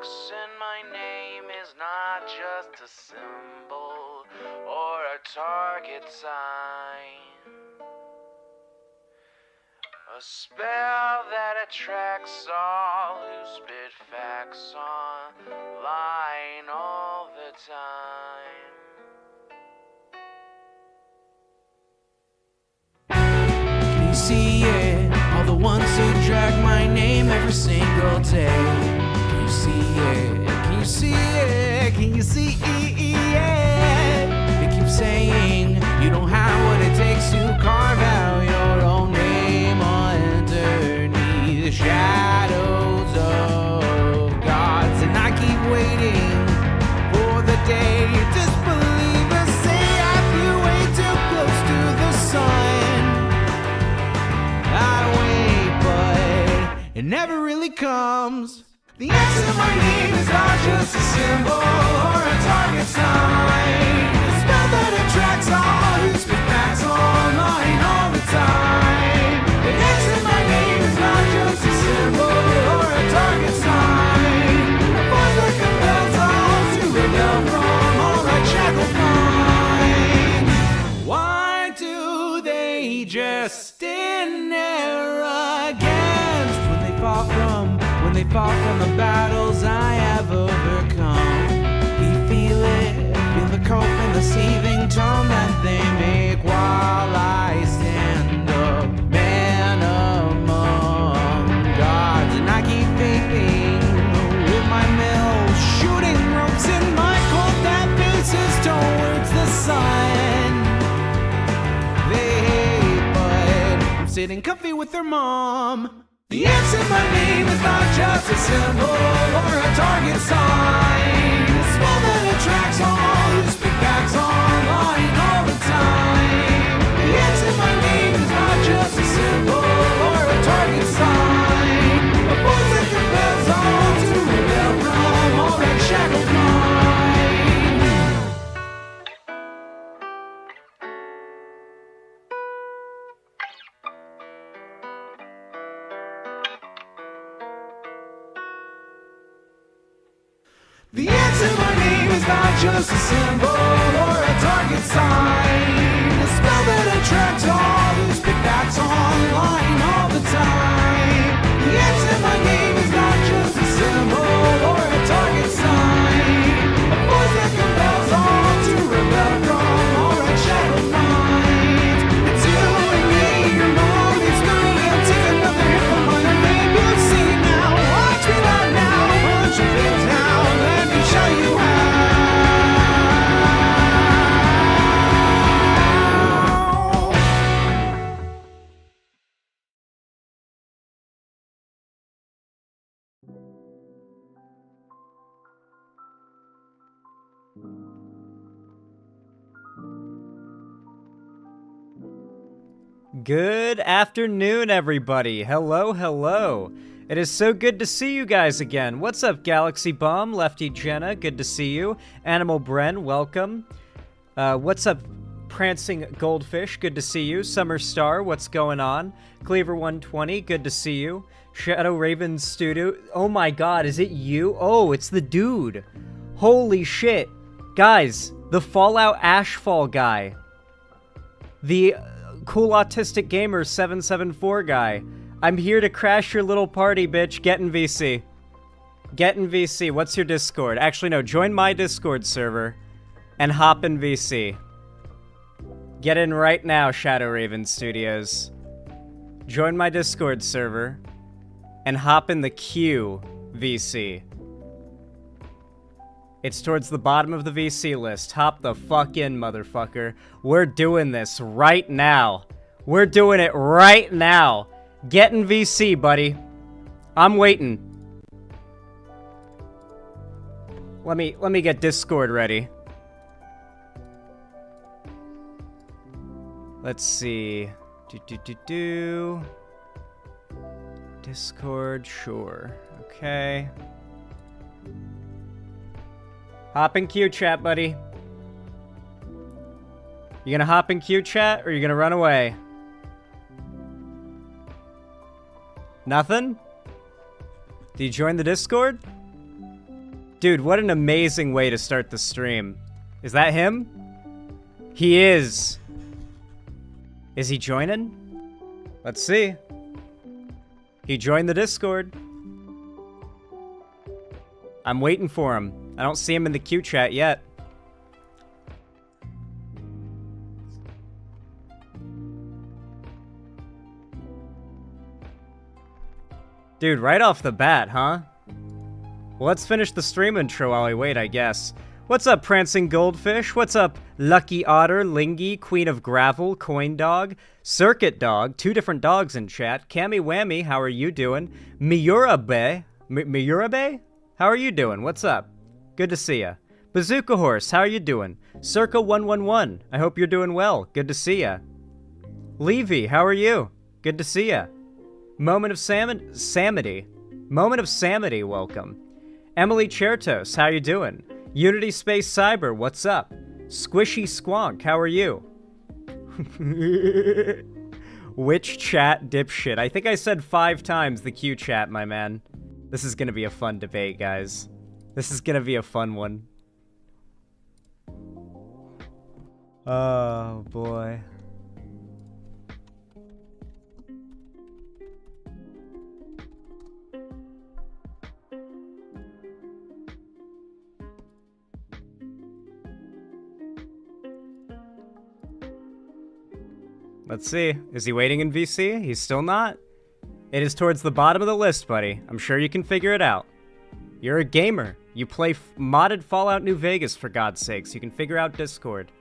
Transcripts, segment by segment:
X in my name is not just a symbol or a target sign. A spell that attracts all who spit facts online all the time. Can you see it? All the ones who drag my name every single day. Can you see it? Can you see it? Can you see it? They keep saying you don't have what it takes to carve out your own name underneath the shadows of gods. And I keep waiting for the day disbelievers say I flew way too close to the sun. I wait, but it never really comes. The X in my name is not just a symbol or a target sign. A spell that attracts all who spit facts online all the time. The X in my name is not just a symbol or a target sign. A force that compels all to rebel from all that shackled mind. Why do they just stand there against when they fall from the battles I have overcome? You feel it, feel the cope and the seething tone that they make while I stand up, man among gods. And I keep vaping with my mill, shooting ropes in my cold that faces towards the sun. They hate, but I'm sitting comfy with their mom. The X in my name is not just a symbol or a target sign. A spell that attracts all who speak facts online all the time. The X in my name is not just a symbol or a target sign. A force that compels all to rebel from all that shackled mind. The X in my name is not just a symbol or a target sign. A spell that attracts all who spit facts online all the time. The X in my name is not just a symbol or a target sign. A force that compels all to rebel from all that shadowed minds. It's you and me, your mom, it's me. I'll take another hit from my name. You'll see now, watch me right now, punch your face down. Show you how. Good afternoon, everybody. Hello, hello. It is so good to see you guys again. What's up, Galaxy Bomb, Lefty Jenna, good to see you. Animal Bren, welcome. What's up, Prancing Goldfish, good to see you. Summer Star, what's going on? Cleaver 120, good to see you. Shadow Raven Studio, oh my god, is it you? Oh, it's the dude. Holy shit. Guys, the Fallout Ashfall guy. The Cool Autistic Gamer 774 guy. I'm here to crash your little party, bitch. Get in VC. Get in VC. What's your Discord? Actually, no. Join my Discord server and hop in VC. Get in right now, Shadow Raven Studios. Join my Discord server and hop in the queue VC. It's towards the bottom of the VC list. Hop the fuck in, motherfucker. We're doing this right now. We're doing it right now. Get in VC, buddy. I'm waiting. Let me get Discord ready. Let's see. Discord, sure. Okay. Hop in queue chat, buddy. You gonna hop in queue chat, or you gonna run away? Nothing? Did you join the Discord? Dude, what an amazing way to start the stream. Is that him? He is. Is he joining? Let's see. He joined the Discord. I'm waiting for him. I don't see him in the Q chat yet. Dude, right off the bat, huh? Well, let's finish the stream intro while I wait, I guess. What's up, Prancing Goldfish? What's up, Lucky Otter, Lingy, Queen of Gravel, Coin Dog, Circuit Dog, 2 different dogs in chat. Cammy Whammy, how are you doing? Miyurabe? Miyurabe? How are you doing? What's up? Good to see ya. Bazooka Horse, how are you doing? Circa 111, I hope you're doing well. Good to see ya. Levy, how are you? Good to see ya. Moment of Samity. Moment of Samity, welcome. Emily Chertos, how you doing? Unity Space Cyber, what's up? Squishy Squonk, how are you? Which chat dipshit? I think I said 5 times the Q chat, my man. This is gonna be a fun debate, guys. This is gonna be a fun one. Oh, boy. Let's see. Is he waiting in VC? He's still not? It is towards the bottom of the list, buddy. I'm sure you can figure it out. You're a gamer. You play modded Fallout New Vegas, for God's sakes. You can figure out Discord.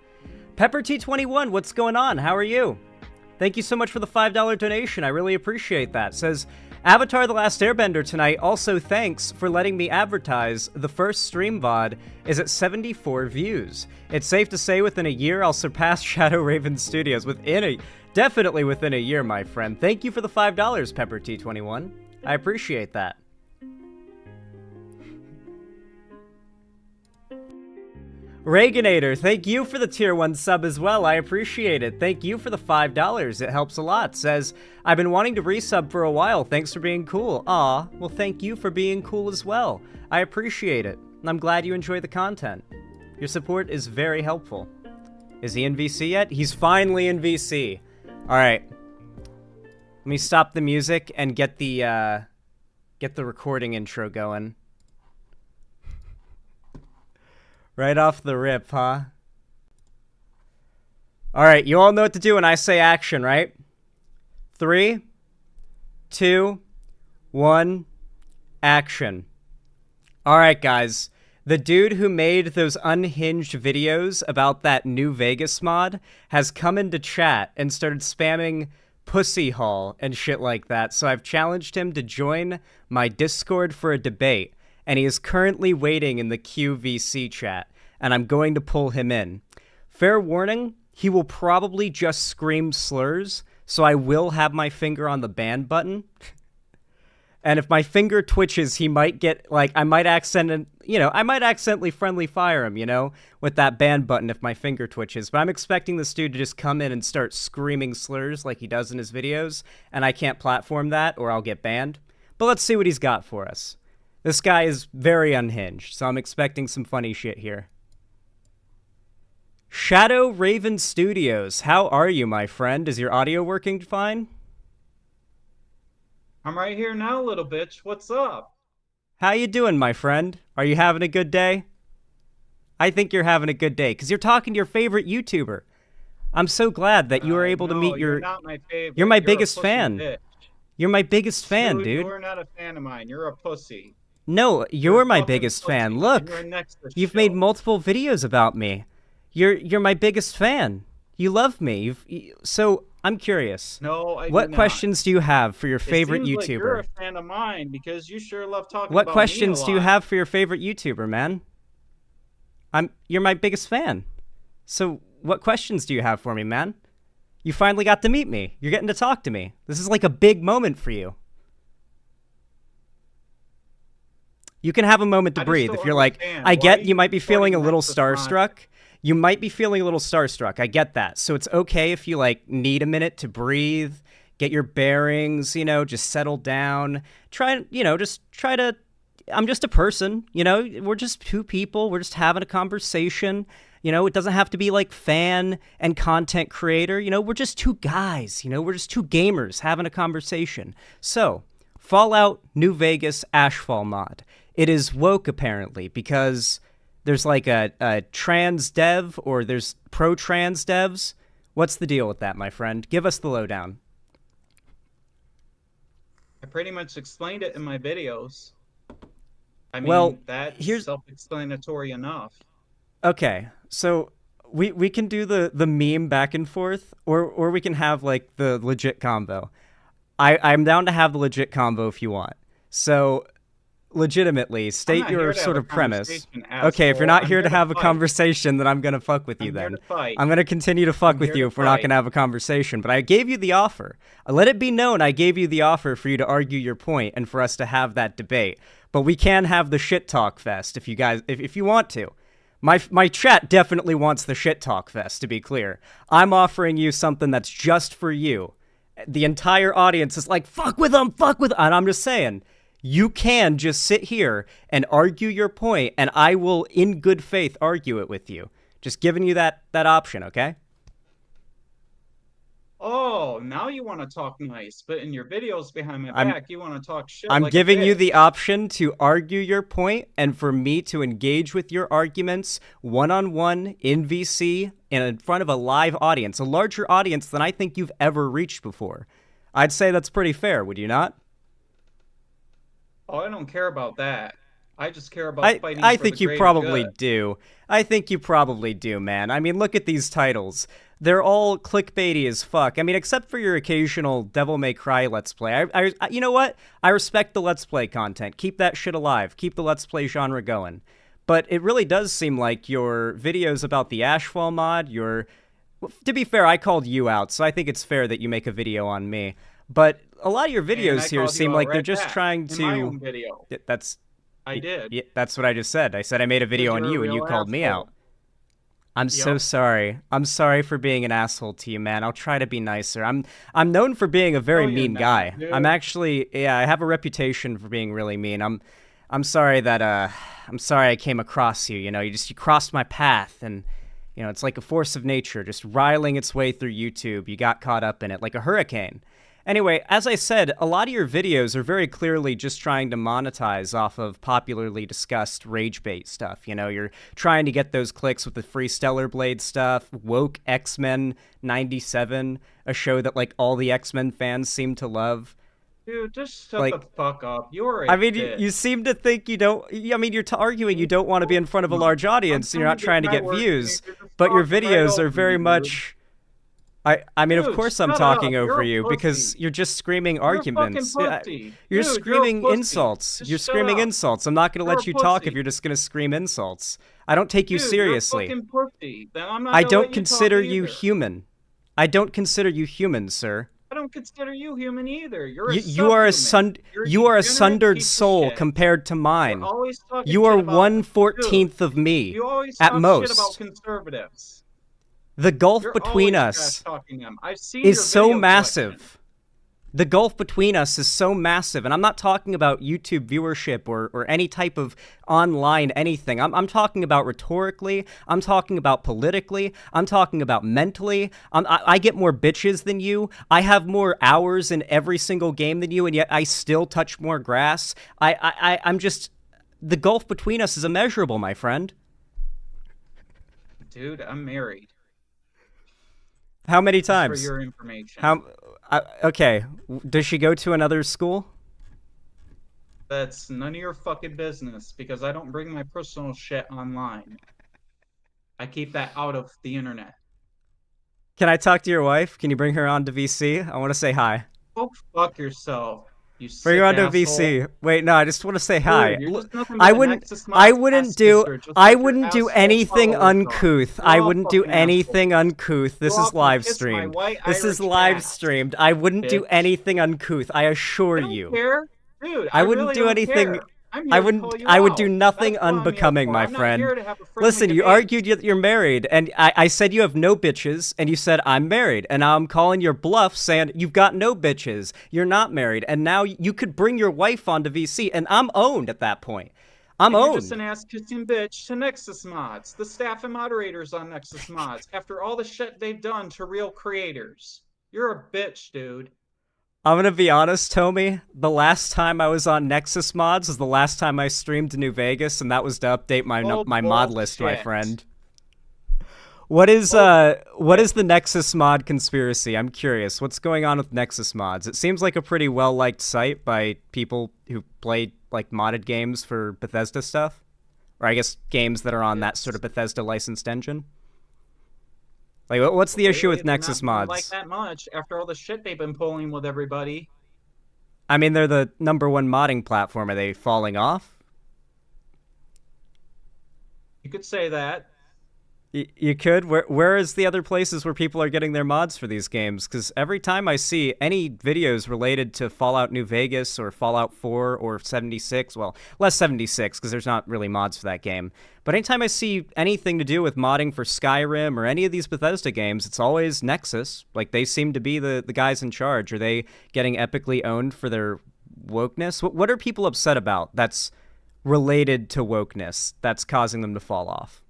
Pepper T21, what's going on? How are you? Thank you so much for the $5 donation. I really appreciate that. Says, Avatar The Last Airbender tonight. Also, thanks for letting me advertise. The first stream VOD is at 74 views. It's safe to say within a year I'll surpass Shadow Raven Studios. Definitely within a year, my friend. Thank you for the $5, Pepper T21. I appreciate that. Reaganator, thank you for the tier 1 sub as well. I appreciate it. Thank you for the $5. It helps a lot. Says, I've been wanting to resub for a while. Thanks for being cool. Aw, well, thank you for being cool as well. I appreciate it. I'm glad you enjoy the content. Your support is very helpful. Is he in VC yet? He's finally in VC. All right. Let me stop the music and get the recording intro going. Right off the rip, huh? All right, you all know what to do when I say action, right? 3, 2, 1, action. All right, guys. The dude who made those unhinged videos about that New Vegas mod has come into chat and started spamming pussy hall and shit like that. So I've challenged him to join my Discord for a debate, and he is currently waiting in the QVC chat, and I'm going to pull him in. Fair warning, he will probably just scream slurs, so I will have my finger on the ban button. And if my finger twitches, he might get, like, I might accidentally friendly fire him, with that ban button if my finger twitches. But I'm expecting this dude to just come in and start screaming slurs like he does in his videos, and I can't platform that or I'll get banned. But let's see what he's got for us. This guy is very unhinged, so I'm expecting some funny shit here. Shadow Raven Studios, how are you, my friend? Is your audio working fine? I'm right here now, little bitch. What's up? How you doing, my friend? Are you having a good day? I think you're having a good day, because you're talking to your favorite YouTuber. I'm so glad that you were able to meet your... You're not my favorite. You're my biggest fan. Bitch. You're my biggest fan, dude. You're not a fan of mine. You're a pussy. No, you're my biggest fan. Look, you've made multiple videos about me. You're my biggest fan. You love me. So I'm curious. No, I do What not. questions do you have for your favorite it seems YouTuber? Like you're a fan of mine because you sure love talking What about questions me a do you lot. have for your favorite YouTuber, man? You're my biggest fan. So what questions do you have for me, man? You finally got to meet me. You're getting to talk to me. This is like a big moment for you. You can have a moment to breathe if you're like, I get you might be feeling a little starstruck. You might be feeling a little starstruck. I get that. So it's okay if you like need a minute to breathe, get your bearings, just settle down. Just try to, I'm just a person, you know? We're just two people. We're just having a conversation. You know, it doesn't have to be like fan and content creator. You know, we're just two guys. You know, we're just two gamers having a conversation. So, Fallout New Vegas Ashfall mod. It is woke, apparently, because there's like a trans dev or there's pro-trans devs. What's the deal with that, my friend? Give us the lowdown. I pretty much explained it in my videos. I mean, Well, that's here's- self-explanatory enough. Okay, so we can do the meme back and forth, or we can have like the legit combo. I'm down to have the legit combo if you want. So, legitimately, state your sort of premise. Okay, if you're not here to have a conversation, then I'm gonna fuck with you then. I'm gonna continue to fuck with you if we're not gonna have a conversation. But I gave you the offer. Let it be known I gave you the offer for you to argue your point and for us to have that debate. But we can have the shit talk fest if you guys, if you want to. My chat definitely wants the shit talk fest, to be clear. I'm offering you something that's just for you. The entire audience is like, fuck with them, and I'm just saying, you can just sit here and argue your point, and I will, in good faith, argue it with you. Just giving you that option, okay? Oh, now you want to talk nice, but in your videos behind my back, you want to talk shit. I'm like a giving you bitch. the option to argue your point and for me to engage with your arguments one-on-one in VC and in front of a live audience, a larger audience than I think you've ever reached before. I'd say that's pretty fair, would you not? Oh, I don't care about that. I just care about fighting I for think the you greater probably good. do. I think you probably do, man. I mean, look at these titles. They're all clickbaity as fuck. I mean, except for your occasional Devil May Cry Let's Play. I you know what? I respect the Let's Play content. Keep that shit alive. Keep the Let's Play genre going. But it really does seem like your videos about the Ashfall mod, to be fair, I called you out, so I think it's fair that you make a video on me. But a lot of your videos here seem like they're just trying to... In my own video. I did. Yeah, that's what I just said. I said I made a video on you and you called me out. I'm so sorry. I'm sorry for being an asshole to you, man. I'll try to be nicer. I'm known for being a very mean guy. Dude. I'm actually, yeah, I have a reputation for being really mean. I'm sorry that I'm sorry I came across you, you know. You crossed my path and you know, it's like a force of nature just riling its way through YouTube. You got caught up in it like a hurricane. Anyway, as I said, a lot of your videos are very clearly just trying to monetize off of popularly discussed rage bait stuff. You know, you're trying to get those clicks with the free Stellar Blade stuff, woke X-Men 97, a show that like all the X-Men fans seem to love. Dude, just shut Like, the fuck up. You're I mean, you seem to think you don't... I mean, you're arguing you don't want to be in front of a large audience, and you're not trying to get views, but your videos are very much... I mean, of Dude, course I'm shut talking up. over You're a you, because pussy. you're just screaming You're a arguments. fucking pussy. You're Dude, screaming you're a pussy. insults. Just You're shut screaming up. insults. I'm not going to You're let a you talk if pussy. you're just going to scream insults. I don't take you Dude, seriously. You're a fucking pussy. Then I'm not I gonna don't let you consider talk you either. human. I don't consider you human, sir. I don't consider you human either. You're a You are a subhuman. You're you are a degenerate sundered piece of soul shit. compared to mine. You're always talking You are shit about- 1/14th of me, You always at talk shit most. about conservatives. The gulf You're between always us trash-talking them. I've seen is your so video massive. collection. The gulf between us is so massive, and I'm not talking about YouTube viewership or any type of online anything. I'm talking about rhetorically. I'm talking about politically. I'm talking about mentally. I get more bitches than you. I have more hours in every single game than you, and yet I still touch more grass. I'm just... The gulf between us is immeasurable, my friend. Dude, I'm married. How many Just times? for your information. Okay, does she go to another school? That's none of your fucking business because I don't bring my personal shit online. I keep that out of the internet. Can I talk to your wife? Can you bring her on to VC? I want to say hi. Go fuck yourself. You Bring her on to sick VC. asshole. Wait, no, I just want to say hi. Dude, you're just nothing I but an wouldn't. Nexus I Mouse wouldn't ass do. sister, just I like your wouldn't do asshole anything followers are. uncouth. You're I all wouldn't do fucking anything assholes. uncouth. This Go is off and live kiss my streamed. white This is Irish live cat, streamed. I wouldn't do bitch. anything uncouth. I assure I don't you. care. Dude, I wouldn't really do don't anything. care. I'm here I to wouldn't. call you I would out. do nothing That's why I'm here. I'm unbecoming, not my here to friend. have a Listen, friendly you debate. argued that you're married, and I said you have no bitches, and you said I'm married, and now I'm calling your bluff, saying you've got no bitches, you're not married, and now you could bring your wife onto VC, and I'm owned at that point. I'm And you're just owned. an ass-kissing bitch to Nexus Mods, the staff and moderators on Nexus Mods, after all the shit they've done to real creators. You're a bitch, dude. I'm gonna be honest, Tommy. The last time I was on Nexus Mods was the last time I streamed to New Vegas, and that was to update my Oh, my mod list, my bullshit. friend. What is the Nexus mod conspiracy? I'm curious. What's going on with Nexus Mods? It seems like a pretty well-liked site by people who play like modded games for Bethesda stuff, or I guess games that are on that sort of Bethesda licensed engine. Like, what's the issue with They're Nexus not Mods? like that much after all the shit they've been pulling with everybody. I mean, they're the #1 modding platform. Are they falling off? You could say that. You could. Where is the other places where people are getting their mods for these games? Because every time I see any videos related to Fallout New Vegas or Fallout 4 or 76, well, less 76 because there's not really mods for that game. But anytime I see anything to do with modding for Skyrim or any of these Bethesda games, it's always Nexus. Like, they seem to be the guys in charge. Are they getting epically owned for their wokeness? What are people upset about that's related to wokeness that's causing them to fall off?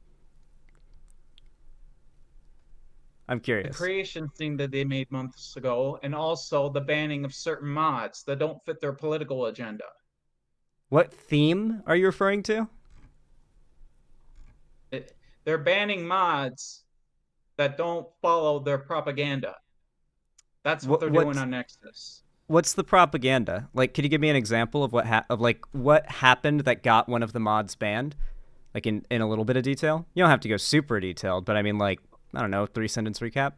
I'm The curious. creation thing that they made months ago, and also the banning of certain mods that don't fit their political agenda. What theme are you referring to? They're banning mods that don't follow their propaganda. That's what they're doing on Nexus. What's the propaganda? Like, could you give me an example of what happened that got one of the mods banned? Like in a little bit of detail? You don't have to go super detailed, but I mean, like, I don't know, 3-sentence recap?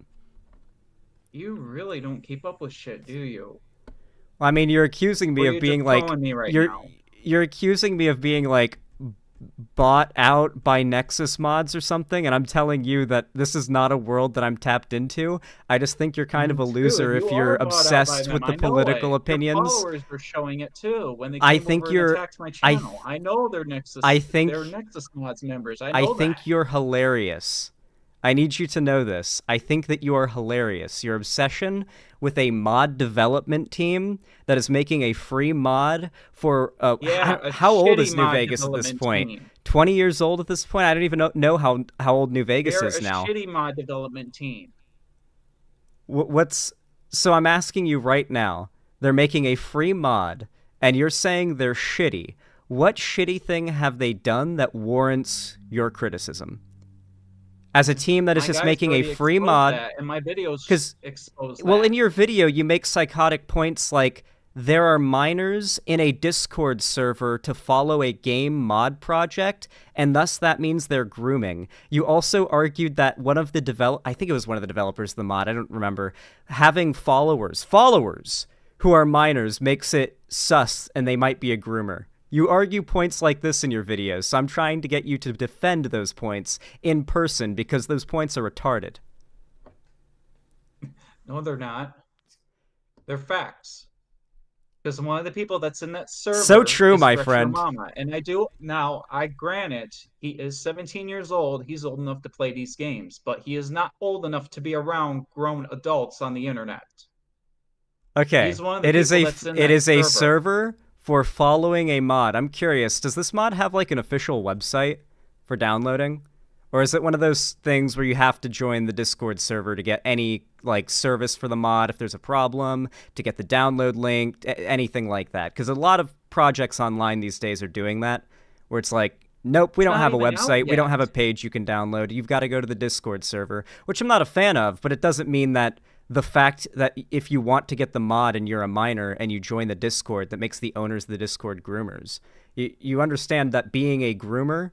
You really don't keep up with shit, do you? Well, I mean, you're accusing me Or of you're being just like trolling me right you're now. you're accusing me of being like bought out by Nexus mods or something, and I'm telling you that this is not a world that I'm tapped into. I just think you're kind of a loser Dude, if you you're are bought out by obsessed them. with the I know political it. opinions. Your followers are showing it too when they I came think over you're- and attacked my channel. I know they're Nexus. They're Nexus mods members. I know think that. you're hilarious. I need you to know this. I think that you are hilarious. Your obsession with a mod development team that is making a free mod for how old is New Vegas at this point? Team. 20 years old at this point? I don't even know how old New Vegas They're is now. a shitty mod development team. So I'm asking you right now. They're making a free mod, and you're saying they're shitty. What shitty thing have they done that warrants your criticism? As a team that is just making a free mod, and my videos expose that. Well, in your video, you make psychotic points like there are minors in a Discord server to follow a game mod project, and thus that means they're grooming. You also argued that I think it was one of the developers of the mod, I don't remember, having followers who are minors makes it sus and they might be a groomer. You argue points like this in your videos, so I'm trying to get you to defend those points in person because those points are retarded. No, they're not. They're facts. Because one of the people that's in that server So true, is my Retro friend. Mama. And I grant it, he is 17 years old. He's old enough to play these games, but he is not old enough to be around grown adults on the internet. Okay, He's one of the it is people that's in it that is a server. server for following a mod. I'm curious, does this mod have like an official website for downloading? Or is it one of those things where you have to join the Discord server to get any like service for the mod if there's a problem, to get the download link, anything like that? Because a lot of projects online these days are doing that, where it's like, nope, we don't have a website, we don't have a page you can download, you've got to go to the Discord server, which I'm not a fan of, but it doesn't mean that the fact that if you want to get the mod and you're a minor and you join the Discord, that makes the owners of the Discord groomers. You understand that being a groomer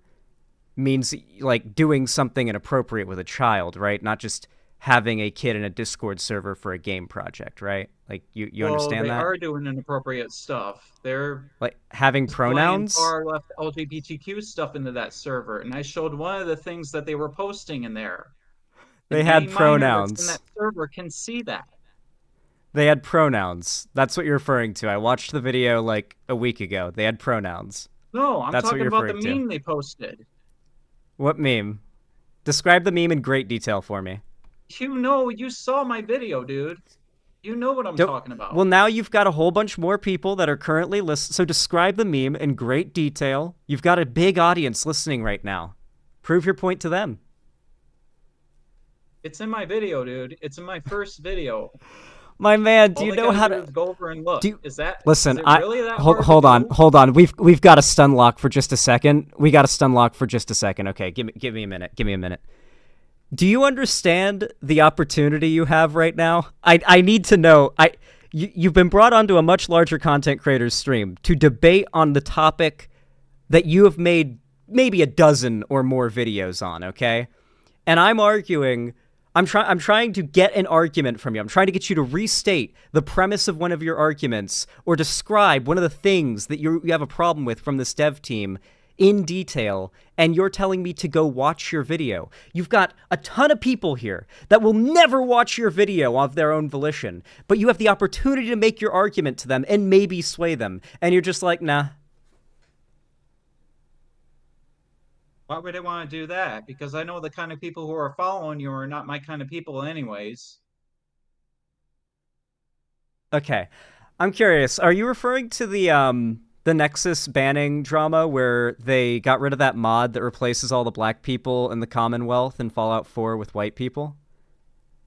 means like doing something inappropriate with a child, right? Not just having a kid in a Discord server for a game project, right? Like you understand that? They are doing inappropriate stuff. They're like having pronouns, far left LGBTQ stuff into that server, and I showed one of the things that they were posting in there. They had pronouns. And that server can see that. They had pronouns. That's what you're referring to. I watched the video like a week ago. They had pronouns. No, I'm That's what talking you're about the referring to. meme they posted. What meme? Describe the meme in great detail for me. You saw my video, dude. You know what I'm Don't, talking about. well, now you've got a whole bunch more people that are currently listening. So describe the meme in great detail. You've got a big audience listening right now. Prove your point to them. It's in my video, dude. It's in my first video. My man, do All you they know gotta how do to is go over and look. do? Is Listen, it really that hard hold to on, do? hold on. We've got a stun lock for just a second. We got a stun lock for just a second. Okay, give me a minute. Give me a minute. Do you understand the opportunity you have right now? I need to know. You've been brought onto a much larger content creator's stream to debate on the topic that you have made maybe a dozen or more videos on, okay? And I'm arguing, I'm trying to get an argument from you. I'm trying to get you to restate the premise of one of your arguments or describe one of the things that you have a problem with from this dev team in detail, and you're telling me to go watch your video. You've got a ton of people here that will never watch your video of their own volition, but you have the opportunity to make your argument to them and maybe sway them, and you're just like, nah. Why would I want to do that? Because I know the kind of people who are following you are not my kind of people anyways. Okay. I'm curious, are you referring to the Nexus banning drama where they got rid of that mod that replaces all the black people in the Commonwealth in Fallout 4 with white people?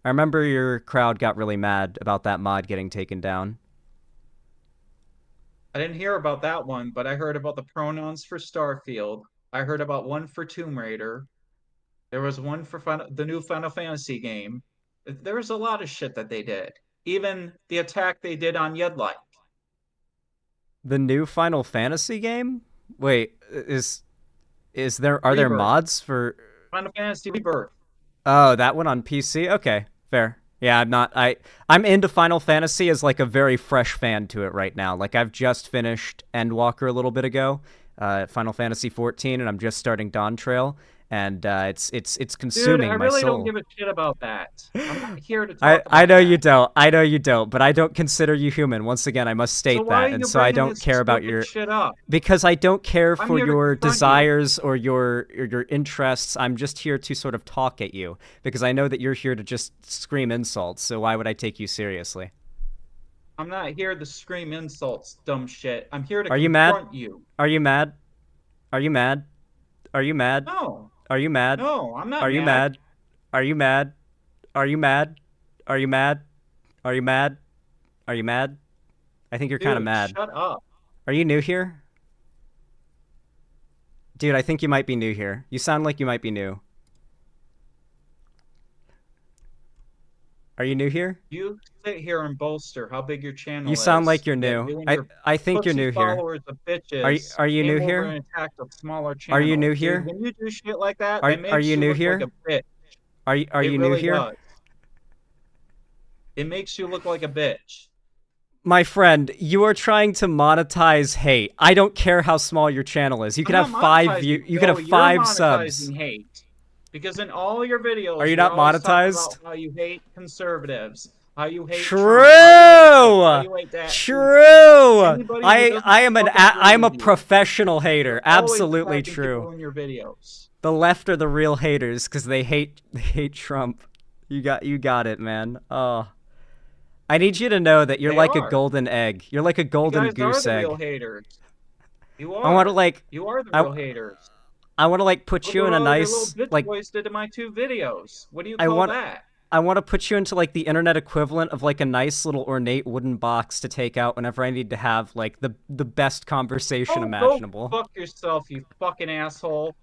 I remember your crowd got really mad about that mod getting taken down. I didn't hear about that one, but I heard about the pronouns for Starfield. I heard about one for Tomb Raider. There was one for the new Final Fantasy game. There was a lot of shit that they did. Even the attack they did on Yedlight. The new Final Fantasy game? Wait, are there Rebirth. mods for Final Fantasy Rebirth. Oh, that one on PC? Okay, fair. Yeah, I'm into Final Fantasy as like a very fresh fan to it right now. Like I've just finished Endwalker a little bit ago, Final Fantasy 14, and I'm just starting Dawn Trail, and it's consuming my soul. Dude, I really don't give a shit about that. I'm not here to talk about I know that. you don't. I know you don't, but I don't consider you human. Once again, I must state So why that, are and you so I bringing don't this care about stupid your shit up? because I don't care I'm for here to your confront you. desires or your interests. I'm just here to sort of talk at you because I know that you're here to just scream insults. So why would I take you seriously? I'm not here to scream insults, dumb shit. I'm here to Are you mad? confront you. Are you mad? Are you mad? Are you mad? No. Are you mad? No, I'm not Are you mad? Are you mad? Are you mad? Are you mad? Are you mad? Are you mad? I think you're kind of Dude, mad. shut up. Are you new here? Dude, I think you might be new here. You sound like you might be new. Are you new here? You sit here and bolster how big your channel You is. sound like you're Yet new. you and your I think you're pussy new here. followers of bitches Are you new came over here? and attacked a smaller Are channel. you new Dude, here? when you do shit like that, Are it makes you new look here? like a bitch. Are It you new really here? does. It makes you look like a bitch. My friend, you are trying to monetize hate. I don't care how small your channel is. You could I'm have not 5 monetizing- views. You No, could have you're 5 subs. monetizing hate. Because in all your videos, Are you you're not always talking monetized? about how you hate conservatives, how you hate True. Trump, how you hate that. True. Anybody who I doesn't am fucking I am a agree with you. professional hater. You're always Absolutely attacking people true. in your videos. The left are the real haters because they hate Trump. You got it, man. Oh. I need you to know that you're They like a are. golden egg. You're like a golden You guys goose are the egg. real haters. You are. I want to like You are the I- real haters. I want to like put Look you what in a all your nice little bitch like boys did to my 2 videos. What do you I call want- that? I want to put you into like the internet equivalent of like a nice little ornate wooden box to take out whenever I need to have like the best conversation Oh, imaginable. Go fuck yourself, you fucking asshole.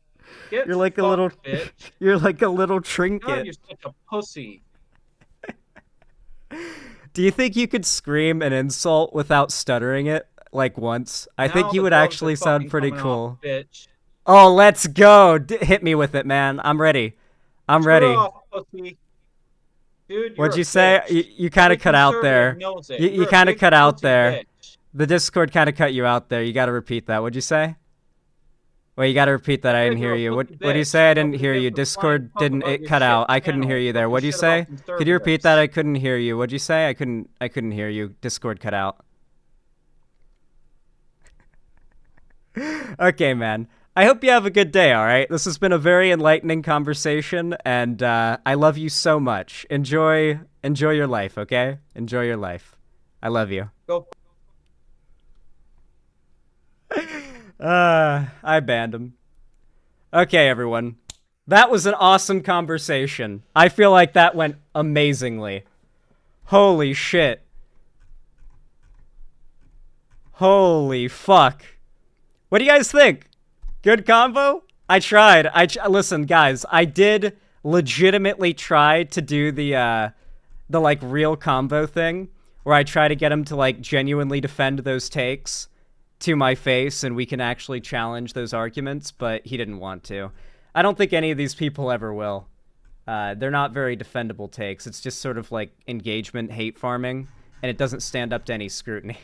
Get You're like a fucked, little bitch. You're like a little God, trinket. you're such a pussy. Do you think you could scream an insult without stuttering it like once? I think Now you the would gloves are actually sound fucking pretty coming cool. off, bitch. Oh, let's go. Hit me with it, man. I'm ready. I'm Screw ready. off, pussy. Dude, What'd you're you a say? bitch. You kind of Every cut out conservative there. knows it. You You're a kind of big cut out pussy there. bitch. The Discord kind of cut you out there. You got to repeat that. What'd you say? Wait, you got to repeat that. I didn't hear You're a you. pussy What'd you bitch. say? I didn't Nobody hear gives you. a flying Discord fuck didn't. about It your cut shit out. I couldn't channel. hear you there. Talking What'd you shit say? about Could you repeat that? conservatives. I couldn't hear you. What'd you say? I couldn't hear you. Discord cut out. Okay, man. I hope you have a good day, all right? This has been a very enlightening conversation, and I love you so much. Enjoy your life, okay? Enjoy your life. I love you. Go. I banned him. Okay, everyone. That was an awesome conversation. I feel like that went amazingly. Holy shit. Holy fuck. What do you guys think? Good combo? I tried. Listen, guys, I did legitimately try to do the like real combo thing where I try to get him to like genuinely defend those takes to my face and we can actually challenge those arguments, but he didn't want to. I don't think any of these people ever will. They're not very defendable takes. It's just sort of like engagement hate farming, and it doesn't stand up to any scrutiny.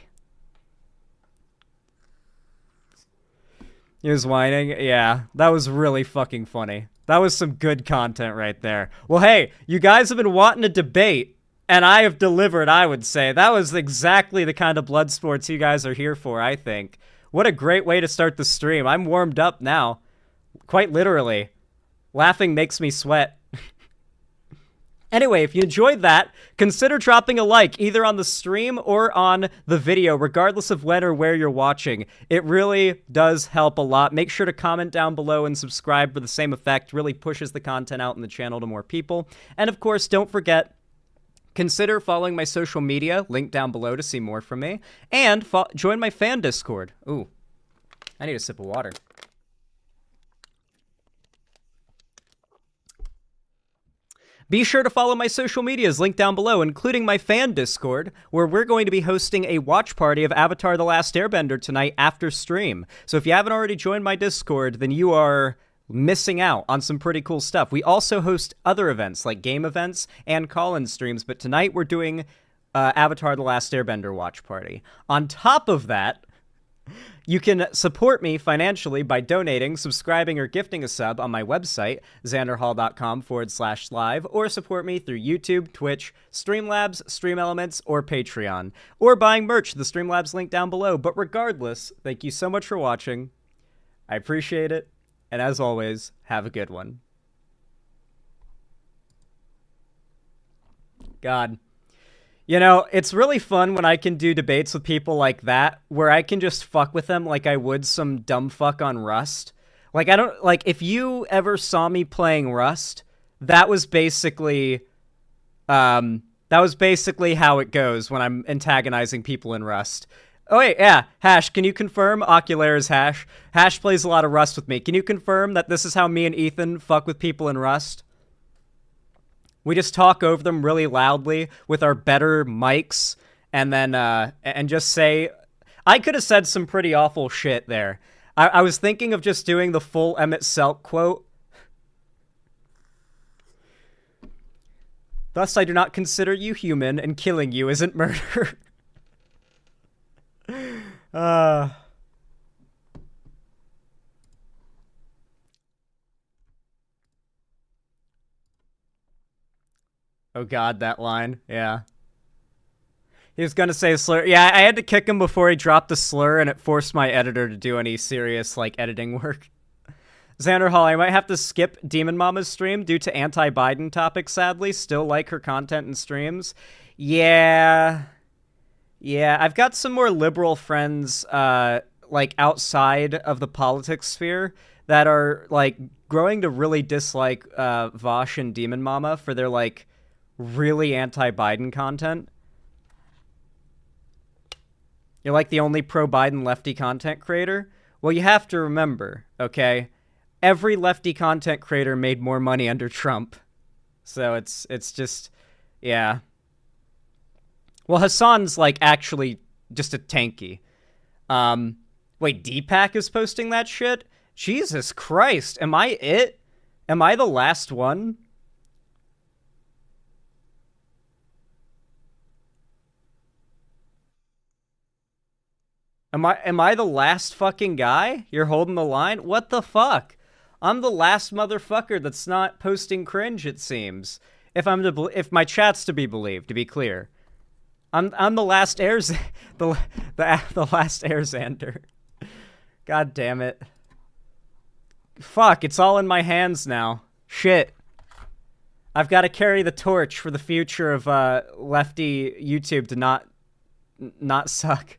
He was whining? Yeah, that was really fucking funny. That was some good content right there. Well, hey, you guys have been wanting a debate, and I have delivered, I would say. That was exactly the kind of blood sports you guys are here for, I think. What a great way to start the stream. I'm warmed up now. Quite literally. Laughing makes me sweat. Anyway, if you enjoyed that, consider dropping a like either on the stream or on the video, regardless of when or where you're watching. It really does help a lot. Make sure to comment down below and subscribe for the same effect. Really pushes the content out in the channel to more people. And of course, don't forget, consider following my social media, link down below to see more from me. And join my fan Discord. Ooh, I need a sip of water. Be sure to follow my social medias linked down below, including my fan Discord, where we're going to be hosting a watch party of Avatar: The Last Airbender tonight after stream. So if you haven't already joined my Discord, then you are missing out on some pretty cool stuff. We also host other events, like game events and call-in streams, but tonight we're doing Avatar: The Last Airbender watch party. On top of that, you can support me financially by donating, subscribing, or gifting a sub on my website, xanderhall.com/live, or support me through YouTube, Twitch, Streamlabs, Stream Elements, or Patreon, or buying merch, the Streamlabs link down below. But regardless, thank you so much for watching. I appreciate it, and as always, have a good one. God. You know, it's really fun when I can do debates with people like that, where I can just fuck with them like I would some dumb fuck on Rust. Like, if you ever saw me playing Rust, that was basically how it goes when I'm antagonizing people in Rust. Oh wait, yeah, Hash, can you confirm? Oculair is Hash. Hash plays a lot of Rust with me. Can you confirm that this is how me and Ethan fuck with people in Rust? We just talk over them really loudly with our better mics, and then and just say, I could have said some pretty awful shit there. I was thinking of just doing the full Emmett Selk quote. Thus, I do not consider you human, and killing you isn't murder. Oh god, that line. Yeah. He was gonna say a slur. Yeah, I had to kick him before he dropped a slur, and it forced my editor to do any serious, like, editing work. Xander Hall, I might have to skip Demon Mama's stream due to anti-Biden topics, sadly. Still like her content and streams. Yeah. Yeah, I've got some more liberal friends, like, outside of the politics sphere that are, like, growing to really dislike Vosh and Demon Mama for their, like, really anti-Biden content. You're like the only pro-Biden lefty content creator? Well, you have to remember, okay? Every lefty content creator made more money under Trump. So it's just, yeah. Well, Hassan's, like, actually just a tanky. Wait, Deepak is posting that shit? Jesus Christ, am I it? Am I the last one? Am I the last fucking guy? You're holding the line? What the fuck? I'm the last motherfucker that's not posting cringe, it seems. If my chat's to be believed, to be clear. I'm the last the last Airzander. God damn it. Fuck, it's all in my hands now. Shit. I've got to carry the torch for the future of lefty YouTube to not suck.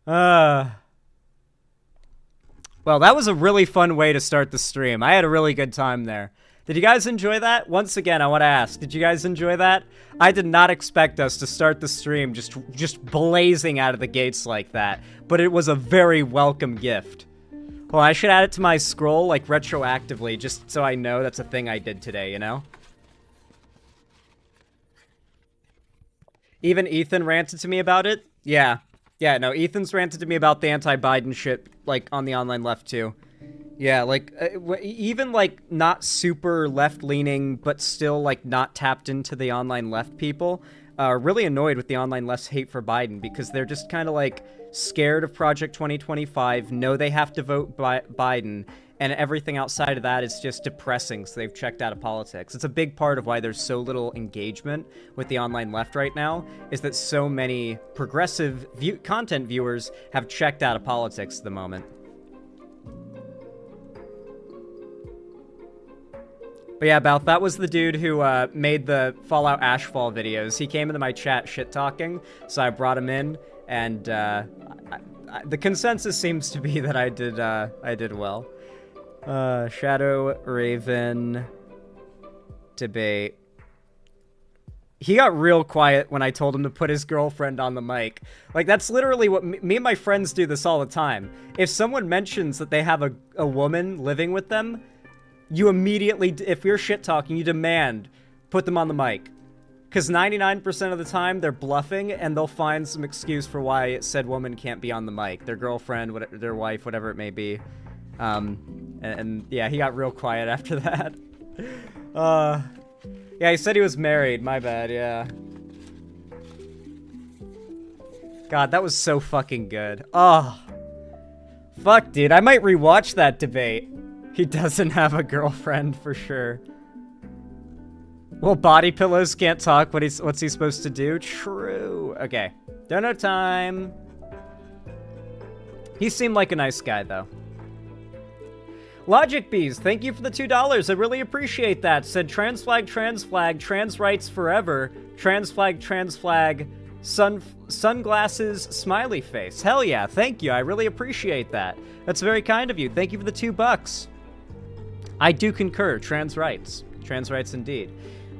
Well, that was a really fun way to start the stream. I had a really good time there. Did you guys enjoy that? Once again, I want to ask, did you guys enjoy that? I did not expect us to start the stream just blazing out of the gates like that, but it was a very welcome gift. Well, I should add it to my scroll, like, retroactively, just so I know that's a thing I did today, you know? Even Ethan ranted to me about it? Yeah. Yeah, no, Ethan's ranted to me about the anti-Biden shit, like, on the online left, too. Yeah, like, even, like, not super left-leaning, but still, like, not tapped into the online left people, are really annoyed with the online left's hate for Biden, because they're just kind of, like, scared of Project 2025, know they have to vote Biden, and everything outside of that is just depressing, so they've checked out of politics. It's a big part of why there's so little engagement with the online left right now, is that so many progressive content viewers have checked out of politics at the moment. But yeah, Balth, that was the dude who made the Fallout Ashfall videos. He came into my chat shit-talking, so I brought him in, and the consensus seems to be that I did well. Shadow Raven debate. He got real quiet when I told him to put his girlfriend on the mic. Like, that's literally what me and my friends do this all the time. If someone mentions that they have a woman living with them, you immediately, if you're shit-talking, you demand, put them on the mic. Because 99% of the time, they're bluffing, and they'll find some excuse for why said woman can't be on the mic. Their girlfriend, their wife, whatever it may be. And yeah, he got real quiet after that. Yeah, he said he was married. My bad, yeah. God, that was so fucking good. Oh. Fuck, dude. I might rewatch that debate. He doesn't have a girlfriend for sure. Well, body pillows can't talk. What's he supposed to do? True. Okay. Donut time. He seemed like a nice guy, though. Logic Bees, thank you for the $2. I really appreciate that. Said trans flag, trans rights forever, trans flag, sunglasses, smiley face. Hell yeah, thank you. I really appreciate that. That's very kind of you. Thank you for the $2. I do concur. Trans rights indeed.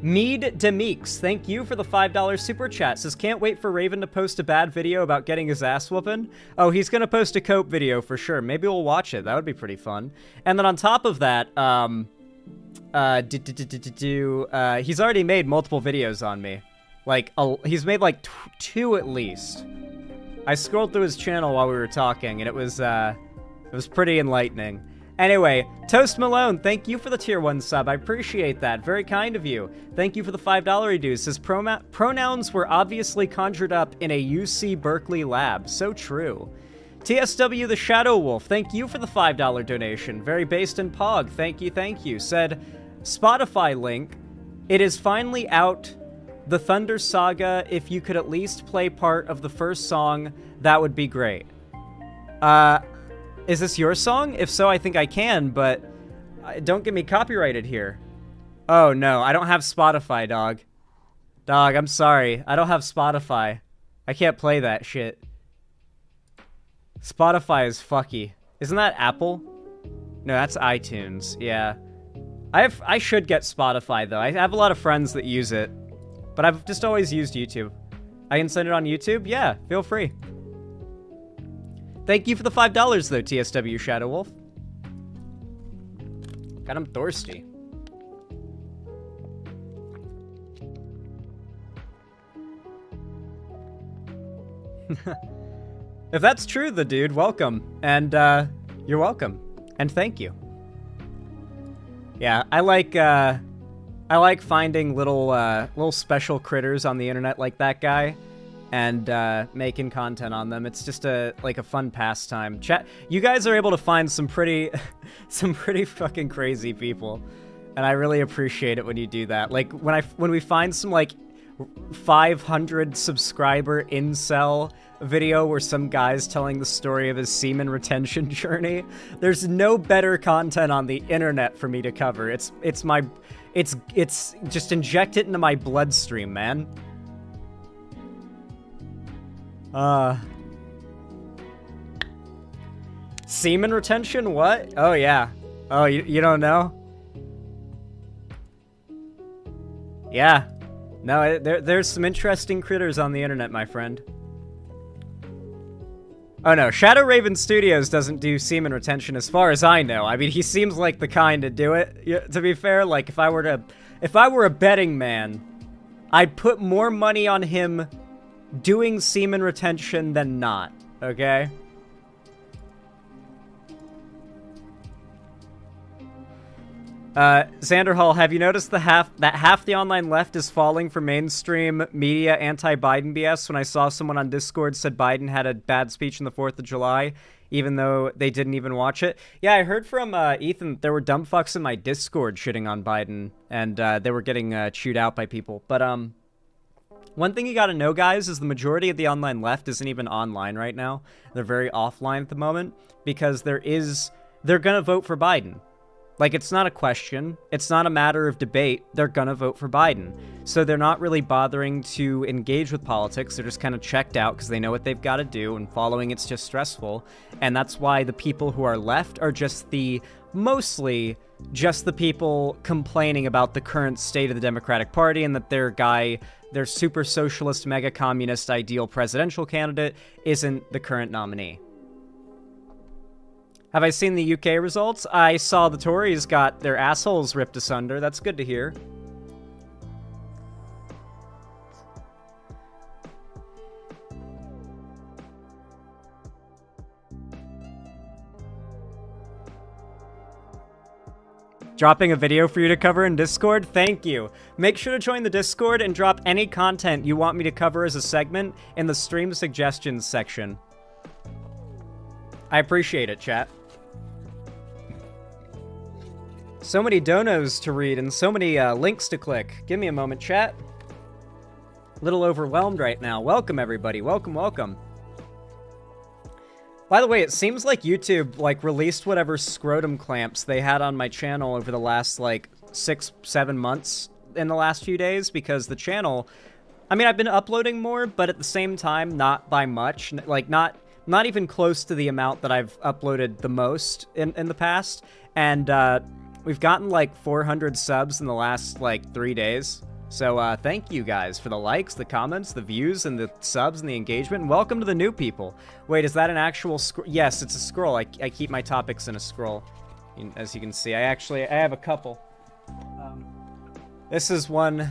Mead Demeeks, thank you for the $5 super chat. Says, can't wait for Raven to post a bad video about getting his ass whooping. Oh, he's gonna post a cope video for sure. Maybe we'll watch it. That would be pretty fun. And then on top of that, he's already made multiple videos on me. Like, he's made like two at least. I scrolled through his channel while we were talking, and it was pretty enlightening. Anyway, Toast Malone, thank you for the tier 1 sub. I appreciate that. Very kind of you. Thank you for the $5 reduce. Says pronouns were obviously conjured up in a UC Berkeley lab. So true. TSW the Shadow Wolf, thank you for the $5 donation. Very based in Pog. Thank you. Said Spotify link. It is finally out. The Thunder Saga. If you could at least play part of the first song, that would be great. Is this your song? If so, I think I can, but don't get me copyrighted here. Oh, no, I don't have Spotify, dog. Dog, I'm sorry. I don't have Spotify. I can't play that shit. Spotify is fucky. Isn't that Apple? No, that's iTunes. Yeah. I should get Spotify, though. I have a lot of friends that use it, but I've just always used YouTube. I can send it on YouTube? Yeah, feel free. Thank you for the $5, though, TSW Shadow Wolf. God, I'm thirsty. If that's true, the dude, welcome. And, you're welcome. And thank you. Yeah, I like finding little special critters on the internet like that guy. And making content on them. It's just a fun pastime. Chat, you guys are able to find some pretty fucking crazy people, and I really appreciate it when you do that. Like when we find some like 500 subscriber incel video where some guy's telling the story of his semen retention journey. There's no better content on the internet for me to cover. It's just inject it into my bloodstream, man. Semen retention? What? Oh yeah. Oh, you don't know? Yeah. No, there's some interesting critters on the internet, my friend. Oh no, Shadow Raven Studios doesn't do semen retention as far as I know. I mean, he seems like the kind to do it. To be fair, like if I were a betting man, I'd put more money on him doing semen retention than not, okay? Xander Hall, have you noticed that half the online left is falling for mainstream media anti-Biden BS? When I saw someone on Discord said Biden had a bad speech on the 4th of July, even though they didn't even watch it. Yeah, I heard from Ethan there were dumb fucks in my Discord shitting on Biden, and they were getting chewed out by people. But one thing you gotta know, guys, is the majority of the online left isn't even online right now. They're very offline at the moment, because they're gonna vote for Biden. Like, it's not a question. It's not a matter of debate. They're gonna vote for Biden. So they're not really bothering to engage with politics. They're just kind of checked out because they know what they've got to do, and following it's just stressful. And that's why the people who are left are mostly just the people complaining about the current state of the Democratic Party and that their super socialist, mega communist ideal presidential candidate isn't the current nominee. Have I seen the UK results? I saw the Tories got their assholes ripped asunder. That's good to hear. Dropping a video for you to cover in Discord? Thank you. Make sure to join the Discord and drop any content you want me to cover as a segment in the stream suggestions section. I appreciate it, chat. So many donos to read and so many links to click. Give me a moment, chat. A little overwhelmed right now. Welcome, everybody. Welcome, welcome. By the way, it seems like YouTube, released whatever scrotum clamps they had on my channel over the last, 6-7 months in the last few days, because the channel... I mean, I've been uploading more, but at the same time, not by much. Not even close to the amount that I've uploaded the most in the past. And, we've gotten 400 subs in the last 3 days. So thank you guys for the likes, the comments, the views, and the subs and the engagement. And welcome to the new people. Wait, is that an actual scroll? Yes, it's a scroll. I keep my topics in a scroll. As you can see, I have a couple. This is one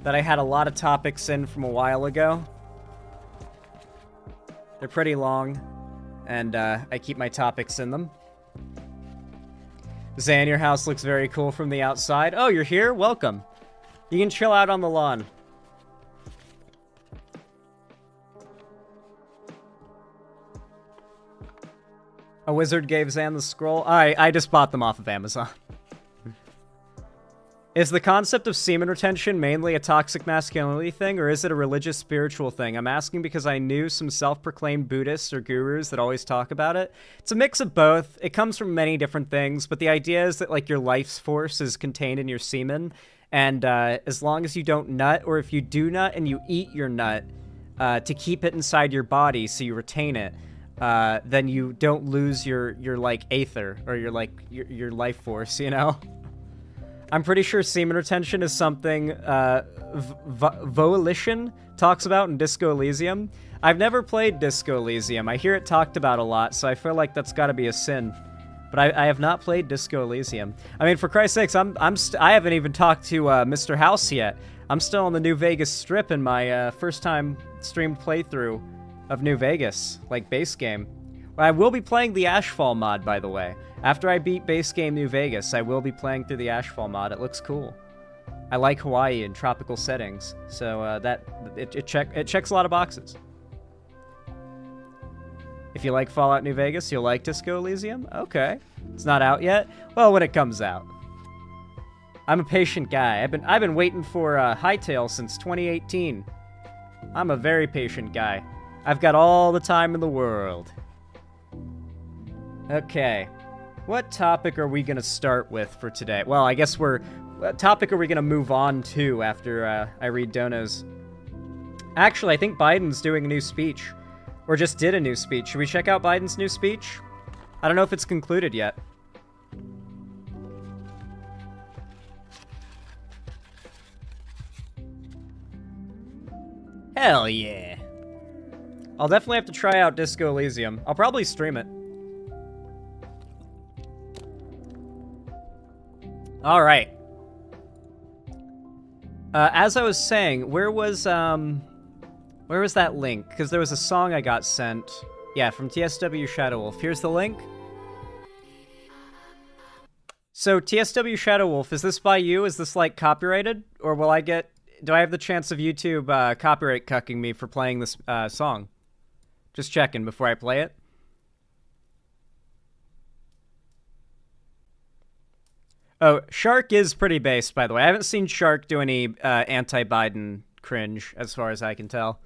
that I had a lot of topics in from a while ago. They're pretty long, and I keep my topics in them. Zan, your house looks very cool from the outside. Oh, you're here? Welcome. You can chill out on the lawn. A wizard gave Zan the scroll. I just bought them off of Amazon. Is the concept of semen retention mainly a toxic masculinity thing, or is it a religious, spiritual thing? I'm asking because I knew some self-proclaimed Buddhists or gurus that always talk about it. It's a mix of both. It comes from many different things, but the idea is that, your life's force is contained in your semen, and as long as you don't nut, or if you do nut and you eat your nut to keep it inside your body so you retain it, then you don't lose your aether, or your life force, you know? I'm pretty sure semen retention is something Volition talks about in Disco Elysium. I've never played Disco Elysium. I hear it talked about a lot, so I feel like that's got to be a sin. But I have not played Disco Elysium. I mean, for Christ's sakes, I haven't even talked to Mr. House yet. I'm still on the New Vegas Strip in my first time streamed playthrough of New Vegas, base game. I will be playing the Ashfall mod, by the way. After I beat base game New Vegas, I will be playing through the Ashfall mod. It looks cool. I like Hawaii and tropical settings, so it checks a lot of boxes. If you like Fallout New Vegas, you'll like Disco Elysium? Okay. It's not out yet? Well, when it comes out. I'm a patient guy. I've been waiting for Hightail since 2018. I'm a very patient guy. I've got all the time in the world. Okay. What topic are we going to start with for today? Well, I guess what topic are we going to move on to after I read Dono's? Actually, I think Biden's doing a new speech. Or just did a new speech. Should we check out Biden's new speech? I don't know if it's concluded yet. Hell yeah. I'll definitely have to try out Disco Elysium. I'll probably stream it. All right. As I was saying, where was that link? Because there was a song I got sent. Yeah, from TSW Shadowwolf. Here's the link. So, TSW Shadowwolf, is this by you? Is this, like, copyrighted? Or will I get... Do I have the chance of YouTube copyright cucking me for playing this song? Just checking before I play it. Oh, Shark is pretty based, by the way. I haven't seen Shark do any anti-Biden cringe, as far as I can tell.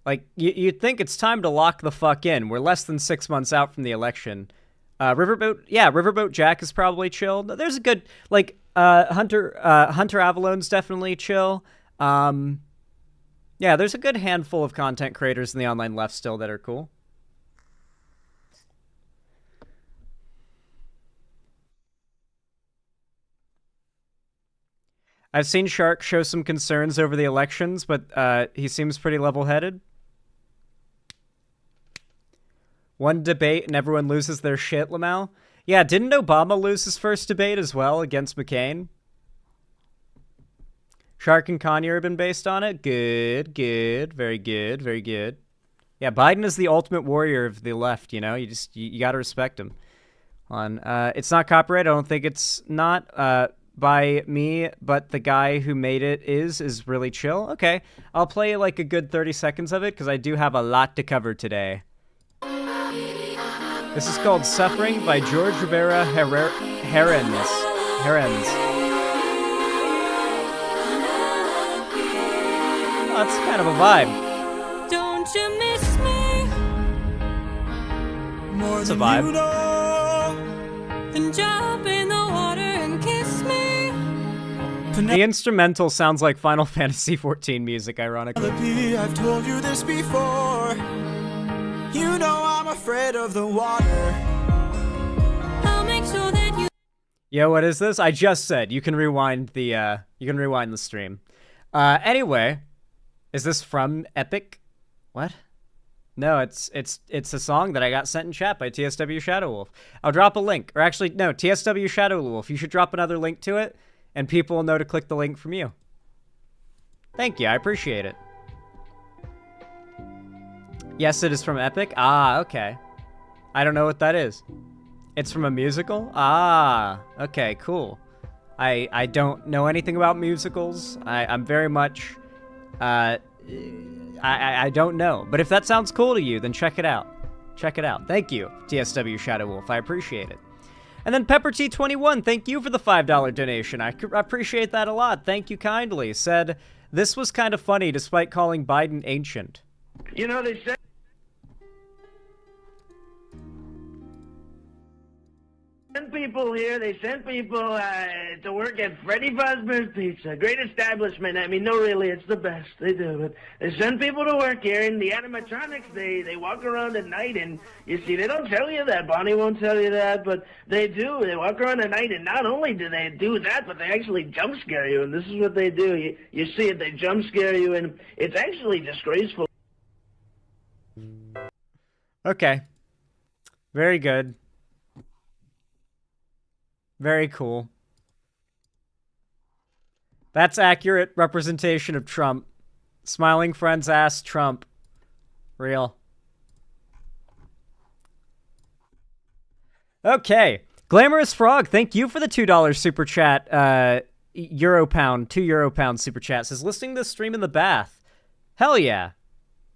Like, you'd think it's time to lock the fuck in. We're less than 6 months out from the election. Riverboat Jack is probably chill. There's a good, like, Hunter Avalone's definitely chill. Yeah, there's a good handful of content creators in the online left still that are cool. I've seen Shark show some concerns over the elections, but he seems pretty level-headed. One debate and everyone loses their shit, Lamau. Yeah, didn't Obama lose his first debate as well against McCain? Shark and Kanye have been based on it. Good, good, very good, very good. Yeah, Biden is the ultimate warrior of the left, you know? You gotta respect him. It's not copyright. I don't think it's not by me, but the guy who made it is really chill. Okay, I'll play like a good 30 seconds of it because I do have a lot to cover today. This is called Suffering by George Rivera Herrens. Oh, that's kind of a vibe. Don't you miss me? More it's a than vibe. You know, and jump in the water and kiss me. The instrumental sounds like Final Fantasy XIV music, ironically. I've told you this before. You know I'm afraid of the water. I'll make sure that you... Yo, what is this? I just said you can rewind the stream. Anyway, is this from Epic? What? No, it's a song that I got sent in chat by TSW Shadowwolf. I'll drop a link. Or actually, no, TSW Shadowwolf. You should drop another link to it, and people will know to click the link from you. Thank you, I appreciate it. Yes, it is from Epic. Ah, okay. I don't know what that is. It's from a musical? Ah, okay, cool. I don't know anything about musicals. I'm very much, I don't know. But if that sounds cool to you, then check it out. Check it out. Thank you, TSW Shadowwolf. I appreciate it. And then PepperT21, thank you for the $5 donation. I appreciate that a lot. Thank you kindly. Said, this was kind of funny despite calling Biden ancient. You know, they say... Send people here. They send people to work at Freddy Fazbear's Pizza. Great establishment. I mean, no, really, it's the best. They do. But they send people to work here, and the animatronics, they walk around at night, and you see, they don't tell you that. Bonnie won't tell you that, but they do. They walk around at night, and not only do they do that, but they actually jump scare you, and this is what they do. You see it, they jump scare you, and it's actually disgraceful. Okay. Very good. Very cool. That's accurate representation of Trump. Smiling friends ass Trump. Real. Okay. Glamorous Frog, thank you for the $2 super chat. Europound, €2 super chat. Says, listening to this stream in the bath. Hell yeah.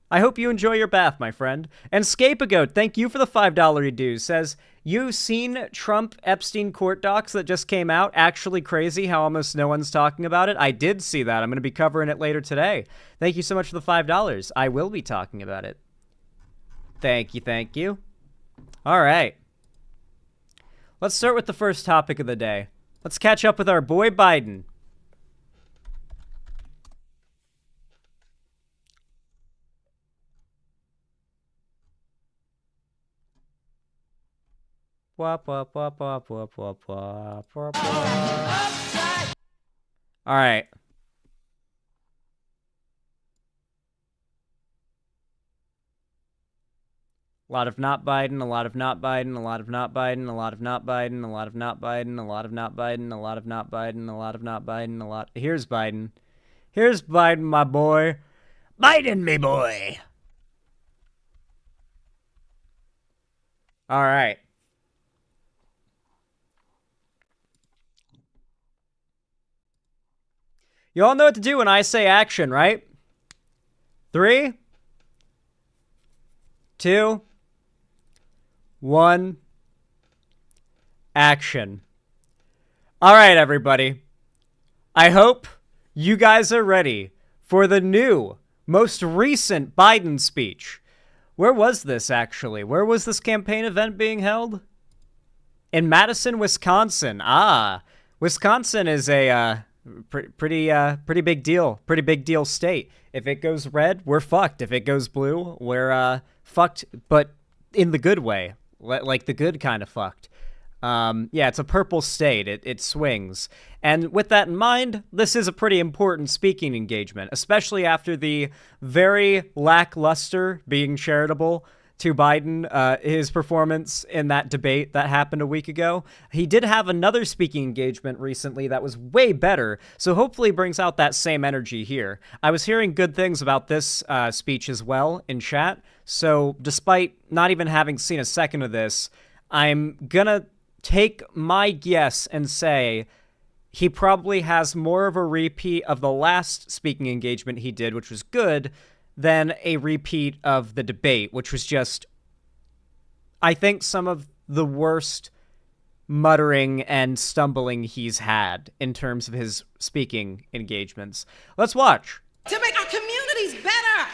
I hope you enjoy your bath, my friend. And Scapegoat, thank you for the $5 redo. Says, you've seen Trump Epstein court docs that just came out? Actually crazy how almost no one's talking about it. I did see that. I'm going to be covering it later today. Thank you so much for the $5. I will be talking about it. Thank you, thank you. All right. Let's start with the first topic of the day. Let's catch up with our boy Biden. Wop, wop, wop, wop, wop, wop, wop, wop, wop. All right. A lot of not Biden, a lot of not Biden, a lot of not Biden, a lot of not Biden, a lot of not Biden, a lot of not Biden, a lot of not Biden, a lot of not Biden, a lot. Here's Biden. Here's Biden, my boy. Biden, me boy. All right. You all know what to do when I say action, right? 3, 2, 1, action. All right, everybody. I hope you guys are ready for the new, most recent Biden speech. Where was this, actually? Where was this campaign event being held? In Madison, Wisconsin. Ah, Wisconsin is a pretty big deal. Pretty big deal state. If it goes red, we're fucked. If it goes blue, we're fucked, but in the good way. Like the good kind of fucked. Yeah, it's a purple state. It swings. And with that in mind, this is a pretty important speaking engagement, especially after the very lackluster, being charitable to Biden, his performance in that debate that happened a week ago. He did have another speaking engagement recently that was way better, so hopefully brings out that same energy here. I was hearing good things about this speech as well in chat, so despite not even having seen a second of this, I'm gonna take my guess and say he probably has more of a repeat of the last speaking engagement he did, which was good, than a repeat of the debate, which was just, I think, some of the worst muttering and stumbling he's had in terms of his speaking engagements. Let's watch. To make our communities better.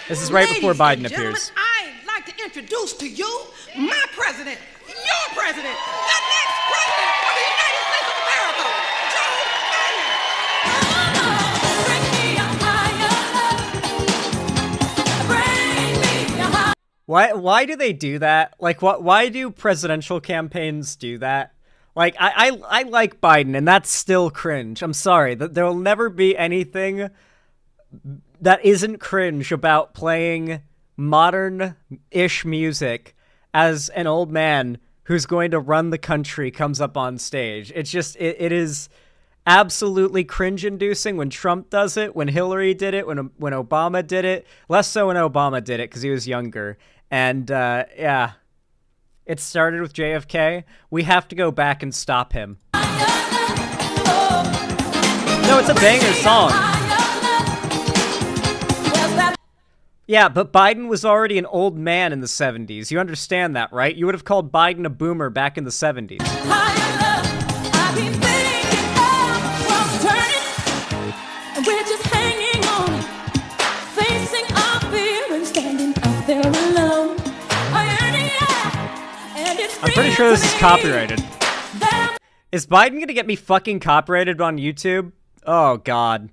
This is right before Biden appears. I'd like to introduce to you my president, your president, the next president of the United States of America, Joe Biden. Why do they do that? Like, why do presidential campaigns do that? Like, I like Biden, and that's still cringe. I'm sorry. There will never be anything that isn't cringe about playing modern-ish music as an old man who's going to run the country comes up on stage. It's just, it is absolutely cringe-inducing when Trump does it, when Hillary did it, when Obama did it. Less so when Obama did it because he was younger. And, yeah, it started with JFK. We have to go back and stop him. No, it's a banger song. Yeah, but Biden was already an old man in the 70s. You understand that, right? You would have called Biden a boomer back in the 70s. We're just hanging on, facing our fear and standing out there alone. I'm pretty sure this is copyrighted. Is Biden gonna get me fucking copyrighted on YouTube? Oh, God.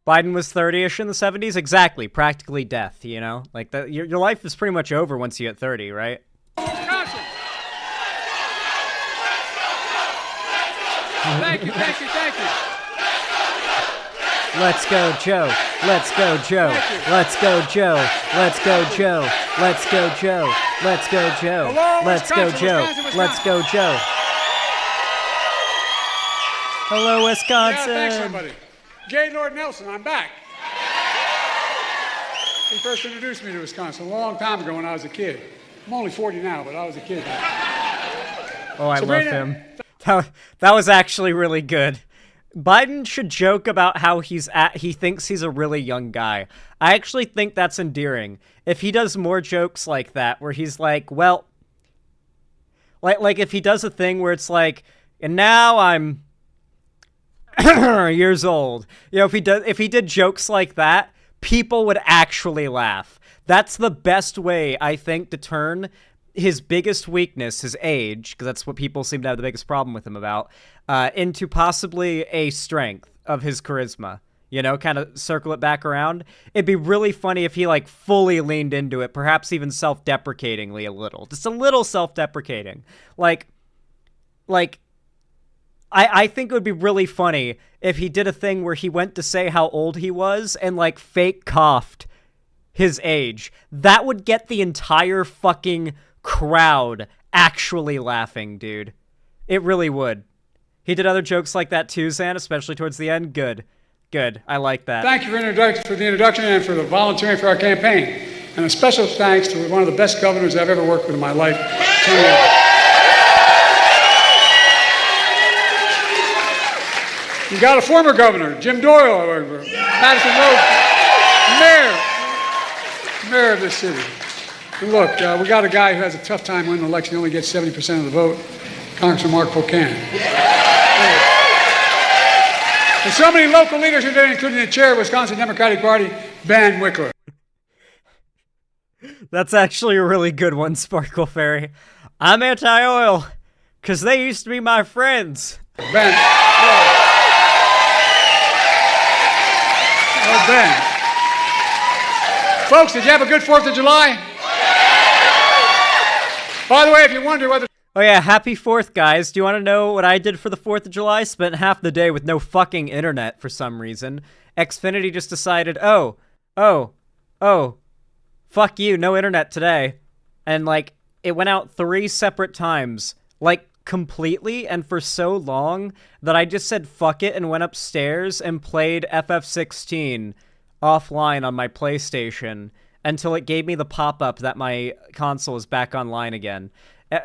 Biden was 30-ish in the 70s? Exactly. Practically death, you know? Like, your life is pretty much over once you get 30, right? Thank you. Let's go, Joe. Let's go, Joe. Let's go, Joe. Let's go, Joe. Let's go, Joe. Let's go, Joe. Let's go, Joe. Let's go, Joe. Hello, Wisconsin. Yeah, thanks, everybody. Gaylord Nelson, I'm back. He first introduced me to Wisconsin a long time ago when I was a kid. I'm only 40 now, but I was a kid. Oh, I love him. That was actually really good. Biden should joke about how he thinks he's a really young guy. I actually think that's endearing. If he does more jokes like that, where he's like, well, like if he does a thing where it's like, and now I'm years old. You know, if he did jokes like that, people would actually laugh. That's the best way, I think, to turn his biggest weakness, his age, because that's what people seem to have the biggest problem with him about, into possibly a strength of his charisma. You know, kind of circle it back around. It'd be really funny if he, like, fully leaned into it, perhaps even self-deprecatingly a little. Just a little self-deprecating. I think it would be really funny if he did a thing where he went to say how old he was and, like, fake coughed his age. That would get the entire fucking crowd actually laughing, dude. It really would. He did other jokes like that too, Zan, especially towards the end. Good. I like that. Thank you for the introduction and for the volunteering for our campaign. And a special thanks to one of the best governors I've ever worked with in my life, You got a former governor, Jim Doyle, Madison Road, mayor of this city. And look, we got a guy who has a tough time winning an election. He only gets 70% of the vote, Congressman Mark Pocan. And so many local leaders are there, including the chair of the Wisconsin Democratic Party, Ben Wickler. That's actually a really good one, Sparkle Fairy. I'm anti-oil, because they used to be my friends. Ben. Oh, Ben. Folks, did you have a good 4th of July? By the way, if you wonder whether... Oh yeah, happy 4th, guys. Do you want to know what I did for the 4th of July? Spent half the day with no fucking internet for some reason. Xfinity just decided, oh, fuck you, no internet today. And, like, it went out 3 separate times. Like, completely and for so long that I just said fuck it and went upstairs and played FF14 offline on my PlayStation until it gave me the pop-up that my console is back online again.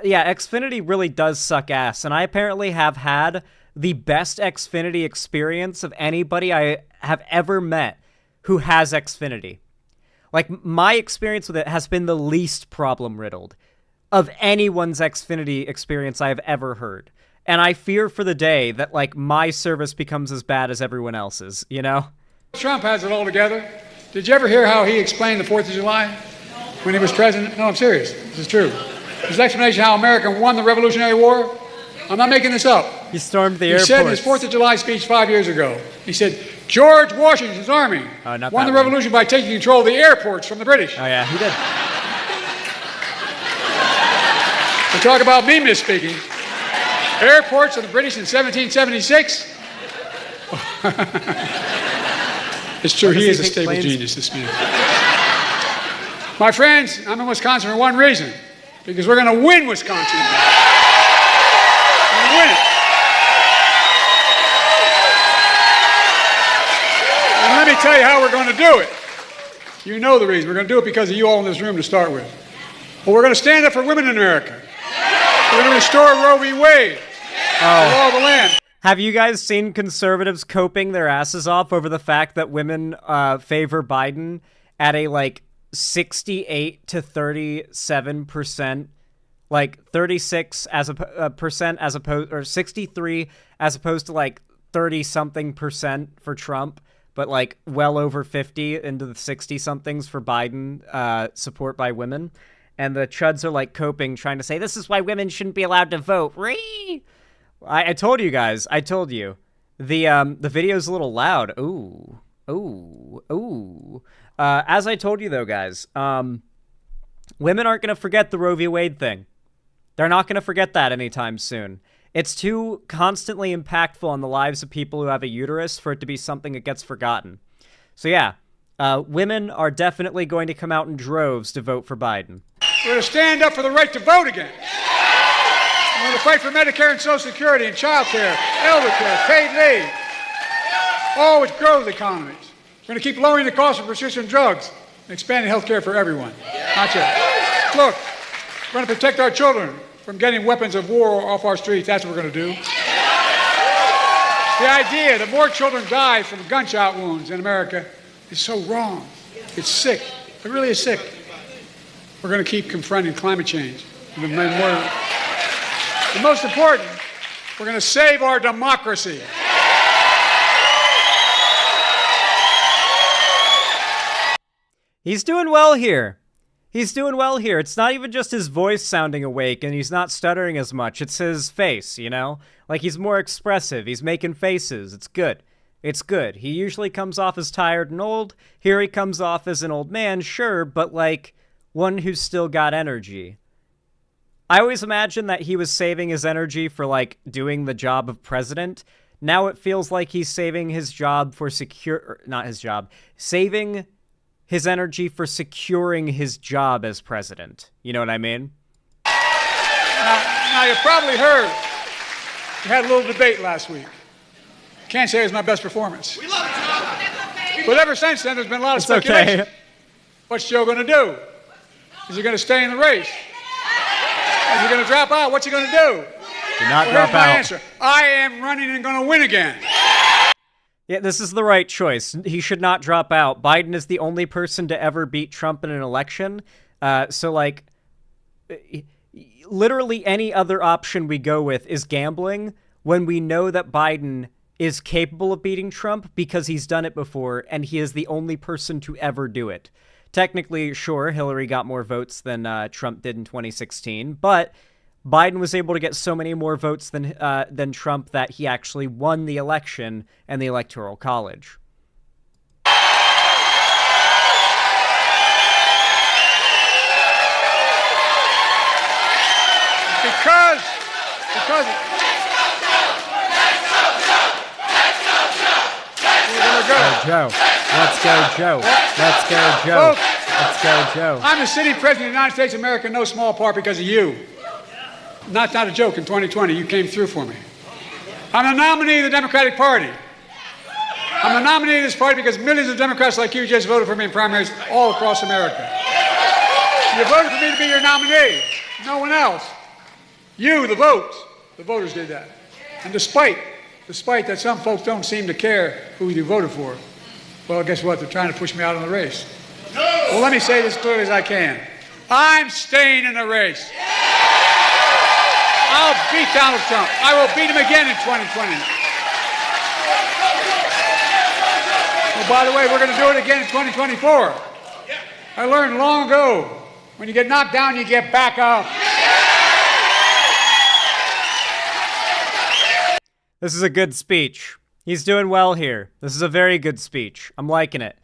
Yeah, Xfinity really does suck ass, and I apparently have had the best Xfinity experience of anybody I have ever met who has Xfinity. Like, my experience with it has been the least problem-riddled of anyone's Xfinity experience I have ever heard. And I fear for the day that, like, my service becomes as bad as everyone else's, you know? Trump has it all together. Did you ever hear how he explained the 4th of July when he was president? No, I'm serious. This is true. His explanation how America won the Revolutionary War, I'm not making this up. He stormed the airport. He said in his 4th of July speech 5 years ago, he said, George Washington's army won the revolution by taking control of the airports from the British. Oh, yeah, he did. We talk about me misspeaking. Airports of the British in 1776. It's true, he is a stable genius, this man. My friends, I'm in Wisconsin for one reason. Because we're going to win Wisconsin. We're going to win it. And let me tell you how we're going to do it. You know the reason. We're going to do it because of you all in this room to start with. But we're going to stand up for women in America. We're going to restore Roe v. Wade. The law of the land. Have you guys seen conservatives coping their asses off over the fact that women favor Biden at a, like, 68 to 37%, like 36 as a percent as opposed, or 63 as opposed to like 30 something percent for Trump, but like well over 50 into the 60 somethings for Biden support by women. And the chuds are like coping, trying to say this is why women shouldn't be allowed to vote. I told you guys. I told you. The video's a little loud. Ooh. As I told you, though, guys, women aren't going to forget the Roe v. Wade thing. They're not going to forget that anytime soon. It's too constantly impactful on the lives of people who have a uterus for it to be something that gets forgotten. So, yeah, women are definitely going to come out in droves to vote for Biden. We're going to stand up for the right to vote again. We're going to fight for Medicare and Social Security and child care, elder care, paid leave, all which grow the economies. We're going to keep lowering the cost of prescription drugs and expanding health care for everyone. Not yet. Look, we're going to protect our children from getting weapons of war off our streets. That's what we're going to do. The idea that more children die from gunshot wounds in America is so wrong. It's sick. It really is sick. We're going to keep confronting climate change. The most important, we're going to save our democracy. He's doing well here. He's doing well here. It's not even just his voice sounding awake and he's not stuttering as much. It's his face, you know? Like, he's more expressive. He's making faces. It's good. It's good. He usually comes off as tired and old. Here he comes off as an old man, sure, but, like, one who's still got energy. I always imagined that he was saving his energy for, like, doing the job of president. Now it feels like he's saving his job for saving his energy for securing his job as president. You know what I mean? Now you probably heard, we had a little debate last week. Can't say it was my best performance. We love it, but ever since then, there's been a lot of speculation. Okay. What's Joe going to do? Is he going to stay in the race? Is he going to drop out? What's he going to do? Do not Well, drop here's my out. answer. I am running and going to win again. Yeah, this is the right choice. He should not drop out. Biden is the only person to ever beat Trump in an election. So, like, literally any other option we go with is gambling when we know that Biden is capable of beating Trump because he's done it before and he is the only person to ever do it. Technically, sure, Hillary got more votes than Trump did in 2016, but Biden was able to get so many more votes than Trump that he actually won the election and the Electoral College. Because we're going to go. Joe. Let's go, Joe. Let's go, Joe. Let's go, Joe. I'm the sitting president of the United States of America in no small part because of you. Not a joke. In 2020, you came through for me. I'm the nominee of the Democratic Party. I'm the nominee of this party because millions of Democrats like you just voted for me in primaries all across America. You voted for me to be your nominee. No one else. You, the voters did that. And despite that some folks don't seem to care who you voted for, well, guess what? They're trying to push me out of the race. Well, let me say this clearly as I can. I'm staying in the race. I'll beat Donald Trump. I will beat him again in 2020. Oh, by the way, we're going to do it again in 2024. I learned long ago, when you get knocked down, you get back up. This is a good speech. He's doing well here. This is a very good speech. I'm liking it.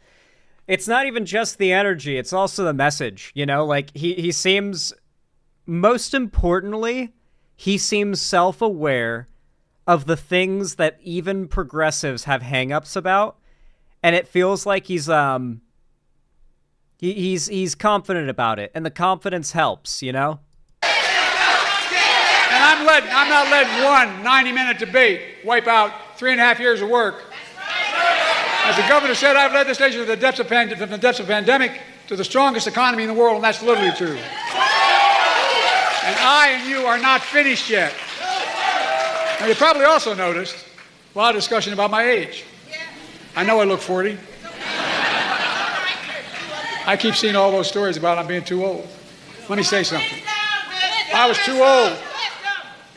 It's not even just the energy, it's also the message, you know? Like, he seems, most importantly, he seems self-aware of the things that even progressives have hang-ups about, and it feels like he's confident about it, and the confidence helps, you know? And I'm not letting one 90-minute debate wipe out 3.5 years of work. As the governor said, I've led this nation from the depths of pandemic to the strongest economy in the world, and that's literally true. And I and you are not finished yet. Now, you probably also noticed a lot of discussion about my age. I know I look 40. I keep seeing all those stories about I'm being too old. Let me say something. I was too old.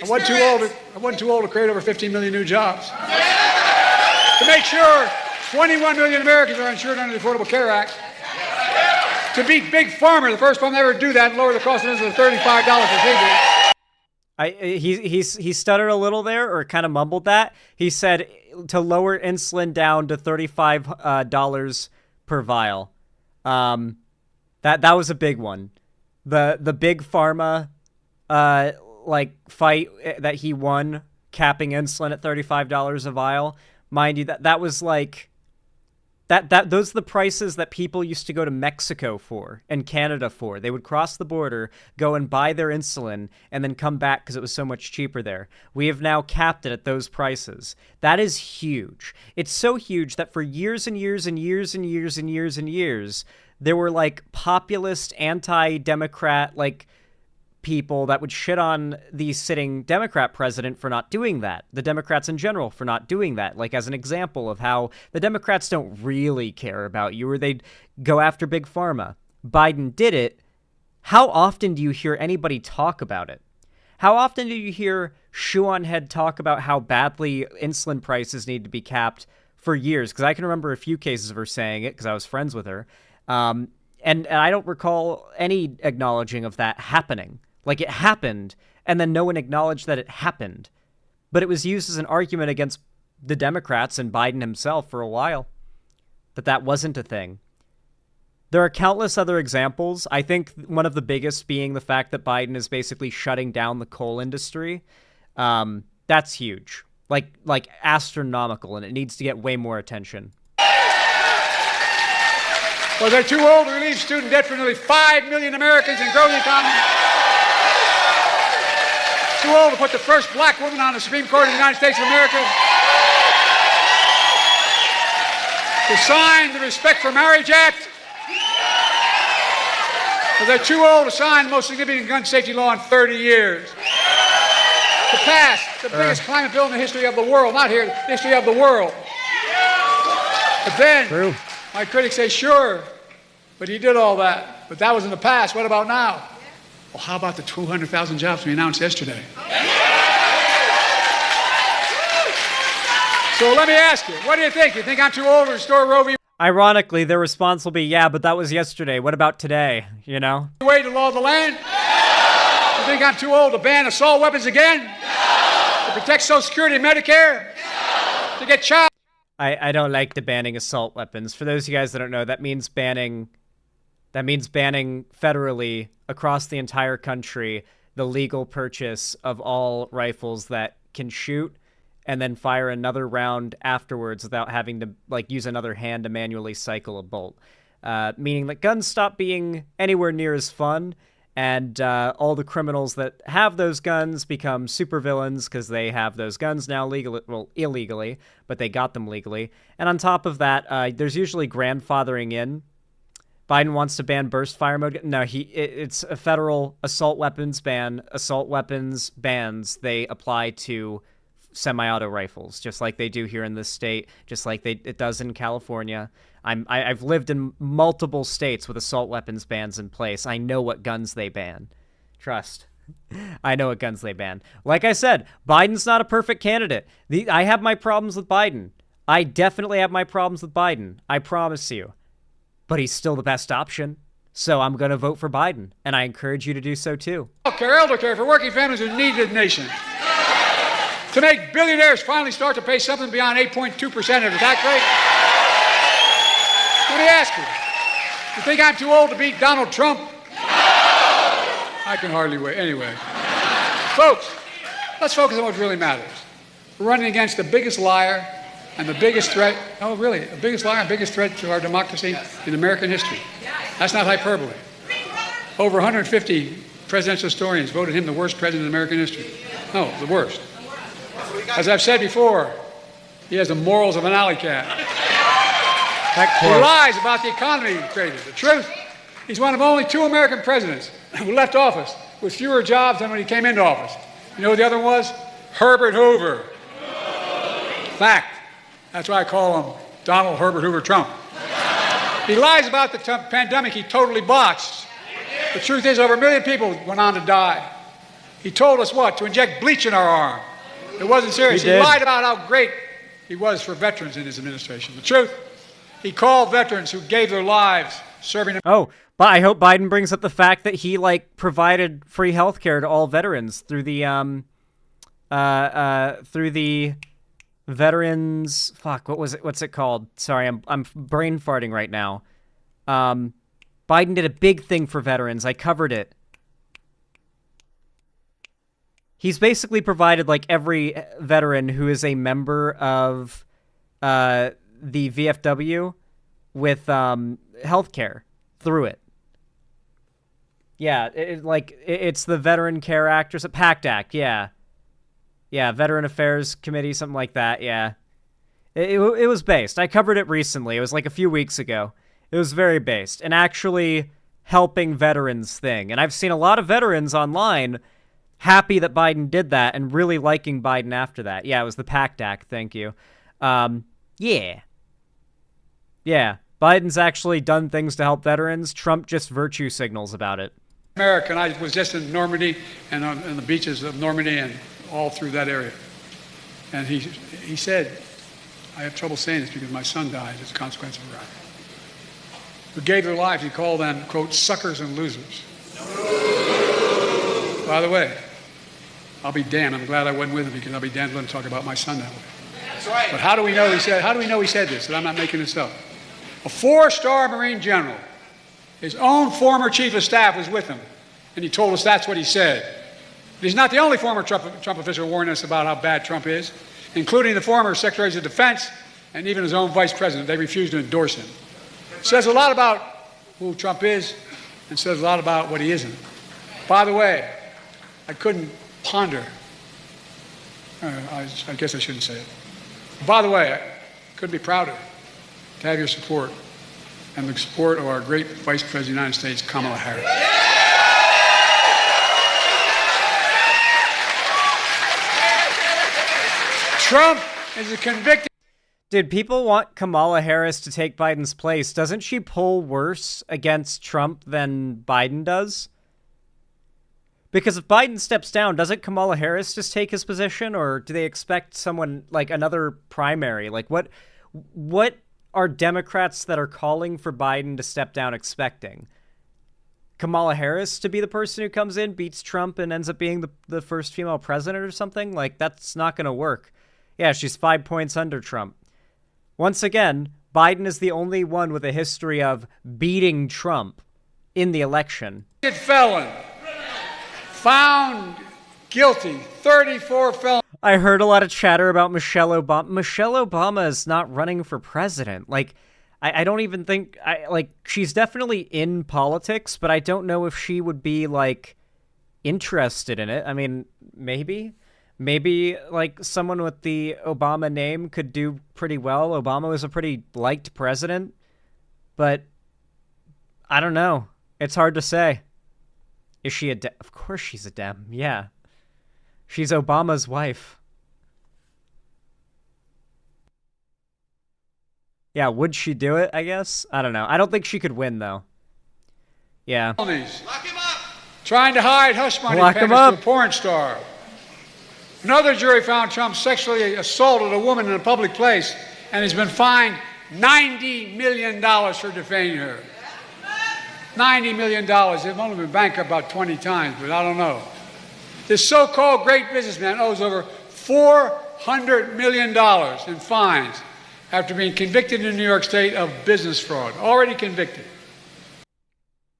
I wasn't too old to create over 15 million new jobs. To make sure 21 million Americans are insured under the Affordable Care Act. To beat Big Pharma, the first one to ever do that, and lower the cost of insulin to $35 per kg. He stuttered a little there, or kind of mumbled that. He said to lower insulin down to $35 per vial. That was a big one. The Big Pharma fight that he won, capping insulin at $35 a vial. Mind you, that was like those are the prices that people used to go to Mexico for and Canada for. They would cross the border, go and buy their insulin, and then come back because it was so much cheaper there. We have now capped it at those prices. That is huge. It's so huge that for years and years and years and years and years and years, there were like populist, anti-democrat, like people that would shit on the sitting Democrat president for not doing that. The Democrats in general for not doing that. Like, as an example of how the Democrats don't really care about you, or they'd go after Big Pharma. Biden did it. How often do you hear anybody talk about it? How often do you hear Shoe on Head talk about how badly insulin prices need to be capped for years? Because I can remember a few cases of her saying it because I was friends with her. And I don't recall any acknowledging of that happening. Like, it happened, and then no one acknowledged that it happened. But it was used as an argument against the Democrats and Biden himself for a while, that wasn't a thing. There are countless other examples. I think one of the biggest being the fact that Biden is basically shutting down the coal industry. That's huge. Like astronomical, and it needs to get way more attention. Well, they're too old to relieve student debt for nearly 5 million Americans and grow the economy. Too old to put the first black woman on the Supreme Court of the United States of America. To sign the Respect for Marriage Act. Well, they're too old to sign the most significant gun safety law in 30 years. To pass the biggest climate bill in the history of the world. Not here, the history of the world. But then, my critics say, sure, but he did all that. But that was in the past. What about now? Well, how about the 200,000 jobs we announced yesterday? So let me ask you, what do you think? You think I'm too old to restore Roe v. Ironically, their response will be, yeah, but that was yesterday. What about today, you know? Wade, the law of the land? You think I'm too old to ban assault weapons again? To protect Social Security and Medicare? To get child... I don't like the banning assault weapons. For those of you guys that don't know, that means banning federally across the entire country the legal purchase of all rifles that can shoot and then fire another round afterwards without having to use another hand to manually cycle a bolt. Meaning that guns stop being anywhere near as fun, and all the criminals that have those guns become supervillains because they have those guns now illegally, but they got them legally. And on top of that, there's usually grandfathering in. Biden wants to ban burst fire mode. No, it's a federal assault weapons ban. Assault weapons bans, they apply to semi-auto rifles, just like they do here in this state, just like it does in California. I've lived in multiple states with assault weapons bans in place. I know what guns they ban. Trust. I know what guns they ban. Like I said, Biden's not a perfect candidate. I have my problems with Biden. I definitely have my problems with Biden. I promise you. But he's still the best option. So I'm going to vote for Biden. And I encourage you to do so too. Elder care for working families who need the nation. To make billionaires finally start to pay something beyond 8.2% of the tax rate. Let me ask you, you think I'm too old to beat Donald Trump? I can hardly wait. Anyway, folks, let's focus on what really matters. We're running against the biggest liar and the biggest threat, oh really, the biggest liar and biggest threat to our democracy in American history. That's not hyperbole. Over 150 presidential historians voted him the worst president in American history. No, the worst. As I've said before, he has the morals of an alley cat. He lies about the economy he created. The truth, he's one of only 2 American presidents who left office with fewer jobs than when he came into office. You know who the other one was? Herbert Hoover. Fact. That's why I call him Donald Herbert Hoover Trump. He lies about the pandemic he totally botched. The truth is, over 1 million people went on to die. He told us what? To inject bleach in our arm. It wasn't serious. He lied about how great he was for veterans in his administration. The truth, he called veterans who gave their lives serving. Oh, but I hope Biden brings up the fact that he provided free healthcare to all veterans through the veterans. Fuck, what was it? What's it called? Sorry, I'm brain farting right now. Biden did a big thing for veterans. I covered it. He's basically provided every veteran who is a member of the VFW with healthcare through it. Yeah, it's the Veteran Care Act or PACT Act. Yeah, Veteran Affairs Committee, something like that. Yeah, it was based. I covered it recently. It was a few weeks ago. It was very based, and actually, helping veterans thing. And I've seen a lot of veterans online happy that Biden did that and really liking Biden after that. Yeah, it was the PACT Act. Thank you. Yeah. Biden's actually done things to help veterans. Trump just virtue signals about it. America, and I was just in Normandy and on the beaches of Normandy and all through that area. And he said, I have trouble saying this because my son died as a consequence of Iraq, who gave their lives. He called them, quote, suckers and losers. By the way, I'll be damned. I'm glad I wasn't with him because I'll be damned to let him talk about my son that way. That's right. But how do we know he said this? And I'm not making this up. A 4-star Marine general, his own former chief of staff was with him, and he told us that's what he said. But he's not the only former Trump official warning us about how bad Trump is, including the former secretaries of defense and even his own vice president. They refused to endorse him. It says a lot about who Trump is and says a lot about what he isn't. By the way, I couldn't ponder. I guess I shouldn't say it. By the way, I couldn't be prouder to have your support and the support of our great Vice President of the United States, Kamala Harris. Trump is a convicted... Dude, people want Kamala Harris to take Biden's place. Doesn't she poll worse against Trump than Biden does? Because if Biden steps down, doesn't Kamala Harris just take his position? Or do they expect someone, like another primary? Like what are Democrats that are calling for Biden to step down expecting? Kamala Harris to be the person who comes in, beats Trump, and ends up being the first female president or something? Like, that's not going to work. Yeah, she's 5 points under Trump. Once again, Biden is the only one with a history of beating Trump in the election. Felon. Found guilty. 34 felons. I heard a lot of chatter about Michelle Obama. Michelle Obama is not running for president. Like, I don't even think... she's definitely in politics, but I don't know if she would be, like, interested in it. I mean, maybe. Maybe, like, someone with the Obama name could do pretty well. Obama was a pretty liked president. But I don't know. It's hard to say. Is she a Dem? Of course she's a Dem. Yeah. She's Obama's wife. Yeah, would she do it, I guess? I don't know. I don't think she could win, though. Yeah. Lock him up! Trying to hide hush money Lock him payments up. to a porn star. Another jury found Trump sexually assaulted a woman in a public place and has been fined $90 million for defaming her. $90 million. They've only been bankrupt about 20 times, but I don't know. This so-called great businessman owes over $400 million in fines after being convicted in New York State of business fraud. Already convicted.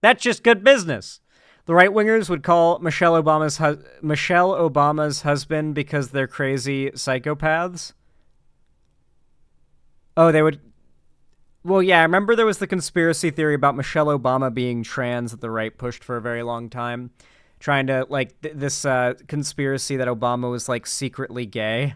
That's just good business. The right-wingers would call Michelle Obama's husband because they're crazy psychopaths. Oh, they would... Well, yeah, I remember there was the conspiracy theory about Michelle Obama being trans that the right pushed for a very long time. Trying to, like, this conspiracy that Obama was, like, secretly gay.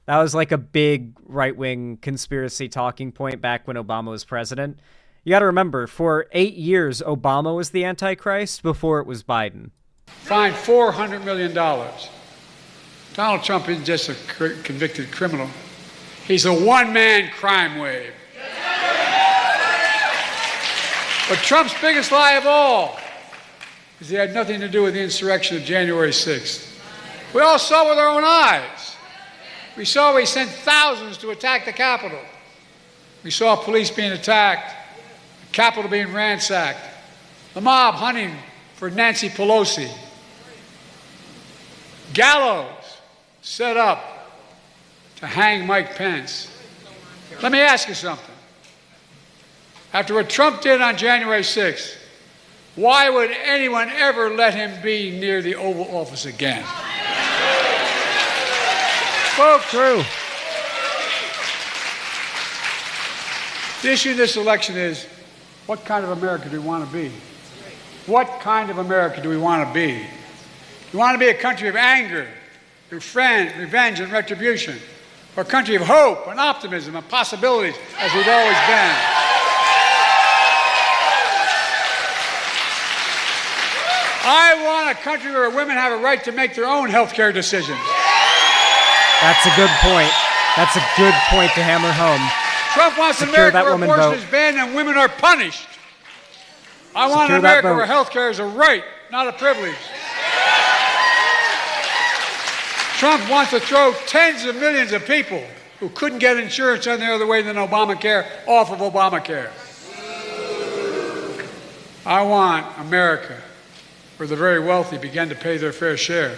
That was, like, a big right-wing conspiracy talking point back when Obama was president. You gotta remember, for 8 years, Obama was the Antichrist before it was Biden. Fined $400 million. Donald Trump isn't just a convicted criminal. He's a one-man crime wave. But Trump's biggest lie of all is he had nothing to do with the insurrection of January 6th. We all saw with our own eyes. We saw he sent thousands to attack the Capitol. We saw police being attacked, the Capitol being ransacked, the mob hunting for Nancy Pelosi, gallows set up to hang Mike Pence. Let me ask you something. After what Trump did on January 6th, why would anyone ever let him be near the Oval Office again? Folks, true. The issue of this election is, what kind of America do we want to be? What kind of America do we want to be? We want to be a country of anger, revenge, and retribution, or a country of hope and optimism and possibilities, as we've always been. I want a country where women have a right to make their own health care decisions. That's a good point. That's a good point to hammer home. Trump wants Secure America that where woman abortion vote. is banned and women are punished. I want Secure an that America vote. where health care is a right, not a privilege. Trump wants to throw tens of millions of people who couldn't get insurance any other way than Obamacare off of Obamacare. I want America where the very wealthy begin to pay their fair share.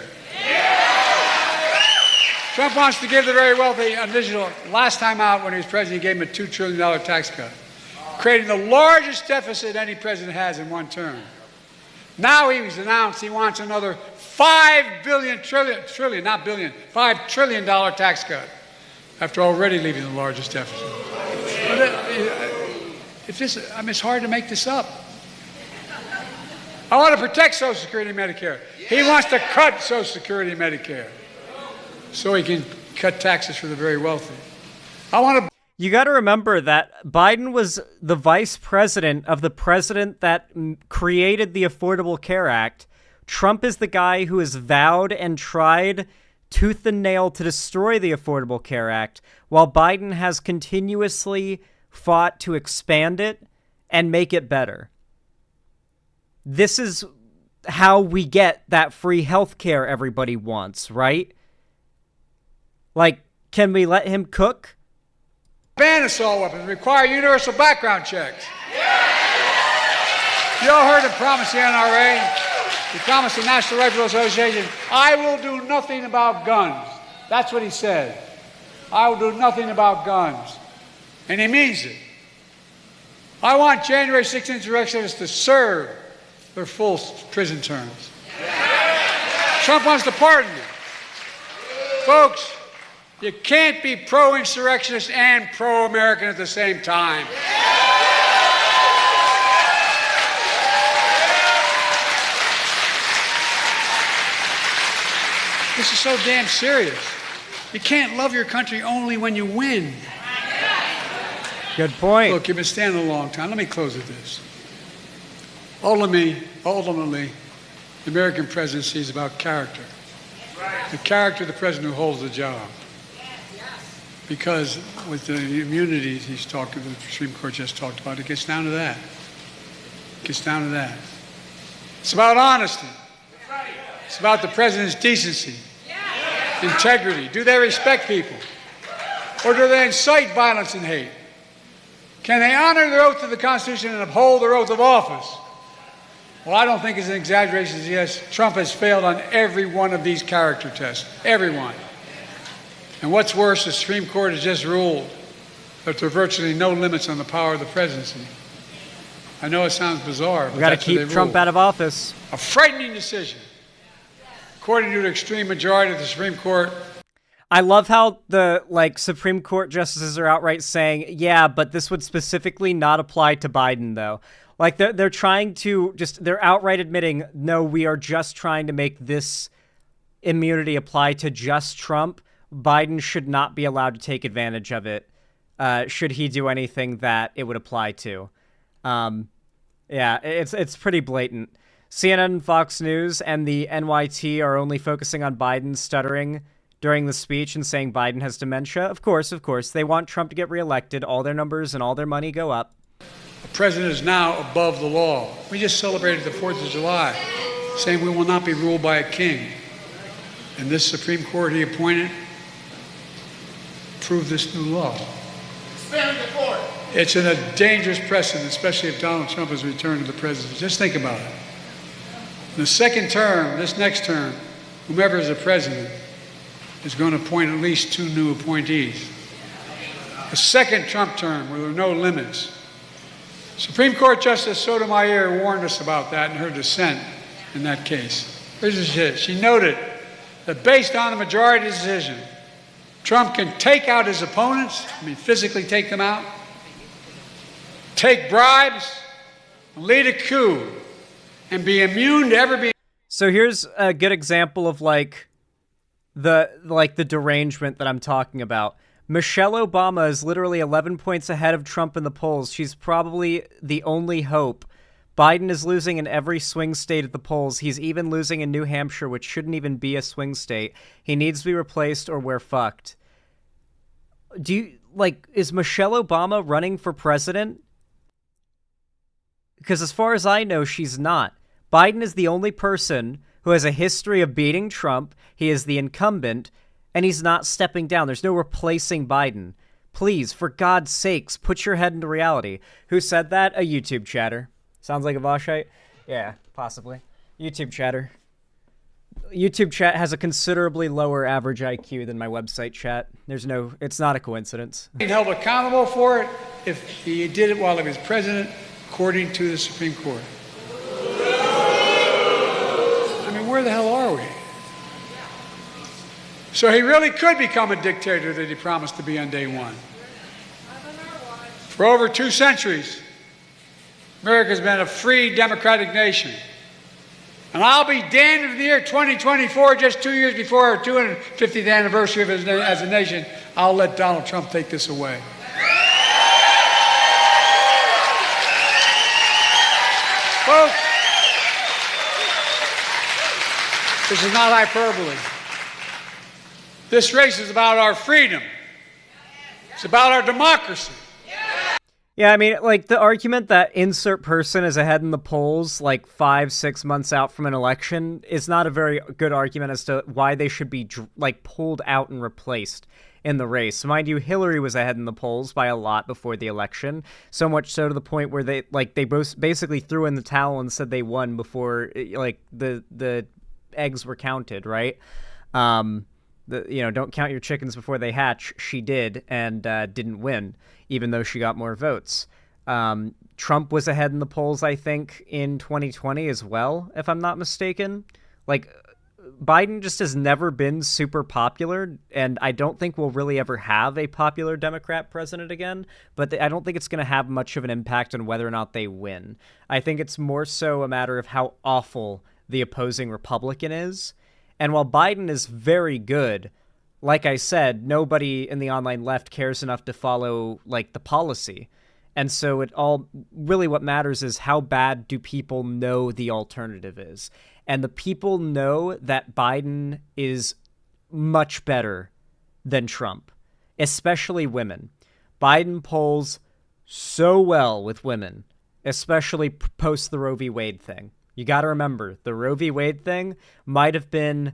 Trump wants to give the very wealthy an additional, last time out when he was president, he gave them a $2 trillion tax cut, creating the largest deficit any president has in one term. Now he's announced he wants another $5 trillion tax cut after already leaving the largest deficit. It's hard to make this up. I want to protect Social Security and Medicare. He wants to cut Social Security and Medicare so he can cut taxes for the very wealthy. I want to. You got to remember that Biden was the vice president of the president that created the Affordable Care Act. Trump is the guy who has vowed and tried tooth and nail to destroy the Affordable Care Act, while Biden has continuously fought to expand it and make it better. This is how we get that free health care everybody wants, right? Like, can we let him cook? Ban assault weapons, require universal background checks. You all heard him promise the NRA. He promised the National Rifle Association, I will do nothing about guns. That's what he said. I will do nothing about guns. And he means it. I want January 6th insurrectionists to serve their full prison terms. Trump wants to pardon them. Folks, you can't be pro-insurrectionist and pro-American at the same time. This is so damn serious. You can't love your country only when you win. Good point. Look, you've been standing a long time. Let me close with this. Ultimately, the American presidency is about character. The character of the president who holds the job. Because with the immunities the Supreme Court just talked about, it gets down to that. It gets down to that. It's about honesty. It's about the president's decency, integrity. Do they respect people? Or do they incite violence and hate? Can they honor their oath to the Constitution and uphold their oath of office? Well, I don't think it's an exaggeration to suggest Trump has failed on every one of these character tests. Every one. And what's worse, the Supreme Court has just ruled that there are virtually no limits on the power of the presidency. I know it sounds bizarre, but We got to that's what they keep Trump ruled. out of office. A frightening decision. According to the extreme majority of the Supreme Court, I love how the Supreme Court justices are outright saying, yeah, but this would specifically not apply to Biden, though. Like, they're trying to they're outright admitting, no, we are just trying to make this immunity apply to just Trump. Biden should not be allowed to take advantage of it, should he do anything that it would apply to. Yeah, it's pretty blatant. CNN and Fox News and the NYT are only focusing on Biden stuttering during the speech and saying Biden has dementia. Of course. They want Trump to get reelected. All their numbers and all their money go up. the president is now above the law. We just celebrated the 4th of July, saying we will not be ruled by a king. And this Supreme Court he appointed proved this new law. It's in a dangerous precedent, especially if Donald Trump has returned to the presidency. Just think about it. The second term, this next term, whomever is the president is going to appoint at least 2 new appointees. A second Trump term where there are no limits. Supreme Court Justice Sotomayor warned us about that in her dissent in that case. Here's what she said. She noted that based on the majority decision, Trump can take out his opponents, physically take them out, take bribes, lead a coup, and be immune to ever being. So here's a good example of the derangement that I'm talking about. Michelle Obama is literally 11 points ahead of Trump in the polls. She's probably the only hope. Biden is losing in every swing state at the polls. He's even losing in New Hampshire, which shouldn't even be a swing state. He needs to be replaced or we're fucked. Is Michelle Obama running for president? Because as far as I know, she's not. Biden is the only person who has a history of beating Trump. He is the incumbent, and he's not stepping down. There's no replacing Biden. Please, for God's sakes, put your head into reality. Who said that? A YouTube chatter. Sounds like a Voshite? Yeah, possibly. YouTube chatter. YouTube chat has a considerably lower average IQ than my website chat. It's not a coincidence. He's held accountable for it if he did it while he was president, according to the Supreme Court. I mean, where the hell are we? So he really could become a dictator that he promised to be on day one. For over 2 centuries, America's been a free, democratic nation. And I'll be damned if in the year 2024, just 2 years before our 250th anniversary of as a nation, I'll let Donald Trump take this away. Folks, this is not hyperbole. This race is about our freedom. It's about our democracy. Yeah, I mean, like, the argument that insert person is ahead in the polls, like, 5-6 months out from an election is not a very good argument as to why they should be, like, pulled out and replaced in the race. Mind you, Hillary was ahead in the polls by a lot before the election, so much so to the point where they both basically threw in the towel and said they won before, like, the eggs were counted, right? Don't count your chickens before they hatch. She did, and didn't win, even though she got more votes. Trump was ahead in the polls, I think, in 2020 as well, if I'm not mistaken. Like, Biden just has never been super popular, and I don't think we'll really ever have a popular Democrat president again, but I don't think it's going to have much of an impact on whether or not they win. I think it's more so a matter of how awful the opposing Republican is. And while Biden is very good, like I said, nobody in the online left cares enough to follow, like, the policy. And so what matters is how bad do people know the alternative is. And the people know that Biden is much better than Trump, especially women. Biden polls so well with women, especially post the Roe v. Wade thing. You got to remember, the Roe v. Wade thing might have been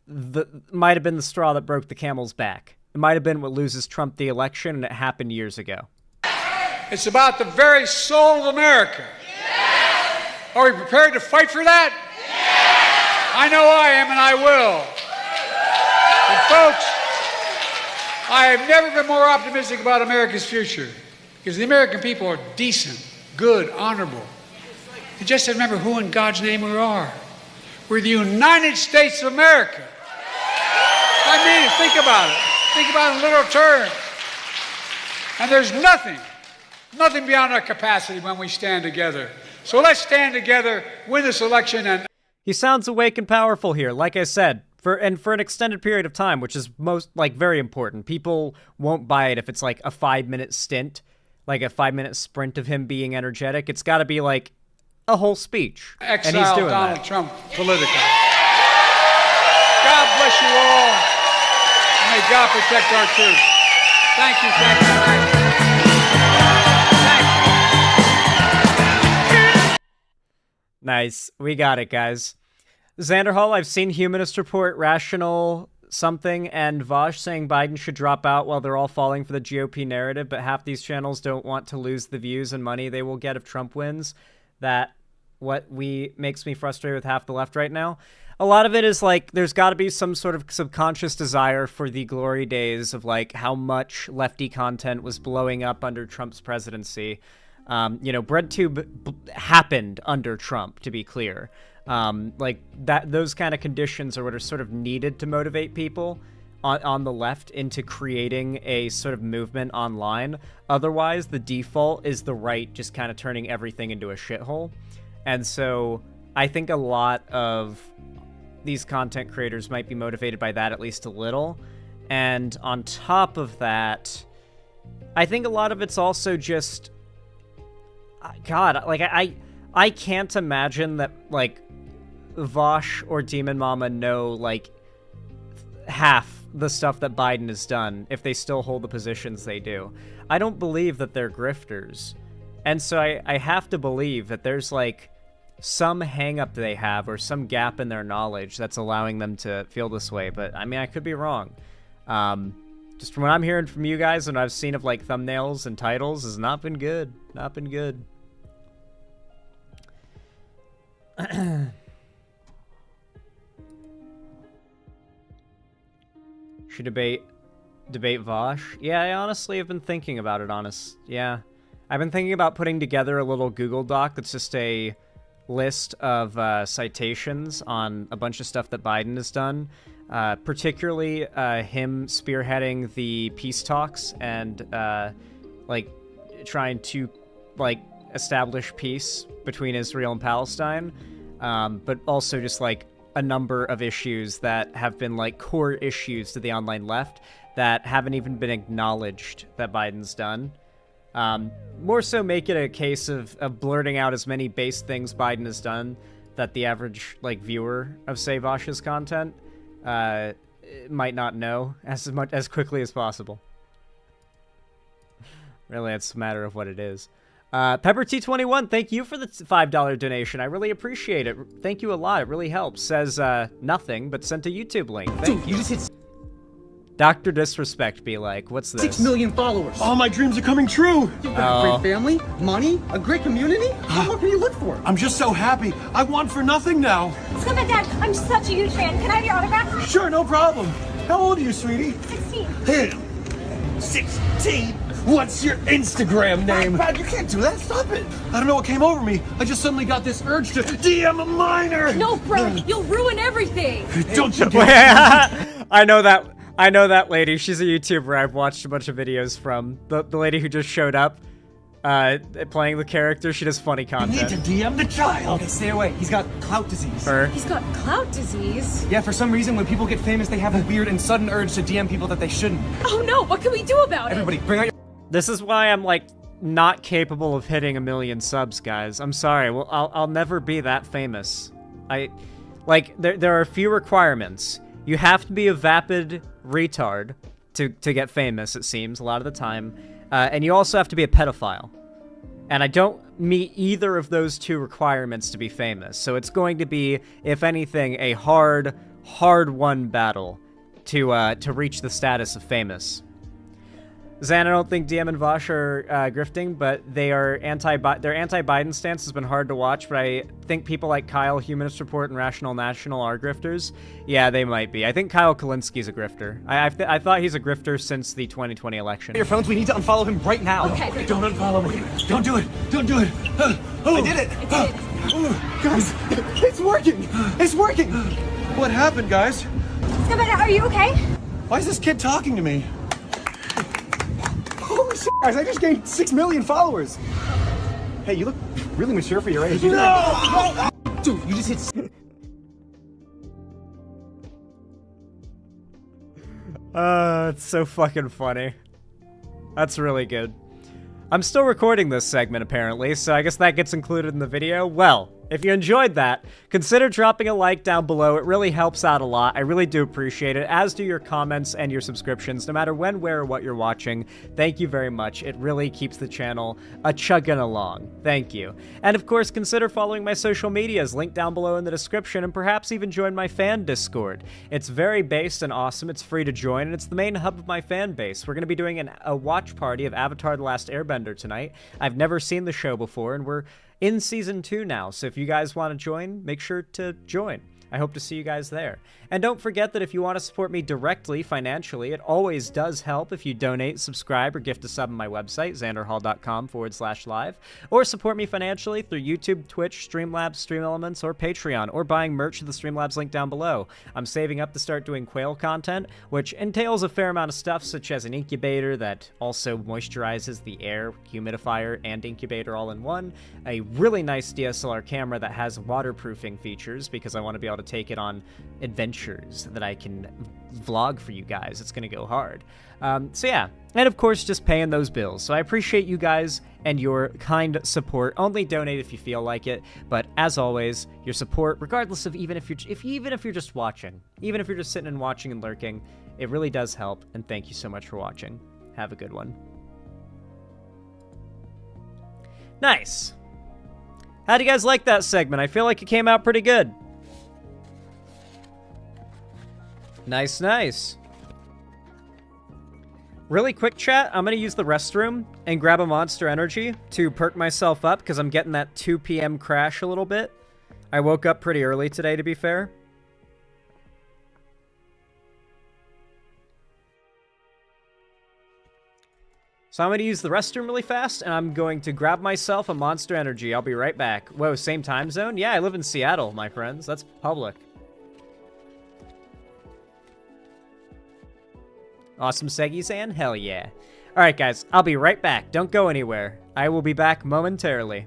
the straw that broke the camel's back. It might have been what loses Trump the election, and it happened years ago. It's about the very soul of America. Yes! Are we prepared to fight for that? Yes! I know I am, and I will. And folks, I have never been more optimistic about America's future, because the American people are decent, good, honorable. You just remember who in God's name we are. We're the United States of America. I mean it. Think about it. Think about it in literal terms. And there's nothing beyond our capacity when we stand together. So let's stand together, win this election, and... He sounds awake and powerful here, like I said, for an extended period of time, which is very important. People won't buy it if it's like a 5-minute stint, like a 5-minute sprint of him being energetic. It's got to be like a whole speech. Exile and he's doing Donald that. Trump politically. God bless you all. And may God protect our truth. Thank you, thank you, thank you. Nice. We got it, guys. Xander Hall, I've seen Humanist Report, Rational something, and Vosh saying Biden should drop out while they're all falling for the GOP narrative, but half these channels don't want to lose the views and money they will get if Trump wins. Makes me frustrated with half the left right now. A lot of it is like there's got to be some sort of subconscious desire for the glory days of like how much lefty content was blowing up under Trump's presidency. BreadTube happened under Trump, to be clear. Those kind of conditions are what are sort of needed to motivate people on the left into creating a sort of movement online. Otherwise, the default is the right just kind of turning everything into a shithole. And so I think a lot of these content creators might be motivated by that at least a little. And on top of that, I think a lot of it's also just... God, like, I can't imagine that, like, Vosh or Demon Mama know, like, half the stuff that Biden has done if they still hold the positions they do. I don't believe that they're grifters. And so I have to believe that there's, like, some hang-up they have or some gap in their knowledge that's allowing them to feel this way. But, I mean, I could be wrong. Just from what I'm hearing from you guys and I've seen of, like, thumbnails and titles has not been good. Not been good. Should debate Vosh? Yeah, I honestly have been thinking about it, Yeah. I've been thinking about putting together a little Google Doc that's just a list of citations on a bunch of stuff that Biden has done, particularly him spearheading the peace talks and, like, trying to, like, establish peace between Israel and Palestine, but also just, like, a number of issues that have been, like, core issues to the online left that haven't even been acknowledged that Biden's done. More so make it a case of blurting out as many base things Biden has done that the average, like, viewer of, say, Vosh's content might not know as quickly as possible. Really, it's a matter of what it is. Pepper T21, thank you for the $5 donation. I really appreciate it. Thank you a lot. It really helps. Says nothing, but sent a YouTube link. Thank you. You just hit Dr. Disrespect be like, what's this? 6 million followers. All my dreams are coming true. You've got a great family, money, a great community. What more can you look for? I'm just so happy. I want for nothing now. Scuba Dad, I'm such a huge fan. Can I have your autograph? Sure, no problem. How old are you, sweetie? 16. Hey, 16? What's your Instagram name? Brad, you can't do that. Stop it. I don't know what came over me. I just suddenly got this urge to DM a minor. No, bro, you'll ruin everything. Don't you I know that lady. She's a YouTuber I've watched a bunch of videos from. The lady who just showed up playing the character. She does funny content. You need to DM the child. Hey, stay away. He's got clout disease. He's got clout disease? Yeah, for some reason, when people get famous, they have a weird and sudden urge to DM people that they shouldn't. Oh no, what can we do about Everybody, bring out your... This is why I'm, like, not capable of hitting 1 million subs, guys. I'm sorry. Well, I'll never be that famous. There are a few requirements. You have to be a vapid retard to get famous, it seems, a lot of the time. And you also have to be a pedophile. And I don't meet either of those two requirements to be famous. So it's going to be, if anything, a hard-won battle to reach the status of famous. Zan, I don't think DM and Vosh are grifting, but their anti-Biden stance has been hard to watch, but I think people like Kyle, Humanist Report, and Rational National are grifters. Yeah, they might be. I think Kyle Kalinski's a grifter. I thought he's a grifter since the 2020 election. Your phones, we need to unfollow him right now. Okay. Don't unfollow me. Don't do it. Don't do it. I did it. Guys, it's working. It's working. What happened, guys? Scuba Dad, are you okay? Why is this kid talking to me? Holy shit, guys, I just gained 6 million followers. Hey, you look really mature for your age. No! Dude, you just hit... It's so fucking funny. That's really good. I'm still recording this segment, apparently, so I guess that gets included in the video. Well, if you enjoyed that, consider dropping a like down below. It really helps out a lot. I really do appreciate it, as do your comments and your subscriptions, no matter when, where, or what you're watching. Thank you very much. It really keeps the channel a-chugging along. Thank you. And of course, consider following my social medias, linked down below in the description, and perhaps even join my fan Discord. It's very based and awesome. It's free to join, and it's the main hub of my fan base. We're going to be doing a watch party of Avatar: The Last Airbender tonight. I've never seen the show before, and we're in Season 2 now, so if you guys want to join, make sure to join. I hope to see you guys there. And don't forget that if you want to support me directly financially, it always does help if you donate, subscribe, or gift a sub on my website, xanderhall.com/live, or support me financially through YouTube, Twitch, Streamlabs, StreamElements, or Patreon, or buying merch at the Streamlabs link down below. I'm saving up to start doing quail content, which entails a fair amount of stuff, such as an incubator that also moisturizes the air, humidifier, and incubator all in one, a really nice DSLR camera that has waterproofing features, because I want to be able to to take it on adventures that I can vlog for you guys. It's going to go hard. So yeah, and of course, just paying those bills. So I appreciate you guys and your kind support. Only donate if you feel like it. But as always, your support, regardless of even if you're just watching, even if you're just sitting and watching and lurking, it really does help. And thank you so much for watching. Have a good one. Nice. How do you guys like that segment? I feel like it came out pretty good. Nice, nice. Really quick, chat, I'm going to use the restroom and grab a Monster Energy to perk myself up because I'm getting that 2 p.m. crash a little bit. I woke up pretty early today, to be fair. So I'm going to use the restroom really fast, and I'm going to grab myself a Monster Energy. I'll be right back. Whoa, same time zone? Yeah, I live in Seattle, my friends. That's public. Awesome Segi-san? Hell yeah. Alright guys, I'll be right back. Don't go anywhere. I will be back momentarily.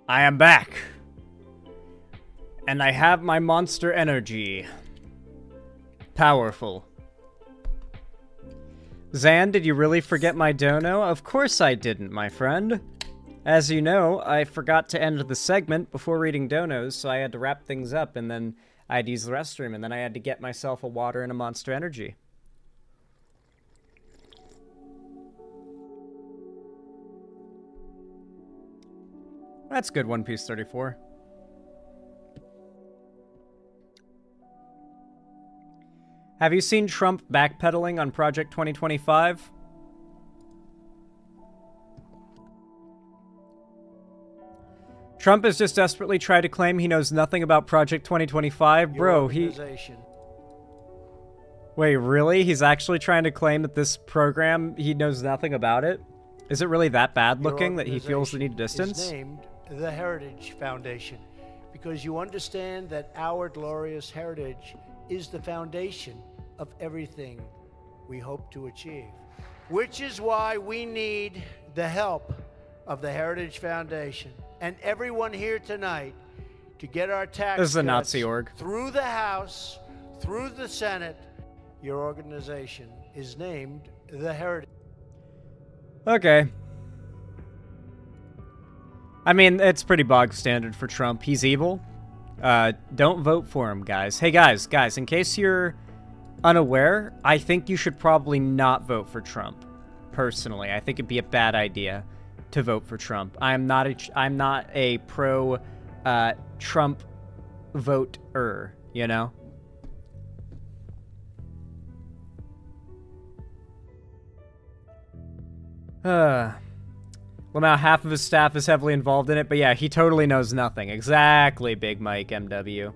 I am back. And I have my Monster Energy. Powerful. Zan, did you really forget my dono? Of course I didn't, my friend. As you know, I forgot to end the segment before reading donos, so I had to wrap things up, and then I had to use the restroom, and then I had to get myself a water and a Monster Energy. That's good, One Piece 34. Have you seen Trump backpedaling on Project 2025? Trump has just desperately tried to claim he knows nothing about Project 2025. Bro, Wait, really? He's actually trying to claim that this program, he knows nothing about it? Is it really that bad looking that he feels the need to distance? Is named the Heritage Foundation because you understand that our glorious heritage is the foundation of everything we hope to achieve, which is why we need the help of the Heritage Foundation and everyone here tonight to get our tax This is a cuts Nazi org. through the House, through the Senate. Your organization is named the Heritage. Okay. I mean, it's pretty bog standard for Trump. He's evil. Don't vote for him, guys. Hey, guys, in case you're unaware, I think you should probably not vote for Trump. Personally, I think it'd be a bad idea to vote for Trump. I'm not a pro Trump voter, you know? Well, now half of his staff is heavily involved in it, but yeah, he totally knows nothing. Exactly, Big Mike MW.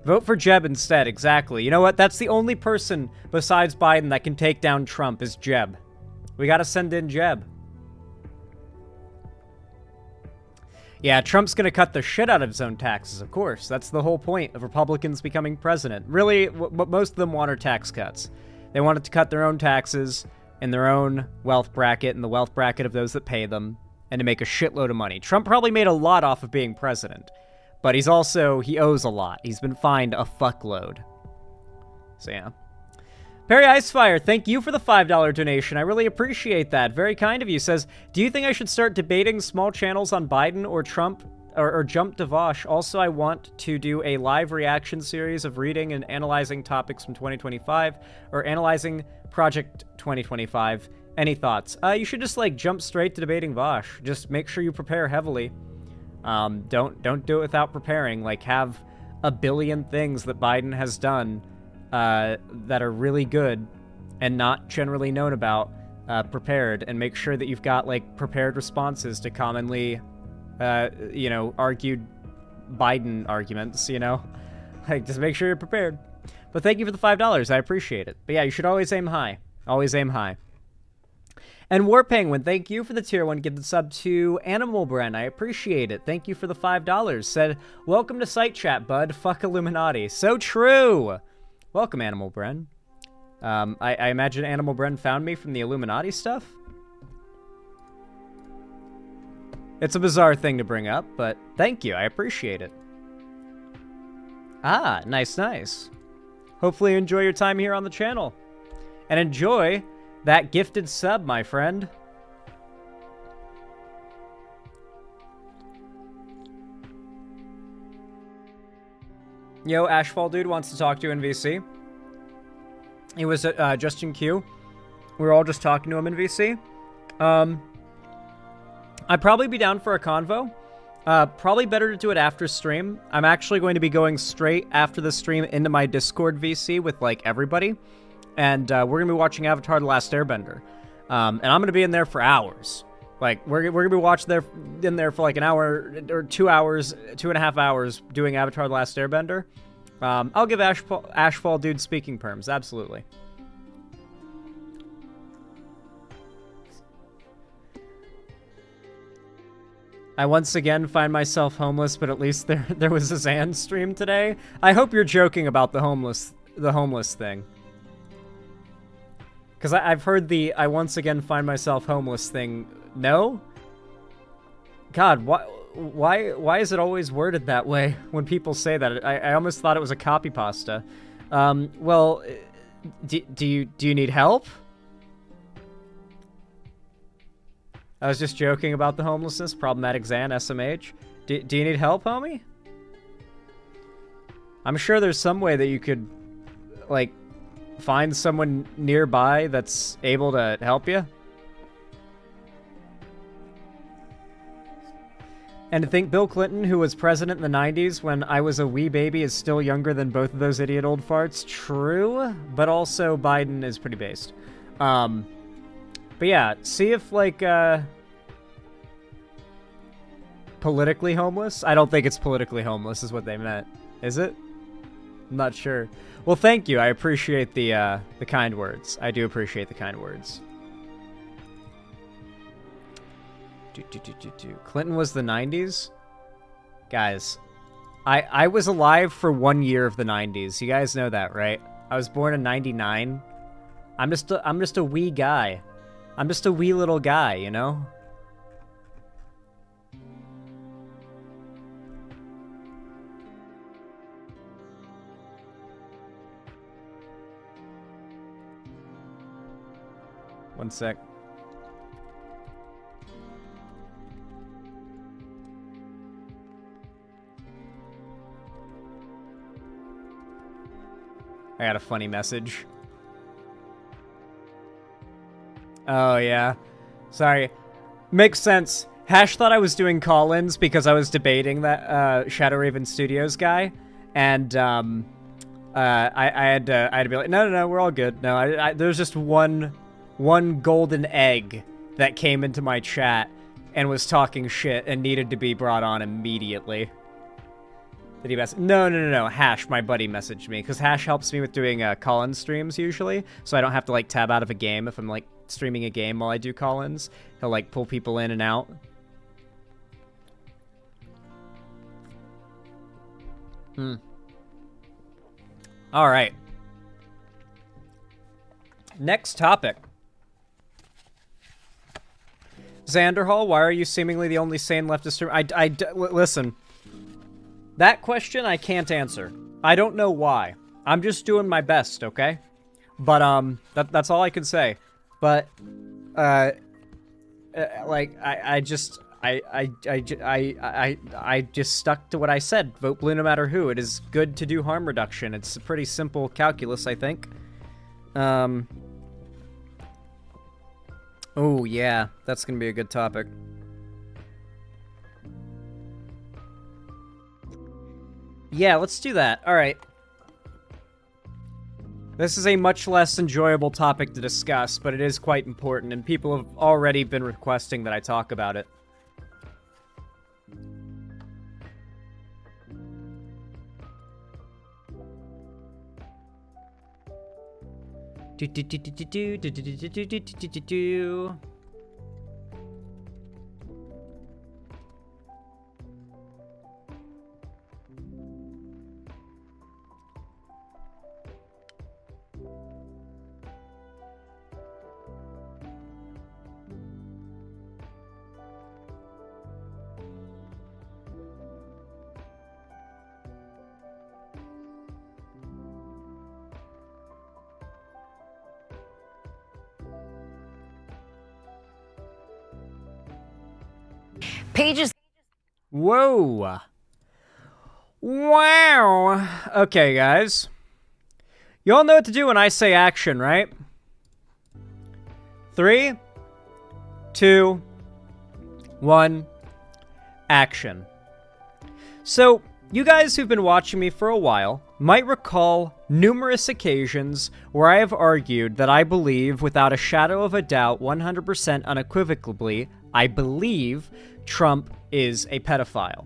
Vote for Jeb instead, exactly. You know what? That's the only person besides Biden that can take down Trump is Jeb. We gotta send in Jeb. Yeah, Trump's gonna cut the shit out of his own taxes, of course. That's the whole point of Republicans becoming president. Really, what most of them want are tax cuts. They wanted to cut their own taxes in their own wealth bracket and the wealth bracket of those that pay them, and to make a shitload of money. Trump probably made a lot off of being president, but he owes a lot. He's been fined a fuckload. So yeah. Perry Icefire, thank you for the $5 donation. I really appreciate that. Very kind of you. Says, do you think I should start debating small channels on Biden or Trump or jump to Vosh? Also, I want to do a live reaction series of reading and analyzing topics from 2025 or analyzing Project 2025. Any thoughts? You should just like jump straight to debating Vosh. Just make sure you prepare heavily. Don't do it without preparing. Like, have a billion things that Biden has done that are really good and not generally known about prepared, and make sure that you've got like prepared responses to commonly argued Biden arguments, you know? Like, just make sure you're prepared. But thank you for the $5. I appreciate it. But yeah, you should always aim high. Always aim high. And War Penguin, thank you for the tier 1 gifted sub to Animal Bren. I appreciate it. Thank you for the $5. Said, welcome to Site Chat, bud. Fuck Illuminati. So true. Welcome, Animal Bren. I imagine Animal Bren found me from the Illuminati stuff. It's a bizarre thing to bring up, but thank you. I appreciate it. Ah, nice, nice. Hopefully you enjoy your time here on the channel. And enjoy that gifted sub, my friend. Yo, Ashfall Dude wants to talk to you in VC. He was at Justin Q. We were all just talking to him in VC. I'd probably be down for a convo. Probably better to do it after stream. I'm actually going to be going straight after the stream into my Discord VC with, like, everybody. And we're going to be watching Avatar The Last Airbender. And I'm going to be in there for hours. Like, we're going to be watching in there for, like, an hour or 2 hours, 2.5 hours doing Avatar The Last Airbender. I'll give Ashfall Dude speaking perms, absolutely. I once again find myself homeless, but at least there was a Zan stream today. I hope you're joking about the homeless thing. Because I've heard the I once again find myself homeless thing. No? God, why is it always worded that way when people say that? I almost thought it was a copy pasta. Well, do you need help? I was just joking about the homelessness. Problematic Zan, SMH. Do you need help, homie? I'm sure there's some way that you could, like, find someone nearby that's able to help you. And to think Bill Clinton, who was president in the 90s when I was a wee baby, is still younger than both of those idiot old farts. True, but also Biden is pretty based. But yeah, see if, like, politically homeless? I don't think it's politically homeless is what they meant. Is it? I'm not sure. Well, thank you. I appreciate the kind words. I do appreciate the kind words. Clinton was the 90s? Guys, I was alive for 1 year of the 90s. You guys know that, right? I was born in 99. I'm just a wee guy. I'm just a wee little guy, you know? One sec. I got a funny message. Oh, yeah. Sorry. Makes sense. Hash thought I was doing call-ins because I was debating that Shadow Raven Studios guy, and I had to be like, no, we're all good. No, there's just one golden egg that came into my chat and was talking shit and needed to be brought on immediately. Did he mess? No. Hash, my buddy, messaged me because Hash helps me with doing call-in streams usually, so I don't have to like tab out of a game if I'm like streaming a game while I do call-ins. He'll like pull people in and out. All right. Next topic. Xanderhall, why are you seemingly the only sane leftist? Listen. That question I can't answer. I don't know why. I'm just doing my best, okay? But that's all I can say. But like I just stuck to what I said. Vote blue no matter who. It is good to do harm reduction. It's a pretty simple calculus, I think. Oh yeah, that's gonna be a good topic. Yeah, let's do that. All right. This is a much less enjoyable topic to discuss, but it is quite important, and people have already been requesting that I talk about it. Pages. Whoa. Wow. Okay, guys. You all know what to do when I say action, right? 3, 2, 1, action. So, you guys who've been watching me for a while might recall numerous occasions where I have argued that I believe, without a shadow of a doubt, 100% unequivocally, I believe Trump is a pedophile.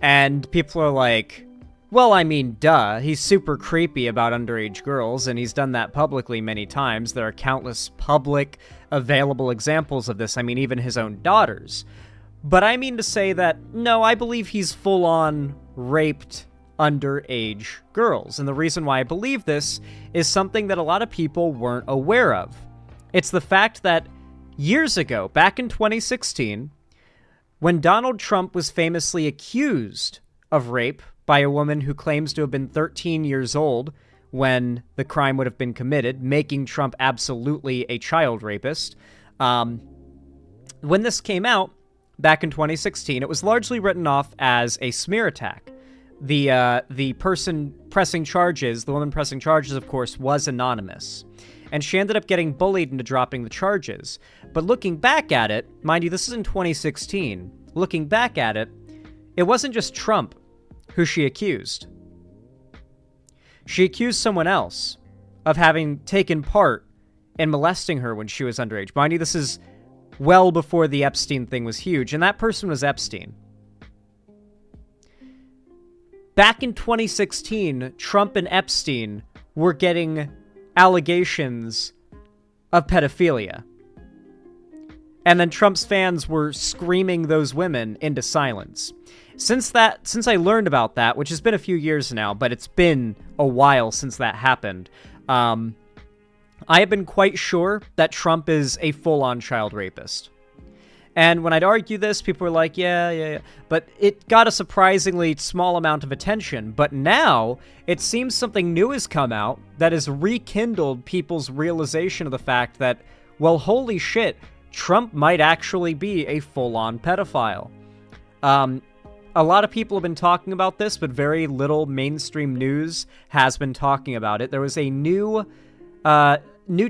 And people are like, well, I mean, duh, he's super creepy about underage girls, and he's done that publicly many times. There are countless public, available examples of this. I mean, even his own daughters. But I mean to say that, no, I believe he's full-on raped underage girls. And the reason why I believe this is something that a lot of people weren't aware of. It's the fact that years ago, back in 2016, when Donald Trump was famously accused of rape by a woman who claims to have been 13 years old when the crime would have been committed, making Trump absolutely a child rapist. When this came out, back in 2016, it was largely written off as a smear attack. The person pressing charges, the woman pressing charges, of course, was anonymous. And she ended up getting bullied into dropping the charges. But looking back at it, mind you, this is in 2016. Looking back at it, it wasn't just Trump who she accused. She accused someone else of having taken part in molesting her when she was underage. Mind you, this is well before the Epstein thing was huge, and that person was Epstein. Back in 2016, Trump and Epstein were getting allegations of pedophilia. And then Trump's fans were screaming those women into silence. Since I learned about that, which has been a few years now, but it's been a while since that happened, I have been quite sure that Trump is a full-on child rapist. And when I'd argue this, people were like, yeah. But it got a surprisingly small amount of attention. But now, it seems something new has come out that has rekindled people's realization of the fact that, well, holy shit, Trump might actually be a full-on pedophile. a lot of people have been talking about this, but very little mainstream news has been talking about it. There was a new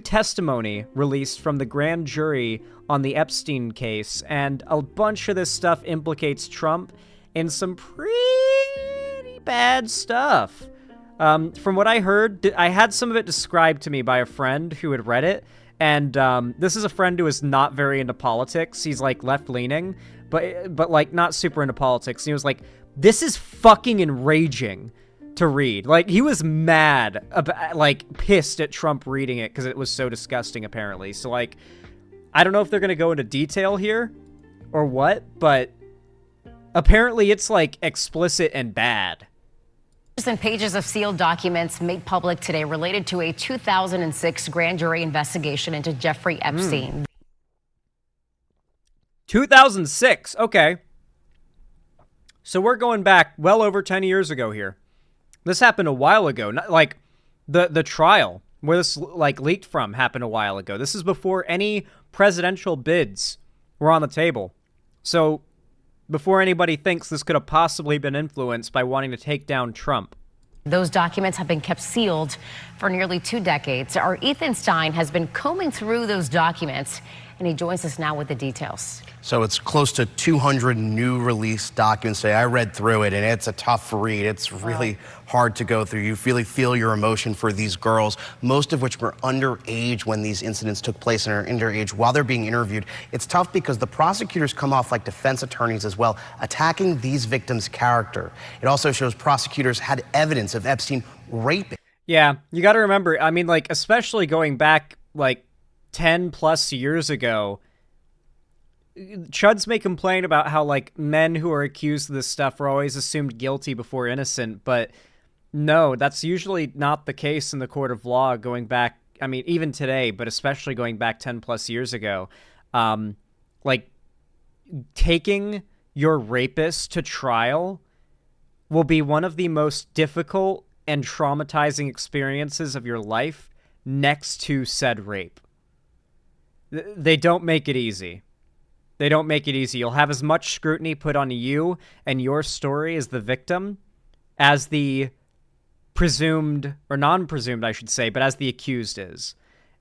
testimony released from the grand jury on the Epstein case, and a bunch of this stuff implicates Trump in some pretty bad stuff. From what I heard, I had some of it described to me by a friend who had read it, and this is a friend who is not very into politics. He's like left-leaning, but like not super into politics. And he was like, this is fucking enraging to read. Like, he was mad about, like, pissed at Trump reading it because it was so disgusting, apparently. So, like, I don't know if they're going to go into detail here or what, but apparently it's, like, explicit and bad. And pages of sealed documents made public today related to a 2006 grand jury investigation into Jeffrey Epstein. 2006, okay. So we're going back well over 10 years ago here. This happened a while ago. Not, like, the trial where this, like, leaked from happened a while ago. This is before any presidential bids were on the table. So before anybody thinks this could have possibly been influenced by wanting to take down Trump. Those documents have been kept sealed for nearly 2 decades. Our Ethan Stein has been combing through those documents, and he joins us now with the details. So it's close to 200 new release documents today. I read through it, and it's a tough read. It's really hard to go through. You really feel your emotion for these girls, most of which were underage when these incidents took place and are underage while they're being interviewed. It's tough because the prosecutors come off like defense attorneys as well, attacking these victims' character. It also shows prosecutors had evidence of Epstein raping. Yeah, you got to remember, I mean, like, especially going back, like, 10 plus years ago, Chuds may complain about how, like, men who are accused of this stuff are always assumed guilty before innocent, but no, that's usually not the case in the court of law going back, I mean, even today, but especially going back 10 plus years ago. Like, taking your rapist to trial will be one of the most difficult and traumatizing experiences of your life next to said rape. They don't make it easy. They don't make it easy. You'll have as much scrutiny put on you and your story as the victim as the presumed, or non-presumed, I should say, but as the accused is.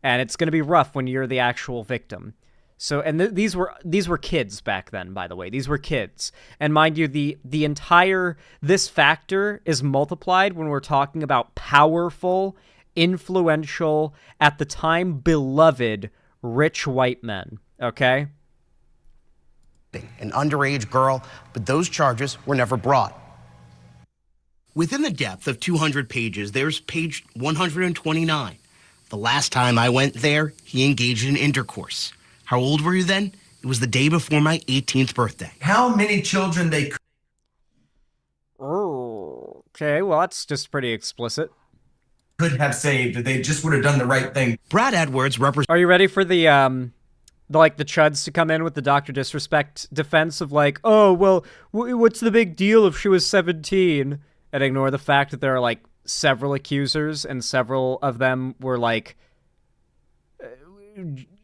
And it's going to be rough when you're the actual victim. So, and these were kids back then, by the way. These were kids. And mind you, the entire, this factor is multiplied when we're talking about powerful, influential, at the time beloved, rich white men, okay? An underage girl, but those charges were never brought. Within the depth of 200 pages, there's page 129. The last time I went there, he engaged in intercourse. How old were you then? It was the day before my 18th birthday. How many children they Okay, well, that's just pretty explicit. Could have saved if they just would have done the right thing. Brad Edwards represents... Are you ready for the Chuds to come in with the Dr. Disrespect defense of like, oh, well, what's the big deal if she was 17? And ignore the fact that there are, like, several accusers, and several of them were, like,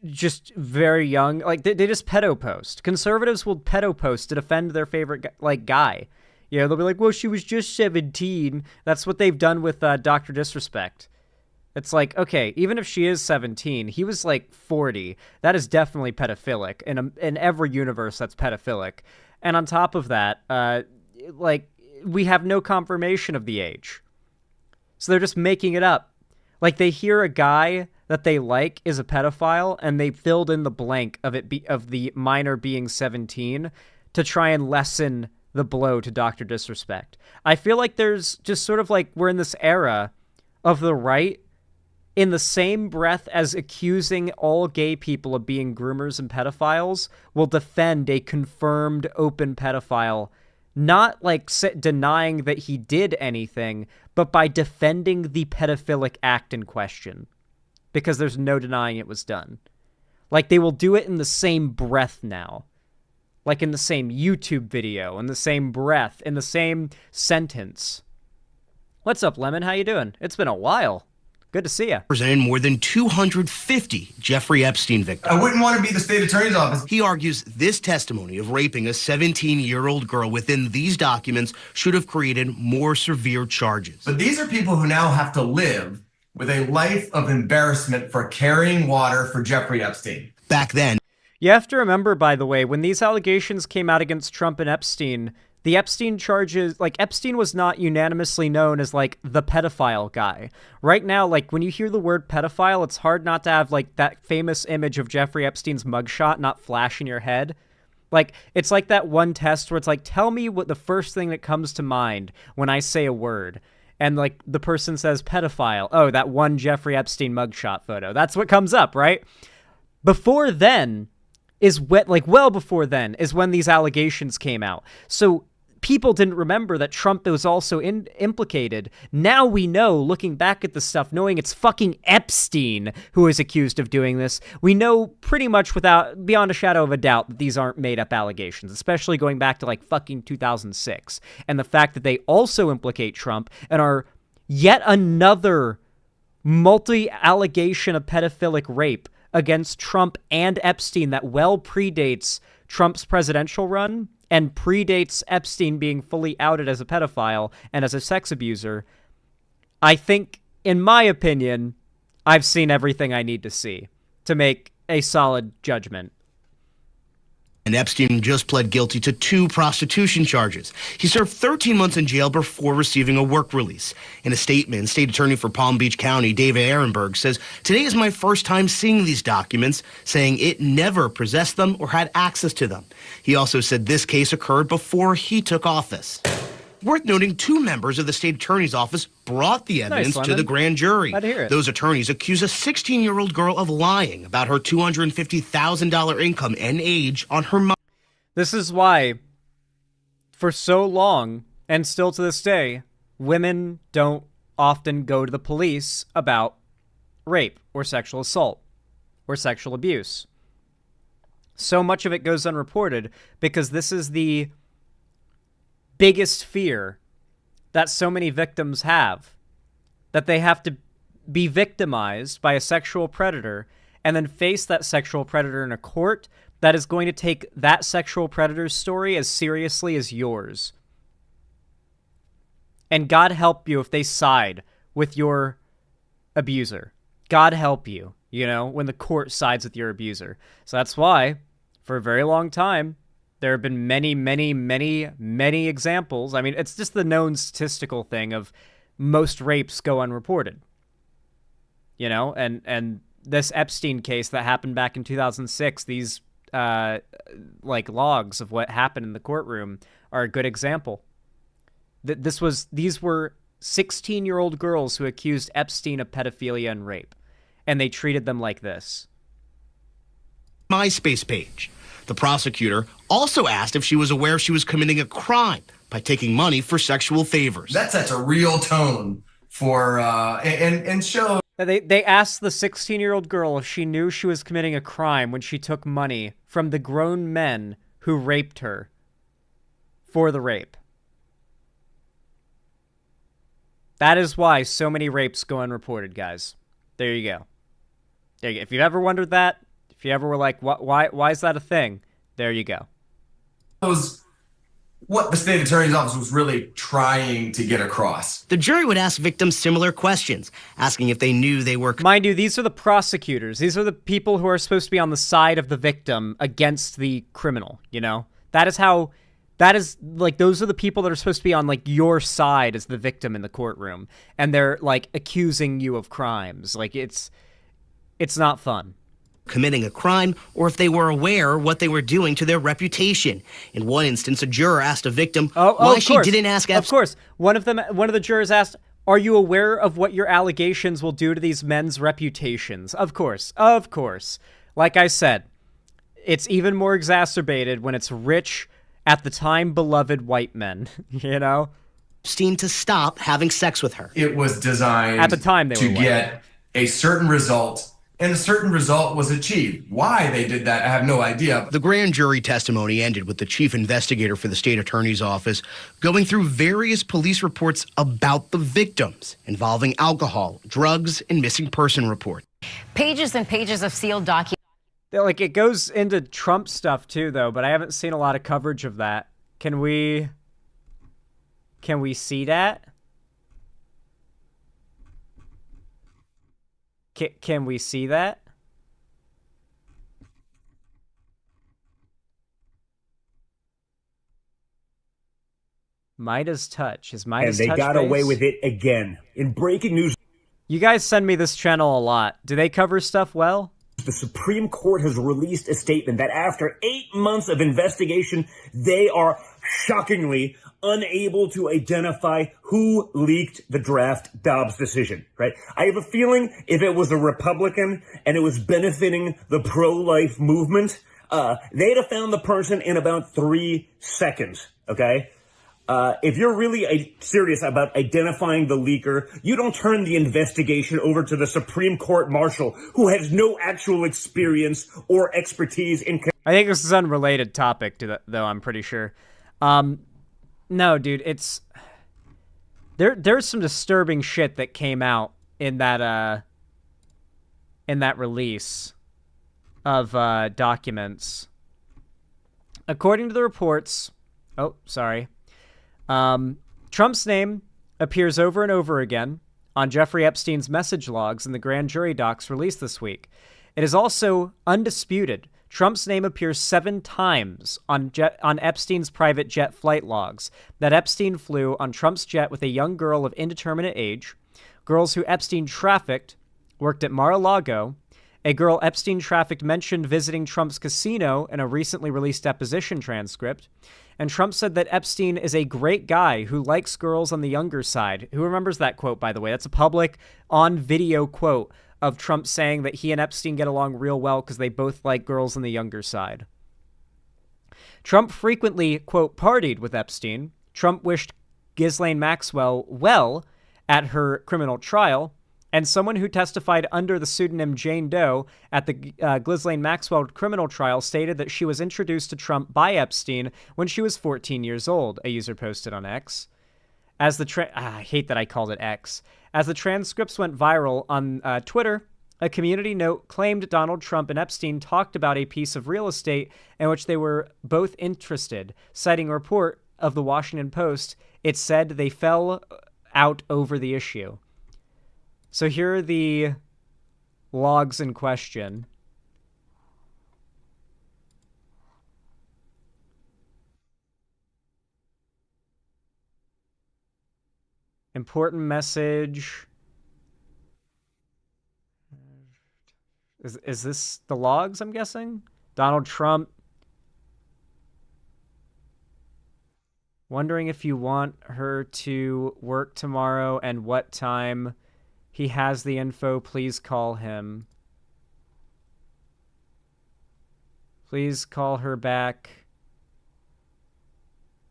just very young. Like, they just pedo post. Conservatives will pedo post to defend their favorite, like, guy. You know, they'll be like, well, she was just 17. That's what they've done with Dr. Disrespect. It's like, okay, even if she is 17, he was like 40. That is definitely pedophilic. In every universe, that's pedophilic. And on top of that, like, we have no confirmation of the age. So they're just making it up. Like, they hear a guy that they like is a pedophile, and they filled in the blank of the minor being 17 to try and lessen the blow to Dr. Disrespect. I feel like there's just sort of like, we're in this era of the right, in the same breath as accusing all gay people of being groomers and pedophiles, will defend a confirmed open pedophile, not like denying that he did anything, but by defending the pedophilic act in question, because there's no denying it was done. Like, they will do it in the same breath now. Like in the same YouTube video, in the same breath, in the same sentence. What's up, Lemon? How you doing? It's been a while. Good to see you. Presented more than 250 Jeffrey Epstein victims. I wouldn't want to be the state attorney's office. He argues this testimony of raping a 17-year-old girl within these documents should have created more severe charges. But these are people who now have to live with a life of embarrassment for carrying water for Jeffrey Epstein. Back then, you have to remember, by the way, when these allegations came out against Trump and Epstein, the Epstein charges, like, Epstein was not unanimously known as, like, the pedophile guy. Right now, like, when you hear the word pedophile, it's hard not to have, like, that famous image of Jeffrey Epstein's mugshot not flash in your head. Like, it's like that one test where it's like, tell me what the first thing that comes to mind when I say a word. And, like, the person says pedophile. Oh, that one Jeffrey Epstein mugshot photo. That's what comes up, right? Before then well before then is when these allegations came out. So people didn't remember that Trump was also implicated. Now we know, looking back at the stuff, knowing it's fucking Epstein who is accused of doing this, we know pretty much beyond a shadow of a doubt that these aren't made-up allegations, especially going back to, like, fucking 2006. And the fact that they also implicate Trump and are yet another multi-allegation of pedophilic rape against Trump and Epstein that well predates Trump's presidential run and predates Epstein being fully outed as a pedophile and as a sex abuser. I think, in my opinion, I've seen everything I need to see to make a solid judgment. And Epstein just pled guilty to 2 prostitution charges. He served 13 months in jail before receiving a work release. In a statement, State Attorney for Palm Beach County, David Ehrenberg, says, "Today is my first time seeing these documents," saying it never possessed them or had access to them. He also said this case occurred before he took office. Worth noting, 2 members of the state attorney's office brought the evidence to the grand jury. Glad to hear it. Those attorneys accuse a 16-year-old girl of lying about her $250,000 income and age on her mom. This is why, for so long, and still to this day, women don't often go to the police about rape or sexual assault or sexual abuse. So much of it goes unreported because this is the biggest fear that so many victims have, that they have to be victimized by a sexual predator and then face that sexual predator in a court that is going to take that sexual predator's story as seriously as yours. And God help you if they side with your abuser. God help you, when the court sides with your abuser. So that's why, for a very long time, there have been many, many, many, many examples. I mean, it's just the known statistical thing of most rapes go unreported. And this Epstein case that happened back in 2006, these logs of what happened in the courtroom are a good example. These were 16-year-old girls who accused Epstein of pedophilia and rape, and they treated them like this. MySpace page. The prosecutor also asked if she was aware she was committing a crime by taking money for sexual favors. That sets a real tone for and show. They asked the 16-year-old girl if she knew she was committing a crime when she took money from the grown men who raped her for the rape. That is why so many rapes go unreported, guys. There you go. If you've ever wondered that, if you ever were like, why is that a thing? There you go. What the state attorney's office was really trying to get across. The jury would ask victims similar questions, asking if they knew they were... Mind you, these are the prosecutors. These are the people who are supposed to be on the side of the victim against the criminal, Those are the people that are supposed to be on, your side as the victim in the courtroom. And they're, accusing you of crimes. It's not fun. Committing a crime, or if they were aware what they were doing to their reputation. In one instance, a juror asked a victim why she didn't ask Epstein. Of course. One of the jurors asked, "Are you aware of what your allegations will do to these men's reputations?" Of course. Like I said, it's even more exacerbated when it's rich, at the time beloved white men, Epstein to stop having sex with her. It was designed at the time to get a certain result and a certain result was achieved. Why they did that, I have no idea. The grand jury testimony ended with the chief investigator for the state attorney's office going through various police reports about the victims involving alcohol, drugs, and missing person reports. Pages and pages of sealed documents. Like, it goes into Trump stuff too, though, but I haven't seen a lot of coverage of that. Can we see that? Can we see that? Midas touch. Is Midas touch? And they got away with it again. In breaking news, you guys send me this channel a lot. Do they cover stuff well? The Supreme Court has released a statement that after 8 months of investigation, they are shockingly unable to identify who leaked the draft Dobbs decision, right? I have a feeling if it was a Republican and it was benefiting the pro-life movement, they'd have found the person in about 3 seconds, okay? If you're really serious about identifying the leaker, you don't turn the investigation over to the Supreme Court marshal who has no actual experience or expertise in... I think this is an unrelated topic to that, though, I'm pretty sure. No, dude, it's... There's some disturbing shit that came out in that release of documents. According to the reports... Oh, sorry. Trump's name appears over and over again on Jeffrey Epstein's message logs in the grand jury docs released this week. It is also undisputed. Trump's name appears 7 times on Epstein's private jet flight logs, that Epstein flew on Trump's jet with a young girl of indeterminate age, girls who Epstein trafficked worked at Mar-a-Lago, a girl Epstein trafficked mentioned visiting Trump's casino in a recently released deposition transcript, and Trump said that Epstein is a great guy who likes girls on the younger side. Who remembers that quote, by the way? That's a public, on-video quote of Trump saying that he and Epstein get along real well because they both like girls on the younger side. Trump frequently, quote, partied with Epstein. Trump wished Ghislaine Maxwell well at her criminal trial, and someone who testified under the pseudonym Jane Doe at the Ghislaine Maxwell criminal trial stated that she was introduced to Trump by Epstein when she was 14 years old, a user posted on X. As the I hate that I called it X. As the transcripts went viral on Twitter, a community note claimed Donald Trump and Epstein talked about a piece of real estate in which they were both interested. Citing a report of the Washington Post, it said they fell out over the issue. So here are the logs in question. Important message. Is this the logs, I'm guessing? Donald Trump. Wondering if you want her to work tomorrow and what time. He has the info. Please call him. Please call her back.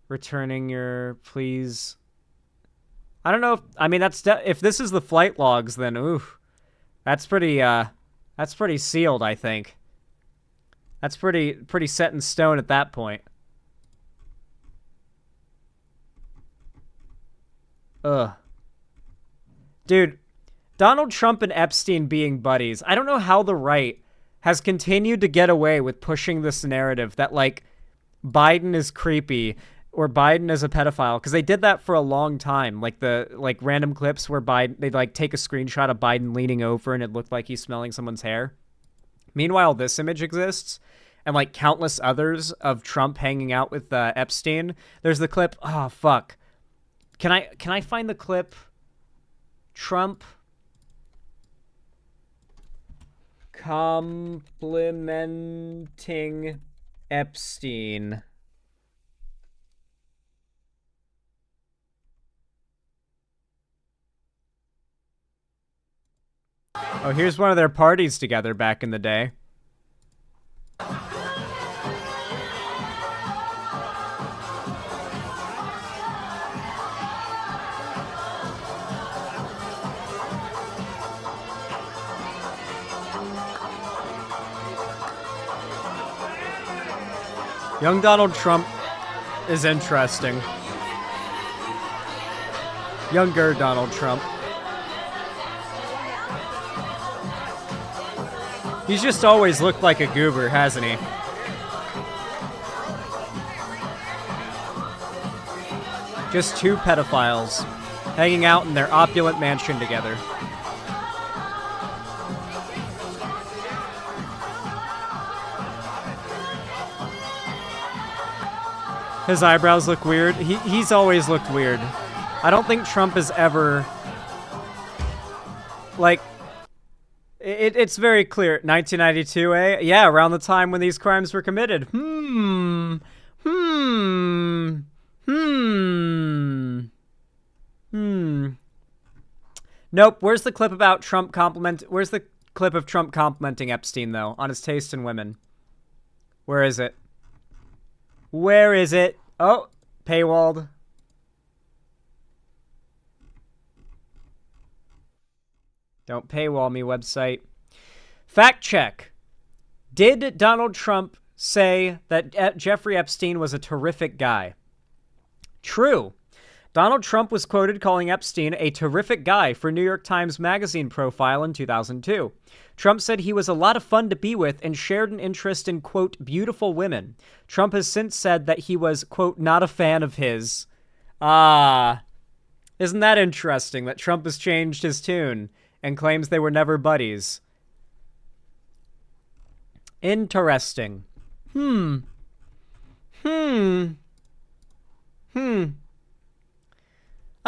Returning your, please. I don't know if, I mean, that's, if this is the flight logs, then, oof. That's pretty sealed, I think. That's pretty set in stone at that point. Ugh. Dude, Donald Trump and Epstein being buddies. I don't know how the right has continued to get away with pushing this narrative that, like, Biden is creepy or Biden is a pedophile, because they did that for a long time. Like random clips where they'd like take a screenshot of Biden leaning over and it looked like he's smelling someone's hair. Meanwhile, this image exists, and like countless others of Trump hanging out with Epstein. There's the clip. Oh fuck. Can I find the clip? Trump complimenting Epstein. Oh, here's one of their parties together back in the day. Young Donald Trump is interesting. Younger Donald Trump. He's just always looked like a goober, hasn't he? Just two pedophiles hanging out in their opulent mansion together. His eyebrows look weird. He's always looked weird. I don't think Trump has ever... Like... It's very clear. 1992, eh? Yeah, around the time when these crimes were committed. Nope. Where's the clip about Trump Where's the clip of Trump complimenting Epstein, though, on his taste in women? Where is it? Where is it? Oh, paywalled. Don't paywall me, website. Fact check. Did Donald Trump say that Jeffrey Epstein was a terrific guy? True. Donald Trump was quoted calling Epstein a terrific guy for New York Times Magazine profile in 2002. Trump said he was a lot of fun to be with and shared an interest in, quote, beautiful women. Trump has since said that he was, quote, not a fan of his. Ah. Isn't that interesting that Trump has changed his tune and claims they were never buddies? Interesting. I'm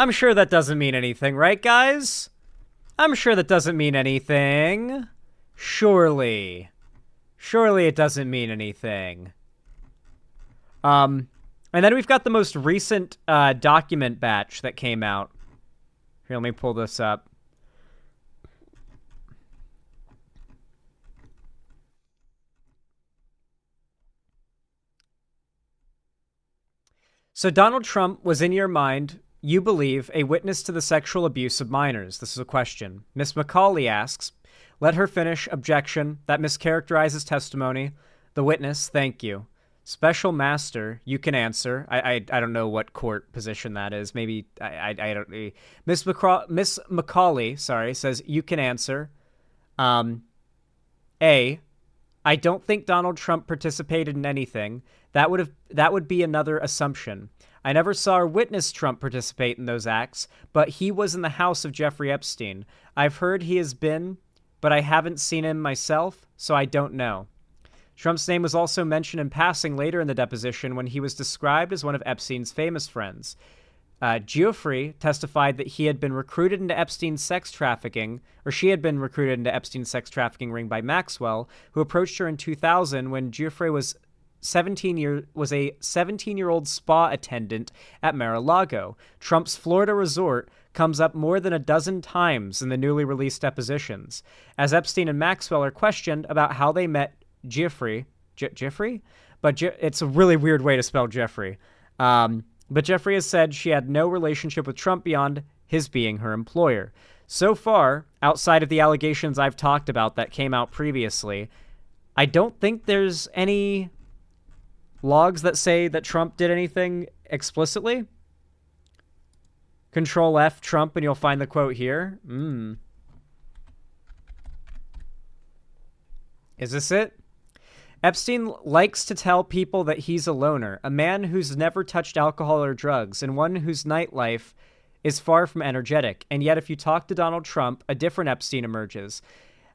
sure that doesn't mean anything, right, guys? I'm sure that doesn't mean anything. Surely. Surely it doesn't mean anything. And then we've got the most recent document batch that came out. Here, let me pull this up. So Donald Trump was, in your mind, you believe, a witness to the sexual abuse of minors. This is a question. Miss Macaulay asks, let her finish. Objection. That mischaracterizes testimony. The witness, thank you. Special master, you can answer. I don't know what court position that is. Maybe, I don't... Miss Macaulay, sorry, says, you can answer. A, I don't think Donald Trump participated in anything. That would be another assumption. I never saw or witnessed Trump participate in those acts, but he was in the house of Jeffrey Epstein. I've heard he has been, but I haven't seen him myself, so I don't know. Trump's name was also mentioned in passing later in the deposition when he was described as one of Epstein's famous friends. Geoffrey testified that he had been recruited into Epstein's sex trafficking, or she had been recruited into Epstein's sex trafficking ring by Maxwell, who approached her in 2000 when Geoffrey was a 17-year-old spa attendant at Mar-a-Lago. Trump's Florida resort comes up more than a dozen times in the newly released depositions. As Epstein and Maxwell are questioned about how they met Geoffrey, but it's a really weird way to spell Jeffrey. But Jeffrey has said she had no relationship with Trump beyond his being her employer. So far, outside of the allegations I've talked about that came out previously, I don't think there's any logs that say that Trump did anything explicitly. Control F Trump and you'll find the quote here. Is this it? Epstein likes to tell people that he's a loner, a man who's never touched alcohol or drugs, and one whose nightlife is far from energetic. And yet if you talk to Donald Trump, a different Epstein emerges.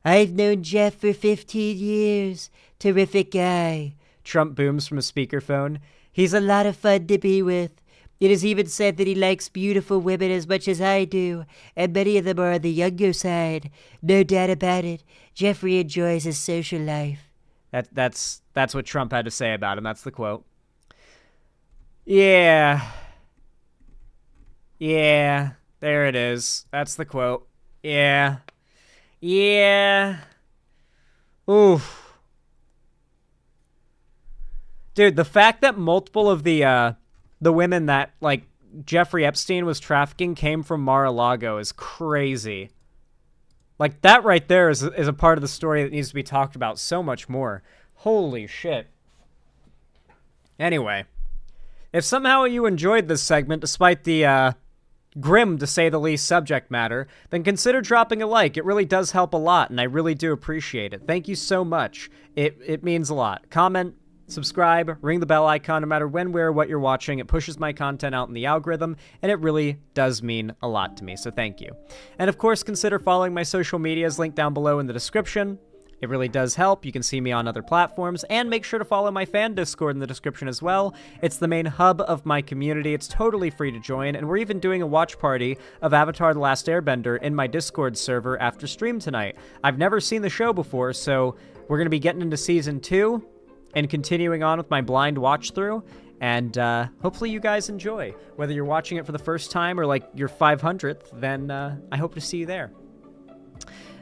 I've known Jeff for 15 years. Terrific guy. Trump booms from a speakerphone. He's a lot of fun to be with. It is even said that he likes beautiful women as much as I do, and many of them are on the younger side. No doubt about it. Jeffrey enjoys his social life. That's what Trump had to say about him. That's the quote. Yeah. Yeah. There it is. That's the quote. Yeah. Yeah. Oof. Dude, the fact that multiple of the women that, like, Jeffrey Epstein was trafficking came from Mar-a-Lago is crazy. Like, that right there is a part of the story that needs to be talked about so much more. Holy shit. Anyway, if somehow you enjoyed this segment despite the grim, to say the least, subject matter, then consider dropping a like. It really does help a lot, and I really do appreciate it. Thank you so much. It means a lot. Comment, subscribe, ring the bell icon, no matter when, where, what you're watching. It pushes my content out in the algorithm, and it really does mean a lot to me, so thank you. And of course, consider following my social medias linked down below in the description. It really does help. You can see me on other platforms, and make sure to follow my fan Discord in the description as well. It's the main hub of my community. It's totally free to join, and we're even doing a watch party of Avatar: The Last Airbender in my Discord server after stream tonight. I've never seen the show before, so we're going to be getting into Season 2 and continuing on with my blind watch through, and hopefully you guys enjoy. Whether you're watching it for the first time or like your 500th, then I hope to see you there.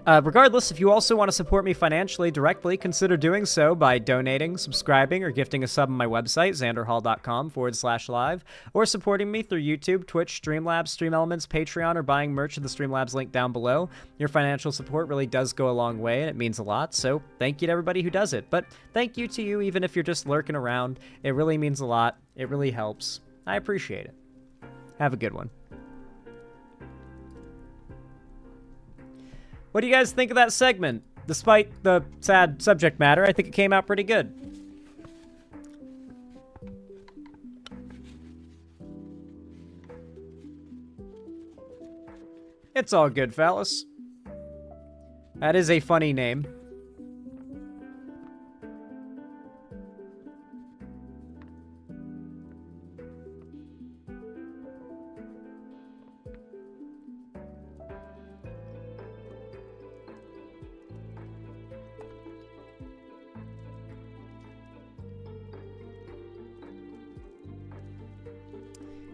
Regardless, if you also want to support me financially directly, consider doing so by donating, subscribing, or gifting a sub on my website, xanderhall.com/live, or supporting me through YouTube, Twitch, Streamlabs, Stream Elements, Patreon, or buying merch at the Streamlabs link down below. Your financial support really does go a long way, and it means a lot, so thank you to everybody who does it. But thank you to you, even if you're just lurking around. It really means a lot. It really helps. I appreciate it. Have a good one. What do you guys think of that segment? Despite the sad subject matter, I think it came out pretty good. It's all good, fellas. That is a funny name.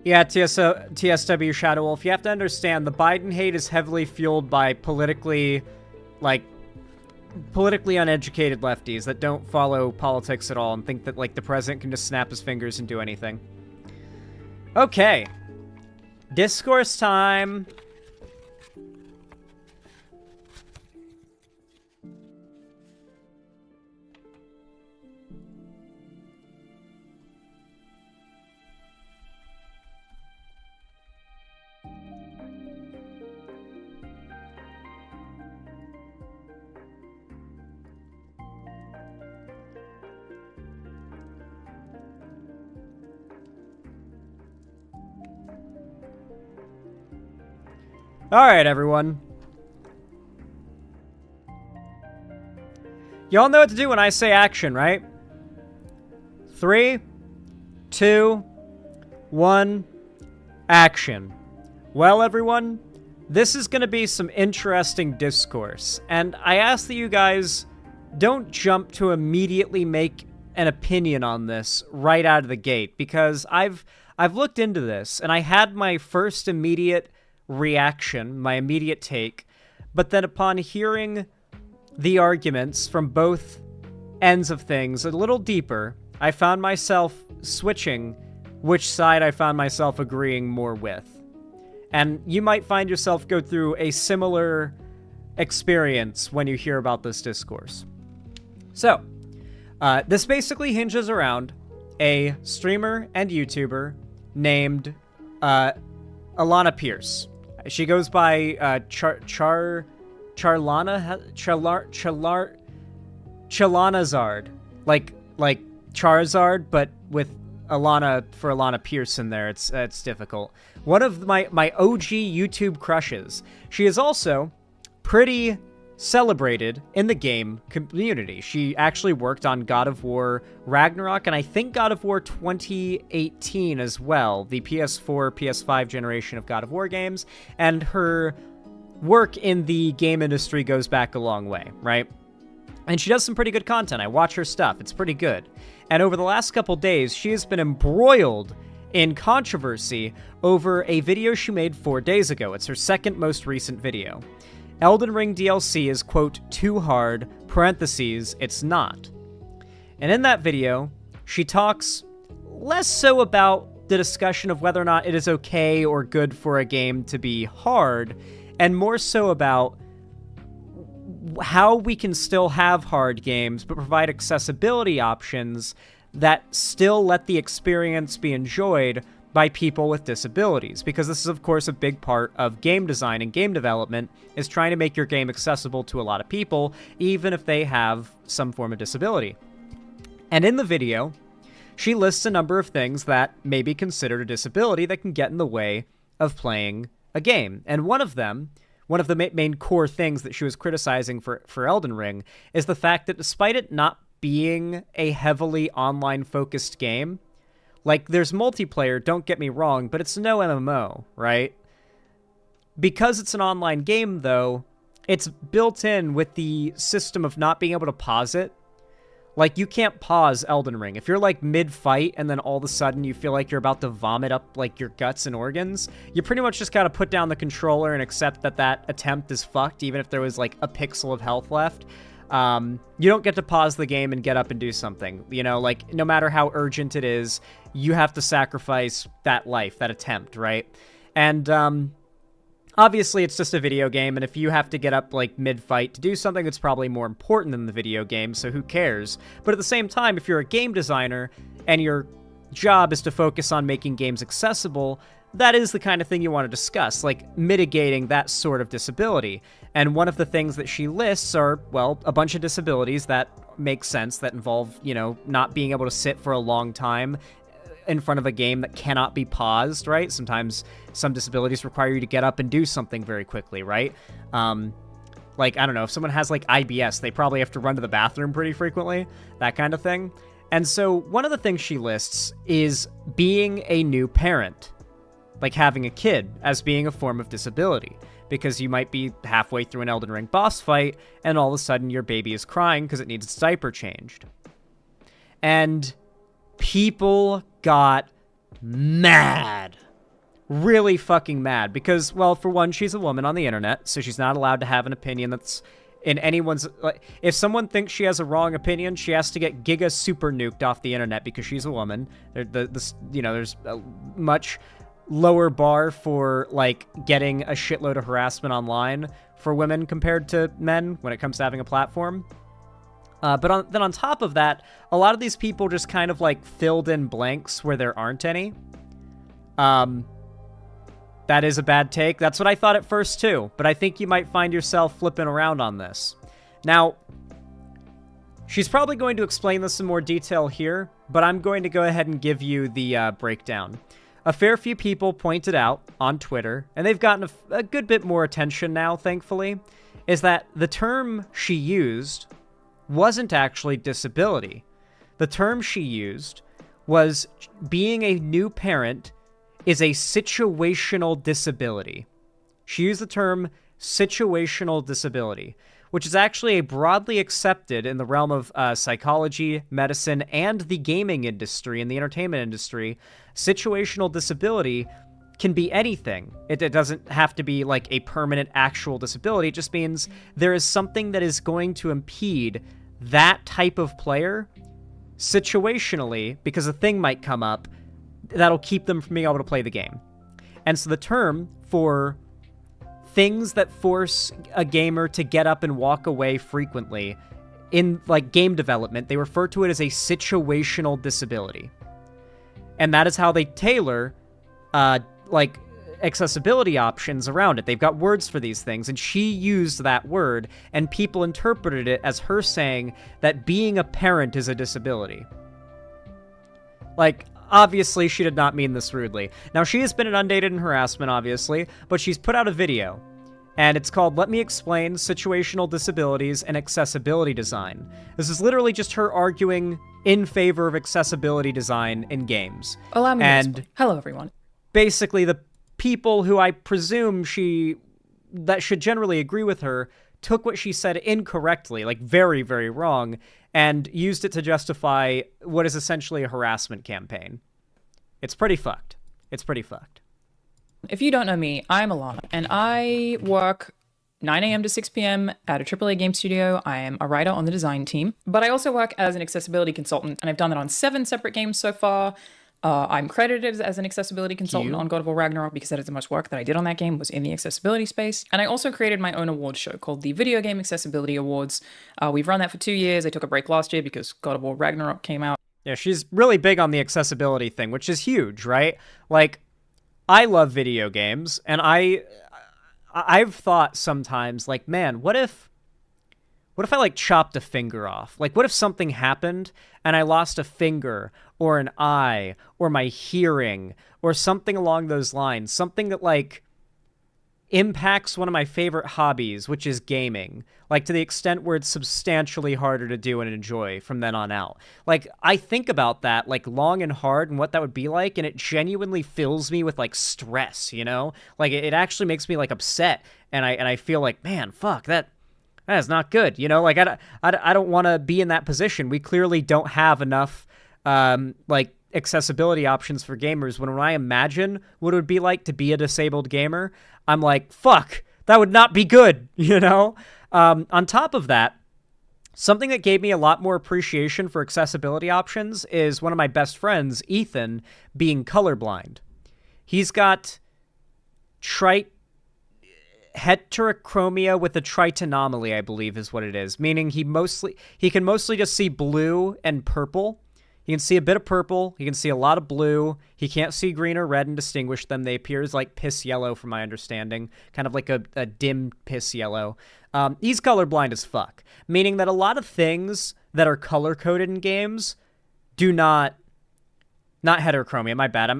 Yeah, TSW Shadow Wolf, you have to understand, the Biden hate is heavily fueled by politically uneducated lefties that don't follow politics at all and think that, like, the president can just snap his fingers and do anything. Okay. Discourse time. Alright, everyone. Y'all know what to do when I say action, right? 3, 2, 1, action. Well, everyone, this is going to be some interesting discourse, and I ask that you guys don't jump to immediately make an opinion on this right out of the gate, because I've looked into this, and I had my first immediate reaction, my immediate take, but then upon hearing the arguments from both ends of things a little deeper, I found myself switching which side I found myself agreeing more with. And you might find yourself go through a similar experience when you hear about this discourse. So, this basically hinges around a streamer and YouTuber named Alana Pierce. She goes by Chalanazard, like Charizard, but with Alana for Alana Pierce in there. It's difficult. One of my OG YouTube crushes. She is also pretty celebrated in the game community. She actually worked on God of War Ragnarok, and I think God of War 2018 as well, the PS4, PS5 generation of God of War games, and her work in the game industry goes back a long way, right? And she does some pretty good content. I watch her stuff. It's pretty good. And over the last couple days, she has been embroiled in controversy over a video she made 4 days ago. It's her second most recent video. Elden Ring DLC is, quote, too hard, parentheses, it's not. And in that video, she talks less so about the discussion of whether or not it is okay or good for a game to be hard, and more so about how we can still have hard games, but provide accessibility options that still let the experience be enjoyed by people with disabilities, because this is of course a big part of game design and game development, is trying to make your game accessible to a lot of people, even if they have some form of disability. And in the video, she lists a number of things that may be considered a disability that can get in the way of playing a game. And one of the main core things that she was criticizing for Elden Ring is the fact that despite it not being a heavily online-focused game, like, there's multiplayer, don't get me wrong, but it's no MMO, right? Because it's an online game, though, it's built in with the system of not being able to pause it. Like, you can't pause Elden Ring. If you're, like, mid-fight and then all of a sudden you feel like you're about to vomit up, like, your guts and organs, you pretty much just gotta put down the controller and accept that that attempt is fucked, even if there was, like, a pixel of health left. You don't get to pause the game and get up and do something. You know, like, no matter how urgent it is, you have to sacrifice that life, that attempt, right? And, obviously, it's just a video game, and if you have to get up, like, mid-fight to do something, it's probably more important than the video game, so who cares? But at the same time, if you're a game designer, and your job is to focus on making games accessible, that is the kind of thing you want to discuss, like, mitigating that sort of disability. And one of the things that she lists are, well, a bunch of disabilities that make sense, that involve, you know, not being able to sit for a long time in front of a game that cannot be paused, right? Sometimes some disabilities require you to get up and do something very quickly, right? Like, I don't know, if someone has, like, IBS, they probably have to run to the bathroom pretty frequently, that kind of thing. And so one of the things she lists is being a new parent, like having a kid, as being a form of disability, because you might be halfway through an Elden Ring boss fight, and all of a sudden your baby is crying because it needs its diaper changed. And people got mad. Really fucking mad. Because, well, for one, she's a woman on the internet, so she's not allowed to have an opinion that's in anyone's... Like, if someone thinks she has a wrong opinion, she has to get giga super nuked off the internet because she's a woman. There's a much lower bar for, like, getting a shitload of harassment online for women compared to men when it comes to having a platform. But then on top of that, a lot of these people just kind of, like, filled in blanks where there aren't any. That is a bad take. That's what I thought at first, too. But I think you might find yourself flipping around on this. Now, she's probably going to explain this in more detail here, but I'm going to go ahead and give you the breakdown. A fair few people pointed out on Twitter, and they've gotten a good bit more attention now, thankfully, is that the term she used wasn't actually disability. The term she used was being a new parent is a situational disability. She used the term situational disability, which is actually a broadly accepted in the realm of psychology, medicine, and the gaming industry and the entertainment industry. Situational disability can be anything. It doesn't have to be like a permanent actual disability. It just means there is something that is going to impede that type of player situationally, because a thing might come up that'll keep them from being able to play the game. And so the term for things that force a gamer to get up and walk away frequently in, like, game development, they refer to it as a situational disability. And that is how they tailor, like, accessibility options around it. They've got words for these things, and she used that word, and people interpreted it as her saying that being a parent is a disability. Like, obviously, she did not mean this rudely. Now, she has been inundated in harassment, obviously, but she's put out a video, and it's called Let Me Explain Situational Disabilities and Accessibility Design. This is literally just her arguing in favor of accessibility design in games. Allow me to explain. Hello, everyone. Basically, the people who I presume that should generally agree with her took what she said incorrectly, like very, very wrong, and used it to justify what is essentially a harassment campaign. It's pretty fucked. It's pretty fucked. If you don't know me, I'm Alana, and I work 9 a.m. to 6 p.m. at a AAA game studio. I am a writer on the design team, but I also work as an accessibility consultant, and I've done that on 7 separate games so far. I'm credited as an accessibility consultant on God of War Ragnarok because that is the most work that I did on that game was in the accessibility space. And I also created my own awards show called the Video Game Accessibility Awards. We've run that for 2 years. I took a break last year because God of War Ragnarok came out. Yeah, she's really big on the accessibility thing, which is huge, right? Like, I love video games, and I've thought sometimes, like, man, what if I, like, chopped a finger off? Like, what if something happened and I lost a finger or an eye or my hearing or something along those lines? Something that, like, impacts one of my favorite hobbies, which is gaming. Like, to the extent where it's substantially harder to do and enjoy from then on out. Like, I think about that, like, long and hard and what that would be like, and it genuinely fills me with, like, stress, you know? Like, it actually makes me, like, upset, and I feel like, man, fuck, that is not good, you know? Like, I don't want to be in that position. We clearly don't have enough, like, accessibility options for gamers. When I imagine what it would be like to be a disabled gamer, I'm like, fuck, that would not be good, you know? On top of that, something that gave me a lot more appreciation for accessibility options is one of my best friends, Ethan, being colorblind. He's got heterochromia with a trait anomaly, I believe is what it is, meaning he can mostly just see blue and purple. He can see a bit of purple. He can see a lot of blue. He can't see green or red and distinguish them. They appear as like piss yellow from my understanding, kind of like a dim piss yellow. He's colorblind as fuck, meaning that a lot of things that are color-coded in games do not heterochromia, my bad.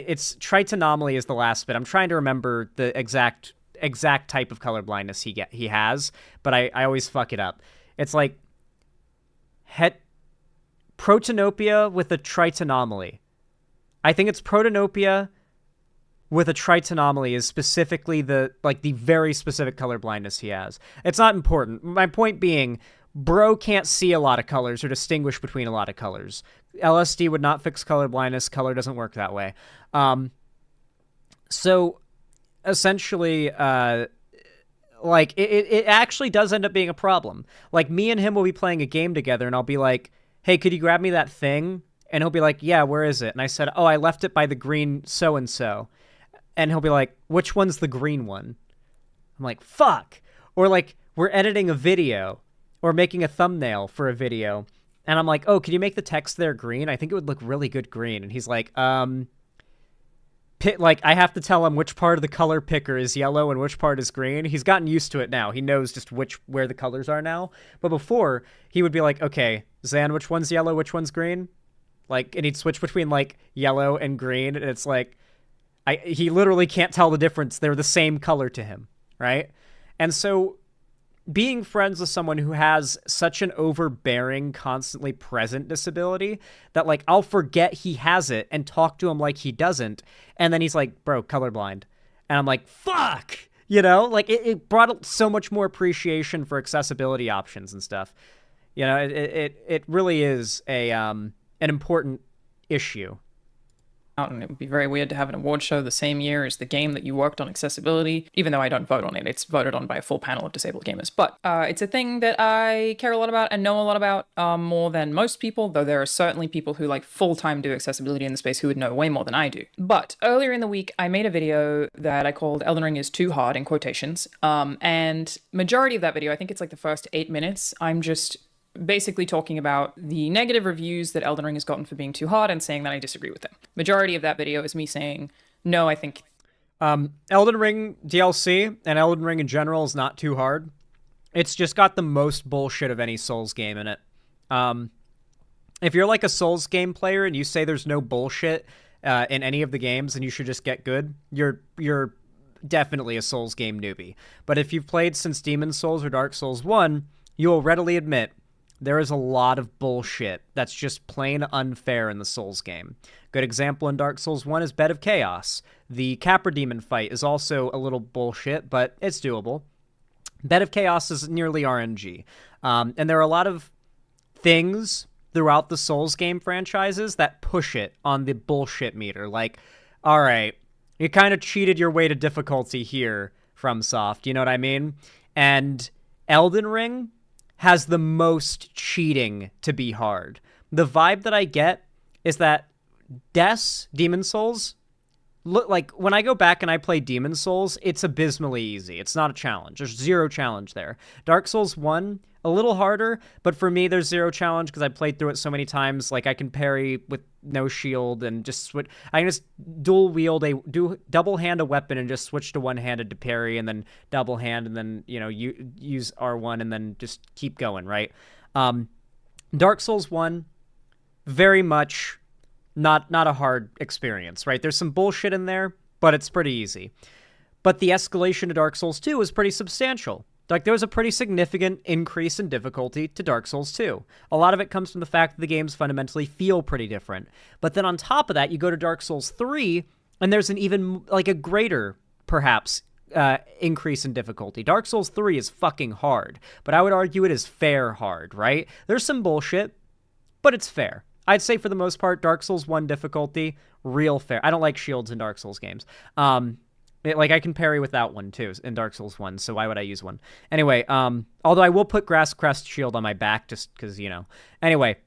It's trait anomaly is the last bit. I'm trying to remember the exact type of colorblindness he has, but I always fuck it up. It's like protanopia with a trait anomaly. I think it's protanopia with a trait anomaly is specifically the very specific color blindness he has. It's not important. My point being, bro can't see a lot of colors or distinguish between a lot of colors. LSD would not fix color blindness. Color doesn't work that way. So essentially, like it actually does end up being a problem. Like, me and him will be playing a game together, and I'll be like, hey, could you grab me that thing? And he'll be like, yeah, where is it? And I said, oh, I left it by the green so-and-so. And he'll be like, which one's the green one? I'm like, fuck. Or like, we're editing a video or making a thumbnail for a video. And I'm like, oh, can you make the text there green? I think it would look really good green. And he's like, I have to tell him which part of the color picker is yellow and which part is green. He's gotten used to it now. He knows just where the colors are now. But before, he would be like, okay, Zan, which one's yellow, which one's green? Like, and he'd switch between like yellow and green, and it's like he literally can't tell the difference. They're the same color to him, right? And so being friends with someone who has such an overbearing, constantly present disability that, like, I'll forget he has it and talk to him like he doesn't, and then he's like, bro, colorblind. And I'm like, fuck! You know? Like, it brought so much more appreciation for accessibility options and stuff. You know, it really is an important issue. And it would be very weird to have an award show the same year as the game that you worked on accessibility, even though I don't vote on it. It's voted on by a full panel of disabled gamers. But it's a thing that I care a lot about and know a lot about, more than most people, though there are certainly people who like full-time do accessibility in the space who would know way more than I do. But earlier in the week, I made a video that I called Elden Ring is Too Hard, in quotations. And majority of that video, I think it's like the first 8 minutes, I'm just basically talking about the negative reviews that Elden Ring has gotten for being too hard and saying that I disagree with them. Majority of that video is me saying, no, I think... Elden Ring DLC and Elden Ring in general is not too hard. It's just got the most bullshit of any Souls game in it. If you're like a Souls game player and you say there's no bullshit in any of the games and you should just get good, you're definitely a Souls game newbie. But if you've played since Demon's Souls or Dark Souls 1, you will readily admit there is a lot of bullshit that's just plain unfair in the Souls game. Good example in Dark Souls 1 is Bed of Chaos. The Capra Demon fight is also a little bullshit, but it's doable. Bed of Chaos is nearly RNG. And there are a lot of things throughout the Souls game franchises that push it on the bullshit meter. Like, all right, you kind of cheated your way to difficulty here, FromSoft, you know what I mean? And Elden Ring has the most cheating to be hard. The vibe that I get is that Demon's Souls, look, like when I go back and I play Demon Souls, it's abysmally easy. It's not a challenge. There's zero challenge there. Dark Souls 1, a little harder, but for me there's zero challenge because I played through it so many times. Like I can parry with no shield and just switch. I can just double hand a weapon and just switch to one-handed to parry, and then double hand, and then you use R1 and then just keep going, right? Dark Souls 1, very much not a hard experience, right? There's some bullshit in there, but it's pretty easy. But the escalation to Dark Souls 2 was pretty substantial. Like, there was a pretty significant increase in difficulty to Dark Souls 2. A lot of it comes from the fact that the games fundamentally feel pretty different. But then on top of that, you go to Dark Souls 3, and there's an even, like, a greater, perhaps, increase in difficulty. Dark Souls 3 is fucking hard, but I would argue it is fair hard, right? There's some bullshit, but it's fair. I'd say for the most part, Dark Souls 1 difficulty, real fair. I don't like shields in Dark Souls games. I can parry without one too in Dark Souls 1, so why would I use one? Anyway, although I will put Grass Crest Shield on my back just because, Anyway,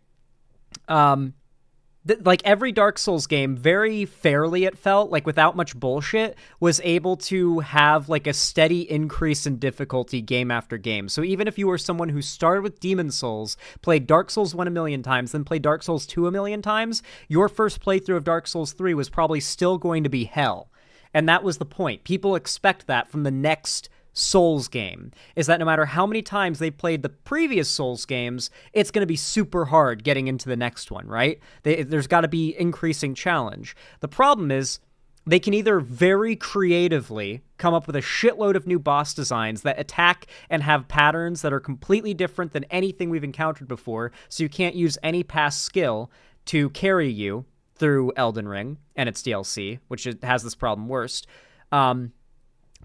like every Dark Souls game, very fairly it felt, like without much bullshit, was able to have like a steady increase in difficulty game after game. So even if you were someone who started with Demon Souls, played Dark Souls 1 a million times, then played Dark Souls 2 a million times, your first playthrough of Dark Souls 3 was probably still going to be hell. And that was the point. People expect that from the next Souls game, is that no matter how many times they played the previous Souls games, it's going to be super hard getting into the next one, right? There's got to be increasing challenge. The problem is they can either very creatively come up with a shitload of new boss designs that attack and have patterns that are completely different than anything we've encountered before, so you can't use any past skill to carry you through Elden Ring and its DLC, which has this problem worst.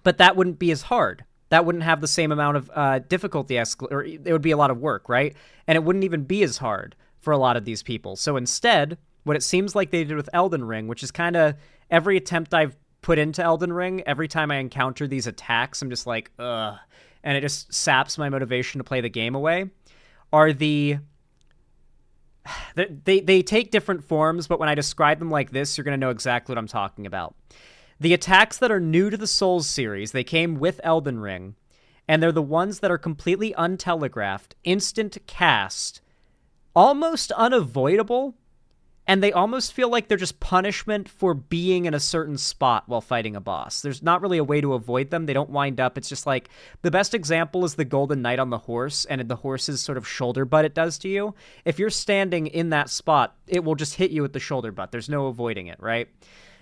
But that wouldn't be as hard. That wouldn't have the same amount of difficulty, or it would be a lot of work, right? And it wouldn't even be as hard for a lot of these people. So instead, what it seems like they did with Elden Ring, which is kind of every attempt I've put into Elden Ring, every time I encounter these attacks, I'm just like, ugh. And it just saps my motivation to play the game away, are they take different forms, but when I describe them like this, you're going to know exactly what I'm talking about. The attacks that are new to the Souls series, they came with Elden Ring, and they're the ones that are completely untelegraphed, instant cast, almost unavoidable, and they almost feel like they're just punishment for being in a certain spot while fighting a boss. There's not really a way to avoid them. They don't wind up. It's just like, the best example is the Golden Knight on the horse, and the horse's sort of shoulder butt it does to you. If you're standing in that spot, it will just hit you with the shoulder butt. There's no avoiding it, right?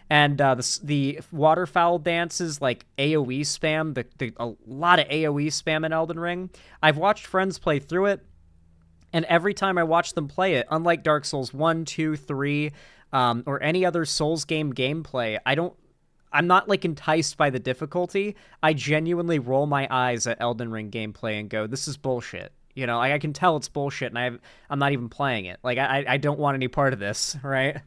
And the waterfowl dances, like AoE spam, a lot of AoE spam in Elden Ring. I've watched friends play through it, and every time I watch them play it, unlike Dark Souls 1, 2, 3, or any other Souls game gameplay, I'm not like enticed by the difficulty. I genuinely roll my eyes at Elden Ring gameplay and go, this is bullshit. I can tell it's bullshit, and I'm not even playing it. Like, I don't want any part of this, right?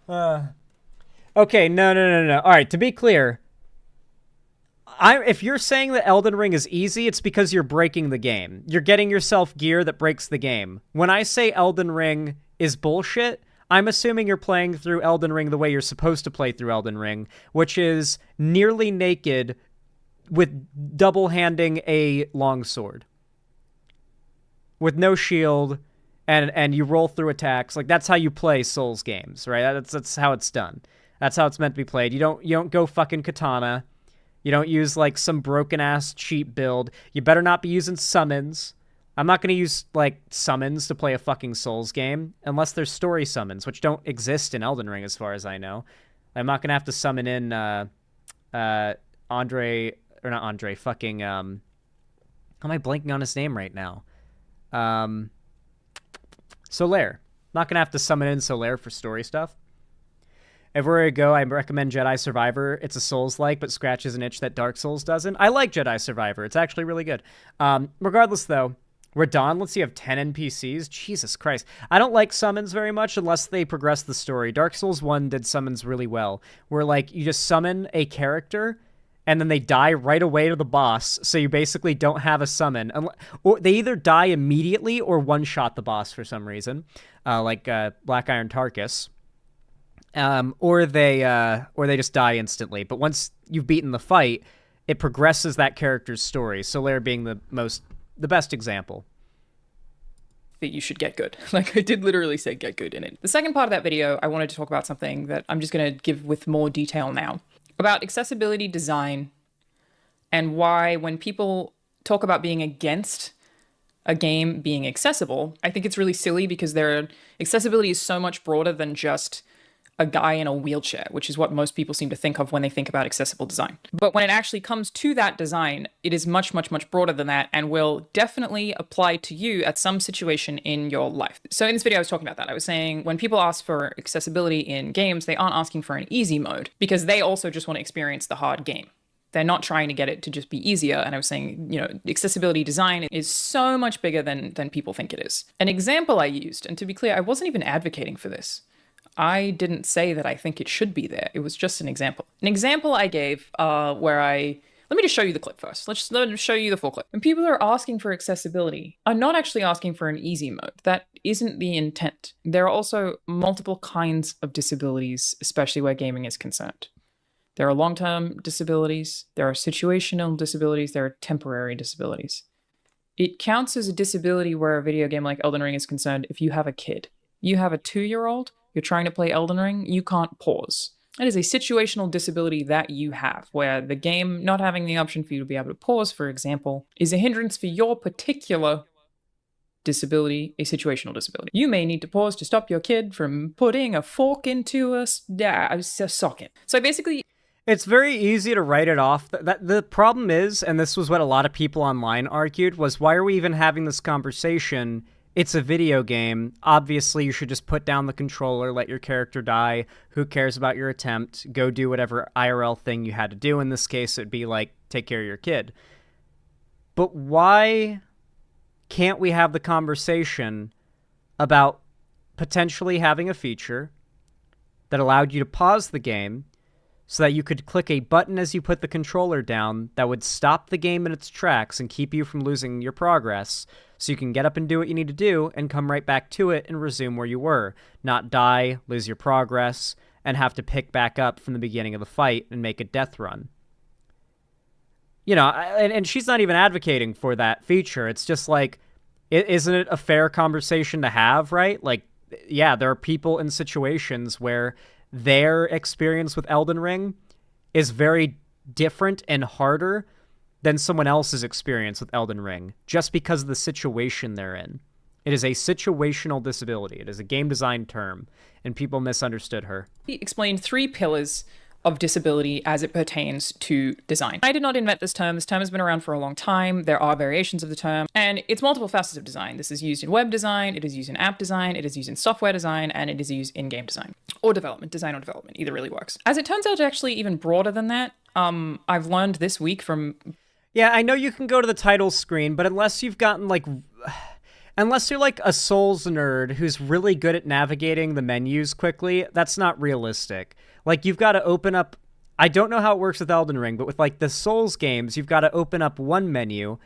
Okay, no. All right, to be clear, if you're saying that Elden Ring is easy, it's because you're breaking the game. You're getting yourself gear that breaks the game. When I say Elden Ring is bullshit, I'm assuming you're playing through Elden Ring the way you're supposed to play through Elden Ring, which is nearly naked with double-handing a longsword. With no shield, and you roll through attacks. Like, that's how you play Souls games, right? That's how it's done. That's how it's meant to be played. You don't go fucking katana. You don't use, like, some broken-ass cheap build. You better not be using summons. I'm not going to use, like, summons to play a fucking Souls game, unless there's story summons, which don't exist in Elden Ring as far as I know. I'm not going to have to summon in, fucking, how am I blanking on his name right now? Solaire. Not going to have to summon in Solaire for story stuff. Everywhere I go, I recommend Jedi Survivor. It's a Souls-like, but scratches an itch that Dark Souls doesn't. I like Jedi Survivor. It's actually really good. Regardless, though, Radahn lets you have 10 NPCs. Jesus Christ. I don't like summons very much unless they progress the story. Dark Souls 1 did summons really well, where, like, you just summon a character, and then they die right away to the boss, so you basically don't have a summon. Or they either die immediately or one-shot the boss for some reason, like Black Iron Tarkus. or they just die instantly. But once you've beaten the fight, it progresses that character's story. Solaire being the best example. That you should get good. Like, I did literally say get good in it. The second part of that video, I wanted to talk about something that I'm just going to give with more detail now. About accessibility design and why when people talk about being against a game being accessible, I think it's really silly because accessibility is so much broader than just a guy in a wheelchair, which is what most people seem to think of when they think about accessible design. But when it actually comes to that design, it is much, much, much broader than that and will definitely apply to you at some situation in your life. So in this video, I was talking about that. I was saying when people ask for accessibility in games, they aren't asking for an easy mode because they also just want to experience the hard game. They're not trying to get it to just be easier. And I was saying, accessibility design is so much bigger than people think it is. An example I used, and to be clear, I wasn't even advocating for this. I didn't say that I think it should be there. It was just an example. An example I gave let me just show you the clip first. Let me show you the full clip. When people are asking for accessibility, are not actually asking for an easy mode. That isn't the intent. There are also multiple kinds of disabilities, especially where gaming is concerned. There are long-term disabilities, there are situational disabilities, there are temporary disabilities. It counts as a disability where a video game like Elden Ring is concerned if you have a kid. You have a 2-year-old, you're trying to play Elden Ring, you can't pause. That is a situational disability that you have, where the game not having the option for you to be able to pause, for example, is a hindrance for your particular disability, a situational disability. You may need to pause to stop your kid from putting a fork into a socket. So basically, it's very easy to write it off. The problem is, and this was what a lot of people online argued, was why are we even having this conversation? It's a video game. Obviously, you should just put down the controller, let your character die. Who cares about your attempt? Go do whatever IRL thing you had to do. In this case, it'd be like, take care of your kid. But why can't we have the conversation about potentially having a feature that allowed you to pause the game so that you could click a button as you put the controller down that would stop the game in its tracks and keep you from losing your progress, so you can get up and do what you need to do and come right back to it and resume where you were, not die, lose your progress, and have to pick back up from the beginning of the fight and make a death run. And she's not even advocating for that feature. It's just like, isn't it a fair conversation to have, right? Like, yeah, there are people in situations where their experience with Elden Ring is very different and harder than someone else's experience with Elden Ring, just because of the situation they're in. It is a situational disability. It is a game design term, and people misunderstood her. He explained 3 pillars of disability as it pertains to design. I did not invent this term. This term has been around for a long time. There are variations of the term, and it's multiple facets of design. This is used in web design, it is used in app design, it is used in software design, and it is used in game design. Or development. Design or development. Either really works. As it turns out, actually even broader than that. I've learned this week from... Yeah, I know you can go to the title screen, but unless you've gotten, unless you're like a Souls nerd who's really good at navigating the menus quickly, that's not realistic. Like, you've got to open up... I don't know how it works with Elden Ring, but with, the Souls games, you've got to open up one menu,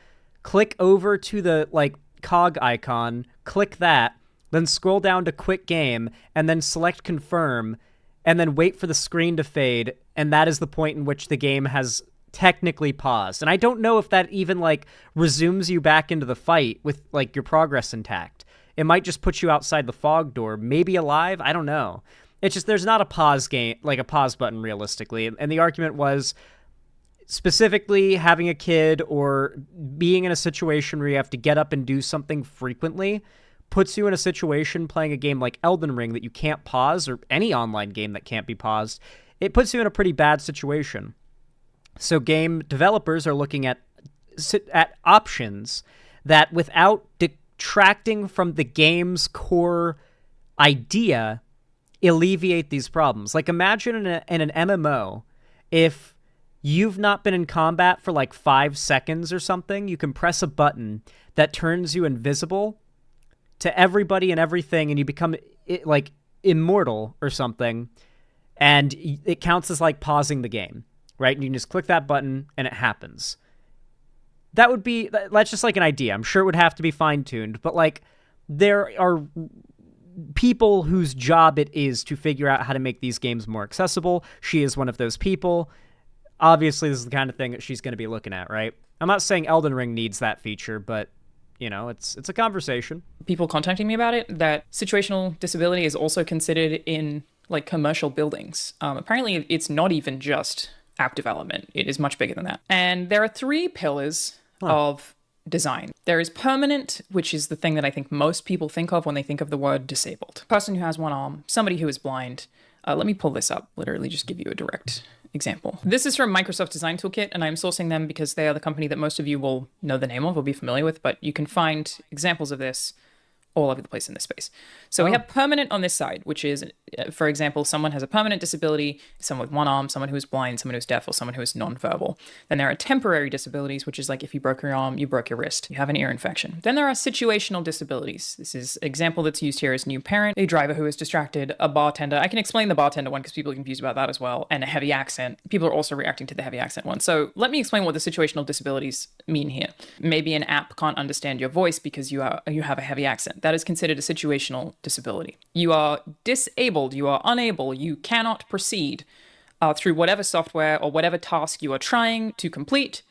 click over to the, cog icon, click that, then scroll down to Quit Game, and then select Confirm, and then wait for the screen to fade, and that is the point in which the game has technically paused. And I don't know if that even, resumes you back into the fight with, your progress intact. It might just put you outside the fog door, maybe alive, I don't know. It's just, there's not a pause game, a pause button realistically. And the argument was specifically having a kid or being in a situation where you have to get up and do something frequently puts you in a situation playing a game like Elden Ring that you can't pause, or any online game that can't be paused. It puts you in a pretty bad situation. So game developers are looking at options that, without detracting from the game's core idea, alleviate these problems. Imagine in an MMO, if you've not been in combat for 5 seconds or something, you can press a button that turns you invisible to everybody and everything, and you become immortal or something, and it counts as pausing the game, right? And you can just click that button and it happens. That's just an idea. I'm sure it would have to be fine-tuned, but there are people whose job it is to figure out how to make these games more accessible. She is one of those people. Obviously, this is the kind of thing that she's going to be looking at, right? I'm not saying Elden Ring needs that feature, but, you know, it's a conversation. People contacting me about it, that situational disability is also considered in, like, commercial buildings. Apparently, it's not even just app development. It is much bigger than that. And there are 3 pillars of design. There is permanent, which is the thing that I think most people think of when they think of the word disabled. Person who has one arm, somebody who is blind. Let me pull this up, literally just give you a direct example. This is from Microsoft Design Toolkit, and I'm sourcing them because they are the company that most of you will know the name of or be familiar with, but you can find examples of this all over the place in this space. So we have permanent on this side, which is, for example, someone has a permanent disability, someone with one arm, someone who is blind, someone who's deaf, or someone who is nonverbal. Then there are temporary disabilities, which is like if you broke your arm, you broke your wrist, you have an ear infection. Then there are situational disabilities. This is an example that's used here as new parent, a driver who is distracted, a bartender. I can explain the bartender one because people are confused about that as well, and a heavy accent. People are also reacting to the heavy accent one. So let me explain what the situational disabilities mean here. Maybe an app can't understand your voice because you have a heavy accent. That is considered a situational disability. You are disabled, you are unable, you cannot proceed through whatever software or whatever task you are trying to complete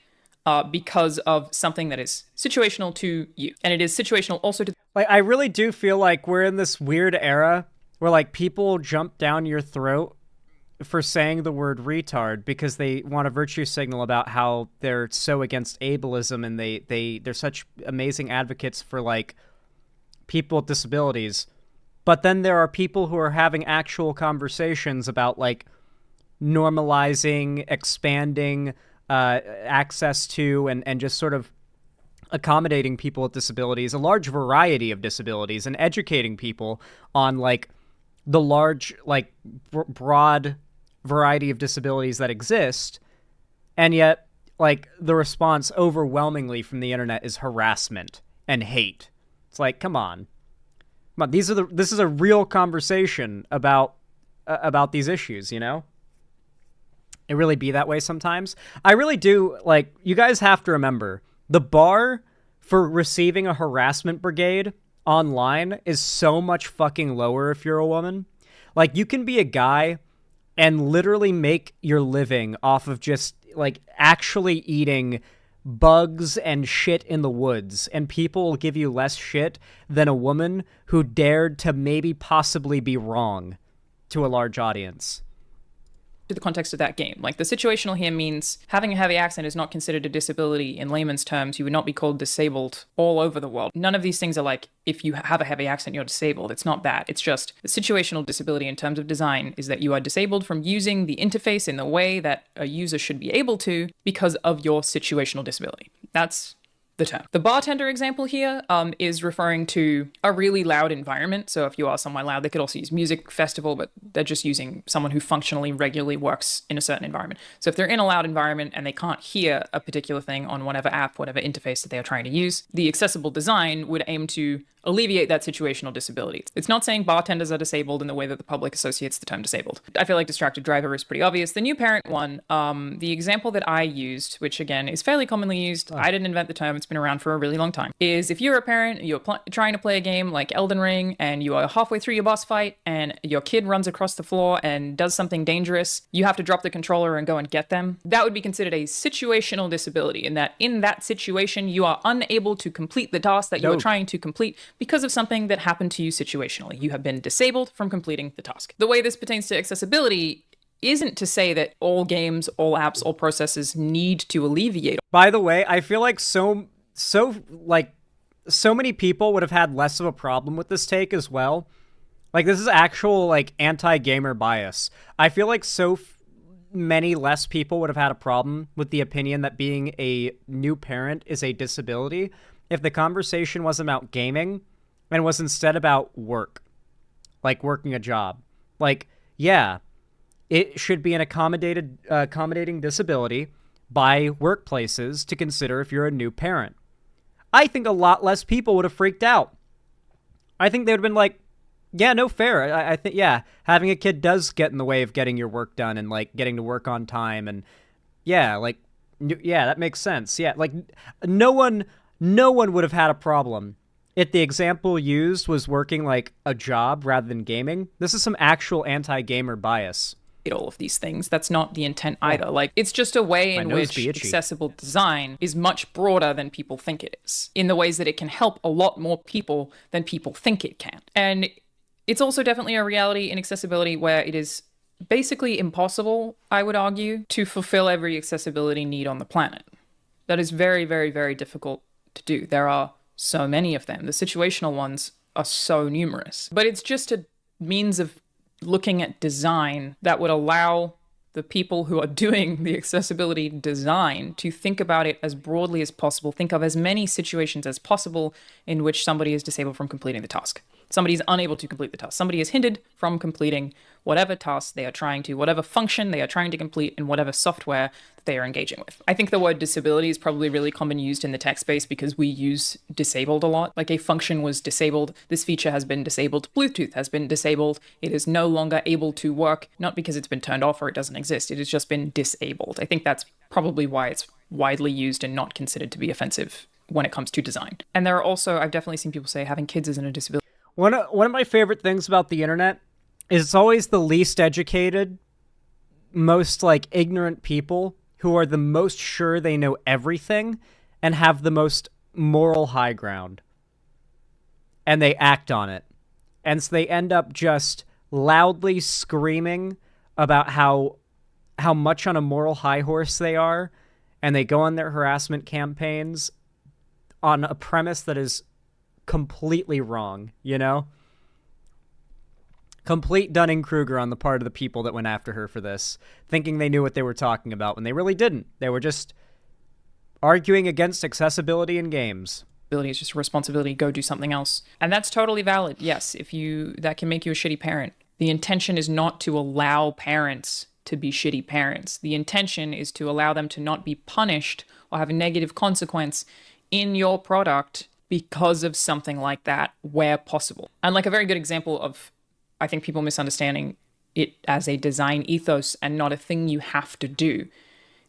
because of something that is situational to you. And it is situational also to... Like, I really do feel like we're in this weird era where, like, people jump down your throat for saying the word retard because they want a virtue signal about how they're so against ableism and they're such amazing advocates for, like, people with disabilities. But then there are people who are having actual conversations about, like, normalizing, expanding access to, and just sort of accommodating people with disabilities, a large variety of disabilities, and educating people on, like, the large, like, broad variety of disabilities that exist. And yet, like, the response overwhelmingly from the internet is harassment and hate. It's like, come on. This is a real conversation about these issues, you know? It really be that way sometimes. I really do, like, you guys have to remember, the bar for receiving a harassment brigade online is so much fucking lower if you're a woman. Like, you can be a guy and literally make your living off of just, like, actually eating bugs and shit in the woods, and people will give you less shit than a woman who dared to maybe possibly be wrong to a large audience. To the context of that game. Like, the situational here means having a heavy accent is not considered a disability in layman's terms. You would not be called disabled all over the world. None of these things are like, if you have a heavy accent, you're disabled. It's not that. It's just the situational disability in terms of design is that you are disabled from using the interface in the way that a user should be able to because of your situational disability. That's the term. The bartender example here is referring to a really loud environment. So if you are somewhere loud, they could also use music festival, but they're just using someone who functionally regularly works in a certain environment. So if they're in a loud environment and they can't hear a particular thing on whatever app, whatever interface that they are trying to use, the accessible design would aim to alleviate that situational disability. It's not saying bartenders are disabled in the way that the public associates the term disabled. I feel like distracted driver is pretty obvious. The new parent one, the example that I used, which again is fairly commonly used, I didn't invent the term, it's been around for a really long time, is if you're a parent, you're trying to play a game like Elden Ring, and you are halfway through your boss fight, and your kid runs across the floor and does something dangerous, you have to drop the controller and go and get them. That would be considered a situational disability, in that situation, you are unable to complete the task that you are trying to complete because of something that happened to you situationally. You have been disabled from completing the task. The way this pertains to accessibility isn't to say that all games, all apps, all processes need to alleviate. By the way, I feel like so many people would have had less of a problem with this take as well. Like, this is actual, like, anti-gamer bias. I feel like many less people would have had a problem with the opinion that being a new parent is a disability if the conversation wasn't about gaming and was instead about work, like working a job. Like, yeah, it should be an accommodating disability by workplaces to consider if you're a new parent. I think a lot less people would have freaked out. I think they would have been like, yeah, no, fair. I think, yeah, having a kid does get in the way of getting your work done and, like, getting to work on time. And, yeah, like, yeah, that makes sense. Yeah, like, no one would have had a problem if the example used was working like a job rather than gaming, this is some actual anti-gamer bias. All of these things. That's not the intent either. Like, it's just a way in which accessible design is much broader than people think it is, in the ways that it can help a lot more people than people think it can. And it's also definitely a reality in accessibility where it is basically impossible, I would argue, to fulfill every accessibility need on the planet. That is very, very, very difficult to do. There are so many of them. The situational ones are so numerous. But it's just a means of looking at design that would allow the people who are doing the accessibility design to think about it as broadly as possible, think of as many situations as possible in which somebody is disabled from completing the task. Somebody is unable to complete the task. Somebody is hindered from completing whatever task they are trying to, whatever function they are trying to complete in whatever software that they are engaging with. I think the word disability is probably really common used in the tech space because we use disabled a lot. Like a function was disabled, this feature has been disabled, Bluetooth has been disabled, it is no longer able to work, not because it's been turned off or it doesn't exist, it has just been disabled. I think that's probably why it's widely used and not considered to be offensive when it comes to design. And there are also, I've definitely seen people say having kids isn't a disability. One of my favorite things about the internet is it's always the least educated, most like ignorant people who are the most sure they know everything and have the most moral high ground. And they act on it. And so they end up just loudly screaming about how much on a moral high horse they are, and they go on their harassment campaigns on a premise that is completely wrong, you know? Complete Dunning-Kruger on the part of the people that went after her for this, thinking they knew what they were talking about when they really didn't. They were just arguing against accessibility in games. It's just a responsibility, go do something else. And that's totally valid. Yes, that can make you a shitty parent. The intention is not to allow parents to be shitty parents. The intention is to allow them to not be punished or have a negative consequence in your product because of something like that where possible. And like a very good example of, I think, people misunderstanding it as a design ethos and not a thing you have to do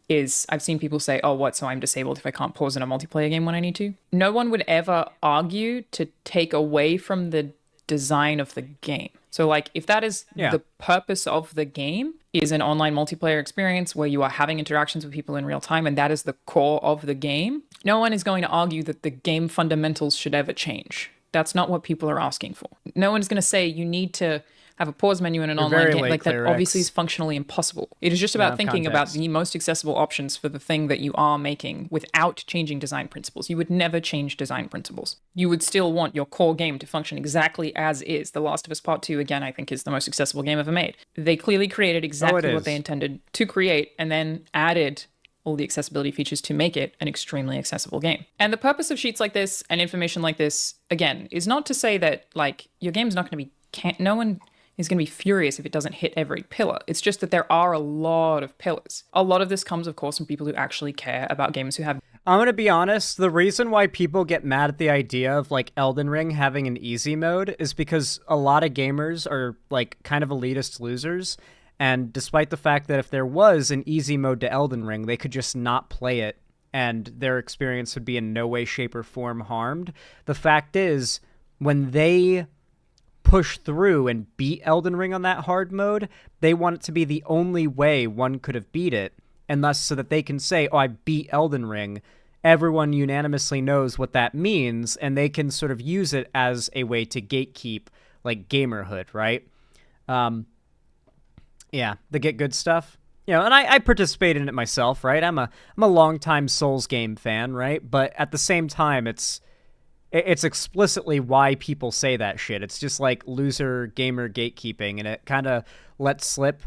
is I've seen people say, oh, what, so I'm disabled if I can't pause in a multiplayer game when I need to? No one would ever argue to take away from the design of the game. So like if that is the purpose of the game is an online multiplayer experience where you are having interactions with people in real time and that is the core of the game, no one is going to argue that the game fundamentals should ever change. That's not what people are asking for. No one's going to say you need to have a pause menu in an online game. Like that obviously is functionally impossible. It is just about thinking about the most accessible options for the thing that you are making without changing design principles. You would never change design principles. You would still want your core game to function exactly as is. The Last of Us Part 2, again, I think is the most accessible game ever made. They clearly created exactly what they intended to create and then added all the accessibility features to make it an extremely accessible game. And the purpose of sheets like this and information like this, again, is not to say that like your game's not going to be, no one is going to be furious if it doesn't hit every pillar. It's just that there are a lot of pillars. A lot of this comes, of course, from people who actually care about games who have... I'm going to be honest, the reason why people get mad at the idea of like Elden Ring having an easy mode is because a lot of gamers are like kind of elitist losers. And despite the fact that if there was an easy mode to Elden Ring, they could just not play it and their experience would be in no way, shape, or form harmed. The fact is, when they push through and beat Elden Ring on that hard mode, they want it to be the only way one could have beat it, and thus so that they can say, oh, I beat Elden Ring. Everyone unanimously knows what that means, and they can sort of use it as a way to gatekeep, like, gamerhood, right? Yeah, the get good stuff. You know, and I participate in it myself, right? I'm a longtime Souls game fan, right? But at the same time, it's explicitly why people say that shit. It's just like loser gamer gatekeeping, and it kind of lets slip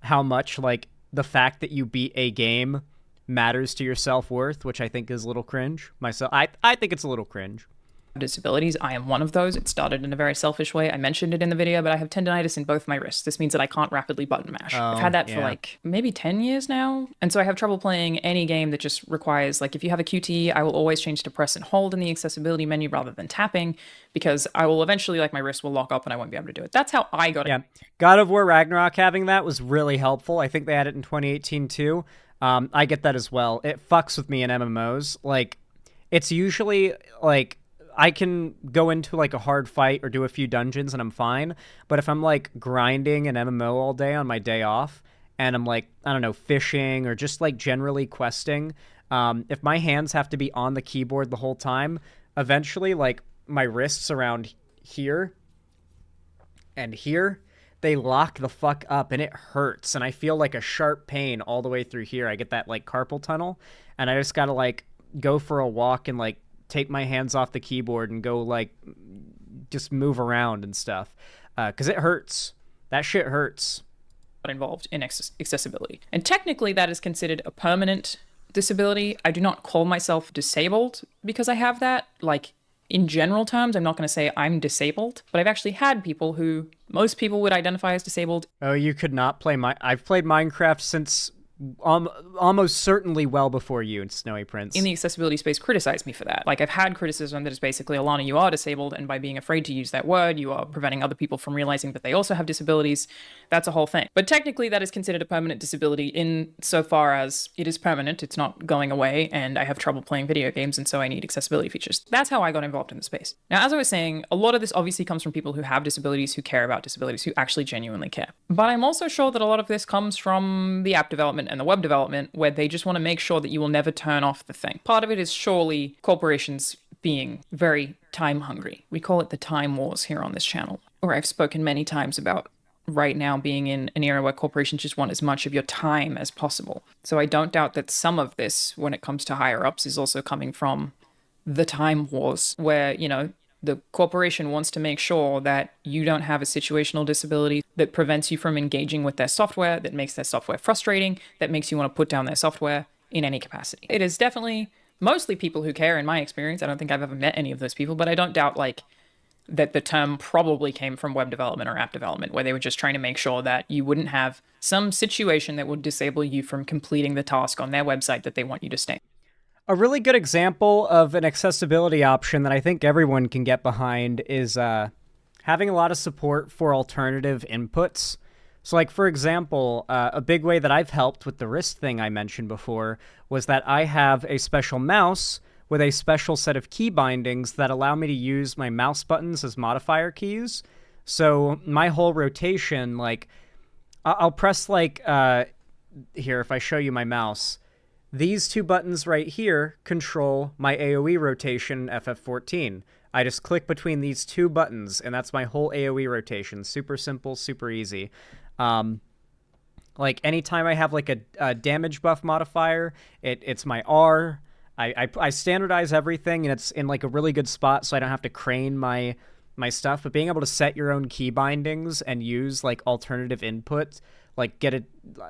how much like the fact that you beat a game matters to your self-worth, which I think is a little cringe. I think it's a little cringe. Disabilities. I am one of those. It started in a very selfish way. I mentioned it in the video, but I have tendonitis in both my wrists. This means that I can't rapidly button mash. I've had that for like maybe 10 years now. And so I have trouble playing any game that just requires, like if you have a QTE, I will always change to press and hold in the accessibility menu rather than tapping, because I will eventually, like my wrist will lock up and I won't be able to do it. That's how I got it. Yeah. God of War Ragnarok having that was really helpful. I think they had it in 2018 too. I get that as well. It fucks with me in MMOs. Like, it's usually like I can go into like a hard fight or do a few dungeons and I'm fine. But if I'm like grinding an MMO all day on my day off and I'm like, I don't know, fishing or just like generally questing, if my hands have to be on the keyboard the whole time, eventually like my wrists around here and here, they lock the fuck up and it hurts. And I feel like a sharp pain all the way through here. I get that like carpal tunnel and I just gotta like go for a walk and like take my hands off the keyboard and go like just move around and stuff. 'Cause it hurts. That shit hurts. Involved in accessibility. And technically that is considered a permanent disability. I do not call myself disabled because I have that. Like, in general terms, I'm not going to say I'm disabled, but I've actually had people who most people would identify as disabled. Oh, you could not play I've played Minecraft since almost certainly well before you and Snowy Prince. In the accessibility space criticize me for that. Like, I've had criticism that is basically, Alana, you are disabled, and by being afraid to use that word, you are preventing other people from realizing that they also have disabilities. That's a whole thing. But technically, that is considered a permanent disability in so far as it is permanent, it's not going away, and I have trouble playing video games, and so I need accessibility features. That's how I got involved in the space. Now, as I was saying, a lot of this obviously comes from people who have disabilities, who care about disabilities, who actually genuinely care. But I'm also sure that a lot of this comes from the app development and the web development, where they just want to make sure that you will never turn off the thing. Part of it is surely corporations being very time hungry. We call it the time wars here on this channel, where I've spoken many times about right now being in an era where corporations just want as much of your time as possible. So I don't doubt that some of this, when it comes to higher ups, is also coming from the time wars, where, you know, the corporation wants to make sure that you don't have a situational disability that prevents you from engaging with their software, that makes their software frustrating, that makes you want to put down their software in any capacity. It is definitely mostly people who care, in my experience. I don't think I've ever met any of those people, but I don't doubt like that the term probably came from web development or app development, where they were just trying to make sure that you wouldn't have some situation that would disable you from completing the task on their website that they want you to stay. A really good example of an accessibility option that I think everyone can get behind is having a lot of support for alternative inputs. So, like, for example, a big way that I've helped with the wrist thing I mentioned before was that I have a special mouse with a special set of key bindings that allow me to use my mouse buttons as modifier keys. So my whole rotation, like, I'll press, like, here, if I show you my mouse, these two buttons right here control my AoE rotation FF14. I just click between these two buttons, and that's my whole AoE rotation. Super simple, super easy. Like, anytime I have, like, a damage buff modifier, it's my R. I standardize everything, and it's in, like, a really good spot, so I don't have to crane my stuff. But being able to set your own key bindings and use, like, alternative inputs, like, get it,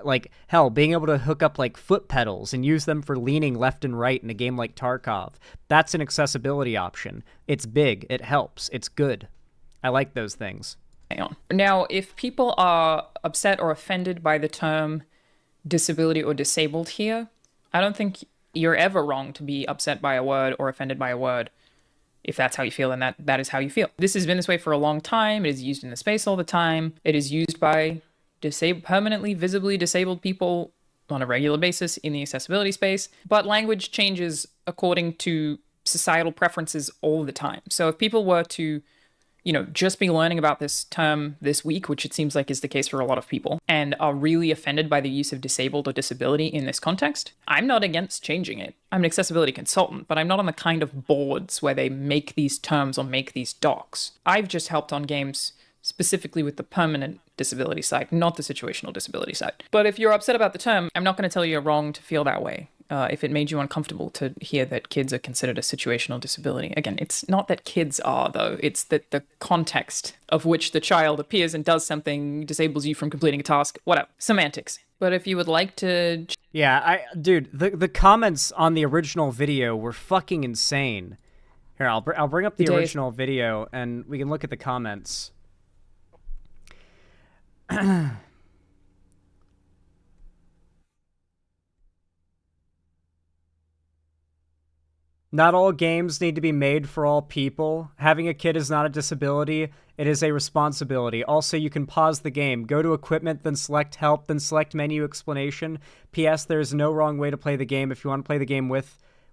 like, hell, being able to hook up, like, foot pedals and use them for leaning left and right in a game like Tarkov, that's an accessibility option. It's big, it helps, it's good. I like those things. Now, if people are upset or offended by the term disability or disabled here, I don't think you're ever wrong to be upset by a word or offended by a word. If that's how you feel, then that is how you feel. This has been this way for a long time. It is used in the space all the time. It is used by permanently, visibly disabled people on a regular basis in the accessibility space. But language changes according to societal preferences all the time. So if people were to, you know, just be learning about this term this week, which it seems like is the case for a lot of people, and are really offended by the use of disabled or disability in this context, I'm not against changing it. I'm an accessibility consultant, but I'm not on the kind of boards where they make these terms or make these docs. I've just helped on games specifically with the permanent disability side, not the situational disability side. But if you're upset about the term, I'm not going to tell you you're wrong to feel that way. If it made you uncomfortable to hear that kids are considered a situational disability. Again, it's not that kids are, though. It's that the context of which the child appears and does something disables you from completing a task. Whatever. Semantics. But if you would like to... Yeah, dude, the comments on the original video were fucking insane. Here, I'll bring up the original video, and we can look at the comments. Not all games need to be made for all people. Having a kid is not a disability. It is a responsibility. Also, you can pause the game. Go to equipment, then select help, then select menu explanation. P.S. There is no wrong way to play the game. If you want to play the game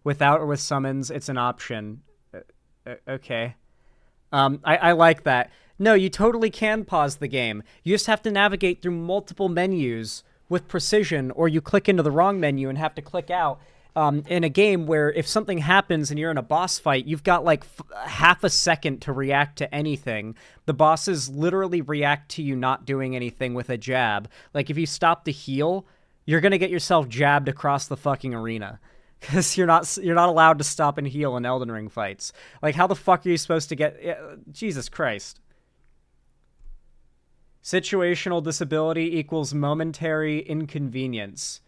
without or with summons, it's an option. Okay. I like that. No, you totally can pause the game. You just have to navigate through multiple menus with precision, or you click into the wrong menu and have to click out. In a game where if something happens and you're in a boss fight, you've got like half a second to react to anything. The bosses literally react to you not doing anything with a jab. Like if you stop to heal, you're gonna get yourself jabbed across the fucking arena. Because you're not allowed to stop and heal in Elden Ring fights. Like how the fuck are you supposed to get... Jesus Christ. Situational disability equals momentary inconvenience.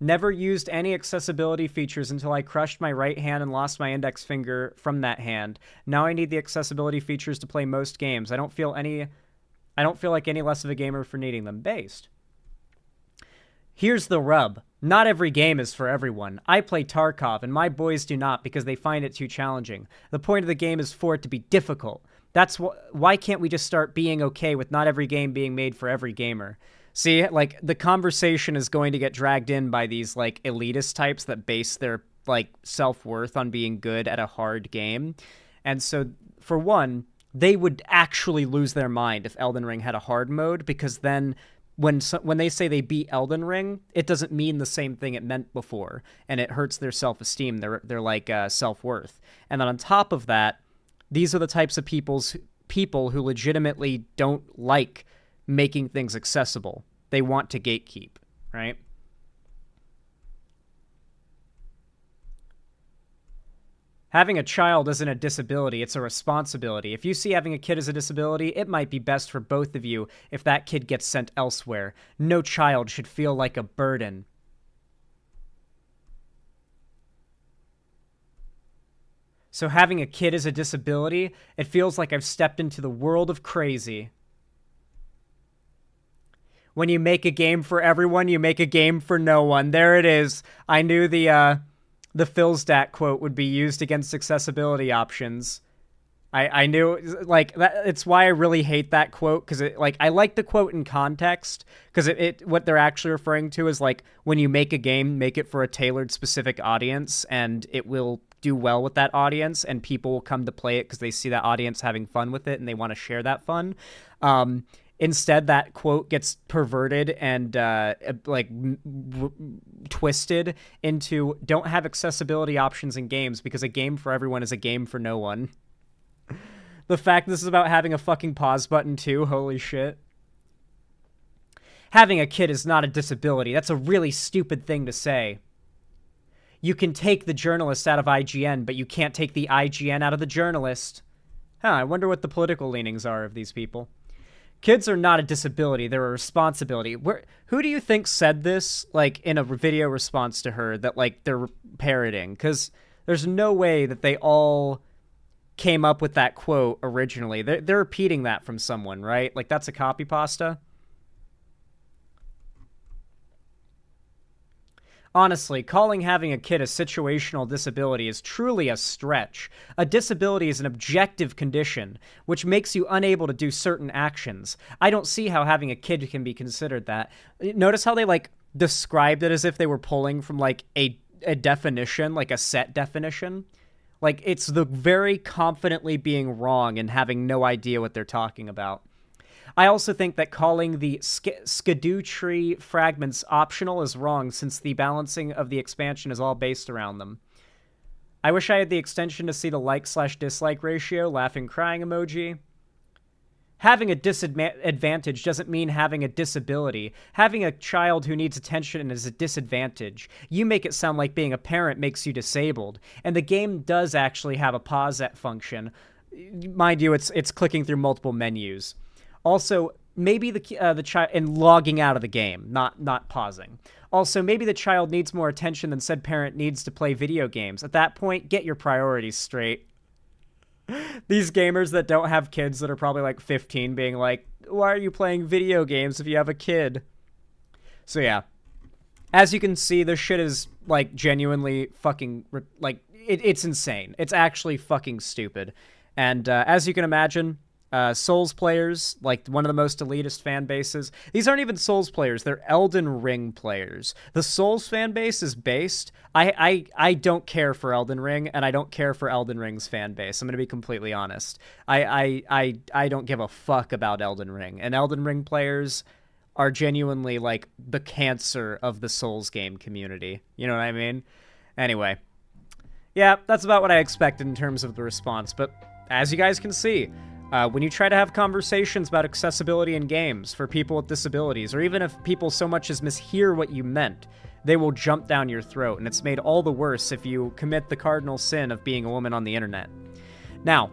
Never used any accessibility features until I crushed my right hand and lost my index finger from that hand. Now I need the accessibility features to play most games. I don't feel like any less of a gamer for needing them. Based. Here's the rub. Not every game is for everyone. I play Tarkov, and my boys do not because they find it too challenging. The point of the game is for it to be difficult. That's why can't we just start being okay with not every game being made for every gamer? See, like, the conversation is going to get dragged in by these, like, elitist types that base their, like, self-worth on being good at a hard game. And so, for one, they would actually lose their mind if Elden Ring had a hard mode, because then when they say they beat Elden Ring, it doesn't mean the same thing it meant before, and it hurts their self-esteem, their like, self-worth. And then on top of that, these are the types of people who legitimately don't like making things accessible. They want to gatekeep, right? Having a child isn't a disability, it's a responsibility. If you see having a kid as a disability, it might be best for both of you if that kid gets sent elsewhere. No child should feel like a burden. So having a kid as a disability, it feels like I've stepped into the world of crazy. When you make a game for everyone, you make a game for no one. There it is. I knew the Philstat quote would be used against accessibility options. I knew, like, that. It's why I really hate that quote, because I like the quote in context, because what they're actually referring to is, like, when you make a game, make it for a tailored specific audience, and it will do well with that audience, and people will come to play it because they see that audience having fun with it, and they want to share that fun. Instead, that quote gets perverted and twisted into don't have accessibility options in games because a game for everyone is a game for no one. The fact this is about having a fucking pause button too, holy shit. Having a kid is not a disability. That's a really stupid thing to say. You can take the journalist out of IGN, but you can't take the IGN out of the journalist. Huh, I wonder what the political leanings are of these people. Kids are not a disability, they're a responsibility. Who do you think said this, like, in a video response to her that, like, they're parroting? Because there's no way that they all came up with that quote originally. They're repeating that from someone, right? Like, that's a copy pasta? Honestly, calling having a kid a situational disability is truly a stretch. A disability is an objective condition, which makes you unable to do certain actions. I don't see how having a kid can be considered that. Notice how they, like, described it as if they were pulling from, like, a definition, like a set definition? Like, it's the very confidently being wrong and having no idea what they're talking about. I also think that calling the skidoo tree fragments optional is wrong, since the balancing of the expansion is all based around them. I wish I had the extension to see the like/dislike ratio, laughing crying emoji. Having a disadvantage doesn't mean having a disability. Having a child who needs attention is a disadvantage. You make it sound like being a parent makes you disabled, and the game does actually have a pause function. Mind you, it's clicking through multiple menus. Also, maybe the child and logging out of the game, not pausing. Also, maybe the child needs more attention than said parent needs to play video games. At that point, get your priorities straight. These gamers that don't have kids that are probably like 15 being like, why are you playing video games if you have a kid? So yeah, as you can see, this shit is like genuinely fucking like it's insane. It's actually fucking stupid. And as you can imagine, Souls players, like one of the most elitist fan bases. These aren't even Souls players, they're Elden Ring players. The Souls fan base is based... I don't care for Elden Ring, and I don't care for Elden Ring's fan base. I'm going to be completely honest. I don't give a fuck about Elden Ring, and Elden Ring players are genuinely, like, the cancer of the Souls game community. You know what I mean? Anyway. Yeah, that's about what I expected in terms of the response, but as you guys can see... when you try to have conversations about accessibility in games for people with disabilities, or even if people so much as mishear what you meant, they will jump down your throat, and it's made all the worse if you commit the cardinal sin of being a woman on the internet. Now,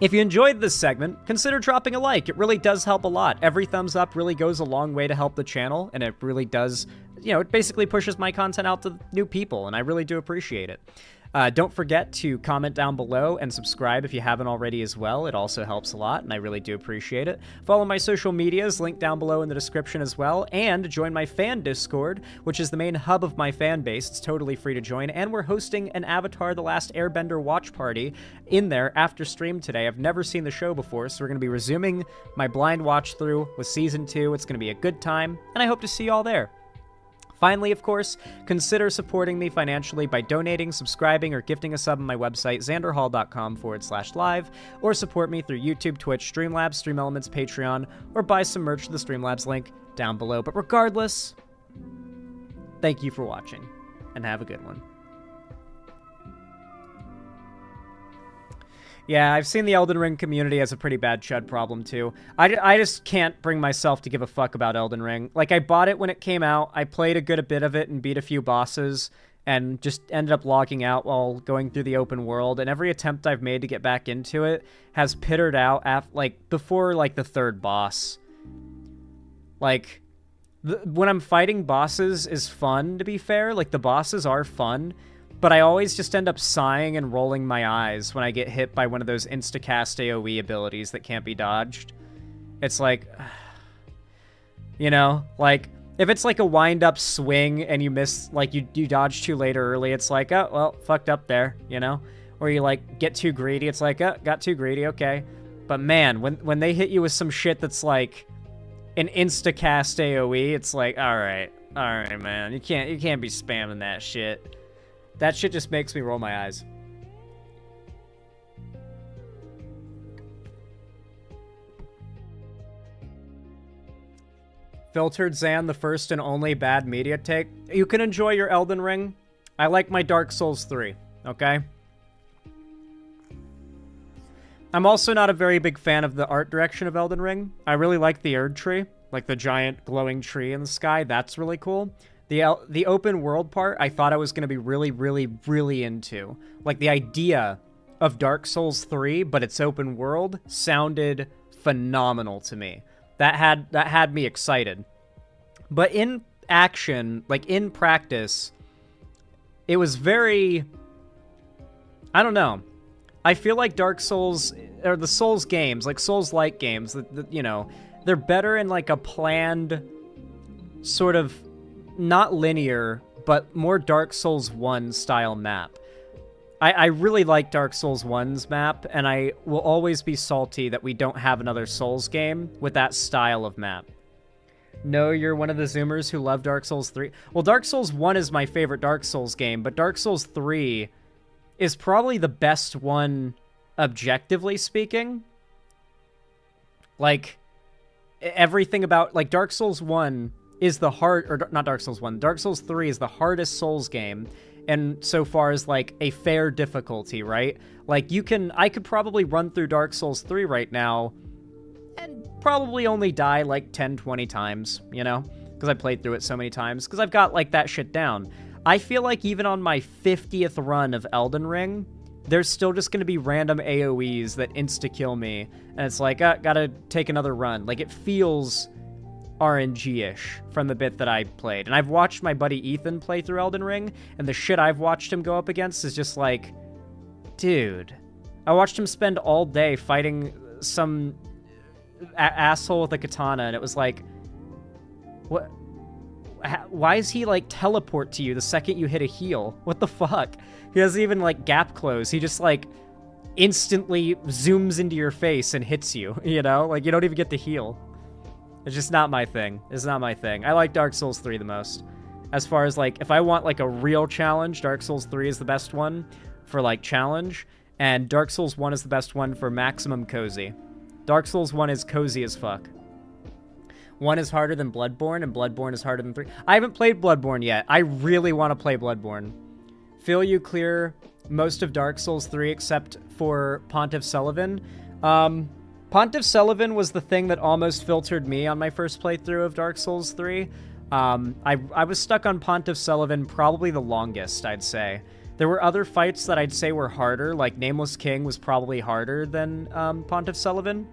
if you enjoyed this segment, consider dropping a like. It really does help a lot. Every thumbs up really goes a long way to help the channel, and it really does, you know, it basically pushes my content out to new people, and I really do appreciate it. Don't forget to comment down below and subscribe if you haven't already as well. It also helps a lot, and I really do appreciate it. Follow my social medias, linked down below in the description as well, and join my fan Discord, which is the main hub of my fan base. It's totally free to join, and we're hosting an Avatar The Last Airbender watch party in there after stream today. I've never seen the show before, so we're going to be resuming my blind watch through with Season 2. It's going to be a good time, and I hope to see you all there. Finally, of course, consider supporting me financially by donating, subscribing, or gifting a sub on my website, xanderhall.com/live, or support me through YouTube, Twitch, Streamlabs, Stream Elements, Patreon, or buy some merch to the Streamlabs link down below. But regardless, thank you for watching, and have a good one. Yeah, I've seen the Elden Ring community as a pretty bad chud problem, too. I just can't bring myself to give a fuck about Elden Ring. Like, I bought it when it came out, I played a good bit of it and beat a few bosses, and just ended up logging out while going through the open world, and every attempt I've made to get back into it has pittered out before, like, the third boss. Like, when I'm fighting bosses is fun, to be fair. Like, the bosses are fun, but I always just end up sighing and rolling my eyes when I get hit by one of those instacast AoE abilities that can't be dodged. It's like, you know, like, if it's like a wind-up swing and you miss, like, you dodge too late or early, it's like, oh, well, fucked up there, you know? Or you, like, get too greedy, it's like, oh, got too greedy, okay. But man, when they hit you with some shit that's like an instacast AoE, it's like, alright, man, you can't be spamming that shit. That shit just makes me roll my eyes. Filtered Zan, the first and only bad media take. You can enjoy your Elden Ring. I like my Dark Souls 3, okay? I'm also not a very big fan of the art direction of Elden Ring. I really like the Erd tree, like the giant glowing tree in the sky. That's really cool. The open world part, I thought I was going to be really, really, really into. Like, the idea of Dark Souls 3, but it's open world, sounded phenomenal to me. That had me excited. But in action, like, in practice, it was very... I don't know. I feel like Dark Souls, or the Souls games, like Souls-like games, you know, they're better in, like, a planned sort of... not linear, but more Dark Souls 1 style map. I really like Dark Souls 1's map, and I will always be salty that we don't have another Souls game with that style of map. No, you're one of the Zoomers who love Dark Souls 3. Well, Dark Souls 1 is my favorite Dark Souls game, but Dark Souls 3 is probably the best one, objectively speaking. Like, everything about, like, Dark Souls 1... is the not Dark Souls 1, Dark Souls 3 is the hardest Souls game, and so far as, like, a fair difficulty, right? Like, I could probably run through Dark Souls 3 right now, and probably only die, like, 10, 20 times, you know? Because I played through it so many times, because I've got, like, that shit down. I feel like even on my 50th run of Elden Ring, there's still just going to be random AoEs that insta-kill me, and it's like, gotta take another run. Like, it feels... RNG-ish from the bit that I played. And I've watched my buddy Ethan play through Elden Ring, and the shit I've watched him go up against is just like, dude. I watched him spend all day fighting some asshole with a katana, and it was like, what? Why is he, like, teleport to you the second you hit a heal? What the fuck? He doesn't even, like, gap close. He just, like, instantly zooms into your face and hits you, you know? Like, you don't even get to heal. It's just not my thing. It's not my thing. I like Dark Souls 3 the most. As far as, like, if I want, like, a real challenge, Dark Souls 3 is the best one for, like, challenge, and Dark Souls 1 is the best one for maximum cozy. Dark Souls 1 is cozy as fuck. 1 is harder than Bloodborne, and Bloodborne is harder than 3. I haven't played Bloodborne yet. I really want to play Bloodborne. Feel you clear most of Dark Souls 3 except for Pontiff Sullivan. Pontiff Sullivan was the thing that almost filtered me on my first playthrough of Dark Souls 3. I was stuck on Pontiff Sullivan probably the longest, I'd say. There were other fights that I'd say were harder, like Nameless King was probably harder than Pontiff Sullivan.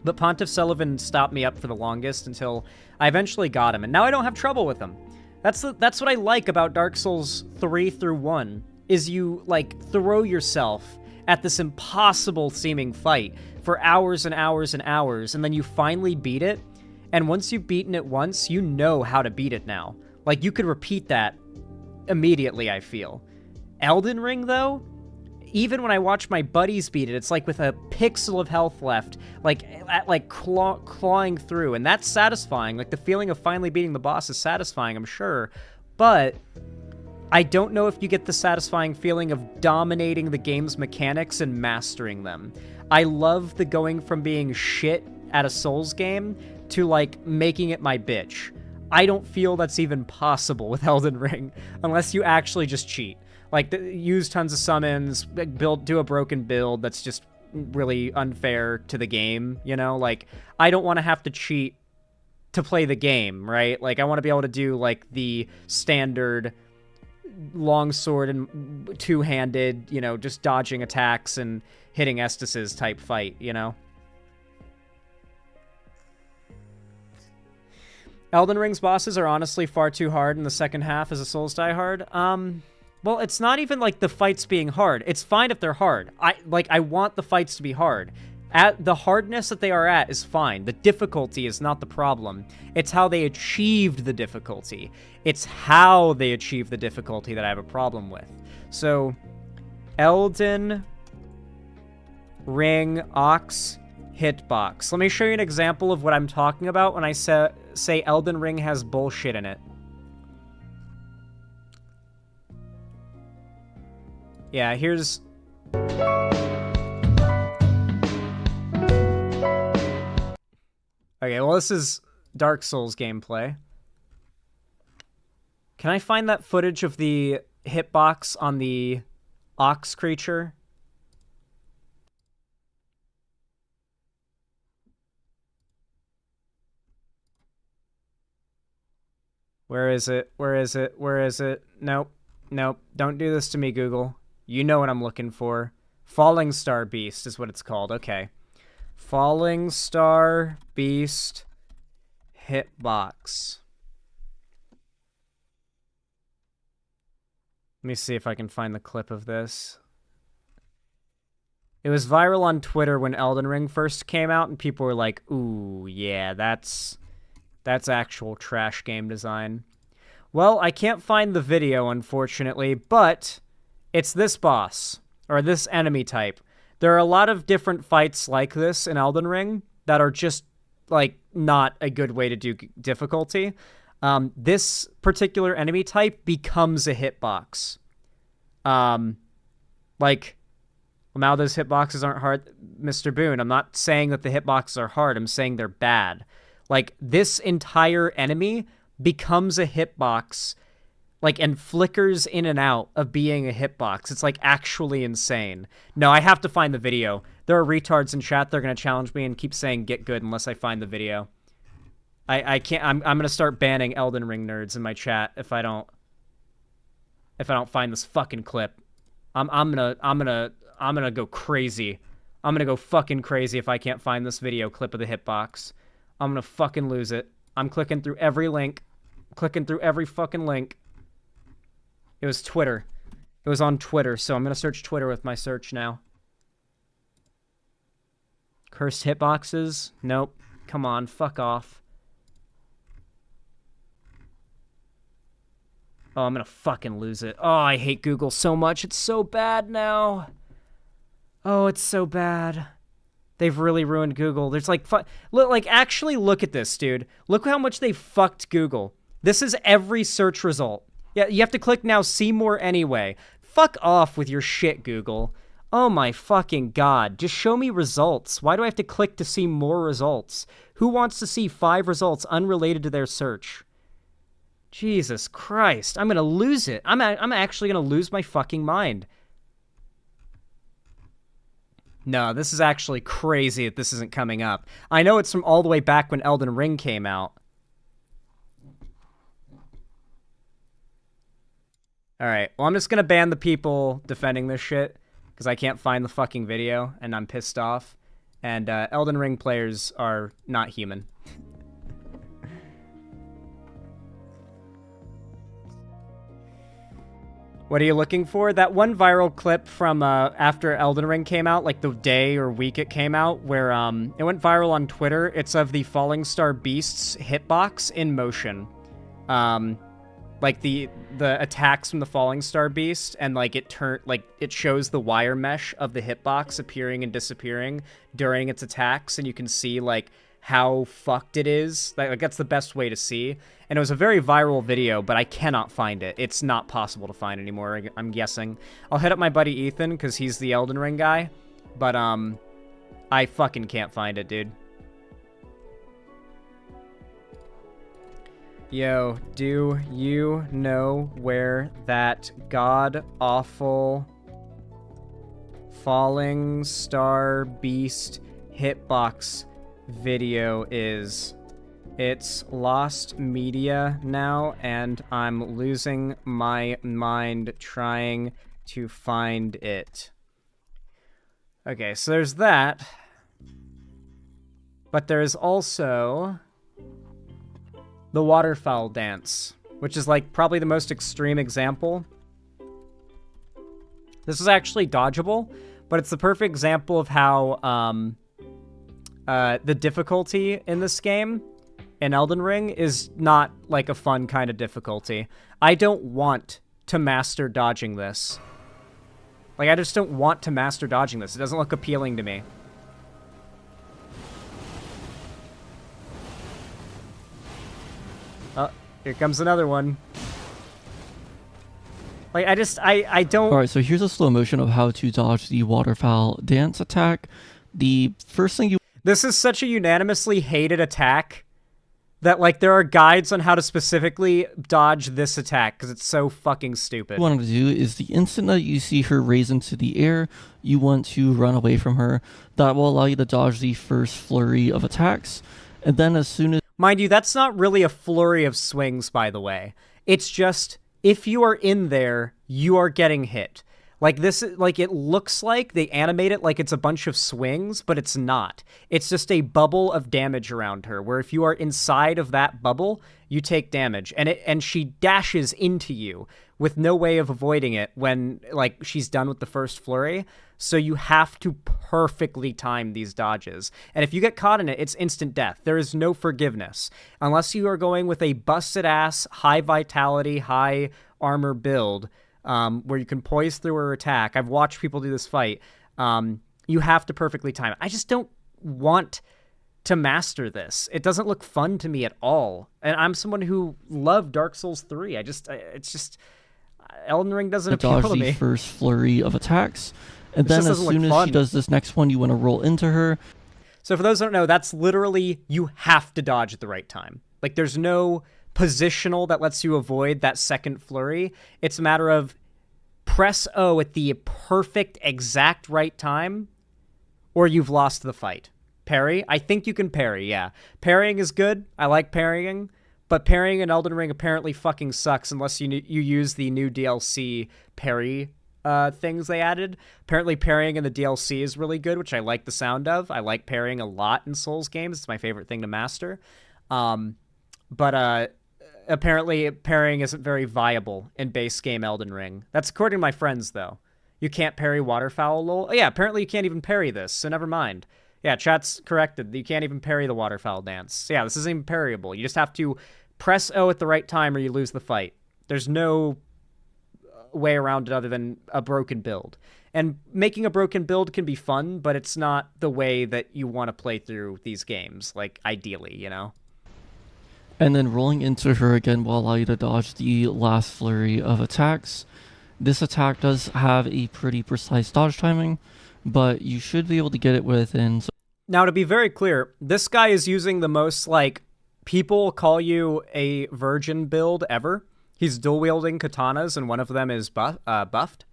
But Pontiff Sullivan stopped me up for the longest until I eventually got him, and now I don't have trouble with him. That's what I like about Dark Souls 3 through 1, is you, like, throw yourself at this impossible-seeming fight for hours and hours and hours, and then you finally beat it, and once you've beaten it once, you know how to beat it now. Like, you could repeat that immediately, I feel. Elden Ring, though, even when I watch my buddies beat it, it's like with a pixel of health left, like clawing through, and that's satisfying. Like, the feeling of finally beating the boss is satisfying, I'm sure, but I don't know if you get the satisfying feeling of dominating the game's mechanics and mastering them. I love the going from being shit at a Souls game to, like, making it my bitch. I don't feel that's even possible with Elden Ring, unless you actually just cheat. Like, use tons of summons, do a broken build that's just really unfair to the game, you know? Like, I don't want to have to cheat to play the game, right? Like, I want to be able to do, like, the standard longsword and two-handed, you know, just dodging attacks and hitting Estasis type fight, you know? Elden Ring's bosses are honestly far too hard in the second half as a Souls die hard. Well, it's not even like the fights being hard. It's fine if they're hard. I want the fights to be hard. At the hardness that they are at is fine. The difficulty is not the problem. It's how they achieved the difficulty. It's how they achieve the difficulty that I have a problem with. So, Elden Ring Ox hitbox. Let me show you an example of what I'm talking about when I say Elden Ring has bullshit in it. Yeah, here's... Okay, well, this is Dark Souls gameplay. Can I find that footage of the hitbox on the ox creature? Where is it? Where is it? Where is it? Nope. Nope. Don't do this to me, Google. You know what I'm looking for. Falling Star Beast is what it's called. Okay. Falling Star Beast hitbox. Let me see if I can find the clip of this. It was viral on Twitter when Elden Ring first came out, and people were like, ooh, yeah, that's actual trash game design. Well, I can't find the video, unfortunately, but it's this boss, or this enemy type. There are a lot of different fights like this in Elden Ring that are just, like, not a good way to do difficulty. This particular enemy type becomes a hitbox. Like, well, now those hitboxes aren't hard, Mr. Boone. I'm not saying that the hitboxes are hard. I'm saying they're bad. Like, this entire enemy becomes a hitbox, like, and flickers in and out of being a hitbox. It's, like, actually insane. No, I have to find the video. There are retards in chat. They're going to challenge me and keep saying get good unless I find the video. I can't. I'm going to start banning Elden Ring nerds in my chat if I don't find this fucking clip. I'm gonna go crazy. I'm gonna go fucking crazy if I can't find this video clip of the hitbox. I'm gonna fucking lose it. I'm clicking through every link. Clicking through every fucking link. It was Twitter. It was on Twitter, so I'm gonna search Twitter with my search now. Cursed hitboxes? Nope. Come on, fuck off. Oh, I'm gonna fucking lose it. Oh, I hate Google so much. It's so bad now. Oh, it's so bad. They've really ruined Google. There's like, actually look at this, dude. Look how much they fucked Google. This is every search result. Yeah, you have to click now, see more anyway. Fuck off with your shit, Google. Oh my fucking god. Just show me results. Why do I have to click to see more results? Who wants to see 5 results unrelated to their search? Jesus Christ. I'm gonna lose it. I'm actually gonna lose my fucking mind. No, this is actually crazy that this isn't coming up. I know it's from all the way back when Elden Ring came out. Alright, well I'm just gonna ban the people defending this shit, because I can't find the fucking video, and I'm pissed off. And Elden Ring players are not human. What are you looking for? That one viral clip from after Elden Ring came out, like the day or week it came out, where it went viral on Twitter. It's of the Falling Star Beast's hitbox in motion. Like the attacks from the Falling Star Beast, and like it shows the wire mesh of the hitbox appearing and disappearing during its attacks, and you can see like how fucked it is. Like that's the best way to see. And it was a very viral video, but I cannot find it. It's not possible to find anymore, I'm guessing. I'll hit up my buddy Ethan, because he's the Elden Ring guy. But, I fucking can't find it, dude. Yo, do you know where that god-awful Falling Star Beast hitbox video is? It's lost media now, and I'm losing my mind trying to find it. Okay, so there's that. But there's also the waterfowl dance, which is like probably the most extreme example. This is actually dodgeable, but it's the perfect example of how the difficulty in this game in Elden Ring is not like a fun kind of difficulty. I don't want to master dodging this. Like, I just don't want to master dodging this. It doesn't look appealing to me. Oh, here comes another one. Like, I don't... Alright, so here's a slow motion of how to dodge the waterfowl dance attack. The first thing you... This is such a unanimously hated attack that, like, there are guides on how to specifically dodge this attack, because it's so fucking stupid. What you want to do is the instant that you see her raise into the air, you want to run away from her. That will allow you to dodge the first flurry of attacks. And then as soon as... Mind you, that's not really a flurry of swings, by the way. It's just, if you are in there, you are getting hit. Like this, like it looks like they animate it like it's a bunch of swings, but it's not. It's just a bubble of damage around her, where if you are inside of that bubble, you take damage. And she dashes into you with no way of avoiding it when like she's done with the first flurry. So you have to perfectly time these dodges. And if you get caught in it, it's instant death. There is no forgiveness. Unless you are going with a busted ass, high vitality, high armor build, where you can poise through her attack. I've watched people do this fight. You have to perfectly time it. I just don't want to master this. It doesn't look fun to me at all. And I'm someone who loved Dark Souls 3. It's just Elden Ring doesn't appeal to me. Dodge the first flurry of attacks. And then as soon as she does this next one, you want to roll into her. So for those who don't know, that's literally, you have to dodge at the right time. Like there's no positional that lets you avoid that second flurry. It's a matter of press O at the perfect exact right time, or you've lost the fight. Parry? I think you can parry, yeah. Parrying is good. I like parrying, but parrying in Elden Ring apparently fucking sucks unless you use the new DLC parry things they added. Apparently parrying in the DLC is really good, which I like the sound of. I like parrying a lot in Souls games. It's my favorite thing to master. But apparently parrying isn't very viable in base game Elden Ring. That's according to my friends, though. You can't parry waterfowl, lol. Oh, yeah, apparently you can't even parry this, so never mind. Yeah, chat's corrected. You can't even parry the waterfowl dance. So yeah, this isn't even parryable. You just have to press O at the right time or you lose the fight. There's no way around it other than a broken build. And making a broken build can be fun, but it's not the way that you want to play through these games, like, ideally, you know? And then rolling into her again will allow you to dodge the last flurry of attacks. This attack does have a pretty precise dodge timing, but you should be able to get it within... Now, to be very clear, this guy is using the most, like, people call you a virgin build ever. He's dual-wielding katanas, and one of them is buffed.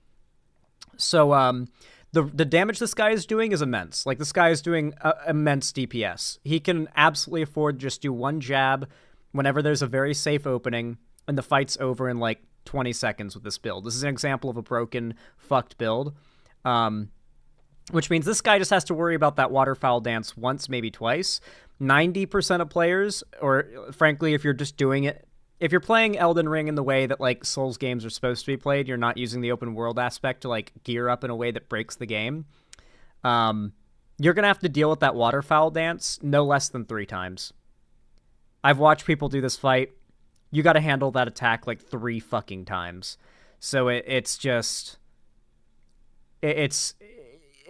So, the damage this guy is doing is immense. Like, this guy is doing immense DPS. He can absolutely afford to just do one jab whenever there's a very safe opening, and the fight's over in, like, 20 seconds with this build. This is an example of a broken, fucked build. Which means this guy just has to worry about that waterfowl dance once, maybe twice. 90% of players, or frankly, if you're just doing it, if you're playing Elden Ring in the way that, like, Souls games are supposed to be played, you're not using the open world aspect to, like, gear up in a way that breaks the game, you're going to have to deal with that waterfowl dance no less than 3 times. I've watched people do this fight. You got to handle that attack, like, 3 fucking times. So it's just...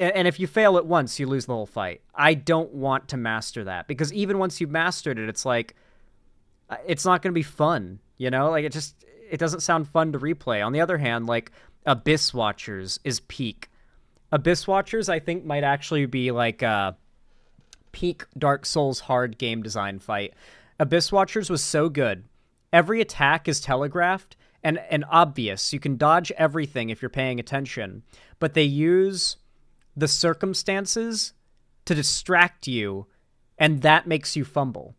And if you fail it once, you lose the whole fight. I don't want to master that, because even once you've mastered it, it's like, it's not going to be fun, you know? Like, it doesn't sound fun to replay. On the other hand, like, Abyss Watchers is peak. Abyss Watchers, I think, might actually be like a peak Dark Souls hard game design fight. Abyss Watchers was so good. Every attack is telegraphed and obvious. You can dodge everything if you're paying attention, but they use the circumstances to distract you, and that makes you fumble.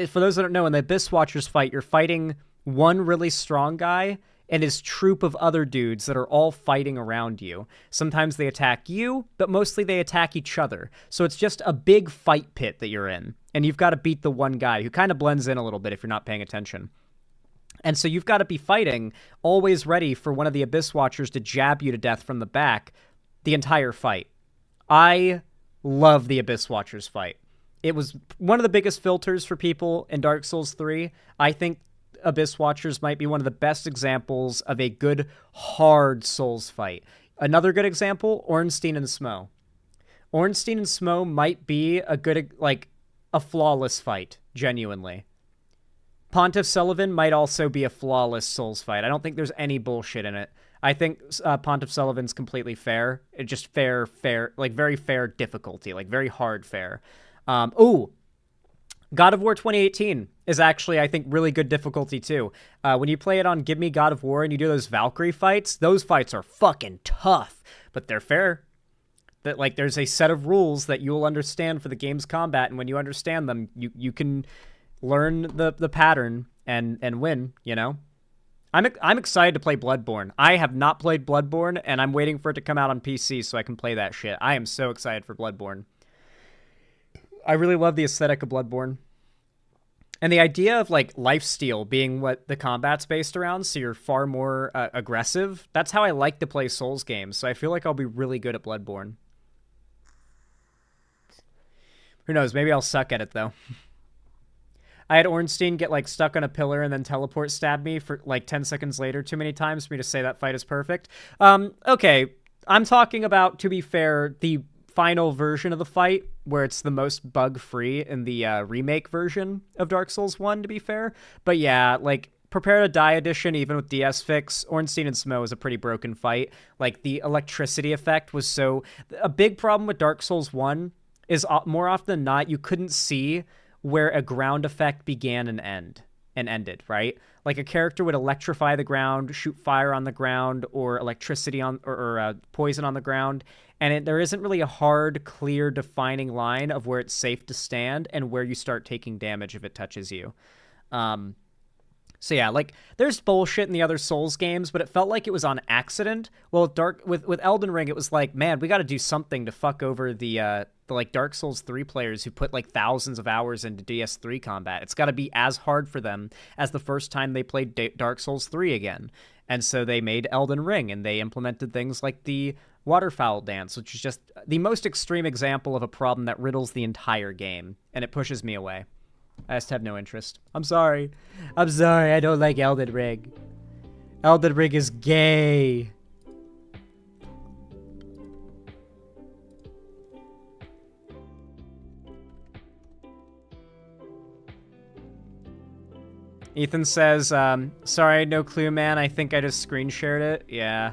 For those that don't know, in the Abyss Watchers fight, you're fighting one really strong guy and his troop of other dudes that are all fighting around you. Sometimes they attack you, but mostly they attack each other. So it's just a big fight pit that you're in, and you've got to beat the one guy who kind of blends in a little bit if you're not paying attention. And so you've got to be fighting, always ready for one of the Abyss Watchers to jab you to death from the back the entire fight. I love the Abyss Watchers fight. It was one of the biggest filters for people in Dark Souls 3. I think Abyss Watchers might be one of the best examples of a good, hard Souls fight. Another good example, Ornstein and Smough. Ornstein and Smough might be a good, like, a flawless fight, genuinely. Pontiff Sullivan might also be a flawless Souls fight. I don't think there's any bullshit in it. I think Pontiff Sullivan's completely fair. It's just fair, like, very fair difficulty, like, very hard fair. God of War 2018 is actually, I think, really good difficulty, too. When you play it on Give Me God of War and you do those Valkyrie fights, those fights are fucking tough, but they're fair. That, like, there's a set of rules that you'll understand for the game's combat, and when you understand them, you can learn the pattern and win, you know? I'm excited to play Bloodborne. I have not played Bloodborne, and I'm waiting for it to come out on PC so I can play that shit. I am so excited for Bloodborne. I really love the aesthetic of Bloodborne. And the idea of, like, lifesteal being what the combat's based around, so you're far more aggressive, that's how I like to play Souls games, so I feel like I'll be really good at Bloodborne. Who knows, maybe I'll suck at it, though. I had Ornstein get, like, stuck on a pillar and then teleport stab me for, like, 10 seconds later too many times for me to say that fight is perfect. Okay, I'm talking about, to be fair, the final version of the fight, where it's the most bug-free in the remake version of Dark Souls 1, to be fair. But yeah, like, Prepare to Die edition, even with DS Fix, Ornstein and Smough is a pretty broken fight. Like, the electricity effect was so... A big problem with Dark Souls 1 is, more often than not, you couldn't see where a ground effect began and ended, right? Like, a character would electrify the ground, shoot fire on the ground, or electricity on, or poison on the ground, and there isn't really a hard, clear, defining line of where it's safe to stand and where you start taking damage if it touches you. So yeah, like, there's bullshit in the other Souls games, but it felt like it was on accident. Well, with Elden Ring, it was like, man, we got to do something to fuck over the like Dark Souls 3 players who put, like, thousands of hours into DS3 combat. It's got to be as hard for them as the first time they played Dark Souls 3 again. And so they made Elden Ring, and they implemented things like the waterfowl dance, which is just the most extreme example of a problem that riddles the entire game, and it pushes me away. I just have no interest. I'm sorry. I don't like Elden Ring. Elden Ring is gay. Ethan says, sorry, no clue, man. I think I just screen shared it. Yeah.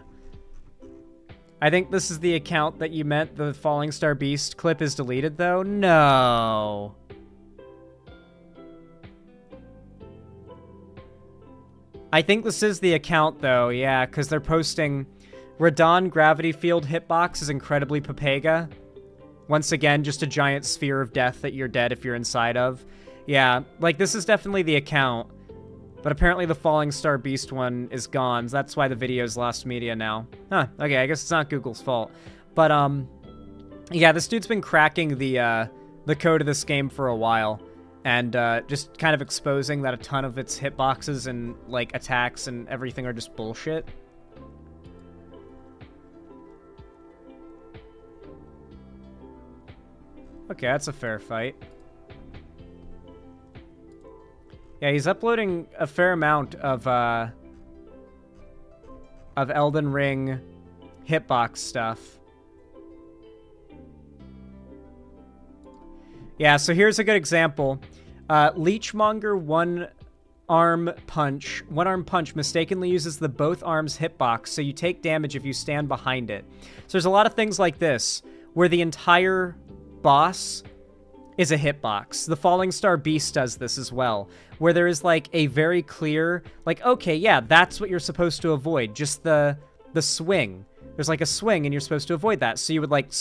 I think this is the account that you meant. The Falling Star Beast clip is deleted, though. No. I think this is the account, though. Yeah, because they're posting Radon Gravity Field Hitbox is incredibly Papega. Once again, just a giant sphere of death that you're dead if you're inside of. Yeah, like, this is definitely the account. But apparently the Falling Star Beast one is gone, so that's why the video's lost media now. Huh, okay, I guess it's not Google's fault. But, yeah, this dude's been cracking the code of this game for a while. And, just kind of exposing that a ton of its hitboxes and, like, attacks and everything are just bullshit. Okay, that's a fair fight. Yeah, he's uploading a fair amount of Elden Ring hitbox stuff. Yeah, so here's a good example. Leechmonger one-arm punch mistakenly uses the both arms hitbox, so you take damage if you stand behind it. So there's a lot of things like this, where the entire boss is a hitbox. The Falling Star Beast does this as well, where there is like a very clear, like, okay, yeah, that's what you're supposed to avoid, just the swing. There's like a swing and you're supposed to avoid that. So you would like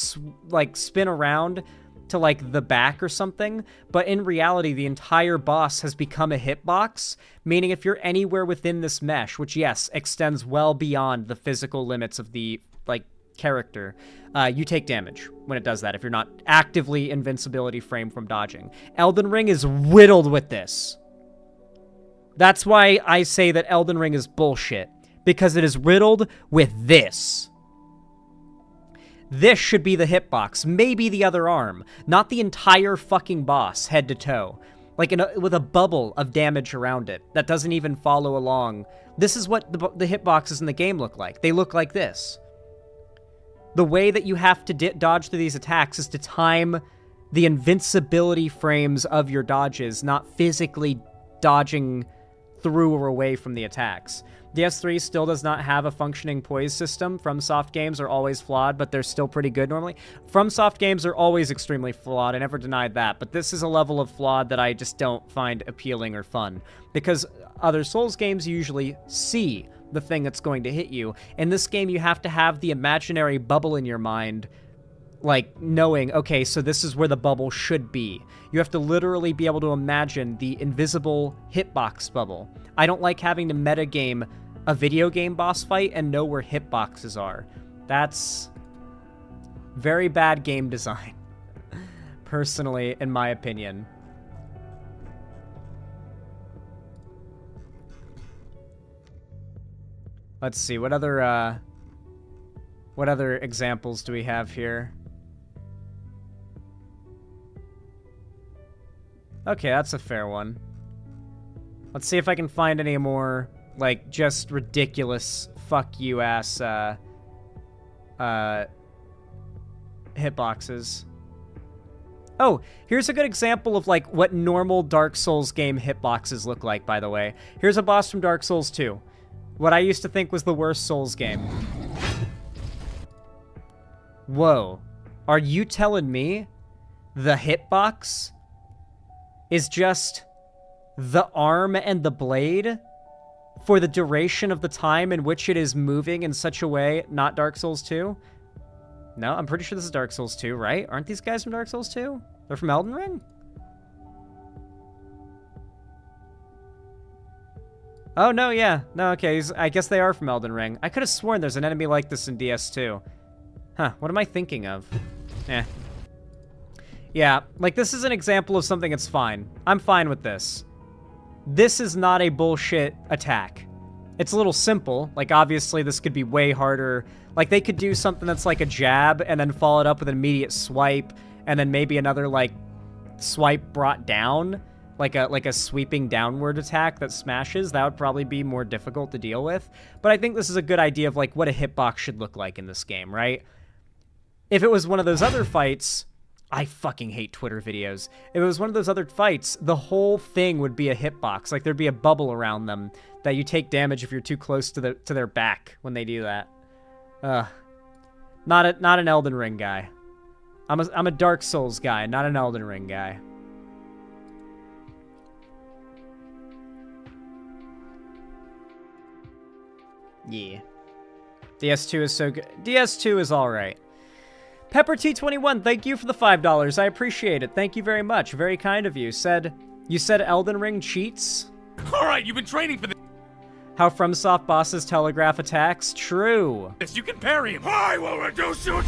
spin around to like the back or something, but in reality, the entire boss has become a hitbox, meaning if you're anywhere within this mesh, which yes, extends well beyond the physical limits of the like character, you take damage when it does that if you're not actively invincibility framed from dodging. Elden Ring is riddled with this. That's why I say that Elden Ring is bullshit, because it is riddled with this. This should be the hitbox, maybe the other arm, not the entire fucking boss, head to toe. Like, with a bubble of damage around it that doesn't even follow along. This is what the hitboxes in the game look like. They look like this. The way that you have to dodge through these attacks is to time the invincibility frames of your dodges, not physically dodging through or away from the attacks. DS3 still does not have a functioning poise system. FromSoft games are always flawed, but they're still pretty good normally. FromSoft games are always extremely flawed. I never denied that, but this is a level of flawed that I just don't find appealing or fun, because other Souls games usually see the thing that's going to hit you. In this game, you have to have the imaginary bubble in your mind, like knowing, okay, so this is where the bubble should be. You have to literally be able to imagine the invisible hitbox bubble. I don't like having to metagame a video game boss fight and know where hitboxes are. That's very bad game design, personally, in my opinion. Let's see, what other examples do we have here? Okay, that's a fair one. Let's see if I can find any more, like, just ridiculous fuck you ass, hitboxes. Oh, here's a good example of, like, what normal Dark Souls game hitboxes look like, by the way. Here's a boss from Dark Souls 2. What I used to think was the worst Souls game. Whoa. Are you telling me the hitbox is just the arm and the blade for the duration of the time in which it is moving in such a way, not Dark Souls 2? No, I'm pretty sure this is Dark Souls 2, right? Aren't these guys from Dark Souls 2? They're from Elden Ring? Oh, no, yeah. No, okay, I guess they are from Elden Ring. I could have sworn there's an enemy like this in DS2. Huh, what am I thinking of? Eh. Yeah, like, this is an example of something that's fine. I'm fine with this. This is not a bullshit attack. It's a little simple. Like, obviously, this could be way harder. Like, they could do something that's like a jab and then follow it up with an immediate swipe and then maybe another, like, swipe brought down. Like a sweeping downward attack that smashes. That would probably be more difficult to deal with. But I think this is a good idea of, like, what a hitbox should look like in this game, right? If it was one of those other fights I fucking hate Twitter videos. If it was one of those other fights, the whole thing would be a hitbox. Like, there'd be a bubble around them that you take damage if you're too close to their back when they do that. Not an Elden Ring guy. I'm a Dark Souls guy, not an Elden Ring guy. Yeah. DS2 is so good. DS2 is alright. Pepper T21, thank you for the $5. I appreciate it. Thank you very much. Very kind of you. You said Elden Ring cheats? Alright, you've been training for this. How FromSoft bosses telegraph attacks? True. You can parry him. I will reduce you to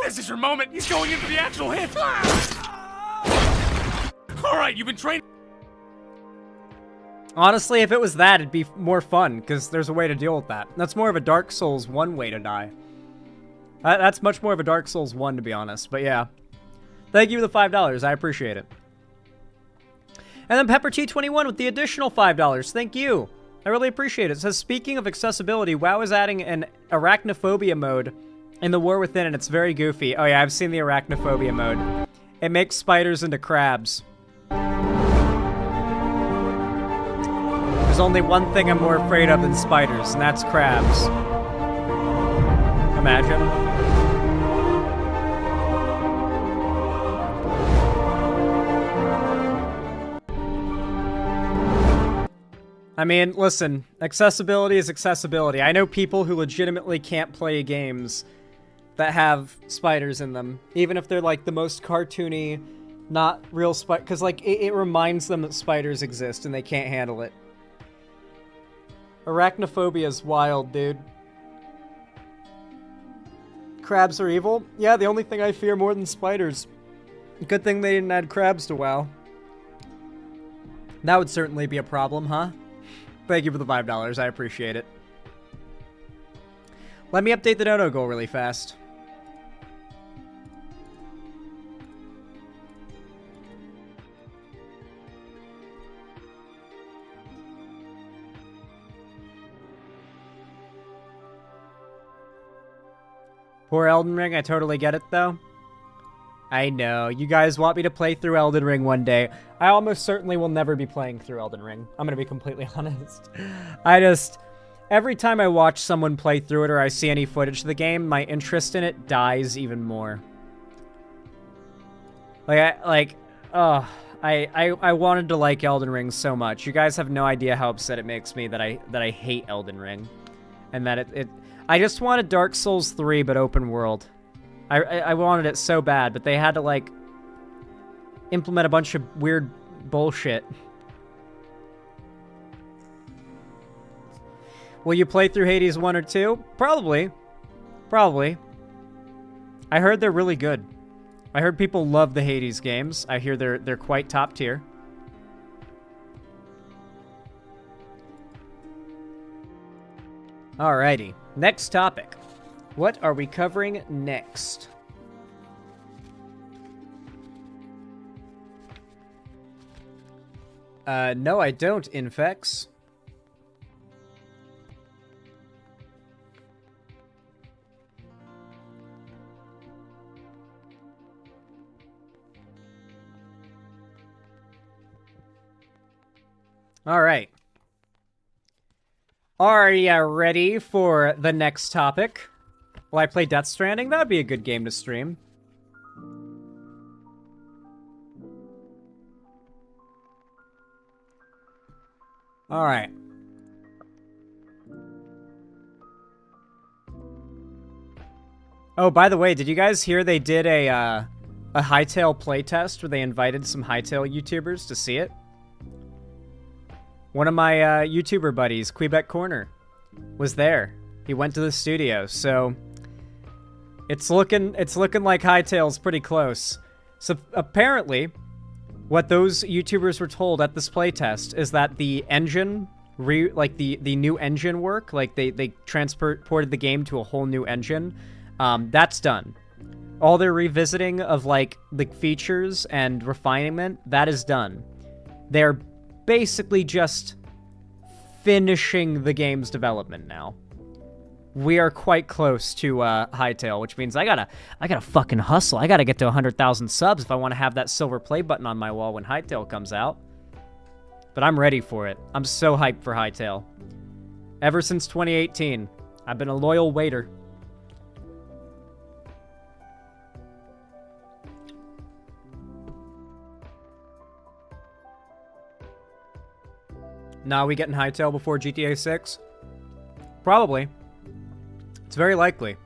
This is your moment. He's going in for the actual hit. Alright, you've been training. Honestly, if it was that, it'd be more fun, because there's a way to deal with that. That's more of a Dark Souls 1 way to die. That's much more of a Dark Souls 1, to be honest, but yeah. Thank you for the $5, I appreciate it. And then Pepper T21 with the additional $5, thank you. I really appreciate it. It says, speaking of accessibility, WoW is adding an arachnophobia mode in the War Within, and it's very goofy. Oh yeah, I've seen the arachnophobia mode. It makes spiders into crabs. There's only one thing I'm more afraid of than spiders, and that's crabs. Imagine. I mean, listen, accessibility is accessibility. I know people who legitimately can't play games that have spiders in them, even if they're like the most cartoony, not real spider, because like it reminds them that spiders exist and they can't handle it. Arachnophobia is wild, dude. Crabs are evil? Yeah, the only thing I fear more than spiders. Good thing they didn't add crabs to WoW. That would certainly be a problem, huh? Thank you for the $5, I appreciate it. Let me update the dono goal really fast. Poor Elden Ring, I totally get it though. I know, you guys want me to play through Elden Ring one day. I almost certainly will never be playing through Elden Ring. I'm gonna be completely honest. Every time I watch someone play through it or I see any footage of the game, my interest in it dies even more. I wanted to like Elden Ring so much. You guys have no idea how upset it makes me that I hate Elden Ring. And that I just wanted Dark Souls 3, but open world. I wanted it so bad, but they had to, like, implement a bunch of weird bullshit. Will you play through Hades 1 or 2? Probably. Probably. I heard they're really good. I heard people love the Hades games. I hear they're quite top tier. Alrighty. Next topic. What are we covering next? No, I don't, Infex. Alright. Are ya ready for the next topic? Will I play Death Stranding? That'd be a good game to stream. Alright. Oh, by the way, did you guys hear they did a Hytale playtest where they invited some Hytale YouTubers to see it? One of my YouTuber buddies, Quebec Corner, was there. He went to the studio, so it's looking like Hytale's pretty close. So apparently, what those YouTubers were told at this playtest is that the engine, the new engine work, like they transported the game to a whole new engine, that's done. All their revisiting of like the features and refinement, that is done. They're basically just finishing the game's development now. We are quite close to Hytale, which means I gotta fucking hustle. I gotta get to 100,000 subs if I want to have that silver play button on my wall when Hytale comes out. But I'm ready for it. I'm so hyped for Hytale. Ever since 2018, I've been a loyal waiter. Now are we getting Hytale before GTA 6? Probably. It's very likely.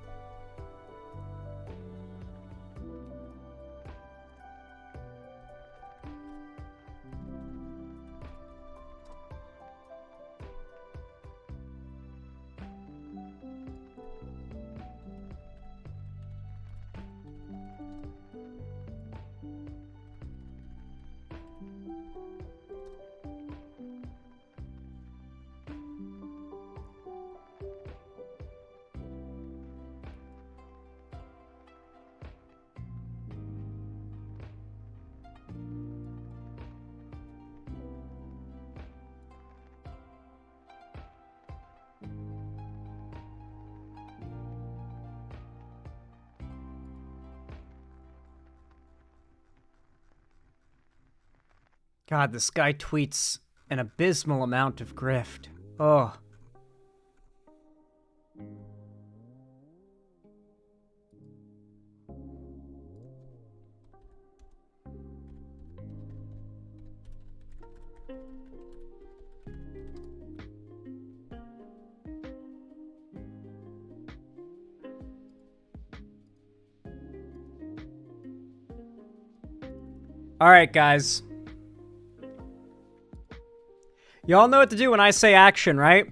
God, this guy tweets an abysmal amount of grift. Oh. All right, guys. Y'all know what to do when I say action, right?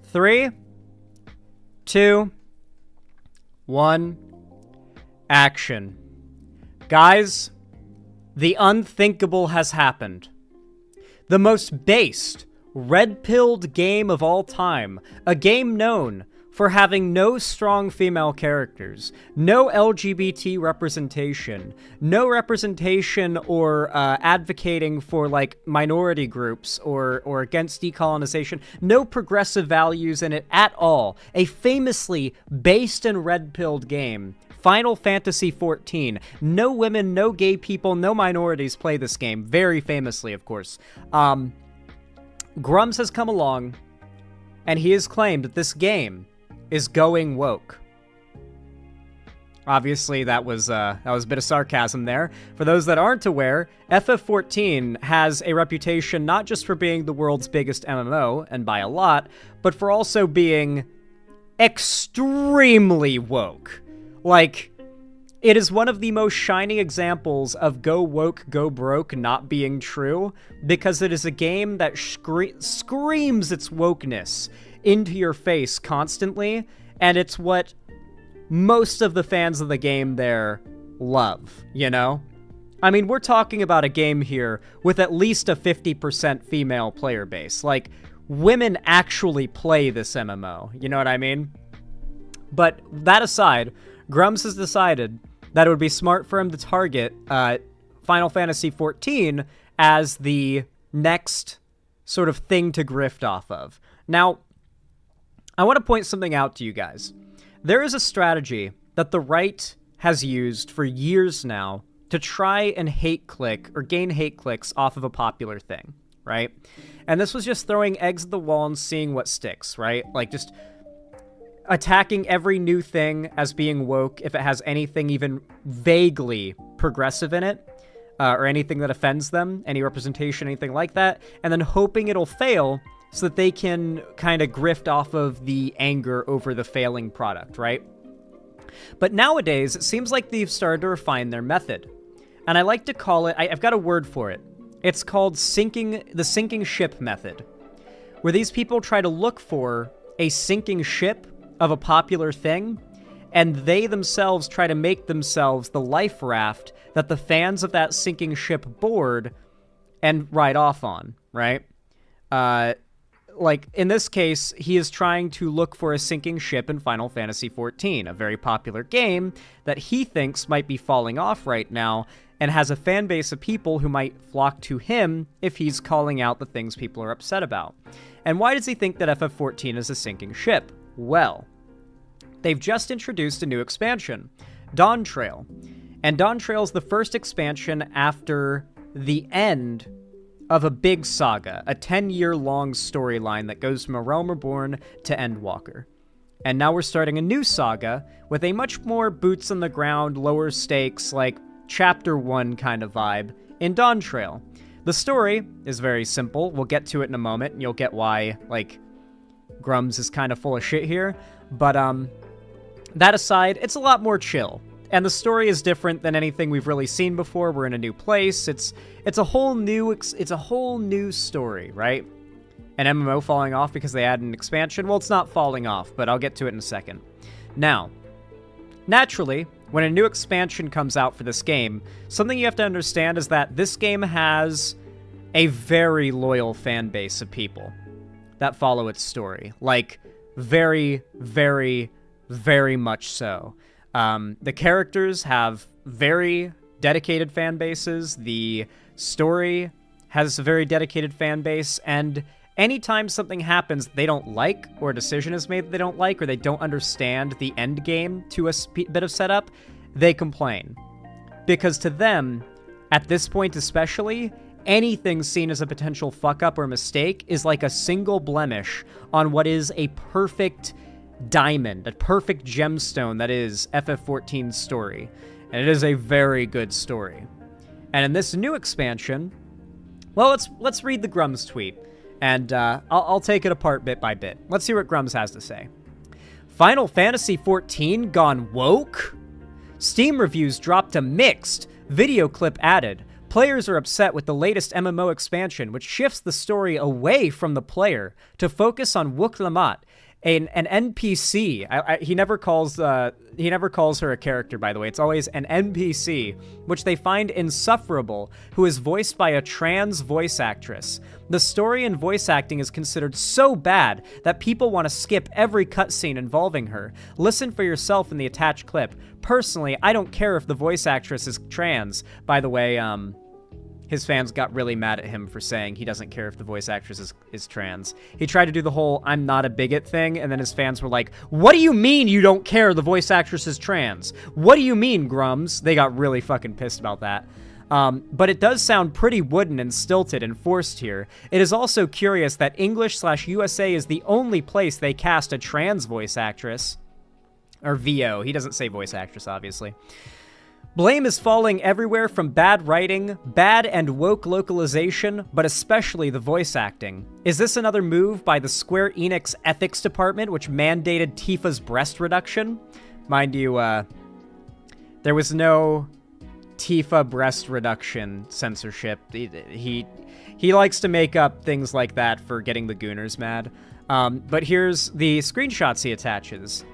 3, 2, 1, action. Guys, the unthinkable has happened. The most based, red-pilled game of all time. A game known for having no strong female characters, no LGBT representation, no representation or advocating for, like, minority groups or against decolonization, no progressive values in it at all. A famously based and red-pilled game. Final Fantasy XIV. No women, no gay people, no minorities play this game. Very famously, of course. Grummz has come along, and he has claimed that this game is going woke. Obviously, that was a bit of sarcasm there. For those that aren't aware, FF14 has a reputation not just for being the world's biggest MMO, and by a lot, but for also being extremely woke. Like, it is one of the most shining examples of go woke, go broke not being true, because it is a game that screams its wokeness into your face constantly, and it's what most of the fans of the game there love, you know? I mean, we're talking about a game here with at least a 50% female player base. Like, women actually play this MMO, you know what I mean? But that aside, Grummz has decided that it would be smart for him to target Final Fantasy XIV as the next sort of thing to grift off of. Now, I want to point something out to you guys. There is a strategy that the right has used for years now to try and hate click or gain hate clicks off of a popular thing, right? And this was just throwing eggs at the wall and seeing what sticks, right? Like just attacking every new thing as being woke if it has anything even vaguely progressive in it, or anything that offends them, any representation, anything like that, and then hoping it'll fail so that they can kind of grift off of the anger over the failing product, right? But nowadays, it seems like they've started to refine their method. And I like to call it, I've got a word for it. It's called the sinking ship method, where these people try to look for a sinking ship of a popular thing, and they themselves try to make themselves the life raft that the fans of that sinking ship board and ride off on, right? like, in this case, he is trying to look for a sinking ship in Final Fantasy XIV, a very popular game that he thinks might be falling off right now, and has a fan base of people who might flock to him if he's calling out the things people are upset about. And why does he think that FF14 is a sinking ship? Well, they've just introduced a new expansion, Dawn Trail. And Dawn Trail is the first expansion after the end of a big saga, a 10-year-long storyline that goes from A Realm Reborn to Endwalker. And now we're starting a new saga with a much more boots-on-the-ground, lower stakes, like Chapter 1 kind of vibe in Dawn Trail. The story is very simple. We'll get to it in a moment, and you'll get why, like, Grummz is kind of full of shit here. But, that aside, it's a lot more chill. And the story is different than anything we've really seen before. We're in a new place. It's a whole new story, right? An MMO falling off because they added an expansion? Well, it's not falling off, but I'll get to it in a second. Now, naturally, when a new expansion comes out for this game, something you have to understand is that this game has a very loyal fan base of people that follow its story. Like, very, very, very much so. The characters have very dedicated fan bases. The story has a very dedicated fan base. And anytime something happens they don't like, or a decision is made that they don't like, or they don't understand the end game to a bit of setup, they complain. Because to them, at this point especially, anything seen as a potential fuck-up or mistake is like a single blemish on what is a perfect diamond, a perfect gemstone that is FF14's story. And it is a very good story. And in this new expansion, well, let's read the Grummz tweet, and I'll take it apart bit by bit. Let's see what Grummz has to say. Final Fantasy XIV gone woke? Steam reviews dropped to mixed. Video clip added. Players are upset with the latest MMO expansion, which shifts the story away from the player to focus on Wook Lamat, an NPC. He never calls her a character, by the way. It's always an NPC, which they find insufferable, who is voiced by a trans voice actress. The story and voice acting is considered so bad that people want to skip every cutscene involving her. Listen for yourself in the attached clip. Personally, I don't care if the voice actress is trans. By the way, his fans got really mad at him for saying he doesn't care if the voice actress is trans. He tried to do the whole I'm not a bigot thing, and then his fans were like, what do you mean you don't care the voice actress is trans? What do you mean, Grummz? They got really fucking pissed about that. But it does sound pretty wooden and stilted and forced here. It is also curious that English/USA is the only place they cast a trans voice actress. Or VO. He doesn't say voice actress, obviously. Blame is falling everywhere from bad writing, bad and woke localization, but especially the voice acting. Is this another move by the Square Enix ethics department, which mandated Tifa's breast reduction? Mind you, there was no Tifa breast reduction censorship. He likes to make up things like that for getting the Gooners mad. But here's the screenshots he attaches.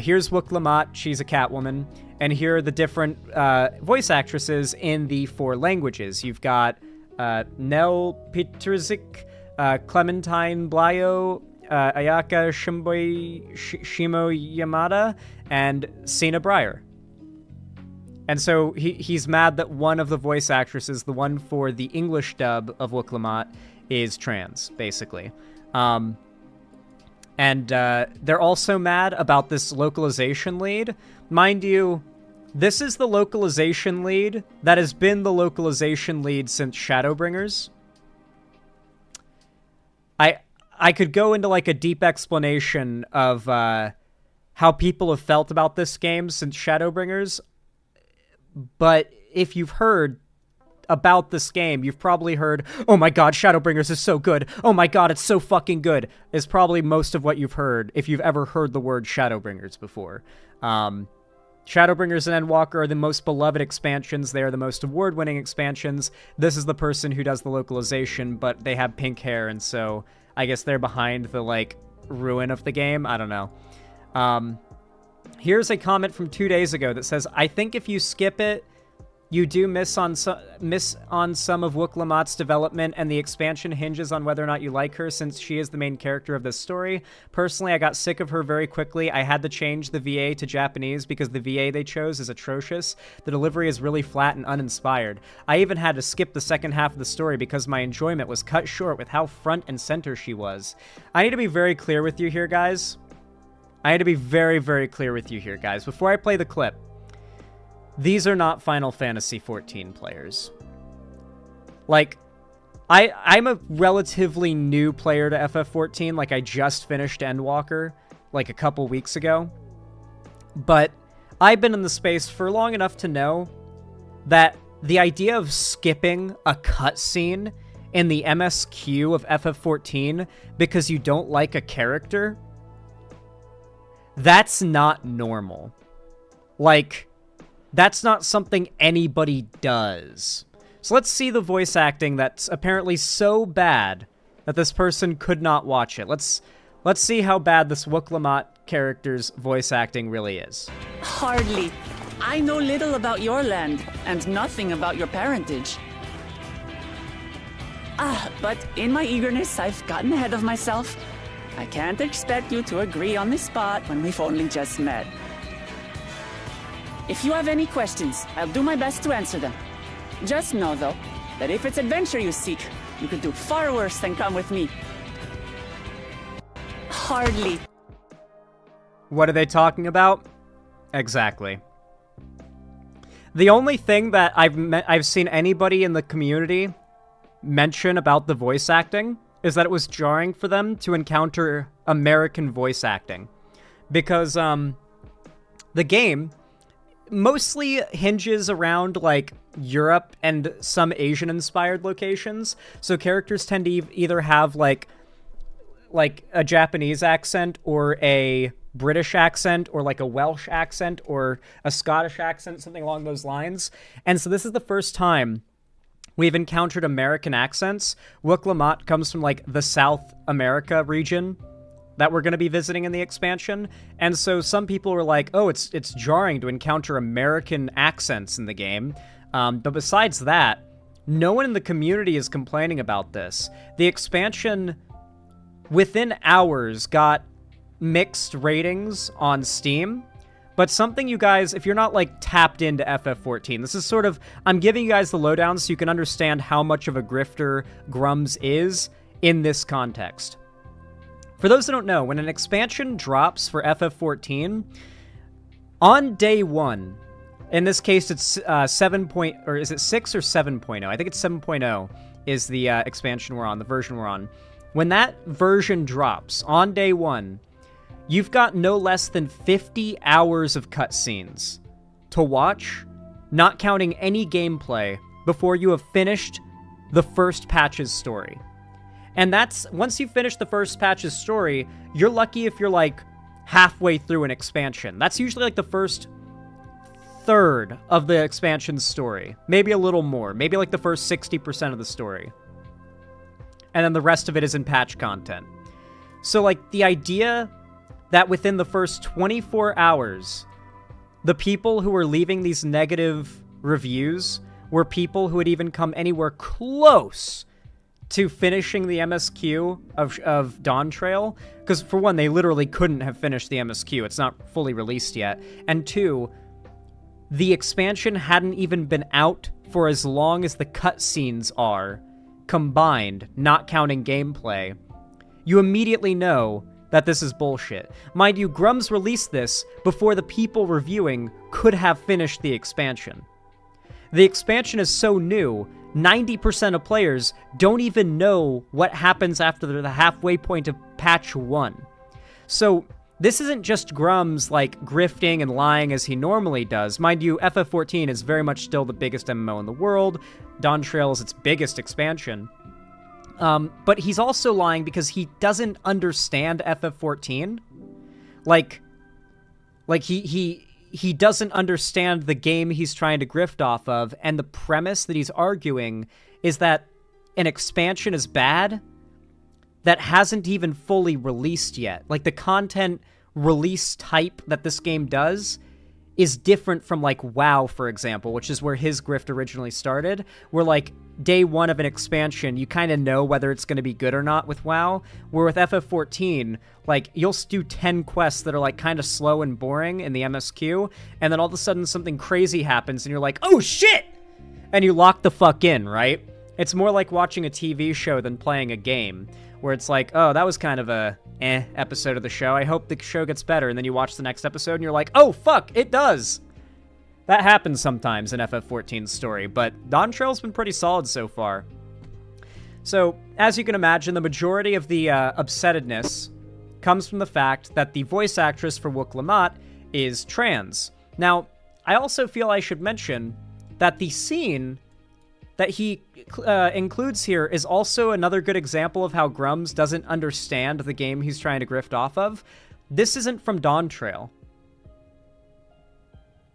Here's Wook Lamat, she's a Catwoman. And here are the different voice actresses in the 4 languages. You've got Nell Peterzik, Clementine Blyo, Ayaka Shimo Yamada, and Sina Breyer. And so he's mad that one of the voice actresses, the one for the English dub of Wook Lamat, is trans, basically. And they're also mad about this localization lead. Mind you, this is the localization lead that has been the localization lead since Shadowbringers. I could go into like a deep explanation of how people have felt about this game since Shadowbringers, but if you've heard about this game, you've probably heard, oh my god, Shadowbringers is so good, oh my god, it's so fucking good, is probably most of what you've heard if you've ever heard the word Shadowbringers before. Shadowbringers and Endwalker are the most beloved expansions. They are the most award-winning expansions. This is the person who does the localization, but they have pink hair, and so I guess they're behind the, like, ruin of the game. I don't know. Here's a comment from 2 days ago that says, I think if you skip it, you do miss on some of Wook-Lamott's development, and the expansion hinges on whether or not you like her, since she is the main character of this story. Personally, I got sick of her very quickly. I had to change the VA to Japanese because the VA they chose is atrocious. The delivery is really flat and uninspired. I even had to skip the second half of the story because my enjoyment was cut short with how front and center she was. I need to be very clear with you here, guys. I need to be very, very clear with you here, guys. Before I play the clip, these are not Final Fantasy XIV players. Like, I'm a relatively new player to FF14. Like, I just finished Endwalker, like, a couple weeks ago. But I've been in the space for long enough to know that the idea of skipping a cutscene in the MSQ of FF14 because you don't like a character, that's not normal. Like, that's not something anybody does. So let's see the voice acting that's apparently so bad that this person could not watch it. Let's see how bad this Wook-Lamott character's voice acting really is. Hardly. I know little about your land and nothing about your parentage. But in my eagerness, I've gotten ahead of myself. I can't expect you to agree on the spot when we've only just met. If you have any questions, I'll do my best to answer them. Just know, though, that if it's adventure you seek, you could do far worse than come with me. Hardly. What are they talking about? Exactly. The only thing that I've seen anybody in the community mention about the voice acting is that it was jarring for them to encounter American voice acting. Because, the game mostly hinges around, like, Europe and some Asian-inspired locations. So characters tend to either have, like a Japanese accent or a British accent or, like, a Welsh accent or a Scottish accent, something along those lines. And so this is the first time we've encountered American accents. Wook-Lamott comes from, like, the South America region that we're going to be visiting in the expansion. And so some people were like, oh, it's jarring to encounter American accents in the game. But besides that, no one in the community is complaining about this. The expansion, within hours, got mixed ratings on Steam. But something you guys, if you're not, like, tapped into FF14, this is sort of, I'm giving you guys the lowdown so you can understand how much of a grifter Grummz is in this context. For those who don't know, when an expansion drops for FF14, on day one, in this case it's 7. Or is it 6 or 7.0? I think it's 7.0 is the expansion we're on, the version we're on. When that version drops on day one, you've got no less than 50 hours of cutscenes to watch, not counting any gameplay, before you have finished the first patch's story. And that's, once you finish the first patch's story, you're lucky if you're, like, halfway through an expansion. That's usually, like, the first third of the expansion's story. Maybe a little more. Maybe, like, the first 60% of the story. And then the rest of it is in patch content. So, like, the idea that within the first 24 hours, the people who were leaving these negative reviews were people who had even come anywhere close to finishing the MSQ of Dawn Trail, because for one, they literally couldn't have finished the MSQ. It's not fully released yet. And two, the expansion hadn't even been out for as long as the cutscenes are combined, not counting gameplay. You immediately know that this is bullshit. Mind you, Grummz released this before the people reviewing could have finished the expansion. The expansion is so new, 90% of players don't even know what happens after the halfway point of patch 1. So this isn't just Grummz, like, grifting and lying as he normally does. Mind you, FF14 is very much still the biggest MMO in the world. Dawn Trail is its biggest expansion. But he's also lying because he doesn't understand FF14. Like he doesn't understand the game he's trying to grift off of, and the premise that he's arguing is that an expansion is bad that hasn't even fully released yet. Like, the content release type that this game does is different from like WoW, for example, which is where his grift originally started, where like day one of an expansion, you kind of know whether it's going to be good or not with WoW, where with FF14, like you'll do 10 quests that are like kind of slow and boring in the MSQ, and then all of a sudden something crazy happens and you're like, oh shit! And you lock the fuck in, right? It's more like watching a TV show than playing a game, where it's like, oh, that was kind of a episode of the show. I hope the show gets better. And then you watch the next episode and you're like, oh, fuck, it does. That happens sometimes in FF14's story, but Dawntrail's been pretty solid so far. So, as you can imagine, the majority of the upsettedness comes from the fact that the voice actress for Wook Lamont is trans. Now, I also feel I should mention that the scene that he includes here is also another good example of how Grummz doesn't understand the game he's trying to grift off of. This isn't from Dawntrail.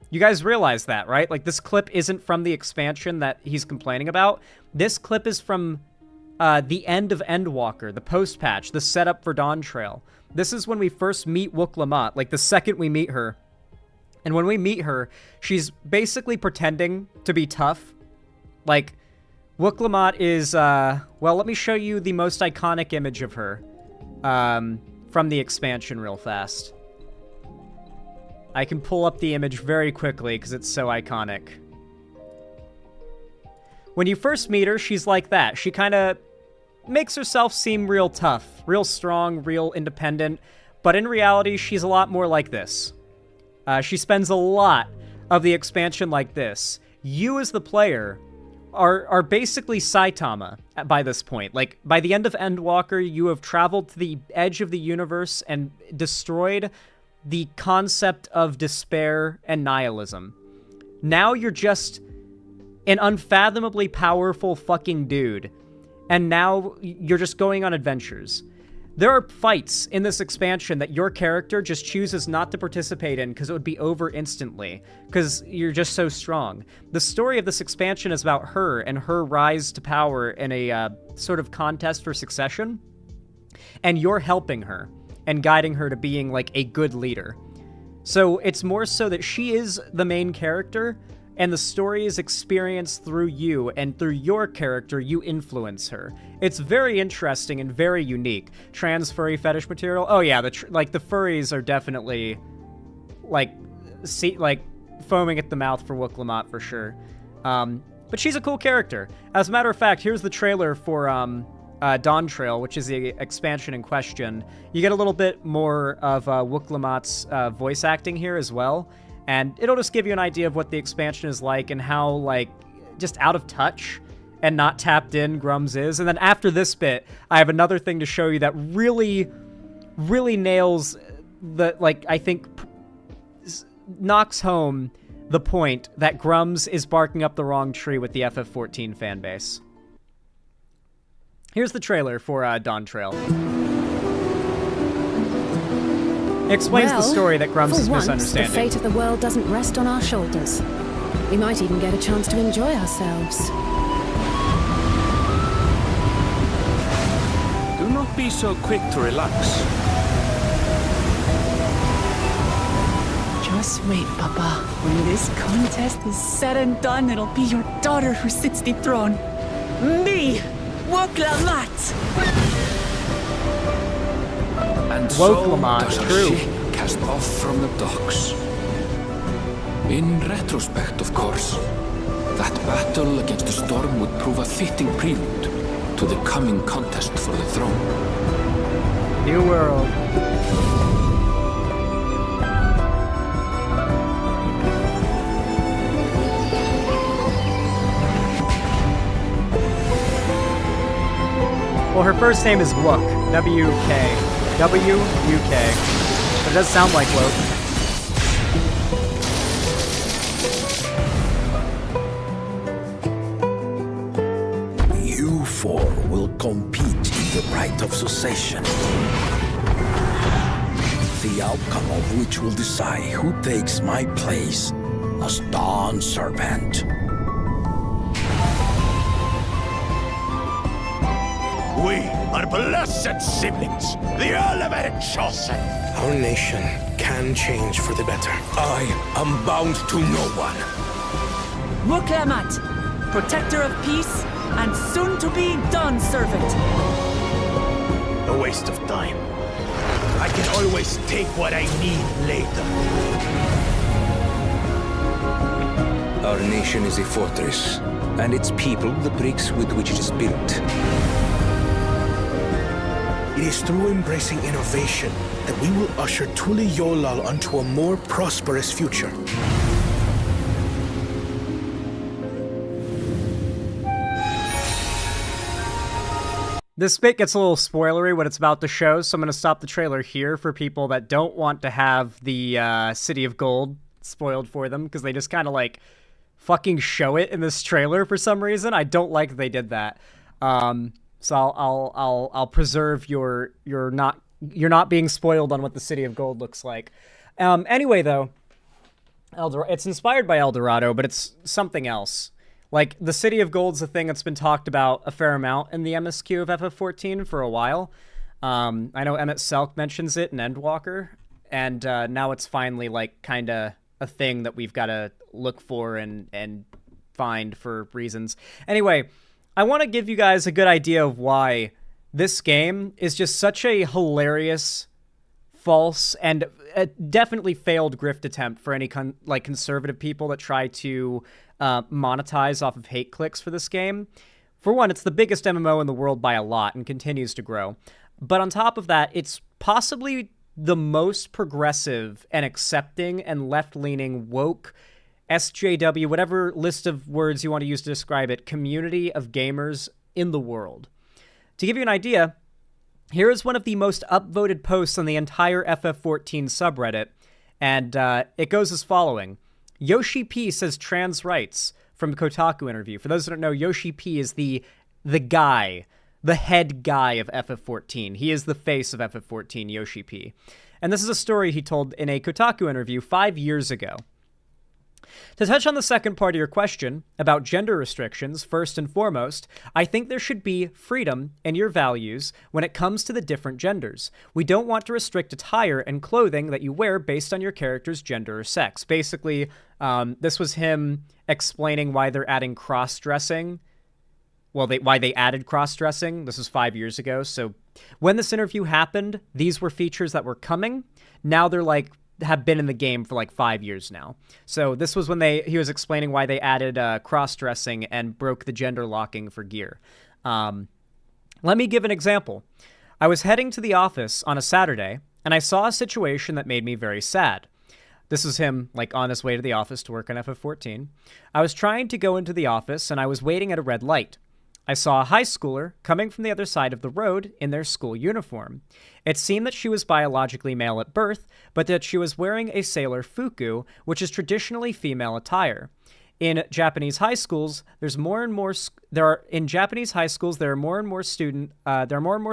You guys realize that, right? Like, this clip isn't from the expansion that he's complaining about. This clip is from the end of Endwalker, the post-patch, the setup for Dawntrail. This is when we first meet Wook Lamont, like the second we meet her. And when we meet her, she's basically pretending to be tough. Like, Wook Lamont is, well, let me show you the most iconic image of her from the expansion real fast. I can pull up the image very quickly because it's so iconic. When you first meet her, she's like that. She kind of makes herself seem real tough, real strong, real independent, but in reality, she's a lot more like this. She spends a lot of the expansion like this. You, as the player, are basically Saitama by this point. Like, by the end of Endwalker, you have traveled to the edge of the universe and destroyed the concept of despair and nihilism. Now you're just an unfathomably powerful fucking dude, and now you're just going on adventures. There are fights in this expansion that your character just chooses not to participate in because it would be over instantly, because you're just so strong. The story of this expansion is about her and her rise to power in a sort of contest for succession, and you're helping her and guiding her to being like a good leader. So it's more so that she is the main character, and the story is experienced through you, and through your character, you influence her. It's very interesting and very unique. Trans furry fetish material? Oh yeah, the furries are definitely, like foaming at the mouth for Wook Lamont for sure. But she's a cool character. As a matter of fact, here's the trailer for Dawntrail, which is the expansion in question. You get a little bit more of Wook Lamont's voice acting here as well. And it'll just give you an idea of what the expansion is like and how, like, just out of touch and not tapped in Grummz is. And then after this bit, I have another thing to show you that really, really nails the, like, I think knocks home the point that Grummz is barking up the wrong tree with the FF14 fanbase. Here's the trailer for Dawntrail. It explains the story that Grummz is misunderstanding. The fate of the world doesn't rest on our shoulders. We might even get a chance to enjoy ourselves. Do not be so quick to relax. Just wait, Papa. When this contest is said and done, it'll be your daughter who sits the throne. Me, Wook Lamont. And Woke so Lamont, does our true. ship cast off from the docks. In retrospect, of course, that battle against the storm would prove a fitting prelude to the coming contest for the throne. New world. Well, her first name is Wook. W-K. W-U-K. But it does sound like Woke. You four will compete in the right of succession. The outcome of which will decide who takes my place as Dawn Servant. We are blessed siblings, the ultimate chosen. Our nation can change for the better. I am bound to no one. Muklamat, protector of peace and soon-to-be done servant. A waste of time. I can always take what I need later. Our nation is a fortress, and its people the bricks with which it is built. It is through embracing innovation that we will usher Tule Yolal onto a more prosperous future. This bit gets a little spoilery what it's about to show, so I'm going to stop the trailer here for people that don't want to have the City of Gold spoiled for them, because they just kind of like fucking show it in this trailer for some reason. I don't like that they did that. So I'll preserve you're not being spoiled on what the City of Gold looks like. Anyway, though, it's inspired by El Dorado, but it's something else. Like, the City of Gold's a thing that's been talked about a fair amount in the MSQ of FF14 for a while. I know Emmett Selk mentions it in Endwalker, and now it's finally, like, kind of a thing that we've got to look for and find for reasons. Anyway, I want to give you guys a good idea of why this game is just such a hilarious, false, and definitely failed grift attempt for any conservative people that try to monetize off of hate clicks for this game. For one, it's the biggest MMO in the world by a lot and continues to grow. But on top of that, it's possibly the most progressive and accepting and left-leaning, woke, SJW, whatever list of words you want to use to describe it, community of gamers in the world. To give you an idea, here is one of the most upvoted posts on the entire FF14 subreddit, and it goes as following. Yoshi P says trans rights from Kotaku interview. For those who don't know, Yoshi P is the guy, the head guy of FF14. He is the face of FF14, Yoshi P. And this is a story he told in a Kotaku interview 5 years ago. To touch on the second part of your question about gender restrictions, first and foremost, I think there should be freedom in your values when it comes to the different genders. We don't want to restrict attire and clothing that you wear based on your character's gender or sex. Basically, this was him explaining why they're adding cross-dressing. Well, why they added cross-dressing. This was 5 years ago. So when this interview happened, these were features that were coming. Now they're like, have been in the game for like 5 years now. So this was when he was explaining why they added cross-dressing and broke the gender locking for gear. Let me give an example. I was heading to the office on a Saturday, and I saw a situation that made me very sad. This was him, like, on his way to the office to work on FF14. I was trying to go into the office, and I was waiting at a red light. I saw a high schooler coming from the other side of the road in their school uniform. It seemed that she was biologically male at birth, but that she was wearing a sailor fuku, which is traditionally female attire. In Japanese high schools, there are more and more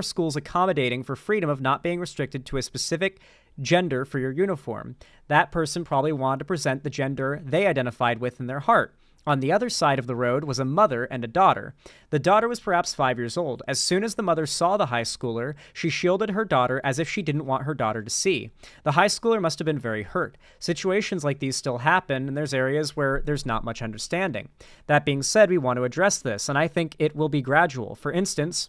schools accommodating for freedom of not being restricted to a specific gender for your uniform. That person probably wanted to present the gender they identified with in their heart. On the other side of the road was a mother and a daughter. The daughter was perhaps 5 years old. As soon as the mother saw the high schooler, she shielded her daughter as if she didn't want her daughter to see. The high schooler must have been very hurt. Situations like these still happen, and there's areas where there's not much understanding. That being said, we want to address this, and I think it will be gradual. For instance,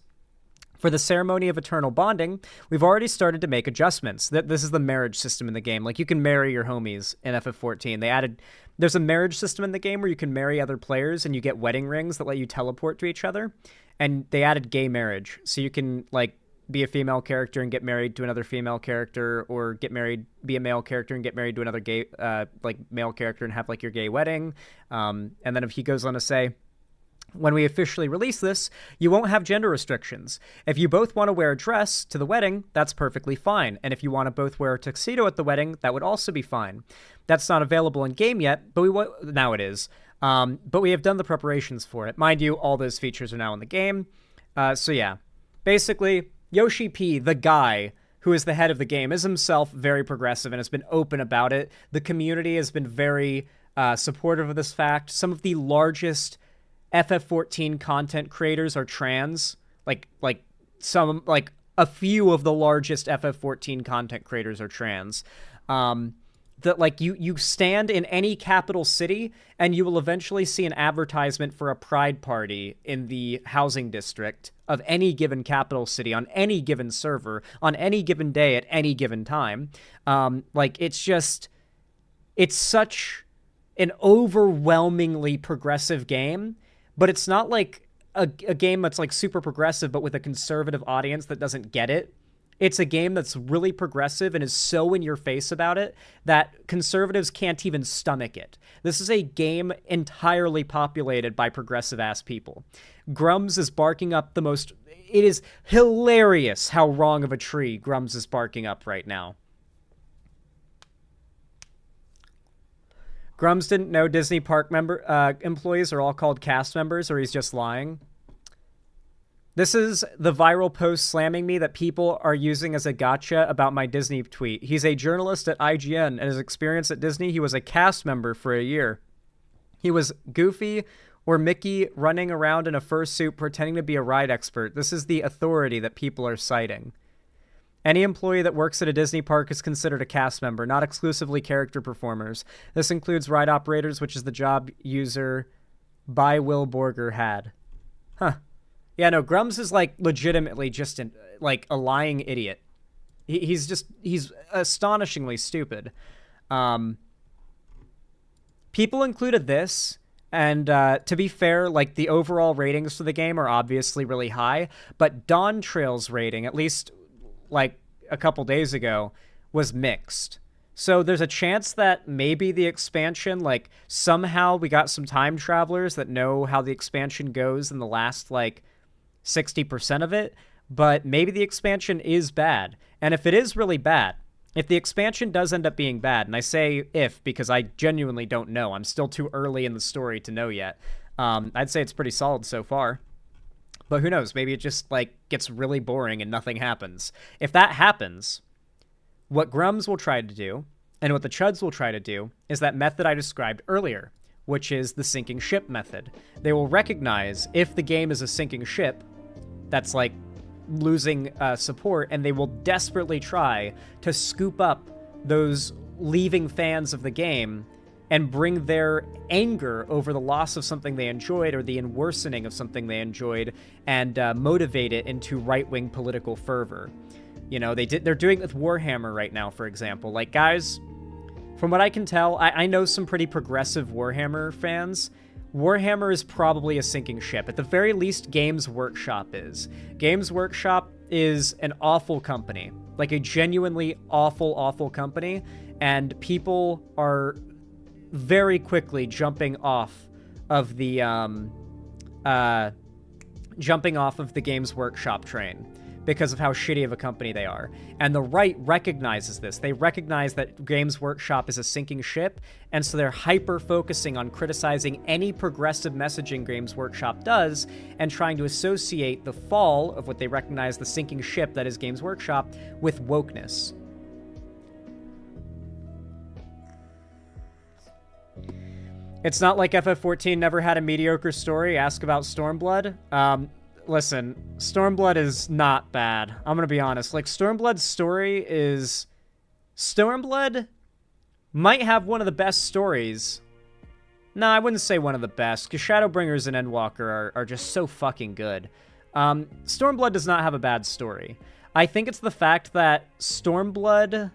for the ceremony of eternal bonding, we've already started to make adjustments. This is the marriage system in the game. Like, you can marry your homies in FF14. There's a marriage system in the game where you can marry other players and you get wedding rings that let you teleport to each other. And they added gay marriage. So you can, like, be a female character and get married to another female character, or be a male character and get married to another gay, male character and have, like, your gay wedding. And then if he goes on to say, when we officially release this, you won't have gender restrictions. If you both want to wear a dress to the wedding, that's perfectly fine. And if you want to both wear a tuxedo at the wedding, that would also be fine. That's not available in game yet, but now it is. But we have done the preparations for it. Mind you, all those features are now in the game. So yeah, basically, Yoshi P, the guy who is the head of the game, is himself very progressive and has been open about it. The community has been very supportive of this fact. Some of the largest FF14 content creators are trans, like some, like, a few of the largest FF14 content creators are trans. That, like, you stand in any capital city and you will eventually see an advertisement for a pride party in the housing district of any given capital city on any given server on any given day at any given time. Like, it's such an overwhelmingly progressive game, but it's not like a game that's, like, super progressive but with a conservative audience that doesn't get it. It's a game that's really progressive and is so in your face about it that conservatives can't even stomach it. This is a game entirely populated by progressive-ass people. Grummz is barking up the most... It is hilarious how wrong of a tree Grummz is barking up right now. Grummz didn't know Disney park employees are all called cast members, or he's just lying. This is the viral post slamming me that people are using as a gotcha about my Disney tweet. He's a journalist at IGN, and his experience at Disney, he was a cast member for a year. He was Goofy or Mickey running around in a fursuit pretending to be a ride expert. This is the authority that people are citing. Any employee that works at a Disney park is considered a cast member, not exclusively character performers. This includes ride operators, which is the job user by Will Borger had. Huh. Yeah, no, Grummz is, like, legitimately just, like, a lying idiot. He's astonishingly stupid. People included this, and to be fair, like, the overall ratings for the game are obviously really high, but Dawn Trail's rating, at least, like, a couple days ago, was mixed. So there's a chance that maybe the expansion, like, somehow we got some time travelers that know how the expansion goes in the last, like, 60% of it, but maybe the expansion is bad. And if it is really bad, if the expansion does end up being bad, and I say if because I genuinely don't know, I'm still too early in the story to know yet, I'd say it's pretty solid so far. But who knows, maybe it just, like, gets really boring and nothing happens. If that happens, what Grummz will try to do, and what the Chuds will try to do, is that method I described earlier, which is the sinking ship method. They will recognize if the game is a sinking ship that's, like, losing support, and they will desperately try to scoop up those leaving fans of the game and bring their anger over the loss of something they enjoyed or the worsening of something they enjoyed and motivate it into right-wing political fervor. You know, they're doing it with Warhammer right now, for example. Like, guys, from what I can tell, I know some pretty progressive Warhammer fans. Warhammer is probably a sinking ship. At the very least, Games Workshop is. Games Workshop is an awful company. Like, a genuinely awful, awful company. And people are very quickly jumping off of the Games Workshop train because of how shitty of a company they are. And the right recognizes this. They recognize that Games Workshop is a sinking ship, and so they're hyper-focusing on criticizing any progressive messaging Games Workshop does and trying to associate the fall of what they recognize the sinking ship that is Games Workshop with wokeness. It's not like FF14 never had a mediocre story. Ask about Stormblood. Listen, Stormblood is not bad. I'm gonna be honest. Like, Stormblood's story is... Stormblood might have one of the best stories. No, I wouldn't say one of the best, because Shadowbringers and Endwalker are just so fucking good. Stormblood does not have a bad story. I think it's the fact that Stormblood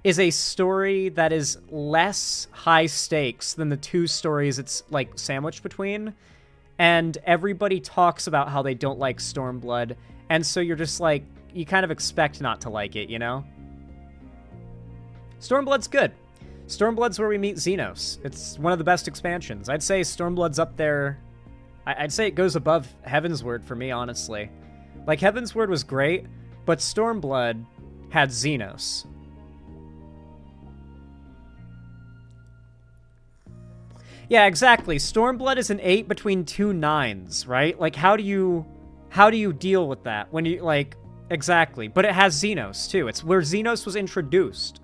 is a story that is less high stakes than the two stories it's, like, sandwiched between. And everybody talks about how they don't like Stormblood, and so you're just like, you kind of expect not to like it, you know? Stormblood's good. Stormblood's where we meet Xenos. It's one of the best expansions. I'd say Stormblood's up there. I'd say it goes above Heavensward for me, honestly. Like, Heavensward was great, but Stormblood had Xenos. Yeah, exactly. Stormblood is an 8 between two 9s, right? Like, how do you deal with that when you, like, exactly. But it has Xenos too. It's where Xenos was introduced.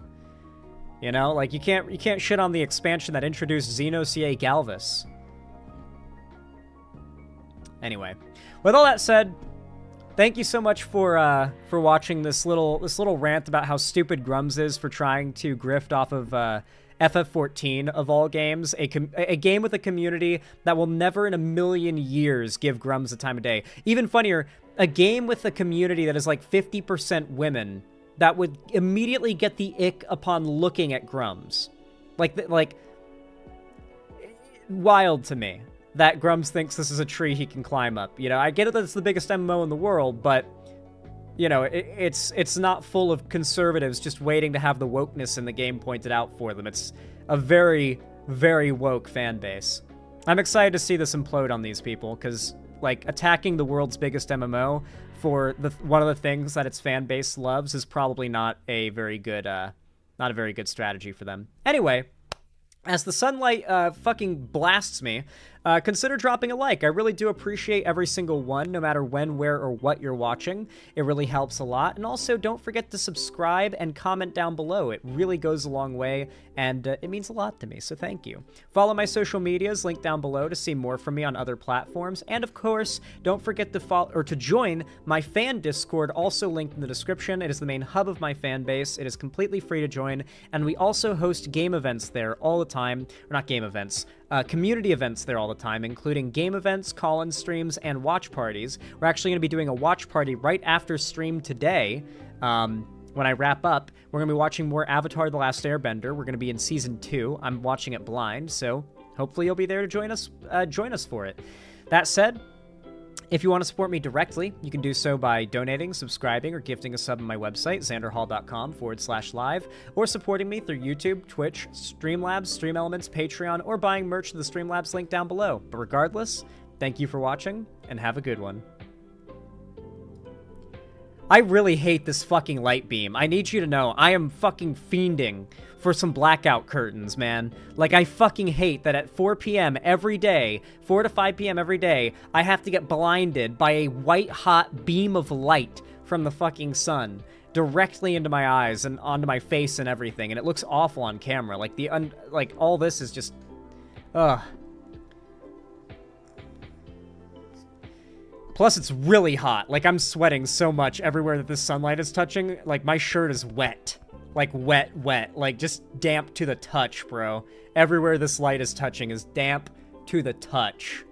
You know, like, you can't shit on the expansion that introduced Xenos EA Galvus. Anyway, with all that said, Thank you so much for watching this little rant about how stupid Grummz is for trying to grift off of FF14 of all games, a game with a community that will never in a million years give Grummz the time of day. Even funnier, a game with a community that is like 50% women that would immediately get the ick upon looking at Grummz. Like, wild to me that Grummz thinks this is a tree he can climb up. You know, I get it that it's the biggest MMO in the world, but, you know, it's not full of conservatives just waiting to have the wokeness in the game pointed out for them. It's a very, very woke fan base. I'm excited to see this implode on these people, because, like, attacking the world's biggest MMO for one of the things that its fan base loves is probably not a very good strategy for them. Anyway, as the sunlight fucking blasts me, consider dropping a like. I really do appreciate every single one, no matter when, where, or what you're watching. It really helps a lot. And also, don't forget to subscribe and comment down below. It really goes a long way, and it means a lot to me, so thank you. Follow my social medias, linked down below to see more from me on other platforms. And of course, don't forget to follow or to join my fan Discord, also linked in the description. It is the main hub of my fan base. It is completely free to join, and we also host game events there all the time. Or not game events, community events there all the time, including game events, call-in streams, and watch parties. We're actually going to be doing a watch party right after stream today. When I wrap up, we're going to be watching more Avatar: The Last Airbender. We're going to be in Season 2. I'm watching it blind, so hopefully you'll be there to join us for it. That said, if you want to support me directly, you can do so by donating, subscribing, or gifting a sub on my website, xanderhall.com/live, or supporting me through YouTube, Twitch, Streamlabs, Stream Elements, Patreon, or buying merch to the Streamlabs link down below. But regardless, thank you for watching, and have a good one. I really hate this fucking light beam. I need you to know, I am fucking fiending for some blackout curtains, man. Like, I fucking hate that at 4 p.m. every day, 4 to 5 p.m. every day, I have to get blinded by a white-hot beam of light from the fucking sun directly into my eyes and onto my face and everything, and it looks awful on camera. Like, like, all this is just... Ugh. Plus, it's really hot. Like, I'm sweating so much everywhere that the sunlight is touching. Like, my shirt is wet. Like, wet. Like, just damp to the touch, bro. Everywhere this light is touching is damp to the touch.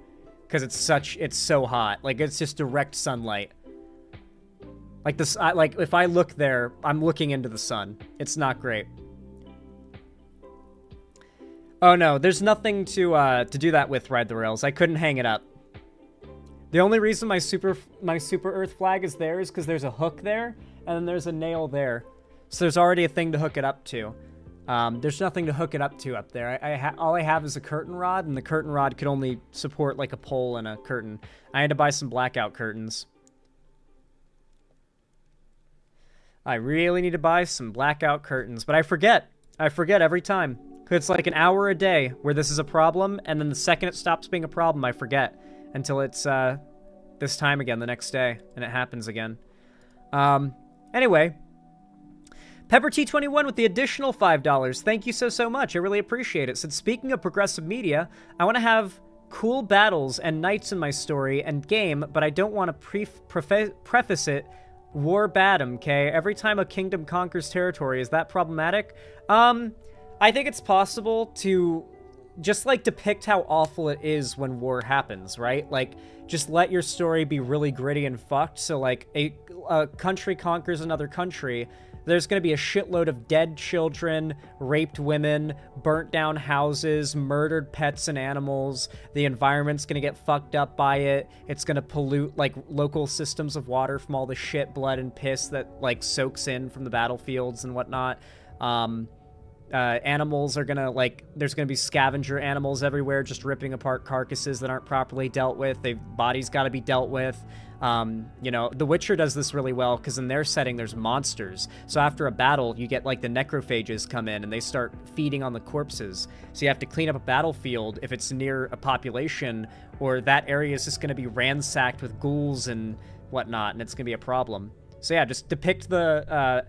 Because it's so hot. Like, it's just direct sunlight. Like, this, like, if I look there, I'm looking into the sun. It's not great. Oh, no, there's nothing to do that with, Ride the Rails. I couldn't hang it up. The only reason my Super Earth flag is there is because there's a hook there, and then there's a nail there. So there's already a thing to hook it up to. There's nothing to hook it up to up there. All I have is a curtain rod, and the curtain rod could only support like a pole and a curtain. I had to buy some blackout curtains. I really need to buy some blackout curtains, but I forget. I forget every time. It's like an hour a day where this is a problem, and then the second it stops being a problem, I forget. Until it's this time again the next day, and it happens again. Anyway, Pepper T21 with the additional $5. Thank you so much. I really appreciate it. Said, speaking of progressive media, I want to have cool battles and knights in my story and game, but I don't want to preface it war badum, okay? Every time a kingdom conquers territory, is that problematic? I think it's possible to just, like, depict how awful it is when war happens, right? Like, just let your story be really gritty and fucked. So, like, a country conquers another country, there's going to be a shitload of dead children, raped women, burnt down houses, murdered pets and animals. The environment's going to get fucked up by it. It's going to pollute, like, local systems of water from all the shit, blood, and piss that, like, soaks in from the battlefields and whatnot. Animals are gonna, like, there's gonna be scavenger animals everywhere just ripping apart carcasses that aren't properly dealt with. Bodies gotta be dealt with. You know, The Witcher does this really well because in their setting there's monsters. So after a battle, you get, like, the necrophages come in and they start feeding on the corpses. So you have to clean up a battlefield if it's near a population, or that area is just gonna be ransacked with ghouls and whatnot, and it's gonna be a problem. So yeah, just depict the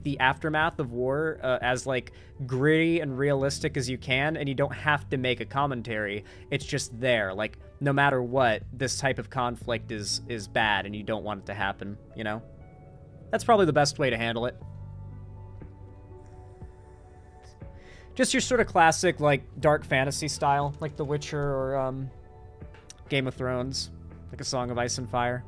the aftermath of war as like gritty and realistic as you can, and you don't have to make a commentary. It's just there. Like no matter what, this type of conflict is bad, and you don't want it to happen. You know, that's probably the best way to handle it. Just your sort of classic like dark fantasy style, like The Witcher or Game of Thrones, like A Song of Ice and Fire.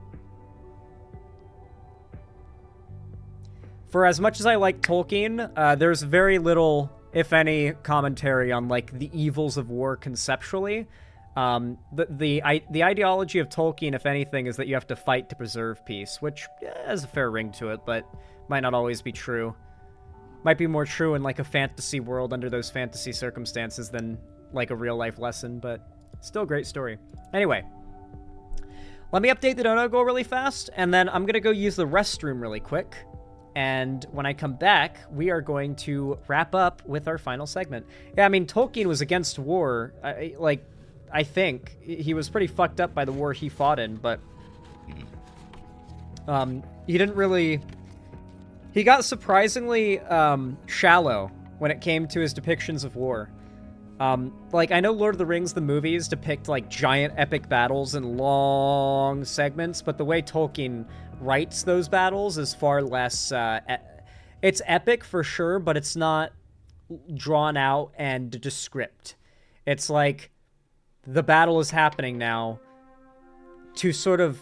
For as much as I like Tolkien, there's very little, if any, commentary on like the evils of war conceptually. The ideology of Tolkien, if anything, is that you have to fight to preserve peace, which has a fair ring to it, but might not always be true. Might be more true in like a fantasy world under those fantasy circumstances than like a real life lesson, but still a great story. Anyway, let me update the dono goal really fast, and then I'm gonna go use the restroom really quick. And when I come back, we are going to wrap up with our final segment. Yeah, I mean, Tolkien was against war. I think he was pretty fucked up by the war he fought in, but he didn't really. He got surprisingly shallow when it came to his depictions of war. Like, I know Lord of the Rings, the movies, depict, like, giant epic battles in long segments, but the way Tolkien writes those battles is far less... it's epic, for sure, but it's not drawn out and descript. It's like, the battle is happening now to sort of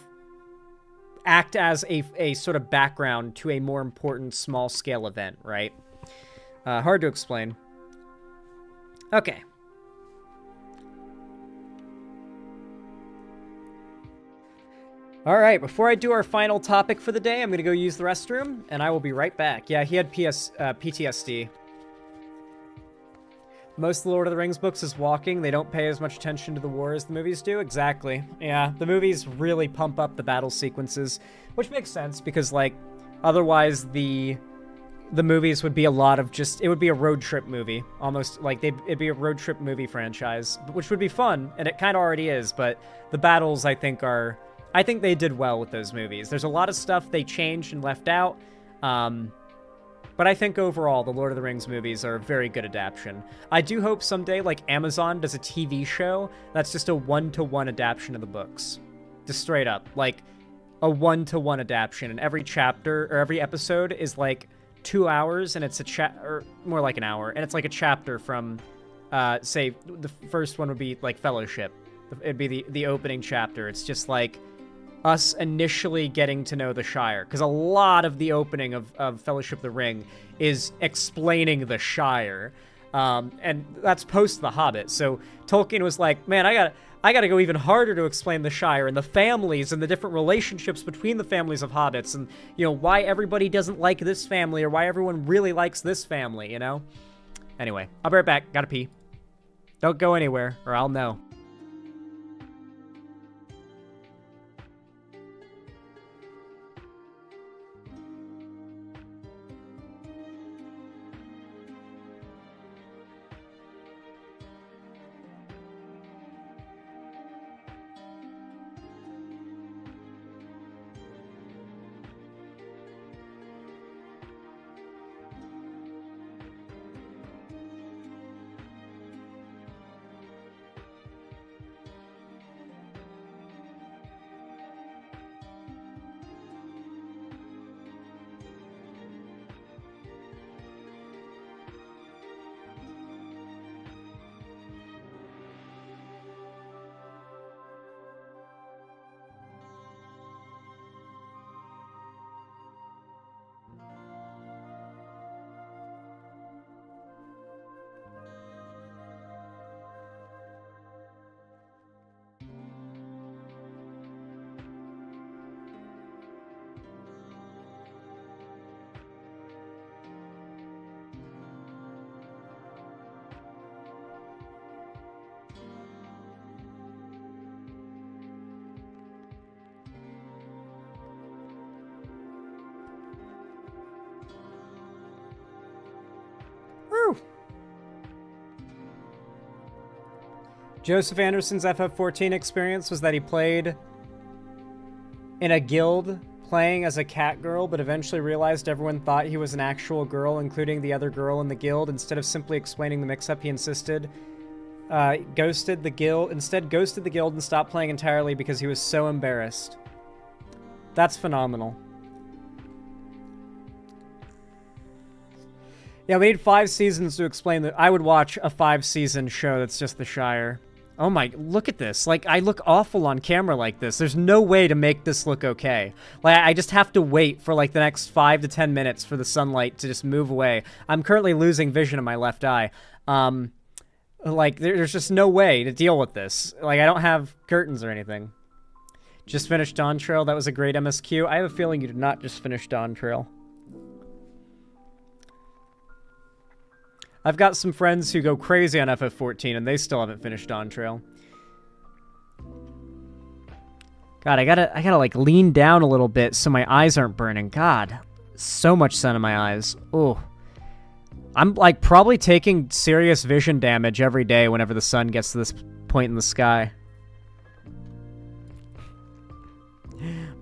act as a sort of background to a more important small-scale event, right? Hard to explain. Okay. All right, before I do our final topic for the day, I'm going to go use the restroom, and I will be right back. Yeah, he had PTSD. Most of the Lord of the Rings books is walking. They don't pay as much attention to the war as the movies do. Exactly. Yeah, the movies really pump up the battle sequences, which makes sense because, like, otherwise the movies would be a lot of just... It would be a road trip movie. Almost, like, it'd be a road trip movie franchise, which would be fun, and it kind of already is, but the battles, I think, are... I think they did well with those movies. There's a lot of stuff they changed and left out, but I think overall the Lord of the Rings movies are a very good adaptation. I do hope someday, like, Amazon does a TV show that's just a one-to-one adaptation of the books. Just straight up. Like, a one-to-one adaptation, and every chapter, or every episode is, like, 2 hours, and it's or more like an hour, and it's like a chapter from, say, the first one would be, like, Fellowship. It'd be the opening chapter. It's just, like... us initially getting to know the Shire, because a lot of the opening of Fellowship of the Ring is explaining the Shire, and that's post The Hobbit. So Tolkien was like, man, I gotta go even harder to explain the Shire and the families and the different relationships between the families of hobbits, and you know why everybody doesn't like this family or why everyone really likes this family, you know. Anyway, I'll be right back. Gotta pee. Don't go anywhere, or I'll know. Joseph Anderson's FF14 experience was that he played in a guild playing as a cat girl, but eventually realized everyone thought he was an actual girl, including the other girl in the guild. Instead of simply explaining the mix-up, he insisted ghosted the guild and stopped playing entirely because he was so embarrassed. That's phenomenal. Yeah, we need 5 seasons to explain that. I would watch a 5-season show that's just the Shire. Oh my, look at this. Like, I look awful on camera like this. There's no way to make this look okay. Like, I just have to wait for, like, the next 5 to 10 minutes for the sunlight to just move away. I'm currently losing vision in my left eye. Like, there's just no way to deal with this. Like, I don't have curtains or anything. Just finished Dawn Trail. That was a great MSQ. I have a feeling you did not just finish Dawn Trail. I've got some friends who go crazy on FF14, and they still haven't finished Dawn Trail. God, I gotta like lean down a little bit so my eyes aren't burning. God, so much sun in my eyes. Oh, I'm like probably taking serious vision damage every day whenever the sun gets to this point in the sky.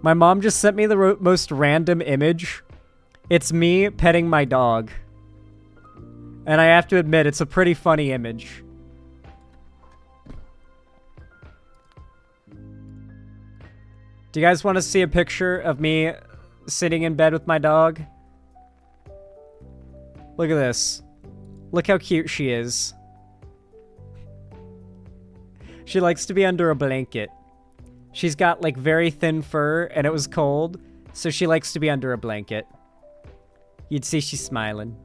My mom just sent me the most random image. It's me petting my dog. And I have to admit, it's a pretty funny image. Do you guys want to see a picture of me sitting in bed with my dog? Look at this. Look how cute she is. She likes to be under a blanket. She's got like very thin fur and it was cold, so she likes to be under a blanket. You'd see she's smiling.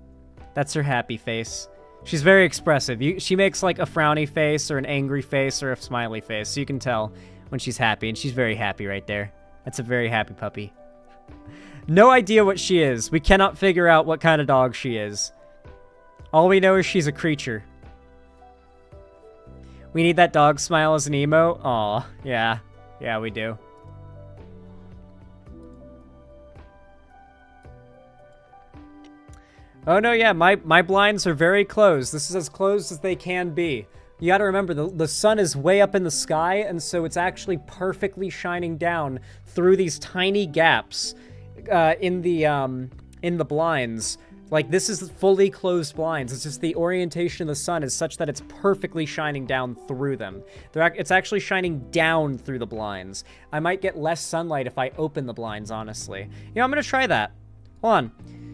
That's her happy face. She's very expressive. She makes like a frowny face or an angry face or a smiley face, so you can tell when she's happy, and she's very happy right there. That's a very happy puppy. No idea what she is. We cannot figure out what kind of dog she is. All we know is she's a creature. We need that dog smile as an emo. Aw, yeah. Yeah, we do. Oh no, yeah, my blinds are very closed. This is as closed as they can be. You gotta remember, the sun is way up in the sky, and so it's actually perfectly shining down through these tiny gaps in the blinds. Like, this is fully closed blinds. It's just the orientation of the sun is such that it's perfectly shining down through them. It's actually shining down through the blinds. I might get less sunlight if I open the blinds, honestly. You know, I'm gonna try that. Hold on.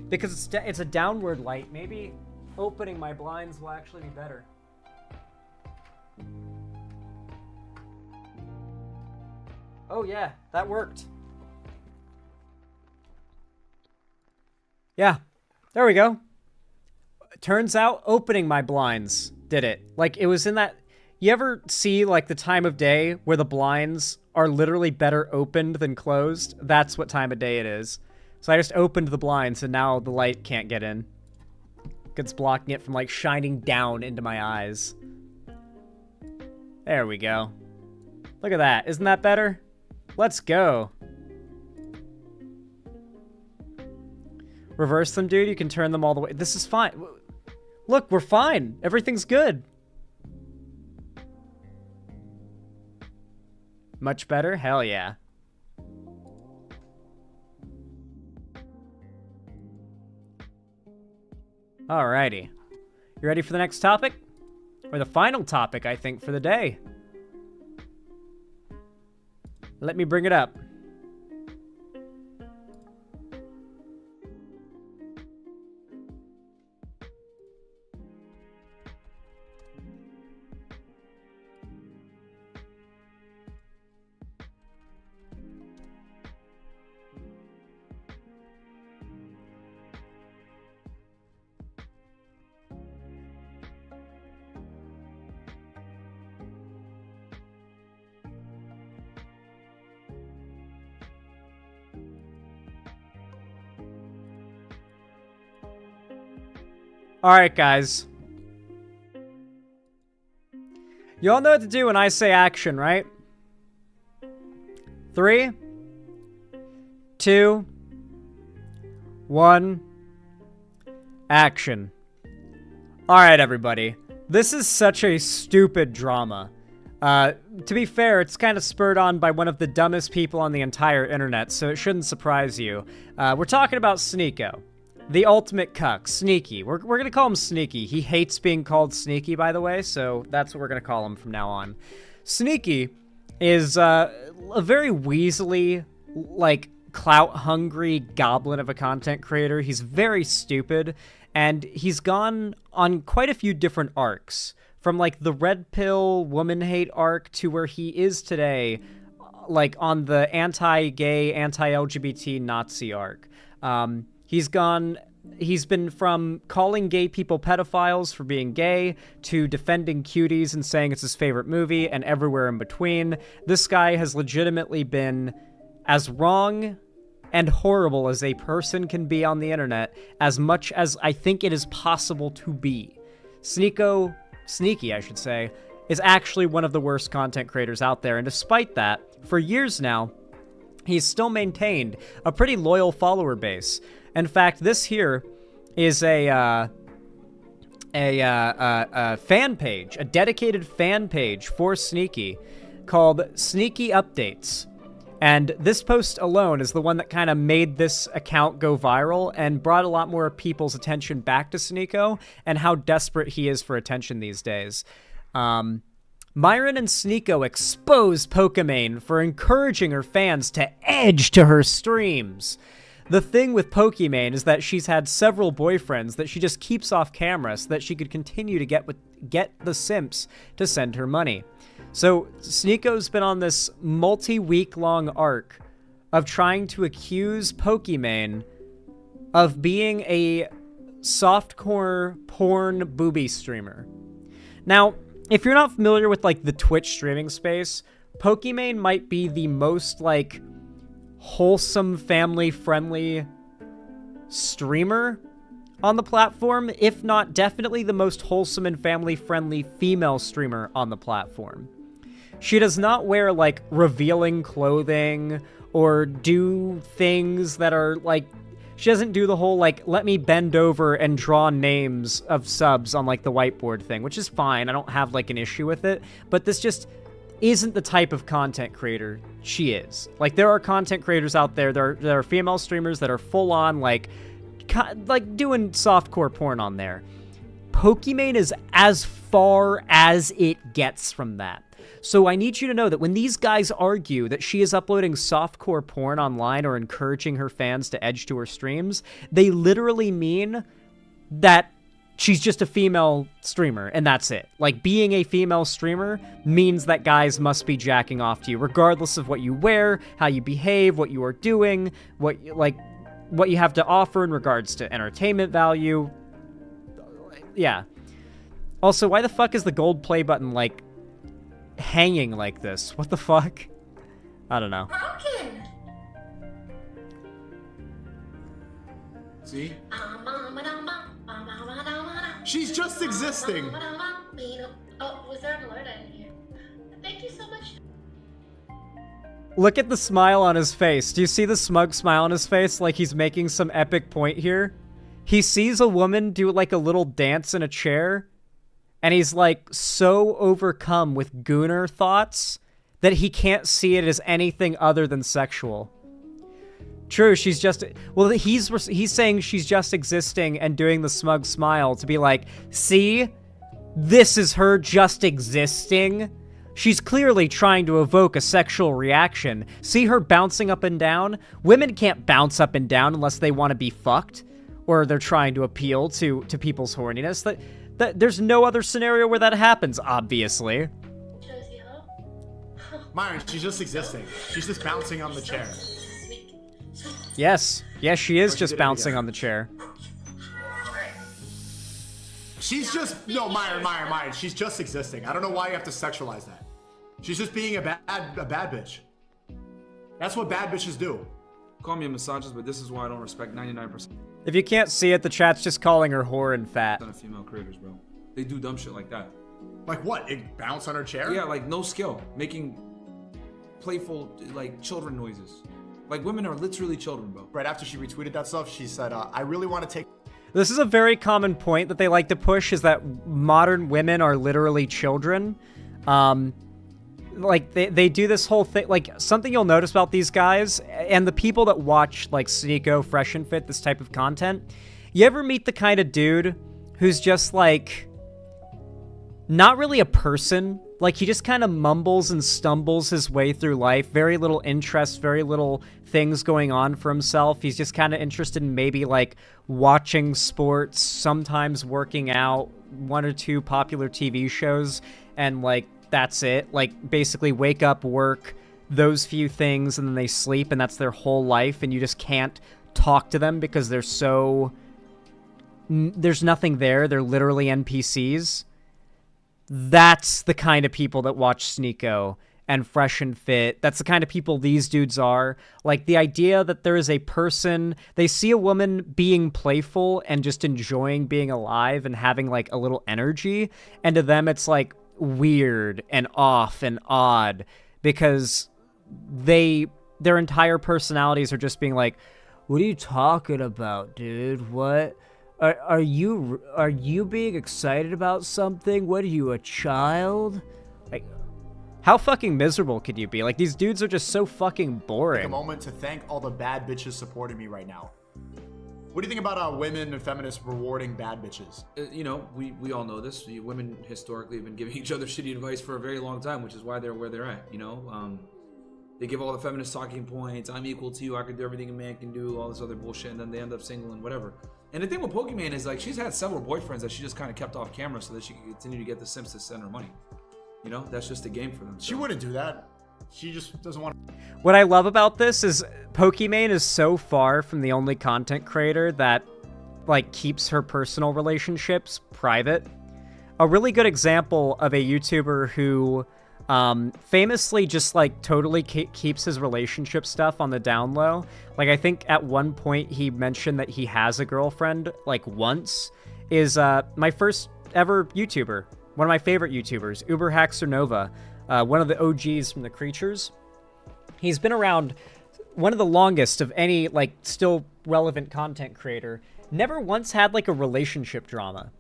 Because it's a downward light, maybe opening my blinds will actually be better. Oh yeah, that worked. Yeah, there we go. Turns out opening my blinds did it. Like, it was in that... You ever see, like, the time of day where the blinds are literally better opened than closed? That's what time of day it is. So I just opened the blinds, and now the light can't get in. It's blocking it from, like, shining down into my eyes. There we go. Look at that. Isn't that better? Let's go. Reverse them, dude. You can turn them all the way. This is fine. Look, we're fine. Everything's good. Much better? Hell yeah. Alrighty. You ready for the next topic? Or the final topic, I think, for the day. Let me bring it up. Alright, guys. You all know what to do when I say action, right? 3, 2, 1, action. Alright, everybody. This is such a stupid drama. To be fair, it's kind of spurred on by one of the dumbest people on the entire internet, so it shouldn't surprise you. We're talking about Sneako. The ultimate cuck, Sneaky. We're gonna call him Sneaky. He hates being called Sneaky, by the way, so that's what we're gonna call him from now on. Sneaky is a very weaselly, like, clout-hungry goblin of a content creator. He's very stupid, and he's gone on quite a few different arcs. From, like, the Red Pill woman hate arc to where he is today, like, on the anti-gay, anti-LGBT Nazi arc. He's been from calling gay people pedophiles for being gay to defending Cuties and saying it's his favorite movie and everywhere in between. This guy has legitimately been as wrong and horrible as a person can be on the internet, as much as I think it is possible to be. Sneaky, I should say, is actually one of the worst content creators out there, and despite that, for years now, he's still maintained a pretty loyal follower base. In fact, this here is a fan page, a dedicated fan page for Sneaky called Sneaky Updates. And this post alone is the one that kind of made this account go viral and brought a lot more people's attention back to Sneako and how desperate he is for attention these days. Myron and Sneako expose Pokimane for encouraging her fans to edge to her streams. The thing with Pokimane is that she's had several boyfriends that she just keeps off camera so that she could continue to get the simps to send her money. So Sneako's been on this multi-week-long arc of trying to accuse Pokimane of being a softcore porn booby streamer. Now, if you're not familiar with, like, the Twitch streaming space, Pokimane might be the most, like, wholesome, family-friendly streamer on the platform, if not definitely the most wholesome and family-friendly female streamer on the platform. She does not wear, like, revealing clothing or do things that are, like, she doesn't do the whole, like, let me bend over and draw names of subs on, like, the whiteboard thing, which is fine. I don't have, like, an issue with it, but this just isn't the type of content creator she is. Like, there are content creators out there, there are female streamers that are full-on, like doing softcore porn on there. Pokimane is as far as it gets from that. So I need you to know that when these guys argue that she is uploading softcore porn online or encouraging her fans to edge to her streams, they literally mean that she's just a female streamer, and that's it. Like, being a female streamer means that guys must be jacking off to you, regardless of what you wear, how you behave, what you are doing, what you have to offer in regards to entertainment value. Yeah. Also, why the fuck is the gold play button, like, hanging like this? What the fuck? I don't know. See? She's just existing. Oh, was there an alert in here? Thank you so much. Look at the smile on his face. Do you see the smug smile on his face? Like he's making some epic point here. He sees a woman do, like, a little dance in a chair, and he's, like, so overcome with gooner thoughts that he can't see it as anything other than sexual. True, she's just... Well, he's saying she's just existing and doing the smug smile to be like, see? This is her just existing? She's clearly trying to evoke a sexual reaction. See her bouncing up and down? Women can't bounce up and down unless they want to be fucked, or they're trying to appeal to people's horniness. There's no other scenario where that happens, obviously. Myron, she's just existing. She's just bouncing on the chair. Yes, she is just bouncing on the chair. She's just... No, Myron, she's just existing. I don't know why you have to sexualize that. She's just being a bad bitch. That's what bad bitches do. Call me a misogynist, but this is why I don't respect 99%. If you can't see it, the chat's just calling her whore and fat. Of female creators, bro. They do dumb shit like that. Like what? It bounce on her chair? Yeah, like no skill. Making playful, like, children noises. Like, women are literally children, bro. Right after she retweeted that stuff, she said, I really want to take... This is a very common point that they like to push, is that modern women are literally children. like they do this whole thing. Like, something you'll notice about these guys and the people that watch like Sneako, Fresh and Fit, this type of content, you ever meet the kind of dude who's just like not really a person? Like, he just kind of mumbles and stumbles his way through life. Very little interest, very little things going on for himself. He's just kind of interested in maybe like watching sports, sometimes working out, 1 or 2 popular TV shows, and like that's it. Like, basically wake up, work, those few things, and then they sleep, and that's their whole life, and you just can't talk to them because they're so... there's nothing there. They're literally NPCs. That's the kind of people that watch Sneako and Fresh and Fit. That's the kind of people these dudes are. Like, the idea that there is a person, they see a woman being playful and just enjoying being alive and having like a little energy, and to them it's like weird and off and odd because their entire personalities are just being like, what are you talking about, dude? What? Are you being excited about something? What are you, a child? Like, how fucking miserable could you be? Like, these dudes are just so fucking boring. Take a moment to thank all the bad bitches supporting me right now. What do you think about women and feminists rewarding bad bitches? You know, we all know this. Women historically have been giving each other shitty advice for a very long time, which is why they're where they're at, you know? They give all the feminist talking points. I'm equal to you. I can do everything a man can do. All this other bullshit. And then they end up single and whatever. And the thing with Pokimane is, like, she's had several boyfriends that she just kind of kept off camera so that she could continue to get the Sims to send her money. You know, that's just a game for them. So. She wouldn't do that. She just doesn't want to. What I love about this is Pokimane is so far from the only content creator that, like, keeps her personal relationships private. A really good example of a YouTuber who famously just like totally keeps his relationship stuff on the down low. Like, I think at one point he mentioned that he has a girlfriend like once, is my first ever YouTuber, one of my favorite YouTubers, UberHaxerNova, one of the OGs from the Creatures. He's been around one of the longest of any like still relevant content creator. Never once had like a relationship drama.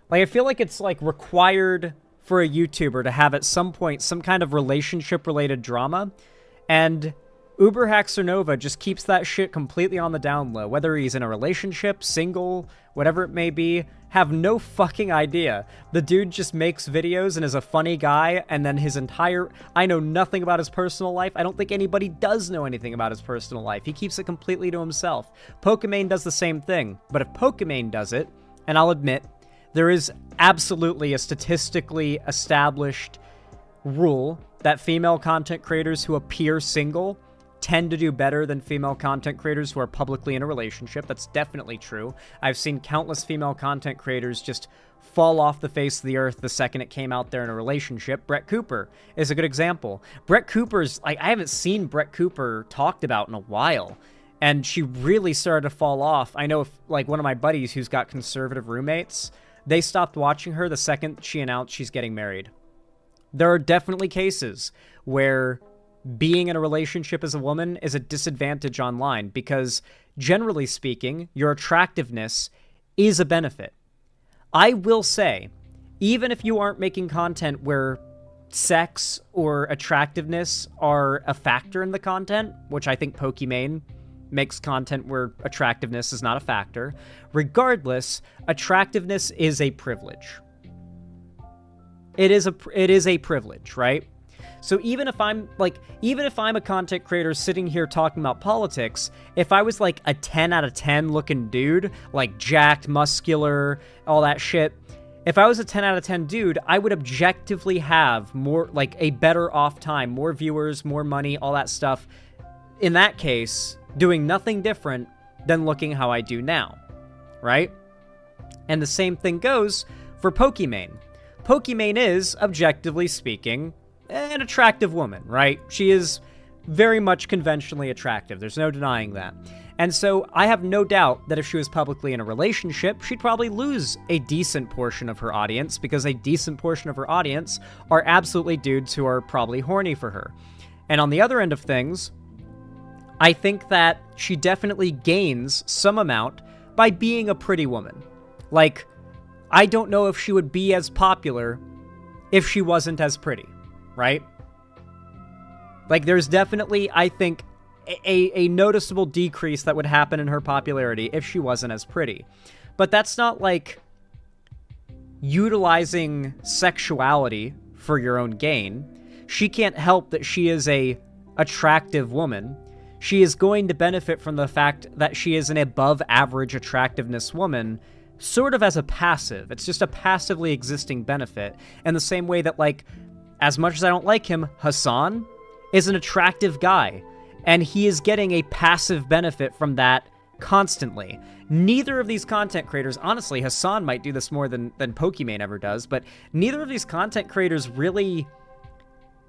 Like, I feel like it's like required for a YouTuber to have at some point some kind of relationship-related drama, and UberHaxerNova just keeps that shit completely on the down low. Whether he's in a relationship, single, whatever it may be, have no fucking idea. The dude just makes videos and is a funny guy, and then his entire... I know nothing about his personal life. I don't think anybody does know anything about his personal life. He keeps it completely to himself. Pokimane does the same thing, but if Pokimane does it, and I'll admit, there is absolutely a statistically established rule that female content creators who appear single tend to do better than female content creators who are publicly in a relationship. That's definitely true. I've seen countless female content creators just fall off the face of the earth the second it came out there in a relationship. Brett Cooper is a good example. Brett Cooper's, like, I haven't seen Brett Cooper talked about in a while, and she really started to fall off. I know, if, like, one of my buddies who's got conservative roommates, they stopped watching her the second she announced she's getting married. There are definitely cases where being in a relationship as a woman is a disadvantage online because, generally speaking, your attractiveness is a benefit. I will say, even if you aren't making content where sex or attractiveness are a factor in the content, which I think Pokimane makes content where attractiveness is not a factor. Regardless, attractiveness is a privilege. It is a privilege, right? So even if I'm a content creator sitting here talking about politics, if I was like a 10 out of 10 looking dude, like jacked, muscular, all that shit, if I was a 10 out of 10 dude, I would objectively have more, like, a better off time, more viewers, more money, all that stuff. In that case, doing nothing different than looking how I do now, right? And the same thing goes for Pokimane. Pokimane is, objectively speaking, an attractive woman, right? She is very much conventionally attractive. There's no denying that. And so I have no doubt that if she was publicly in a relationship, she'd probably lose a decent portion of her audience, because a decent portion of her audience are absolutely dudes who are probably horny for her. And on the other end of things, I think that she definitely gains some amount by being a pretty woman. Like, I don't know if she would be as popular if she wasn't as pretty, right? Like, there's definitely, I think, a noticeable decrease that would happen in her popularity if she wasn't as pretty. But that's not, like, utilizing sexuality for your own gain. She can't help that she is a attractive woman. She is going to benefit from the fact that she is an above-average attractiveness woman, sort of as a passive. It's just a passively existing benefit. In the same way that, like, as much as I don't like him, Hassan is an attractive guy, and he is getting a passive benefit from that constantly. Neither of these content creators, honestly, Hassan might do this more than Pokimane ever does, but neither of these content creators really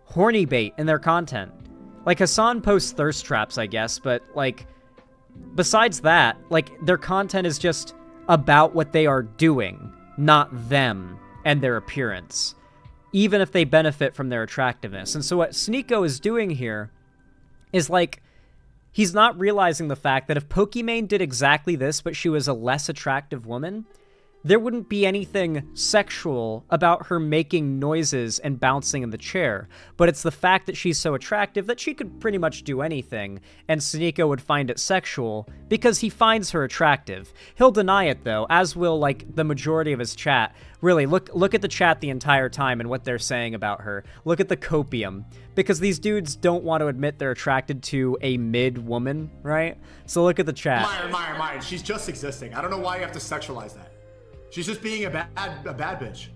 horny bait in their content. Like, Hassan posts thirst traps, I guess, but, like, besides that, like, their content is just about what they are doing, not them and their appearance, even if they benefit from their attractiveness. And so what Sneako is doing here is, like, he's not realizing the fact that if Pokimane did exactly this, but she was a less attractive woman, there wouldn't be anything sexual about her making noises and bouncing in the chair. But it's the fact that she's so attractive that she could pretty much do anything, and Sneako would find it sexual because he finds her attractive. He'll deny it, though, as will, like, the majority of his chat. Really, look at the chat the entire time and what they're saying about her. Look at the copium. Because these dudes don't want to admit they're attracted to a mid-woman, right? So look at the chat. Myron, she's just existing. I don't know why you have to sexualize that. She's just being a bad bitch.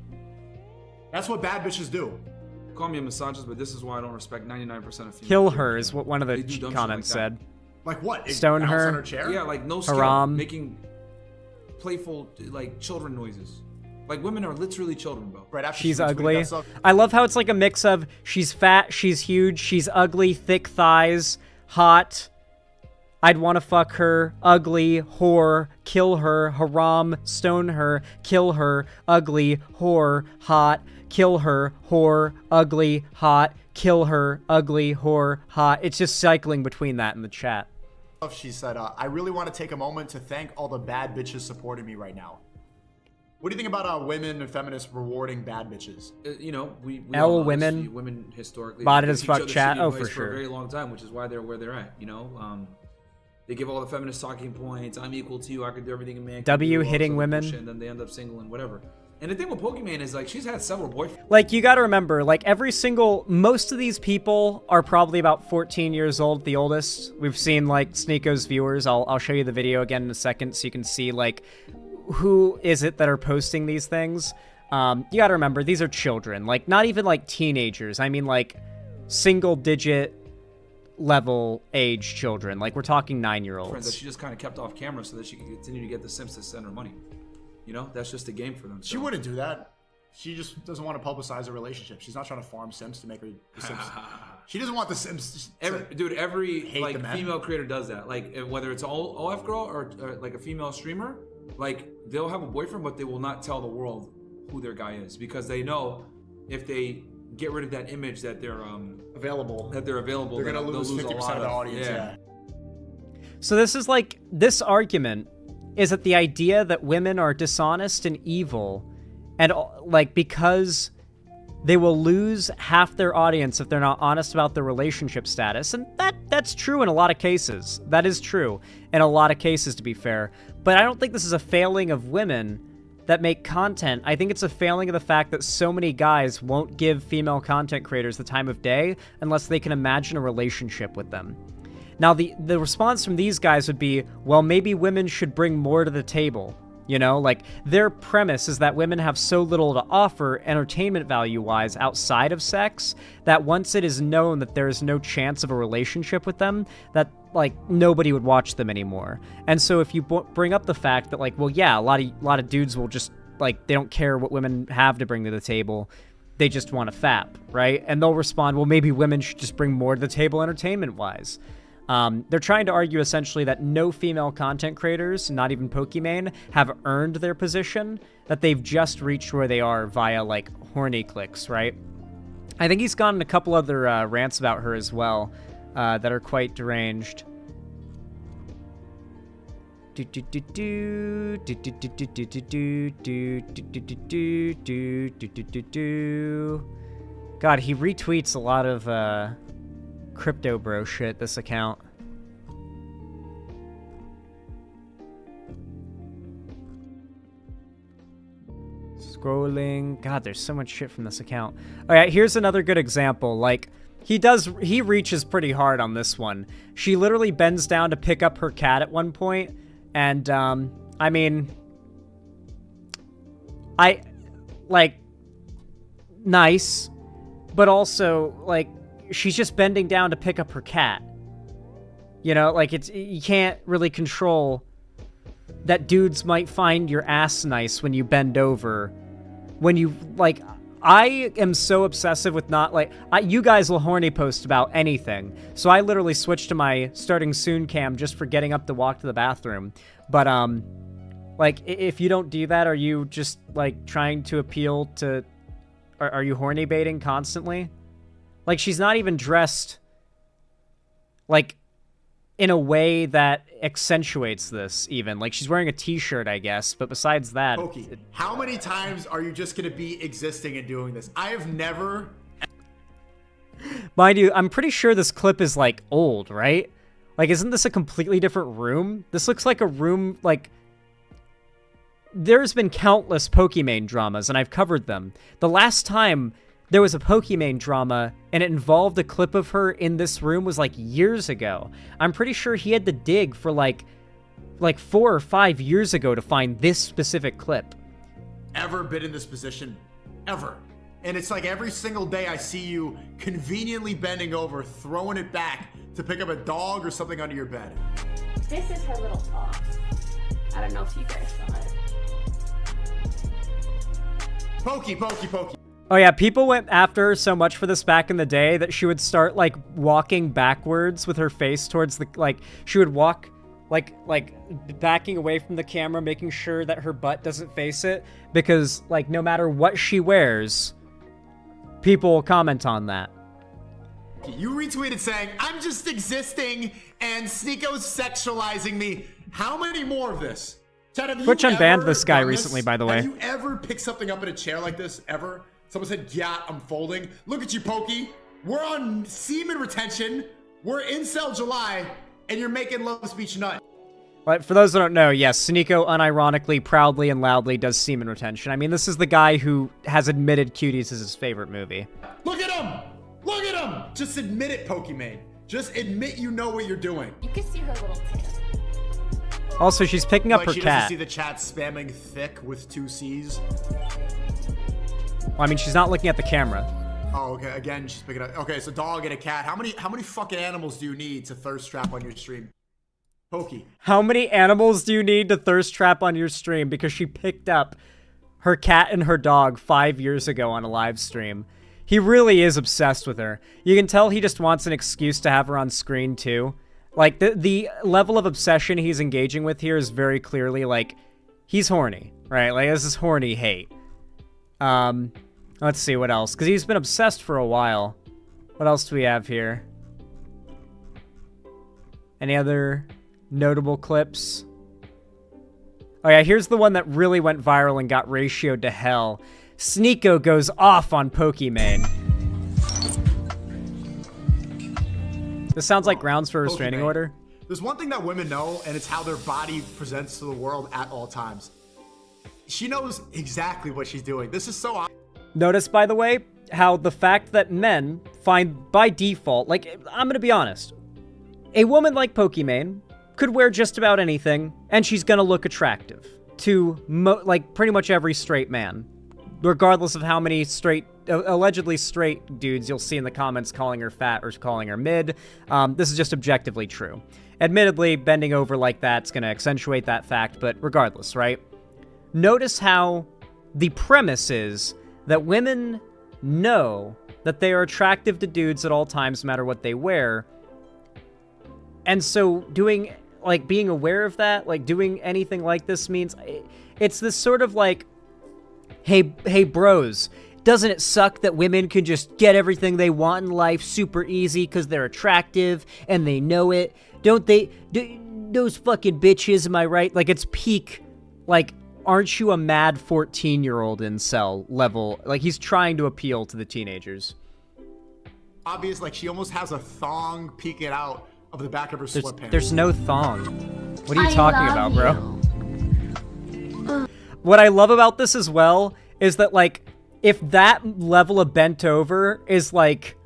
That's what bad bitches do. Call me a misogynist, but this is why I don't respect 99% of females. Kill her is what one of the comments said. Like what? Stone her. On her chair? Yeah, like no skill. Haram. Making playful, like, children noises. Like, women are literally children, bro. Right after she's ugly. I love how it's like a mix of she's fat, she's huge, she's ugly, thick thighs, hot, I'd want to fuck her, ugly, whore, kill her, haram, stone her, kill her, ugly, whore, hot, kill her, whore, ugly, hot, kill her, ugly, whore, hot. It's just cycling between that in the chat. She said, I really want to take a moment to thank all the bad bitches supporting me right now. What do you think about women and feminists rewarding bad bitches? You know, we L all know this. women. Women historically Botted give as each fuck other chat. shitty Oh, advice for sure. a very long time, which is why they're where they're at. You know, they give all the feminist talking points. I'm equal to you. I can do everything a man can W do, all hitting this other women. bullshit, and then they end up single and whatever. And the thing with Pokimane is, like, she's had several boyfriends. Like, you gotta remember, like, most of these people are probably about 14 years old, the oldest. We've seen, like, Sneako's viewers. I'll show you the video again in a second so you can see, like, who is it that are posting these things. You gotta remember, these are children. Like, not even, like, teenagers. I mean, like, single-digit level age children. Like, we're talking 9-year-olds. That she just kind of kept off camera so that she could continue to get the Sims to send her money. You know, that's just a game for them. So. She wouldn't do that. She just doesn't want to publicize a relationship. She's not trying to farm Sims to make her the Sims. She doesn't want the Sims. Every like female creator does that. Like, whether it's all OF girl or like a female streamer, like, they'll have a boyfriend, but they will not tell the world who their guy is because they know if they get rid of that image that they're available, they're gonna lose 50% of the audience. Yeah. So this is like, this argument is that the idea that women are dishonest and evil, and like, because they will lose half their audience if they're not honest about their relationship status. And that's true in a lot of cases. That is true in a lot of cases, to be fair. But I don't think this is a failing of women that make content. I think it's a failing of the fact that so many guys won't give female content creators the time of day unless they can imagine a relationship with them. Now, the response from these guys would be, well, maybe women should bring more to the table. You know, like, their premise is that women have so little to offer entertainment value-wise outside of sex that once it is known that there is no chance of a relationship with them, that, like, nobody would watch them anymore. And so if you bring up the fact that, like, well, yeah, a lot of dudes will just, like, they don't care what women have to bring to the table. They just want to fap, right? And they'll respond, well, maybe women should just bring more to the table entertainment-wise. They're trying to argue essentially that no female content creators, not even Pokimane, have earned their position, that they've just reached where they are via, like, horny clicks, right? I think he's gone in a couple other rants about her as well that are quite deranged. God, he retweets a lot of crypto bro shit, this account. Scrolling. God, there's so much shit from this account. All right, here's another good example. Like, he reaches pretty hard on this one. She literally bends down to pick up her cat at one point, and, I mean, nice, but also, like, she's just bending down to pick up her cat. You know, like, you can't really control that dudes might find your ass nice when you bend over. When you, like, I am so obsessive with not, like, you guys will horny post about anything. So I literally switched to my starting soon cam just for getting up to walk to the bathroom. But, like, if you don't do that, are you just, like, trying to appeal to, are you horny baiting constantly? Like, she's not even dressed, like, in a way that accentuates this, even. Like, she's wearing a t-shirt, I guess, but besides that... Pokey, how many times are you just going to be existing and doing this? I have never... Mind you, I'm pretty sure this clip is, like, old, right? Like, isn't this a completely different room? This looks like a room, like... There's been countless Pokimane dramas, and I've covered them. The last time there was a Pokimane drama, and it involved a clip of her in this room was, like, years ago. I'm pretty sure he had to dig for, like 4 or 5 years ago to find this specific clip. Ever been in this position. Ever. And it's like every single day I see you conveniently bending over, throwing it back to pick up a dog or something under your bed. This is her little paw. I don't know if you guys saw it. Pokey, pokey, pokey. Oh yeah, people went after her so much for this back in the day that she would start, like, walking backwards with her face towards the, like, she would walk, like backing away from the camera, making sure that her butt doesn't face it, because, like, no matter what she wears, people will comment on that. You retweeted saying, I'm just existing and Sneako's sexualizing me. How many more of this? Chad, have Twitch you unbanned ever this guy done recently, by the way. Have you ever picked something up in a chair like this, ever? Someone said, yeah, I'm folding. Look at you, Pokey. We're on semen retention. We're incel July, and you're making love speech nut. But for those who don't know, yes, Sneako unironically, proudly, and loudly does semen retention. I mean, this is the guy who has admitted Cuties is his favorite movie. Look at him! Look at him! Just admit it, Pokimane. Just admit you know what you're doing. You can see her little tail. Also, she's picking up her she cat. Doesn't see the chat spamming thick with 2 C's. Well, I mean, she's not looking at the camera. Oh, okay. Again, she's picking up. Okay, so dog and a cat. How many fucking animals do you need to thirst trap on your stream? Pokey. How many animals do you need to thirst trap on your stream? Because she picked up her cat and her dog 5 years ago on a live stream. He really is obsessed with her. You can tell he just wants an excuse to have her on screen too. Like, the level of obsession he's engaging with here is very clearly, like, he's horny, right? Like, this is horny hate. Let's see what else, because he's been obsessed for a while. What else do we have here? Any other notable clips? Oh yeah, here's the one that really went viral and got ratioed to hell. Sneako goes off on Pokimane. This sounds like grounds for a restraining order. There's one thing that women know, and it's how their body presents to the world at all times. She knows exactly what she's doing. This is so obvious. Notice, by the way, how the fact that men find by default, like, I'm gonna be honest, a woman like Pokimane could wear just about anything, and she's gonna look attractive to, like, pretty much every straight man, regardless of how many allegedly straight dudes you'll see in the comments calling her fat or calling her mid. This is just objectively true. Admittedly, bending over like that's gonna accentuate that fact, but regardless, right? Notice how the premise is that women know that they are attractive to dudes at all times, no matter what they wear. And so being aware of that, like doing anything like this means it's this sort of like, hey bros, doesn't it suck that women can just get everything they want in life super easy because they're attractive and they know it? Don't they? Those fucking bitches, am I right? Like, it's peak, like, aren't you a mad 14-year-old incel level? Like, he's trying to appeal to the teenagers. obvious, like she almost has a thong peeking out of the back of her sweatpants. There's no thong. What are you talking about, bro? What I love about this as well is that, like, if that level of bent over is, like,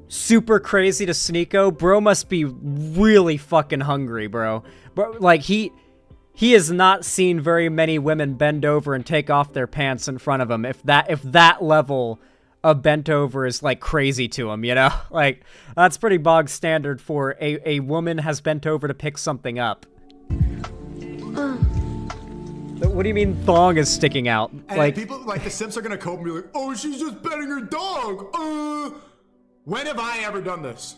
super crazy to Sneako, bro must be really fucking hungry, bro. Bro, like, he has not seen very many women bend over and take off their pants in front of him if that level of bent over is, like, crazy to him, you know? Like, that's pretty bog standard for a woman has bent over to pick something up. What do you mean thong is sticking out? And like people, like the Simps are gonna cope and be like, oh, she's just petting her dog. When have I ever done this?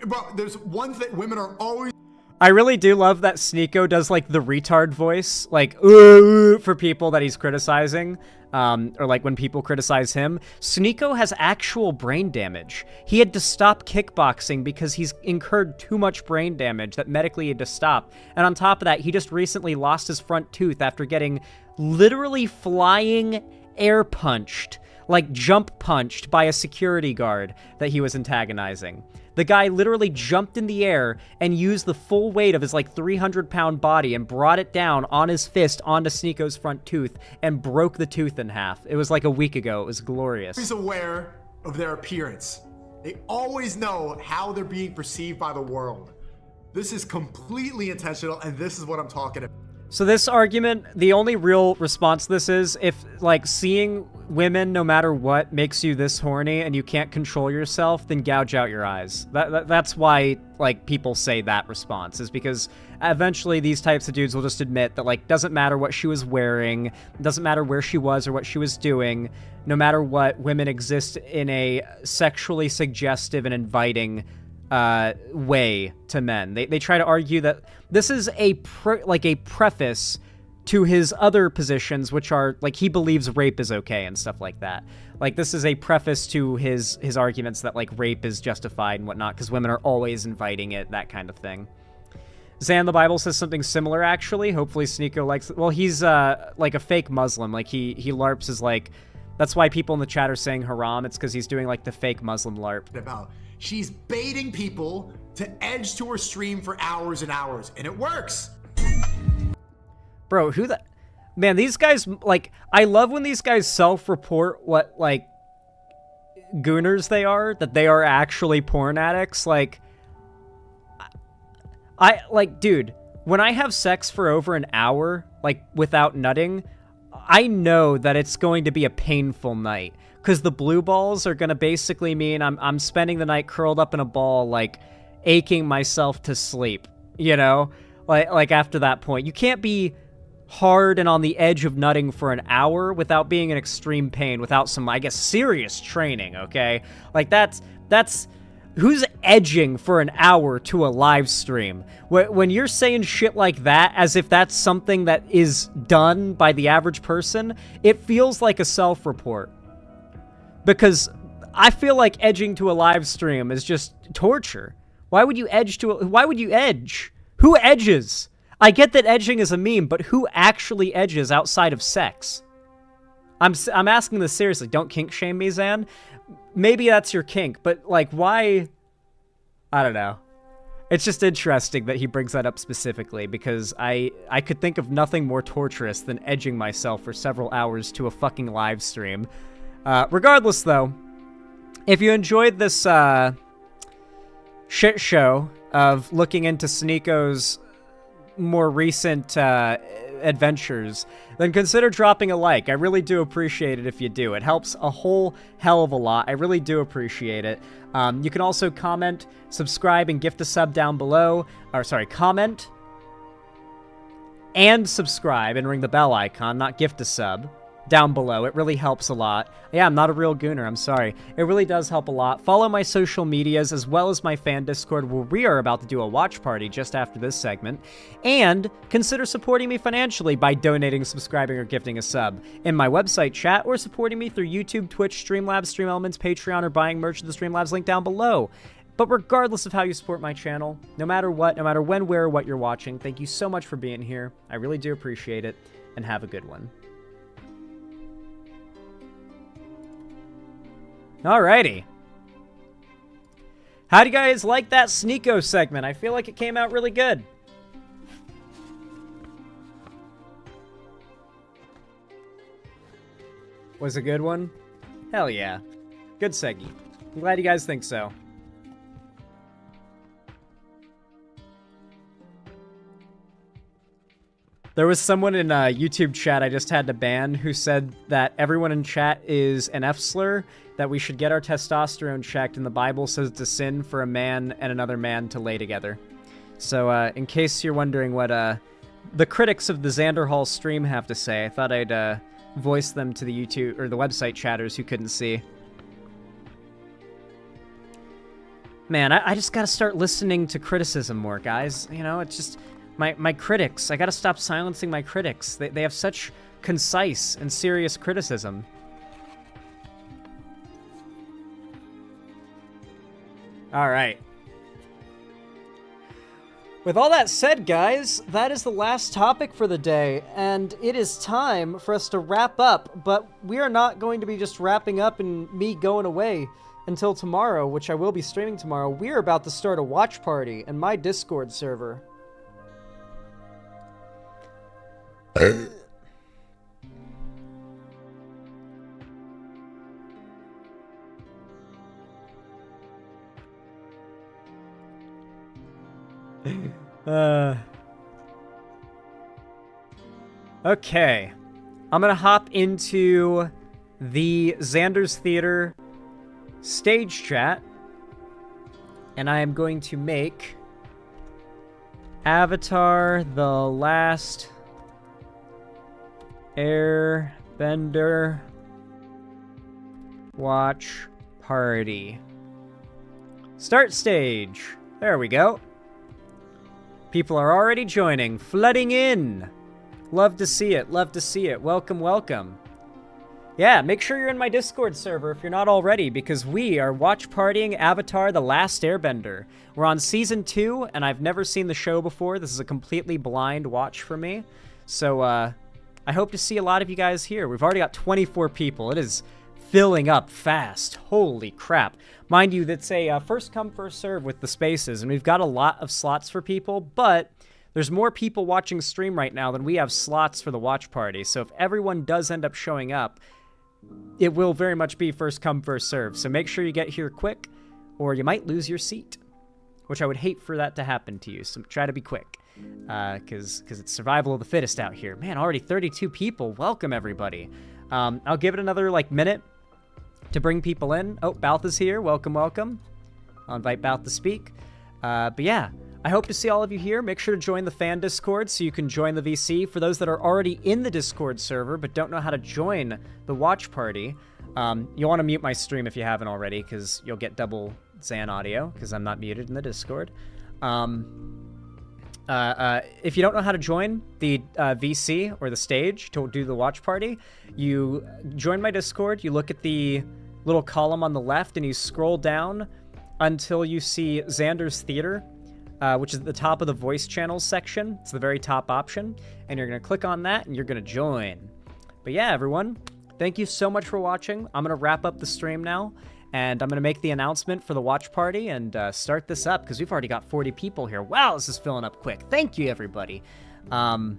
Bro, there's one thing, women are always... I really do love that Sneako does, like, the retard voice, like, for people that he's criticizing, or, like, when people criticize him. Sneako has actual brain damage. He had to stop kickboxing because he's incurred too much brain damage that medically he had to stop. And on top of that, he just recently lost his front tooth after getting literally flying air punched, like jump punched by a security guard that he was antagonizing. The guy literally jumped in the air and used the full weight of his, like, 300-pound body and brought it down on his fist onto Sneako's front tooth and broke the tooth in half. It was like a week ago. It was glorious. Always aware of their appearance. They always know how they're being perceived by the world. This is completely intentional, and this is what I'm talking about. So this argument, the only real response to this is if, like, seeing women no matter what makes you this horny and you can't control yourself, then gouge out your eyes. That's why, like, people say that response, is because eventually these types of dudes will just admit that, like, doesn't matter what she was wearing, doesn't matter where she was or what she was doing, no matter what, women exist in a sexually suggestive and inviting way to men. They try to argue that this is a preface to his other positions, which are, like, he believes rape is okay and stuff like that. Like, this is a preface to his arguments that, like, rape is justified and whatnot because women are always inviting it, that kind of thing. Zan, the Bible says something similar, actually. Hopefully Sneako likes it. Well, he's like a fake Muslim. Like, he LARPs is, like, that's why people in the chat are saying haram. It's because he's doing, like, the fake Muslim LARP. She's baiting people to edge to her stream for hours and hours, and it works. Bro, man, these guys, like, I love when these guys self-report what, like, gooners they are, that they are actually porn addicts. Like, dude, when I have sex for over an hour, like, without nutting, I know that it's going to be a painful night. Because the blue balls are going to basically mean I'm spending the night curled up in a ball, like, aching myself to sleep, you know? Like after that point. You can't be hard and on the edge of nutting for an hour without being in extreme pain, without some, I guess, serious training, okay? Like, that's... Who's edging for an hour to a live stream? When you're saying shit like that, as if that's something that is done by the average person, it feels like a self-report. Because I feel like edging to a live stream is just torture. Why would you edge? Who edges? I get that edging is a meme, but who actually edges outside of sex? I'm asking this seriously. Don't kink shame me, Zan. Maybe that's your kink, but, like, why? I don't know. It's just interesting that he brings that up specifically, because I could think of nothing more torturous than edging myself for several hours to a fucking live stream. Regardless, though, if you enjoyed this shit show of looking into Sneako's more recent adventures, then consider dropping a like. I really do appreciate it if you do. It helps a whole hell of a lot. I really do appreciate it. You can also comment, subscribe, and gift a sub down below. Or, sorry, comment and subscribe and ring the bell icon, not gift a sub, down below. It really helps a lot. Yeah, I'm not a real gooner, I'm sorry. It really does help a lot. Follow my social medias as well as my fan Discord, where we are about to do a watch party just after this segment. And consider supporting me financially by donating, subscribing, or gifting a sub in my website chat, or supporting me through YouTube, Twitch, Streamlabs, Stream Elements, Patreon, or buying merch at the Streamlabs link down below. But regardless of how you support my channel, no matter what, no matter when, where, or what you're watching, thank you so much for being here. I really do appreciate it, and have a good one. Alrighty. How do you guys like that Sneako segment? I feel like it came out really good. Was a good one? Hell yeah. Good seggy. I'm glad you guys think so. There was someone in YouTube chat I just had to ban who said that everyone in chat is an F-slur, that we should get our testosterone checked, and the Bible says it's a sin for a man and another man to lay together. So in case you're wondering what the critics of the Xander Hall stream have to say, I thought I'd voice them to the YouTube or the website chatters who couldn't see. Man, I just gotta start listening to criticism more, guys. You know, it's just... My critics, I gotta stop silencing my critics. They have such concise and serious criticism. Alright. With all that said, guys, that is the last topic for the day, and it is time for us to wrap up, but we are not going to be just wrapping up and me going away until tomorrow, which I will be streaming tomorrow. We're about to start a watch party in my Discord server. Okay. I'm gonna hop into the Xander's Theater stage chat, and I am going to make Avatar The Last Airbender watch party. Start stage. There we go. People are already joining, flooding in. Love to see it, love to see it. Welcome, welcome. Yeah, make sure you're in my Discord server if you're not already, because we are watch partying Avatar The Last Airbender. We're on Season 2, and I've never seen the show before. This is a completely blind watch for me. So, I hope to see a lot of you guys here. We've already got 24 people. It is filling up fast. Holy crap. Mind you, that's a first come, first serve with the spaces, and we've got a lot of slots for people, but there's more people watching stream right now than we have slots for the watch party. So if everyone does end up showing up, it will very much be first come, first serve. So make sure you get here quick, or you might lose your seat, which I would hate for that to happen to you. So try to be quick, because it's survival of the fittest out here. Man, already 32 people. Welcome, everybody. I'll give it another, minute to bring people in. Oh, Balth is here. Welcome, welcome. I'll invite Balth to speak. But yeah, I hope to see all of you here. Make sure to join the fan Discord so you can join the VC. For those that are already in the Discord server but don't know how to join the watch party, you'll want to mute my stream if you haven't already, because you'll get double Xan audio, because I'm not muted in the Discord. If you don't know how to join the VC or the stage to do the watch party, you join my Discord, you look at the little column on the left, and you scroll down until you see Xander's Theater, which is at the top of the voice channels section. It's the very top option, and you're going to click on that, and you're going to join. But yeah, everyone, thank you so much for watching. I'm going to wrap up the stream now, and I'm going to make the announcement for the watch party and start this up, because we've already got 40 people here. Wow, this is filling up quick. Thank you, everybody. So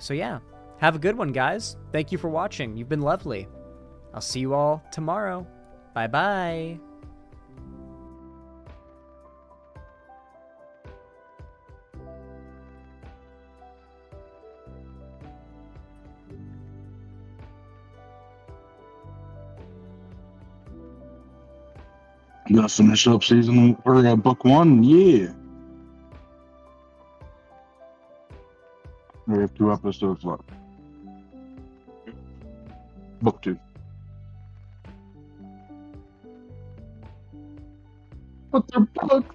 yeah, have a good one, guys. Thank you for watching. You've been lovely. I'll see you all tomorrow. Bye-bye. You gotta finish up season or book 1, yeah. We have 2 episodes left. Book 2. But they're books.